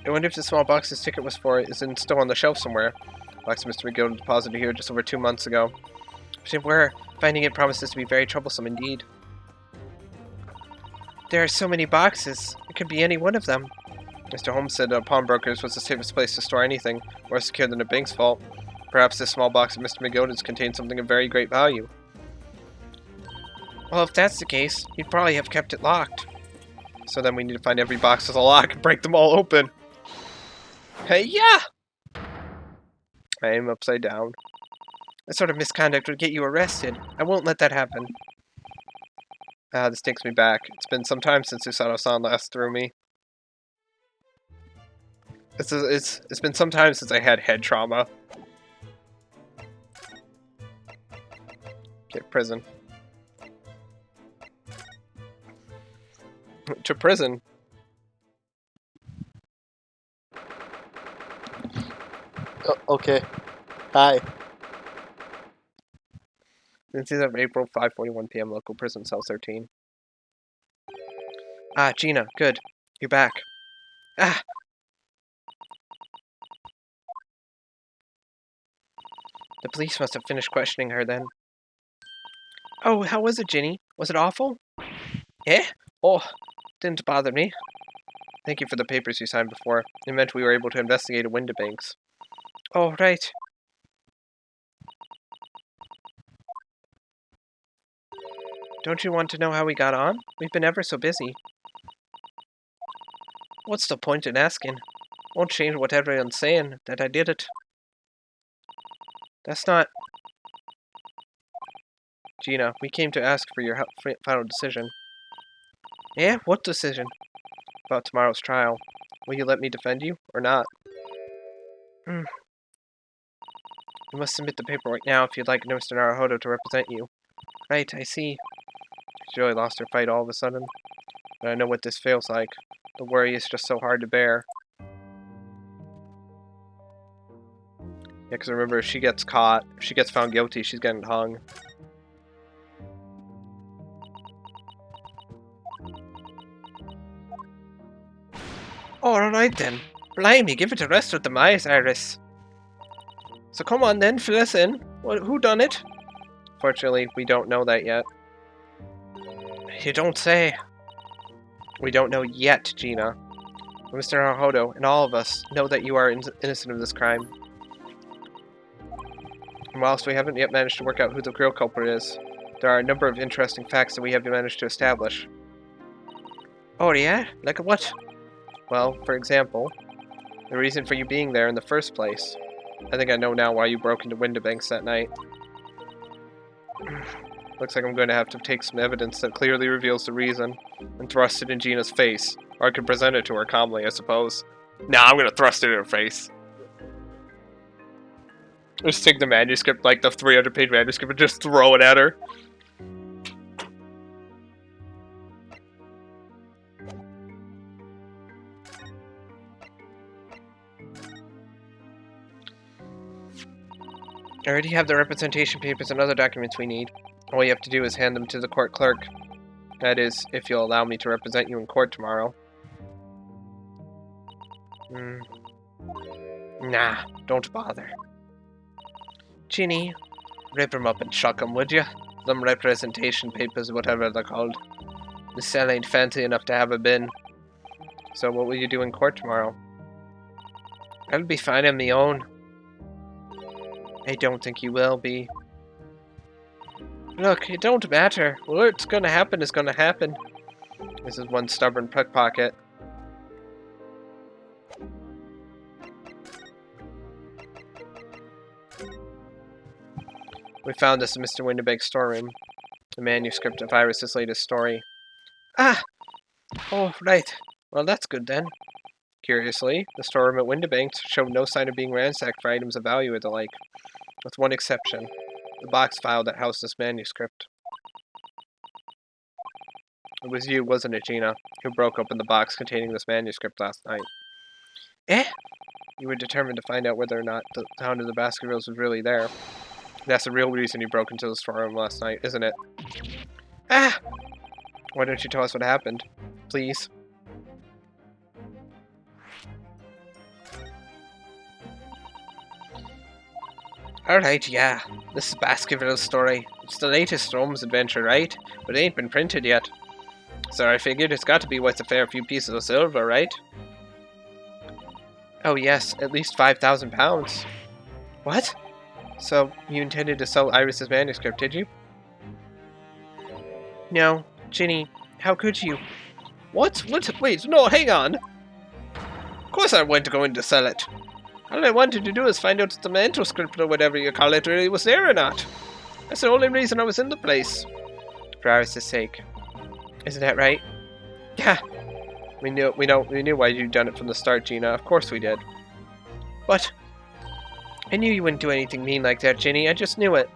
I wonder if the small box this ticket was for is still on the shelf somewhere. Box Mr. McGilda deposited here just over 2 months ago. If it were, finding it promises to be very troublesome indeed. There are so many boxes. It could be any one of them. Mr. Holmes said pawnbrokers was the safest place to store anything, more secure than a bank's vault. Perhaps this small box of Mr. McGilda's contains something of very great value. Well, if that's the case, he'd probably have kept it locked. So then we need to find every box with a lock and break them all open. Hey, yeah! I am upside down. That sort of misconduct would get you arrested. I won't let that happen. This takes me back. It's been some time since Susato-san last threw me. It's been some time since I had head trauma. Okay, prison. To prison. Okay. Hi. This is of April, 5:41 p.m. Local prison, cell 13. Ah, Gina, good. You're back. Ah! The police must have finished questioning her then. Oh, how was it, Ginny? Was it awful? Eh? Oh, didn't bother me. Thank you for the papers you signed before. It meant we were able to investigate a Windibanks. Oh, right. Don't you want to know how we got on? We've been ever so busy. What's the point in asking? Won't change what everyone's saying, that I did it. That's not... Gina, we came to ask for your final decision. Yeah? What decision? About tomorrow's trial. Will you let me defend you, or not? You must submit the paperwork now if you'd like Mr. Naruhodo to represent you. Right, I see. She really lost her fight all of a sudden. But I know what this feels like. The worry is just so hard to bear. Yeah, because remember, if she gets caught, if she gets found guilty, she's getting hung. Alright then. Blimey, give it a rest with the eyes, Iris. So come on then, fill us in. Who done it? Fortunately, we don't know that yet. You don't say. We don't know yet, Gina. Mr. Naruhodo and all of us know that you are innocent of this crime. And whilst we haven't yet managed to work out who the real culprit is, there are a number of interesting facts that we have managed to establish. Oh yeah? Like what? Well, for example, the reason for you being there in the first place. I think I know now why you broke into Windibanks that night. Looks like I'm going to have to take some evidence that clearly reveals the reason and thrust it in Gina's face. Or I could present it to her calmly, I suppose. Nah, I'm going to thrust it in her face. Just take the manuscript, like the 300-page manuscript, and just throw it at her. I already have the representation papers and other documents we need. All you have to do is hand them to the court clerk. That is, if you'll allow me to represent you in court tomorrow. Nah, don't bother. Ginny, rip them up and chuck them, would you? Them representation papers, whatever they're called. The cell ain't fancy enough to have a bin. So what will you do in court tomorrow? I'll be fine on my own. I don't think you will be. Look, it don't matter. What's gonna happen is gonna happen. This is one stubborn pickpocket. We found this in Mr. Windibank's storeroom. The manuscript of Iris's latest story. Ah! Oh, right. Well, that's good then. Curiously, the storeroom at Windibanks showed no sign of being ransacked for items of value or the like. With one exception. The box file that housed this manuscript. It was you, wasn't it, Gina, who broke open the box containing this manuscript last night? Eh? You were determined to find out whether or not the Hound of the Baskervilles was really there. That's the real reason you broke into the storeroom last night, isn't it? Ah! Why don't you tell us what happened? Please. Alright, yeah. This is Baskerville's story. It's the latest Holmes adventure, right? But it ain't been printed yet. So I figured it's got to be worth a fair few pieces of silver, right? Oh yes, at least 5,000 pounds. What? So, you intended to sell Iris's manuscript, did you? No. Ginny, how could you? What? Wait, no, hang on! Of course I wasn't going to sell it. All I wanted to do is find out if the mental script or whatever you call it really was there or not. That's the only reason I was in the place. For Iris' sake. Isn't that right? Yeah. We knew why you'd done it from the start, Gina. Of course we did. But I knew you wouldn't do anything mean like that, Ginny. I just knew it.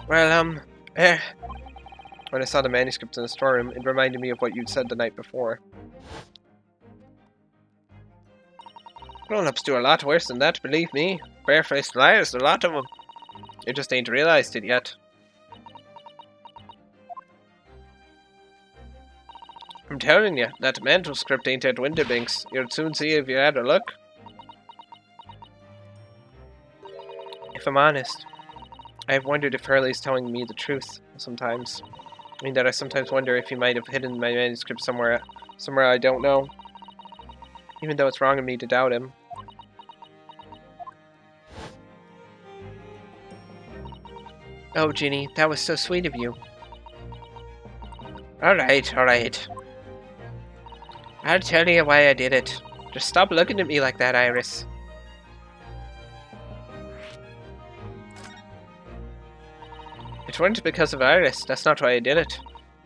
Well, when I saw the manuscript in the storeroom, it reminded me of what you'd said the night before. Grown-ups do a lot worse than that, believe me. Barefaced liars, a lot of them. You just ain't realized it yet. I'm telling you, that mental script ain't at Windibanks. You'll soon see if you had a look. If I'm honest, I've wondered if Hurley's telling me the truth sometimes. I mean, that I sometimes wonder if he might have hidden my manuscript somewhere I don't know. Even though it's wrong of me to doubt him. Oh, Ginny, that was so sweet of you. Alright. I'll tell you why I did it. Just stop looking at me like that, Iris. It wasn't because of Iris, that's not why I did it.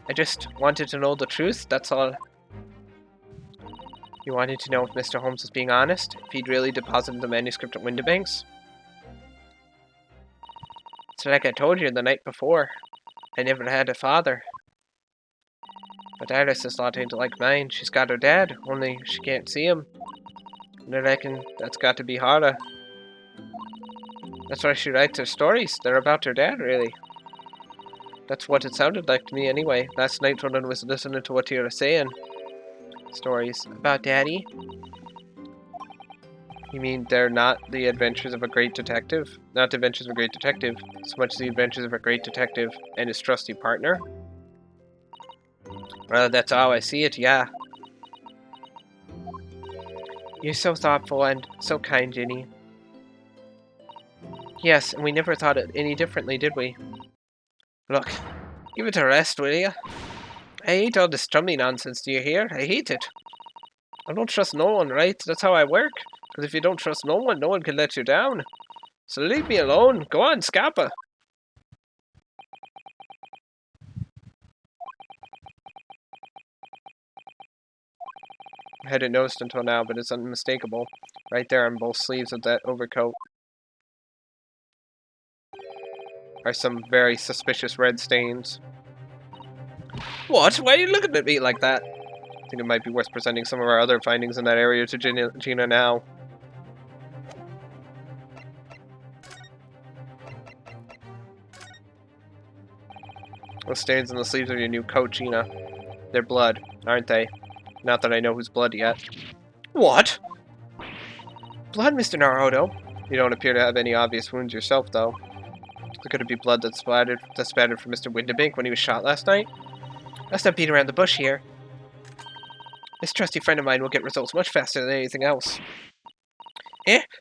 I just wanted to know the truth, that's all. You wanted to know if Mr. Holmes was being honest? If he'd really deposited the manuscript at Windibanks? It's like I told you the night before. I never had a father. But Iris' lot ain't like mine. She's got her dad, only she can't see him. And I reckon that's got to be harder. That's why she writes her stories. They're about her dad, really. That's what it sounded like to me anyway. Last night when I was listening to what you were saying. Stories about Daddy? You mean they're not the adventures of a great detective? Not the adventures of a great detective, so much as the adventures of a great detective and his trusty partner? Well, that's how I see it, yeah. You're so thoughtful and so kind, Ginny. Yes, and we never thought it any differently, did we? Look, give it a rest, will you? I hate all this chummy nonsense, do you hear? I hate it. I don't trust no one, right? That's how I work. Because if you don't trust no one can let you down. So leave me alone. Go on, Scappa. I hadn't noticed until now, but it's unmistakable. Right there on both sleeves of that overcoat are some very suspicious red stains. What? Why are you looking at me like that? I think it might be worth presenting some of our other findings in that area to Gina now. Those stains on the sleeves of your new coat, Gina. They're blood, aren't they? Not that I know whose blood yet. What? Blood, Mr. Naruto? You don't appear to have any obvious wounds yourself, though. Could it be blood that splattered from Mr. Windibank when he was shot last night? Let's not beat around the bush here. This trusty friend of mine will get results much faster than anything else.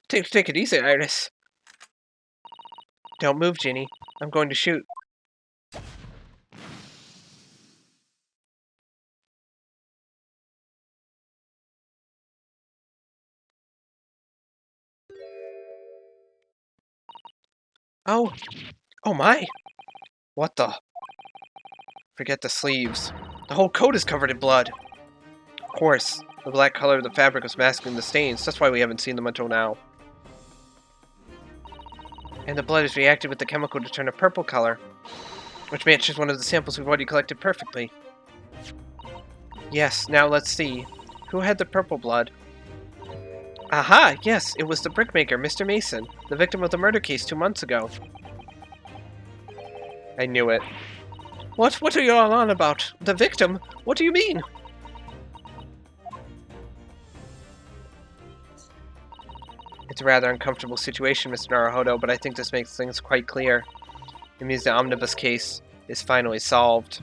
Take it easy, Iris. Don't move, Ginny. I'm going to shoot. Oh my! What the? Forget the sleeves. The whole coat is covered in blood. Of course, the black color of the fabric was masking the stains. That's why we haven't seen them until now. And the blood has reacted with the chemical to turn a purple color, which matches one of the samples we've already collected perfectly. Yes, now let's see. Who had the purple blood? Aha! Yes, it was the brickmaker, Mr. Mason, the victim of the murder case 2 months ago. I knew it. What are you all on about? The victim? What do you mean? It's a rather uncomfortable situation, Mr. Naruhodo, but I think this makes things quite clear. It means the omnibus case is finally solved.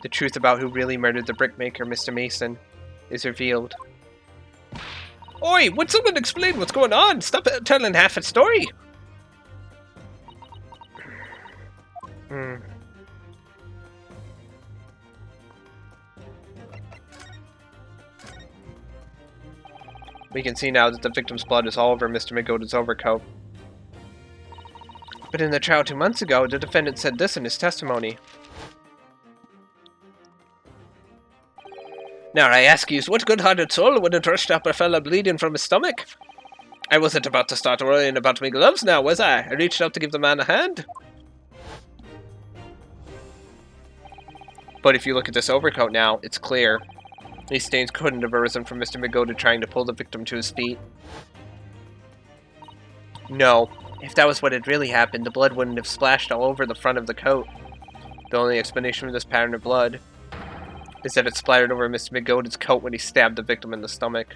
The truth about who really murdered the brickmaker, Mr. Mason, is revealed. Oi! Would someone explain what's going on? Stop telling half a story! We can see now that the victim's blood is all over Mr. McGold's overcoat. But in the trial 2 months ago, the defendant said this in his testimony. Now I ask you, what good-hearted soul would have rushed up a fella bleeding from his stomach? I wasn't about to start worrying about my gloves now, was I? I reached out to give the man a hand. But if you look at this overcoat now, it's clear. These stains couldn't have arisen from Mr. McGolded trying to pull the victim to his feet. No, if that was what had really happened, the blood wouldn't have splashed all over the front of the coat. The only explanation for this pattern of blood is that it splattered over Mr. McGold's coat when he stabbed the victim in the stomach.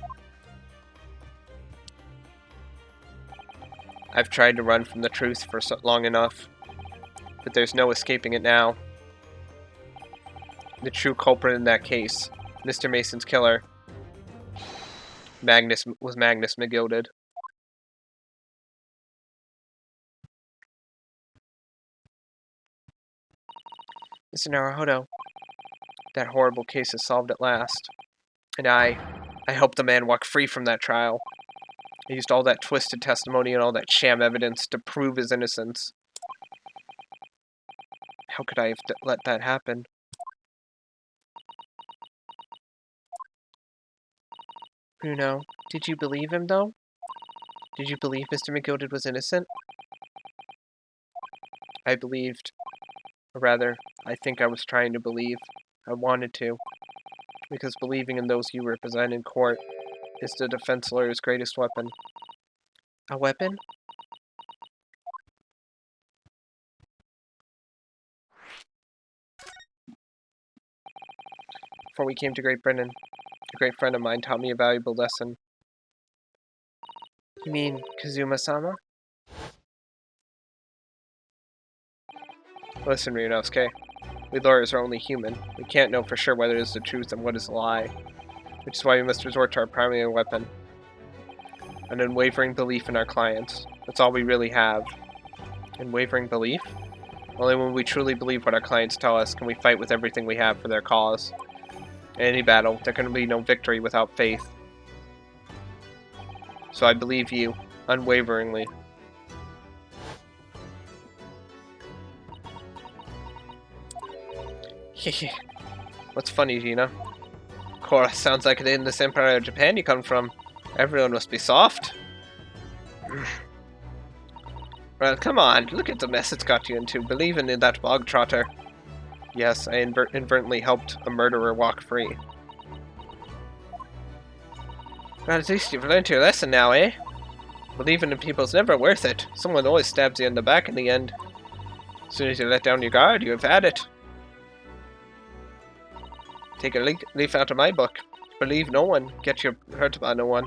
I've tried to run from the truth for so long enough, but there's no escaping it now. The true culprit in that case, Mr. Mason's killer, was Magnus McGilded. Mr. Naruhodo, that horrible case is solved at last. And I hope the man walk free from that trial. I used all that twisted testimony and all that sham evidence to prove his innocence. How could I have let that happen? Bruno, did you believe him, though? Did you believe Mr. McGilded was innocent? I believed. Or rather, I think I was trying to believe. I wanted to. Because believing in those you represent in court is the defense lawyer's greatest weapon. A weapon? Before we came to Great Britain, a great friend of mine taught me a valuable lesson. You mean Kazuma-sama? Listen, Ryunosuke. We lawyers are only human. We can't know for sure whether it is the truth and what is a lie. Which is why we must resort to our primary weapon. An unwavering belief in our clients. That's all we really have. Unwavering belief? Only when we truly believe what our clients tell us can we fight with everything we have for their cause. In any battle, there can be no victory without faith. So I believe you, unwaveringly. What's funny, Gina? Korra, sounds like it in this Empire of Japan you come from. Everyone must be soft. Well, come on, look at the mess it's got you into, believing in that bog trotter. Yes, I inadvertently helped a murderer walk free. Well, at least you've learned your lesson now, eh? Believing in people's never worth it. Someone always stabs you in the back in the end. As soon as you let down your guard, you have had it. Take a leaf out of my book. Believe no one. Get you hurt by no one.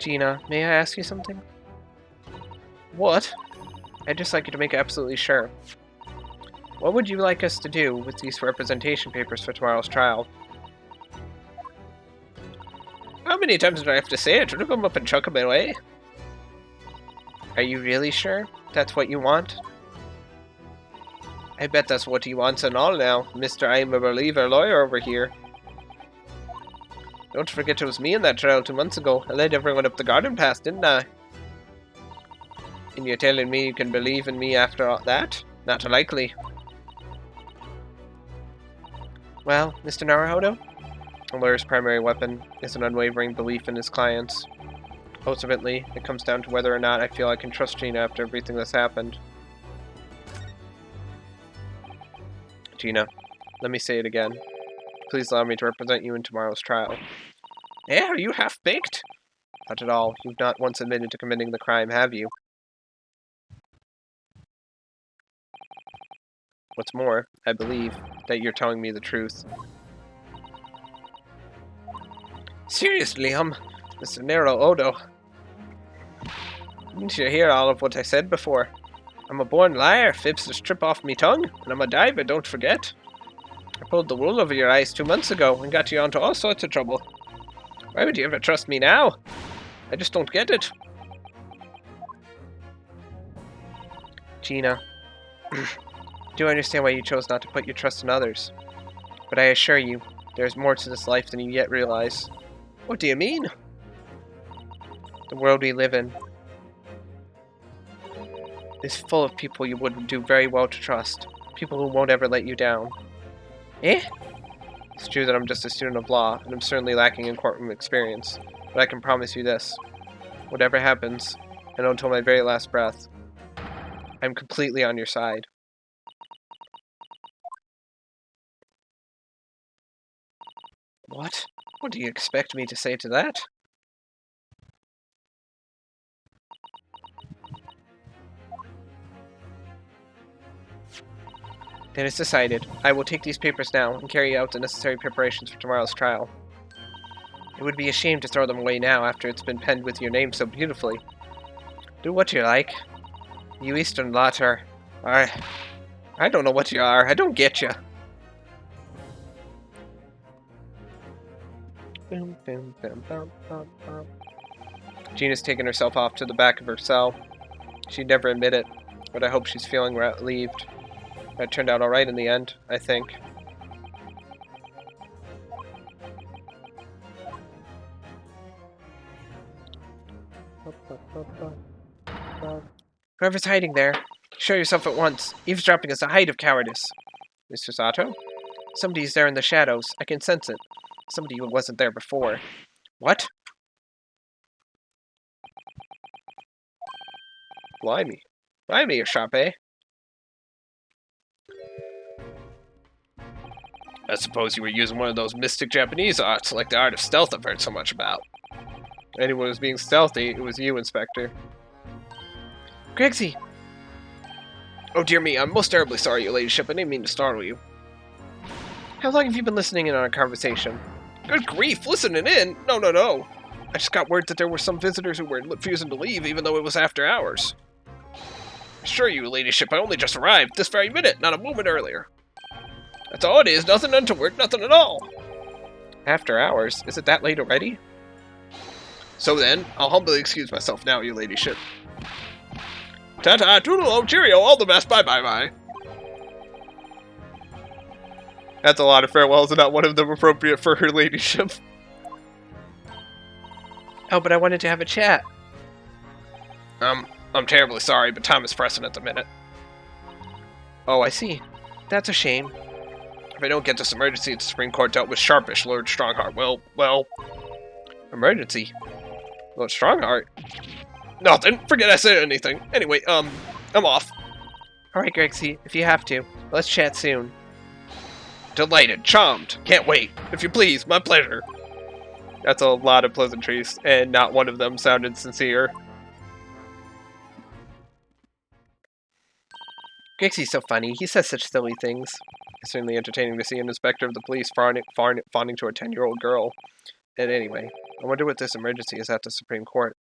Gina, may I ask you something? What? I'd just like you to make absolutely sure. What would you like us to do with these representation papers for tomorrow's trial? How many times do I have to say it? Rip them up and chuck them away. Are you really sure that's what you want? I bet that's what he wants and all now, Mr. I'm a believer lawyer over here. Don't forget it was me in that trial 2 months ago. I led everyone up the garden path, didn't I? And you're telling me you can believe in me after all that? Not likely. Well, Mr. Naruhodo, a lawyer's primary weapon is an unwavering belief in his clients. Ultimately, it comes down to whether or not I feel I can trust Gina after everything that's happened. Gina, let me say it again. Please allow me to represent you in tomorrow's trial. Eh, are you half-baked? Not at all. You've not once admitted to committing the crime, have you? What's more, I believe that you're telling me the truth. Seriously, Mr. Naruhodo. Didn't you hear all of what I said before? I'm a born liar, fibs to strip off me tongue, and I'm a diver, don't forget. I pulled the wool over your eyes 2 months ago and got you onto all sorts of trouble. Why would you ever trust me now? I just don't get it. Gina, do understand why you chose not to put your trust in others. But I assure you, There's more to this life than you yet realize. What do you mean? The world we live in is full of people you wouldn't do very well to trust. People who won't ever let you down. Eh? It's true that I'm just a student of law, and I'm certainly lacking in courtroom experience. But I can promise you this. Whatever happens, and until my very last breath, I'm completely on your side. What? What do you expect me to say to that? Then it's decided. I will take these papers now and carry out the necessary preparations for tomorrow's trial. It would be a shame to throw them away now after it's been penned with your name so beautifully. Do what you like. You Eastern lot are... I don't know what you are. I don't get you. Gina's taken herself off to the back of her cell. She'd never admit it, but I hope she's feeling relieved. That turned out alright in the end, I think. Whoever's hiding there, show yourself at once. Eavesdropping is the height of cowardice. Mr. Sato? Somebody's there in the shadows. I can sense it. Somebody who wasn't there before. What? Blimey. Blimey, you're sharp, eh? I suppose you were using one of those mystic Japanese arts, like the art of stealth I've heard so much about. If anyone was being stealthy, it was you, Inspector. Gregsy! Oh dear me, I'm most terribly sorry, your ladyship. I didn't mean to startle you. How long have you been listening in on our conversation? Good grief, listening in? No. I just got word that there were some visitors who were refusing to leave, even though it was after hours. Sure, your ladyship, I only just arrived this very minute, not a moment earlier. That's all it is, nothing untoward, nothing at all. After hours? Is it that late already? So then, I'll humbly excuse myself now, your ladyship. Ta-ta, toodle-o, cheerio, all the best, bye-bye-bye. That's a lot of farewells and not one of them appropriate for her ladyship. Oh, but I wanted to have a chat. I'm terribly sorry, but time is pressing at the minute. Oh, I see. That's a shame. If I don't get this emergency, the Supreme Court dealt with Sharpish, Lord Strongheart. Well... Emergency? Lord Strongheart? Nothing. Forget I said anything. Anyway, I'm off. Alright, Gregsy, if you have to. Let's chat soon. Delighted. Charmed. Can't wait. If you please, my pleasure. That's a lot of pleasantries, and not one of them sounded sincere. Grixie's so funny. He says such silly things. It's certainly entertaining to see an inspector of the police fawning to a 10-year-old girl. And anyway, I wonder what this emergency is at the Supreme Court.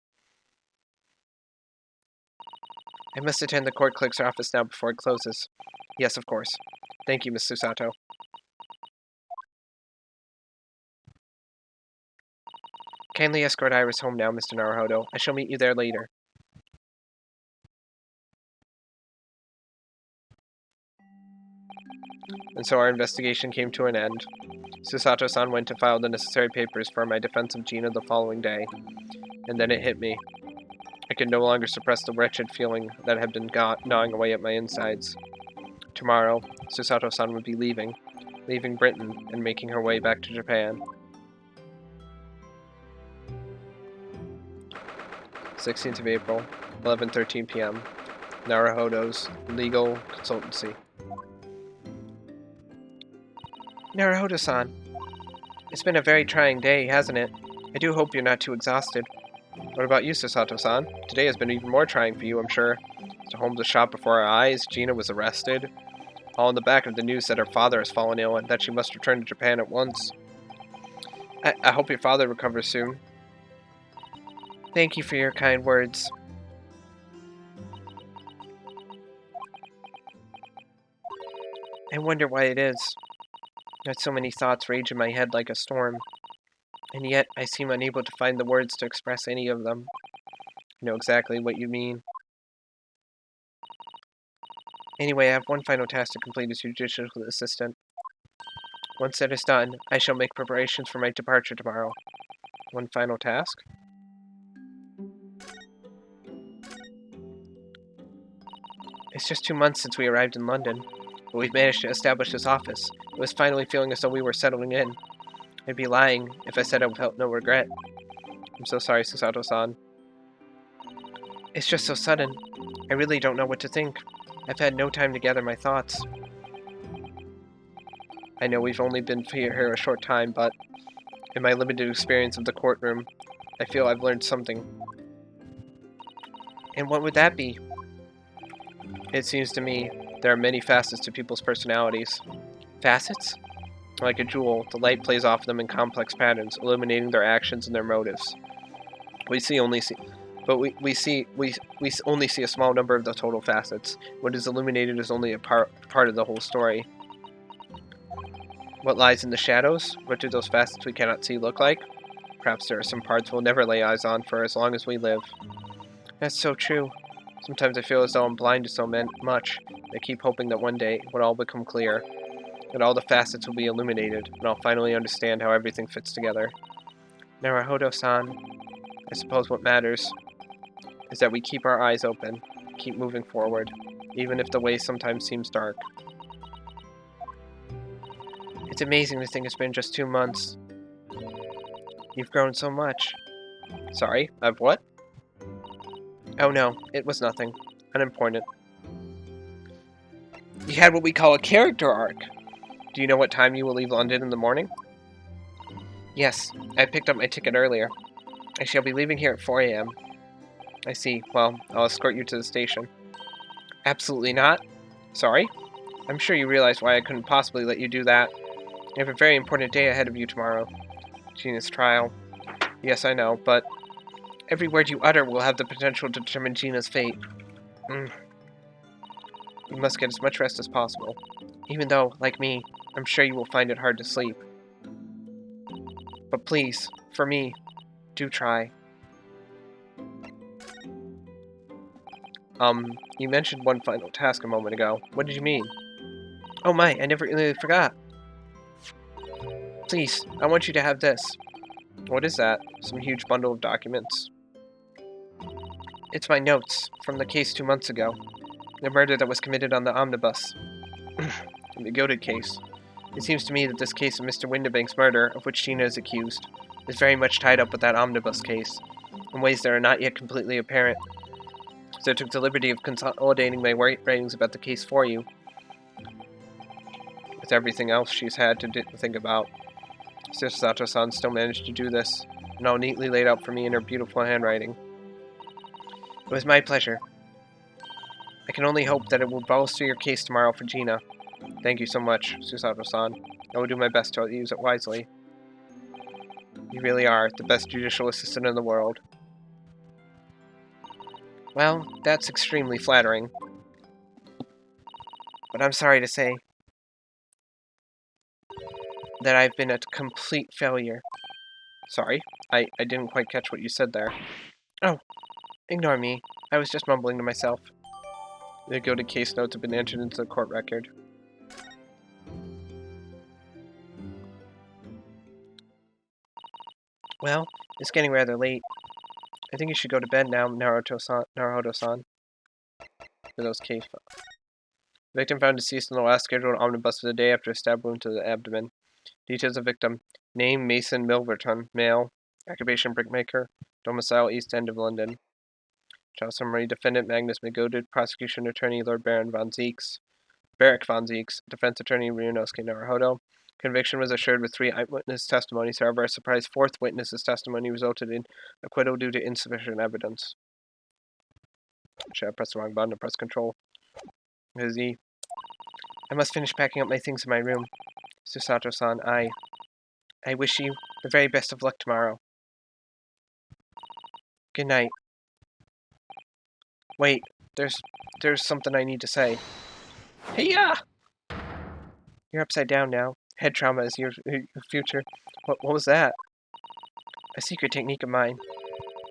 I must attend the court clerk's office now before it closes. Yes, of course. Thank you, Mr. Sato. Kindly escort Iris home now, Mr. Naruhodo. I shall meet you there later. And so our investigation came to an end. Susato-san went to file the necessary papers for my defense of Gina the following day. And then it hit me. I could no longer suppress the wretched feeling that had been gnawing away at my insides. Tomorrow, Susato-san would be leaving Britain and making her way back to Japan. 16th of April, 11:13 p.m. Naruhodo's Legal Consultancy. Naruhodo-san, it's been a very trying day, hasn't it? I do hope you're not too exhausted. What about you, Susato-san? Today has been even more trying for you, I'm sure. To Holmes was shot before our eyes, Gina was arrested. All in the back of the news that her father has fallen ill and that she must return to Japan at once. I hope your father recovers soon. Thank you for your kind words. I wonder why it is that so many thoughts rage in my head like a storm, and yet I seem unable to find the words to express any of them. I know exactly what you mean. Anyway, I have one final task to complete as your judicial assistant. Once that is done, I shall make preparations for my departure tomorrow. One final task. It's just 2 months since we arrived in London, but we've managed to establish this office. It was finally feeling as though we were settling in. I'd be lying if I said I felt no regret. I'm so sorry, Susato-san. It's just so sudden. I really don't know what to think. I've had no time to gather my thoughts. I know we've only been here a short time, but in my limited experience of the courtroom, I feel I've learned something. And what would that be? It seems to me there are many facets to people's personalities. Facets? Like a jewel, the light plays off them in complex patterns, illuminating their actions and their motives. We only see a small number of the total facets. What is illuminated is only a part of the whole story. What lies in the shadows? What do those facets we cannot see look like? Perhaps there are some parts we'll never lay eyes on for as long as we live. That's so true. Sometimes I feel as though I'm blind to so much. I keep hoping that one day it will all become clear, that all the facets will be illuminated, and I'll finally understand how everything fits together. Naruhodo-san, I suppose what matters is that we keep our eyes open, keep moving forward, even if the way sometimes seems dark. It's amazing to think it's been just 2 months. You've grown so much. Sorry, I've what? Oh no, it was nothing. Unimportant. You had what we call a character arc. Do you know what time you will leave London in the morning? Yes, I picked up my ticket earlier. I shall be leaving here at 4 a.m. I see. Well, I'll escort you to the station. Absolutely not. Sorry? I'm sure you realize why I couldn't possibly let you do that. You have a very important day ahead of you tomorrow. Gina's trial. Yes, I know, but every word you utter will have the potential to determine Gina's fate. You must get as much rest as possible. Even though, like me, I'm sure you will find it hard to sleep. But please, for me, do try. You mentioned one final task a moment ago. What did you mean? Oh my, I never really forgot. Please, I want you to have this. What is that? Some huge bundle of documents. It's my notes from the case 2 months ago. The murder that was committed on the omnibus. The goated case. It seems to me that this case of Mr. Windibank's murder, of which Gina is accused, is very much tied up with that omnibus case, in ways that are not yet completely apparent. So I took the liberty of consolidating my writings about the case for you, with everything else she's had to think about. Susato-san still managed to do this, and all neatly laid out for me in her beautiful handwriting. It was my pleasure. I can only hope that it will bolster your case tomorrow for Gina. Thank you so much, Susato-san. I will do my best to use it wisely. You really are the best judicial assistant in the world. Well, that's extremely flattering. But I'm sorry to say that I've been a complete failure. Sorry, I didn't quite catch what you said there. Oh, ignore me. I was just mumbling to myself. The goated case notes have been entered into the court record. Well, it's getting rather late. I think you should go to bed now, Naruhodo-san. For those case files. Victim found deceased in the last scheduled omnibus for the day after a stab wound to the abdomen. Details of victim. Name, Mason Milverton, male. Occupation, brickmaker. Domicile, East End of London. Trial summary. Defendant, Magnus McGoaded. Prosecution attorney, Lord Baron von Zieks. Barrick von Zieks. Defense attorney, Ryunosuke Naruhodo. Conviction was assured with 3 eyewitness testimonies. However, a surprise 4th witness's testimony resulted in acquittal due to insufficient evidence. Should I press the wrong button to press control? I must finish packing up my things in my room. Susato-san, I wish you the very best of luck tomorrow. Good night. Wait, there's something I need to say. Hey-ya! You're upside down now. Head trauma is your future. What was that? A secret technique of mine.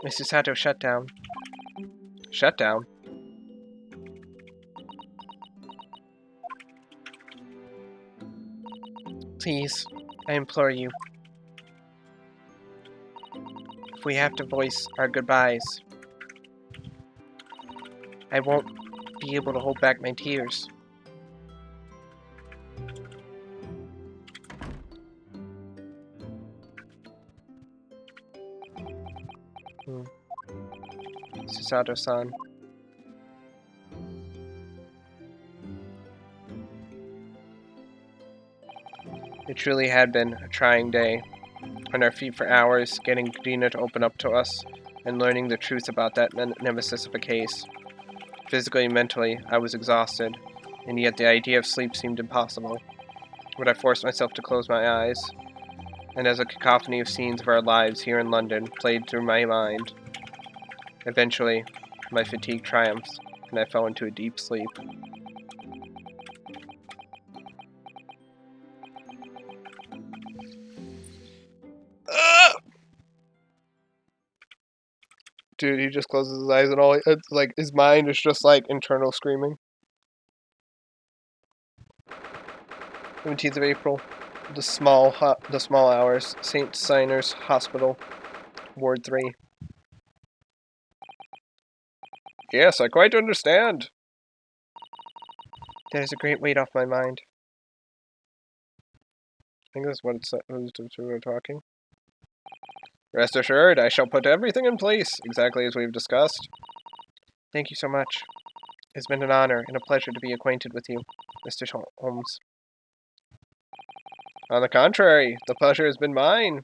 My Susato shutdown. Shutdown? Please, I implore you. If we have to voice our goodbyes, I won't be able to hold back my tears. Susato-san. It truly had been a trying day. On our feet for hours, getting Dina to open up to us, and learning the truth about that nemesis of a case. Physically and mentally, I was exhausted, and yet the idea of sleep seemed impossible. But I forced myself to close my eyes, and as a cacophony of scenes of our lives here in London played through my mind, eventually, my fatigue triumphed, and I fell into a deep sleep. Dude, he just closes his eyes and all, it's like, his mind is just like internal screaming. 17th of April, the small hours, St. Signers Hospital, Ward 3. Yes, I quite understand. That is a great weight off my mind. I think that's what it's who's talking. Rest assured, I shall put everything in place, exactly as we've discussed. Thank you so much. It's been an honor and a pleasure to be acquainted with you, Mr. Holmes. On the contrary, the pleasure has been mine.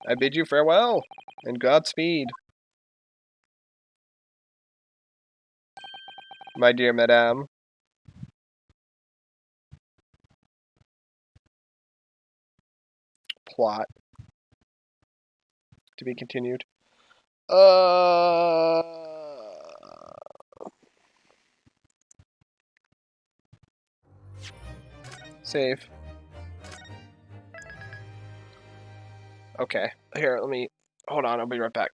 I bid you farewell, and Godspeed. My dear madame. Plot. To be continued. Save. Okay. Here, let me... Hold on, I'll be right back.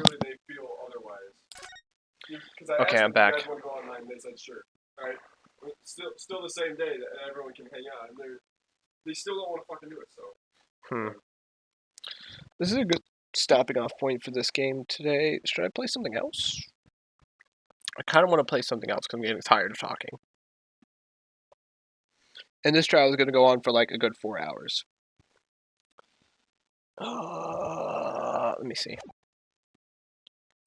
Really, they feel otherwise. Okay, I'm back. You guys want to go online? They said sure. All right. Still the same day that everyone can hang out, and they still don't want to fucking do it. So. This is a good stopping off point for this game today. Should I play something else? I kind of want to play something else because I'm getting tired of talking. And this trial is going to go on for like a good 4 hours. Let me see.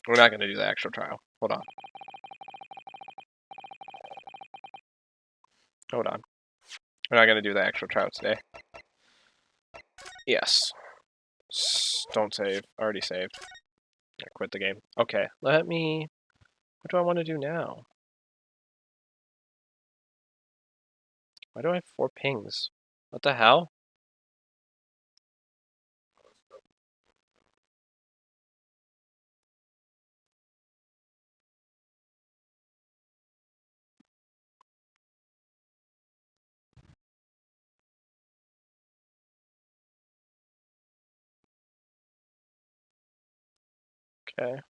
We're not going to do the actual trial. Hold on. Hold on. We're not going to do the actual trial today. Yes. Don't save. Already saved. I quit the game. Okay. Let me What do I want to do now? Why do I have 4 pings? What the hell? Okay.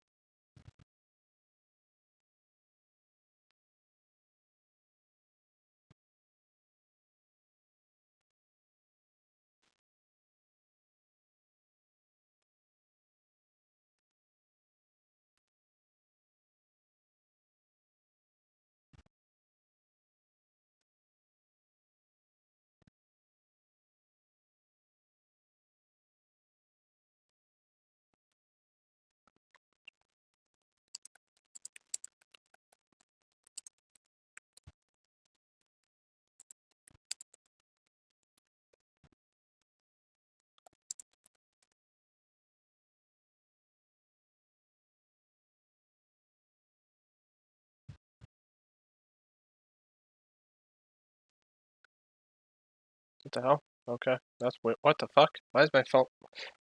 What the hell? Okay, that's weird. What the fuck? Why is my phone?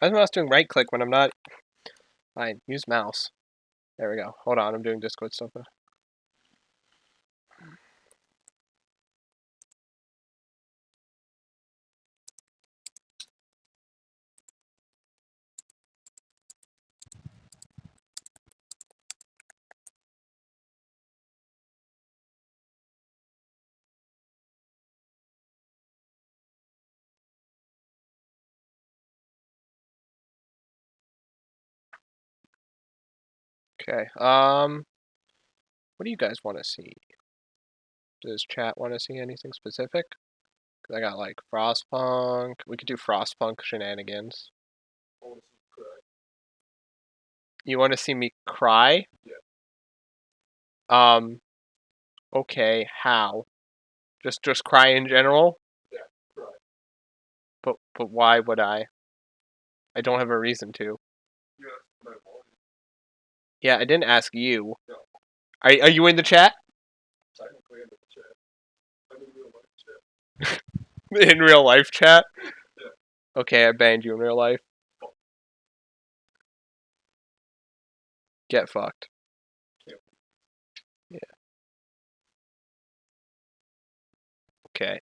Why is my mouse doing right click when I'm not? Fine, use mouse. There we go. Hold on, I'm doing Discord stuff now. Okay. What do you guys want to see? Does chat want to see anything specific? Cause I got like Frostpunk. We could do Frostpunk shenanigans. You want to see me cry? Yeah. Okay. How? Just cry in general? Yeah, cry. But why would I? I don't have a reason to. You asked my volume. Yeah, I didn't ask you. No. Are you in the chat? Technically in the chat. I'm in real life chat. In real life chat? Yeah. Okay, I banned you in real life. Get fucked. Yeah. Okay.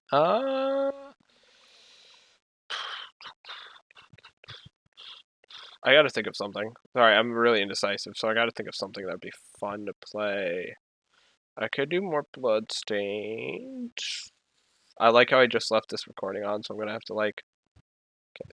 I gotta think of something. Sorry, I'm really indecisive, so I gotta think of something that'd be fun to play. I could do more Bloodstained. I like how I just left this recording on, so I'm gonna have to like... Okay,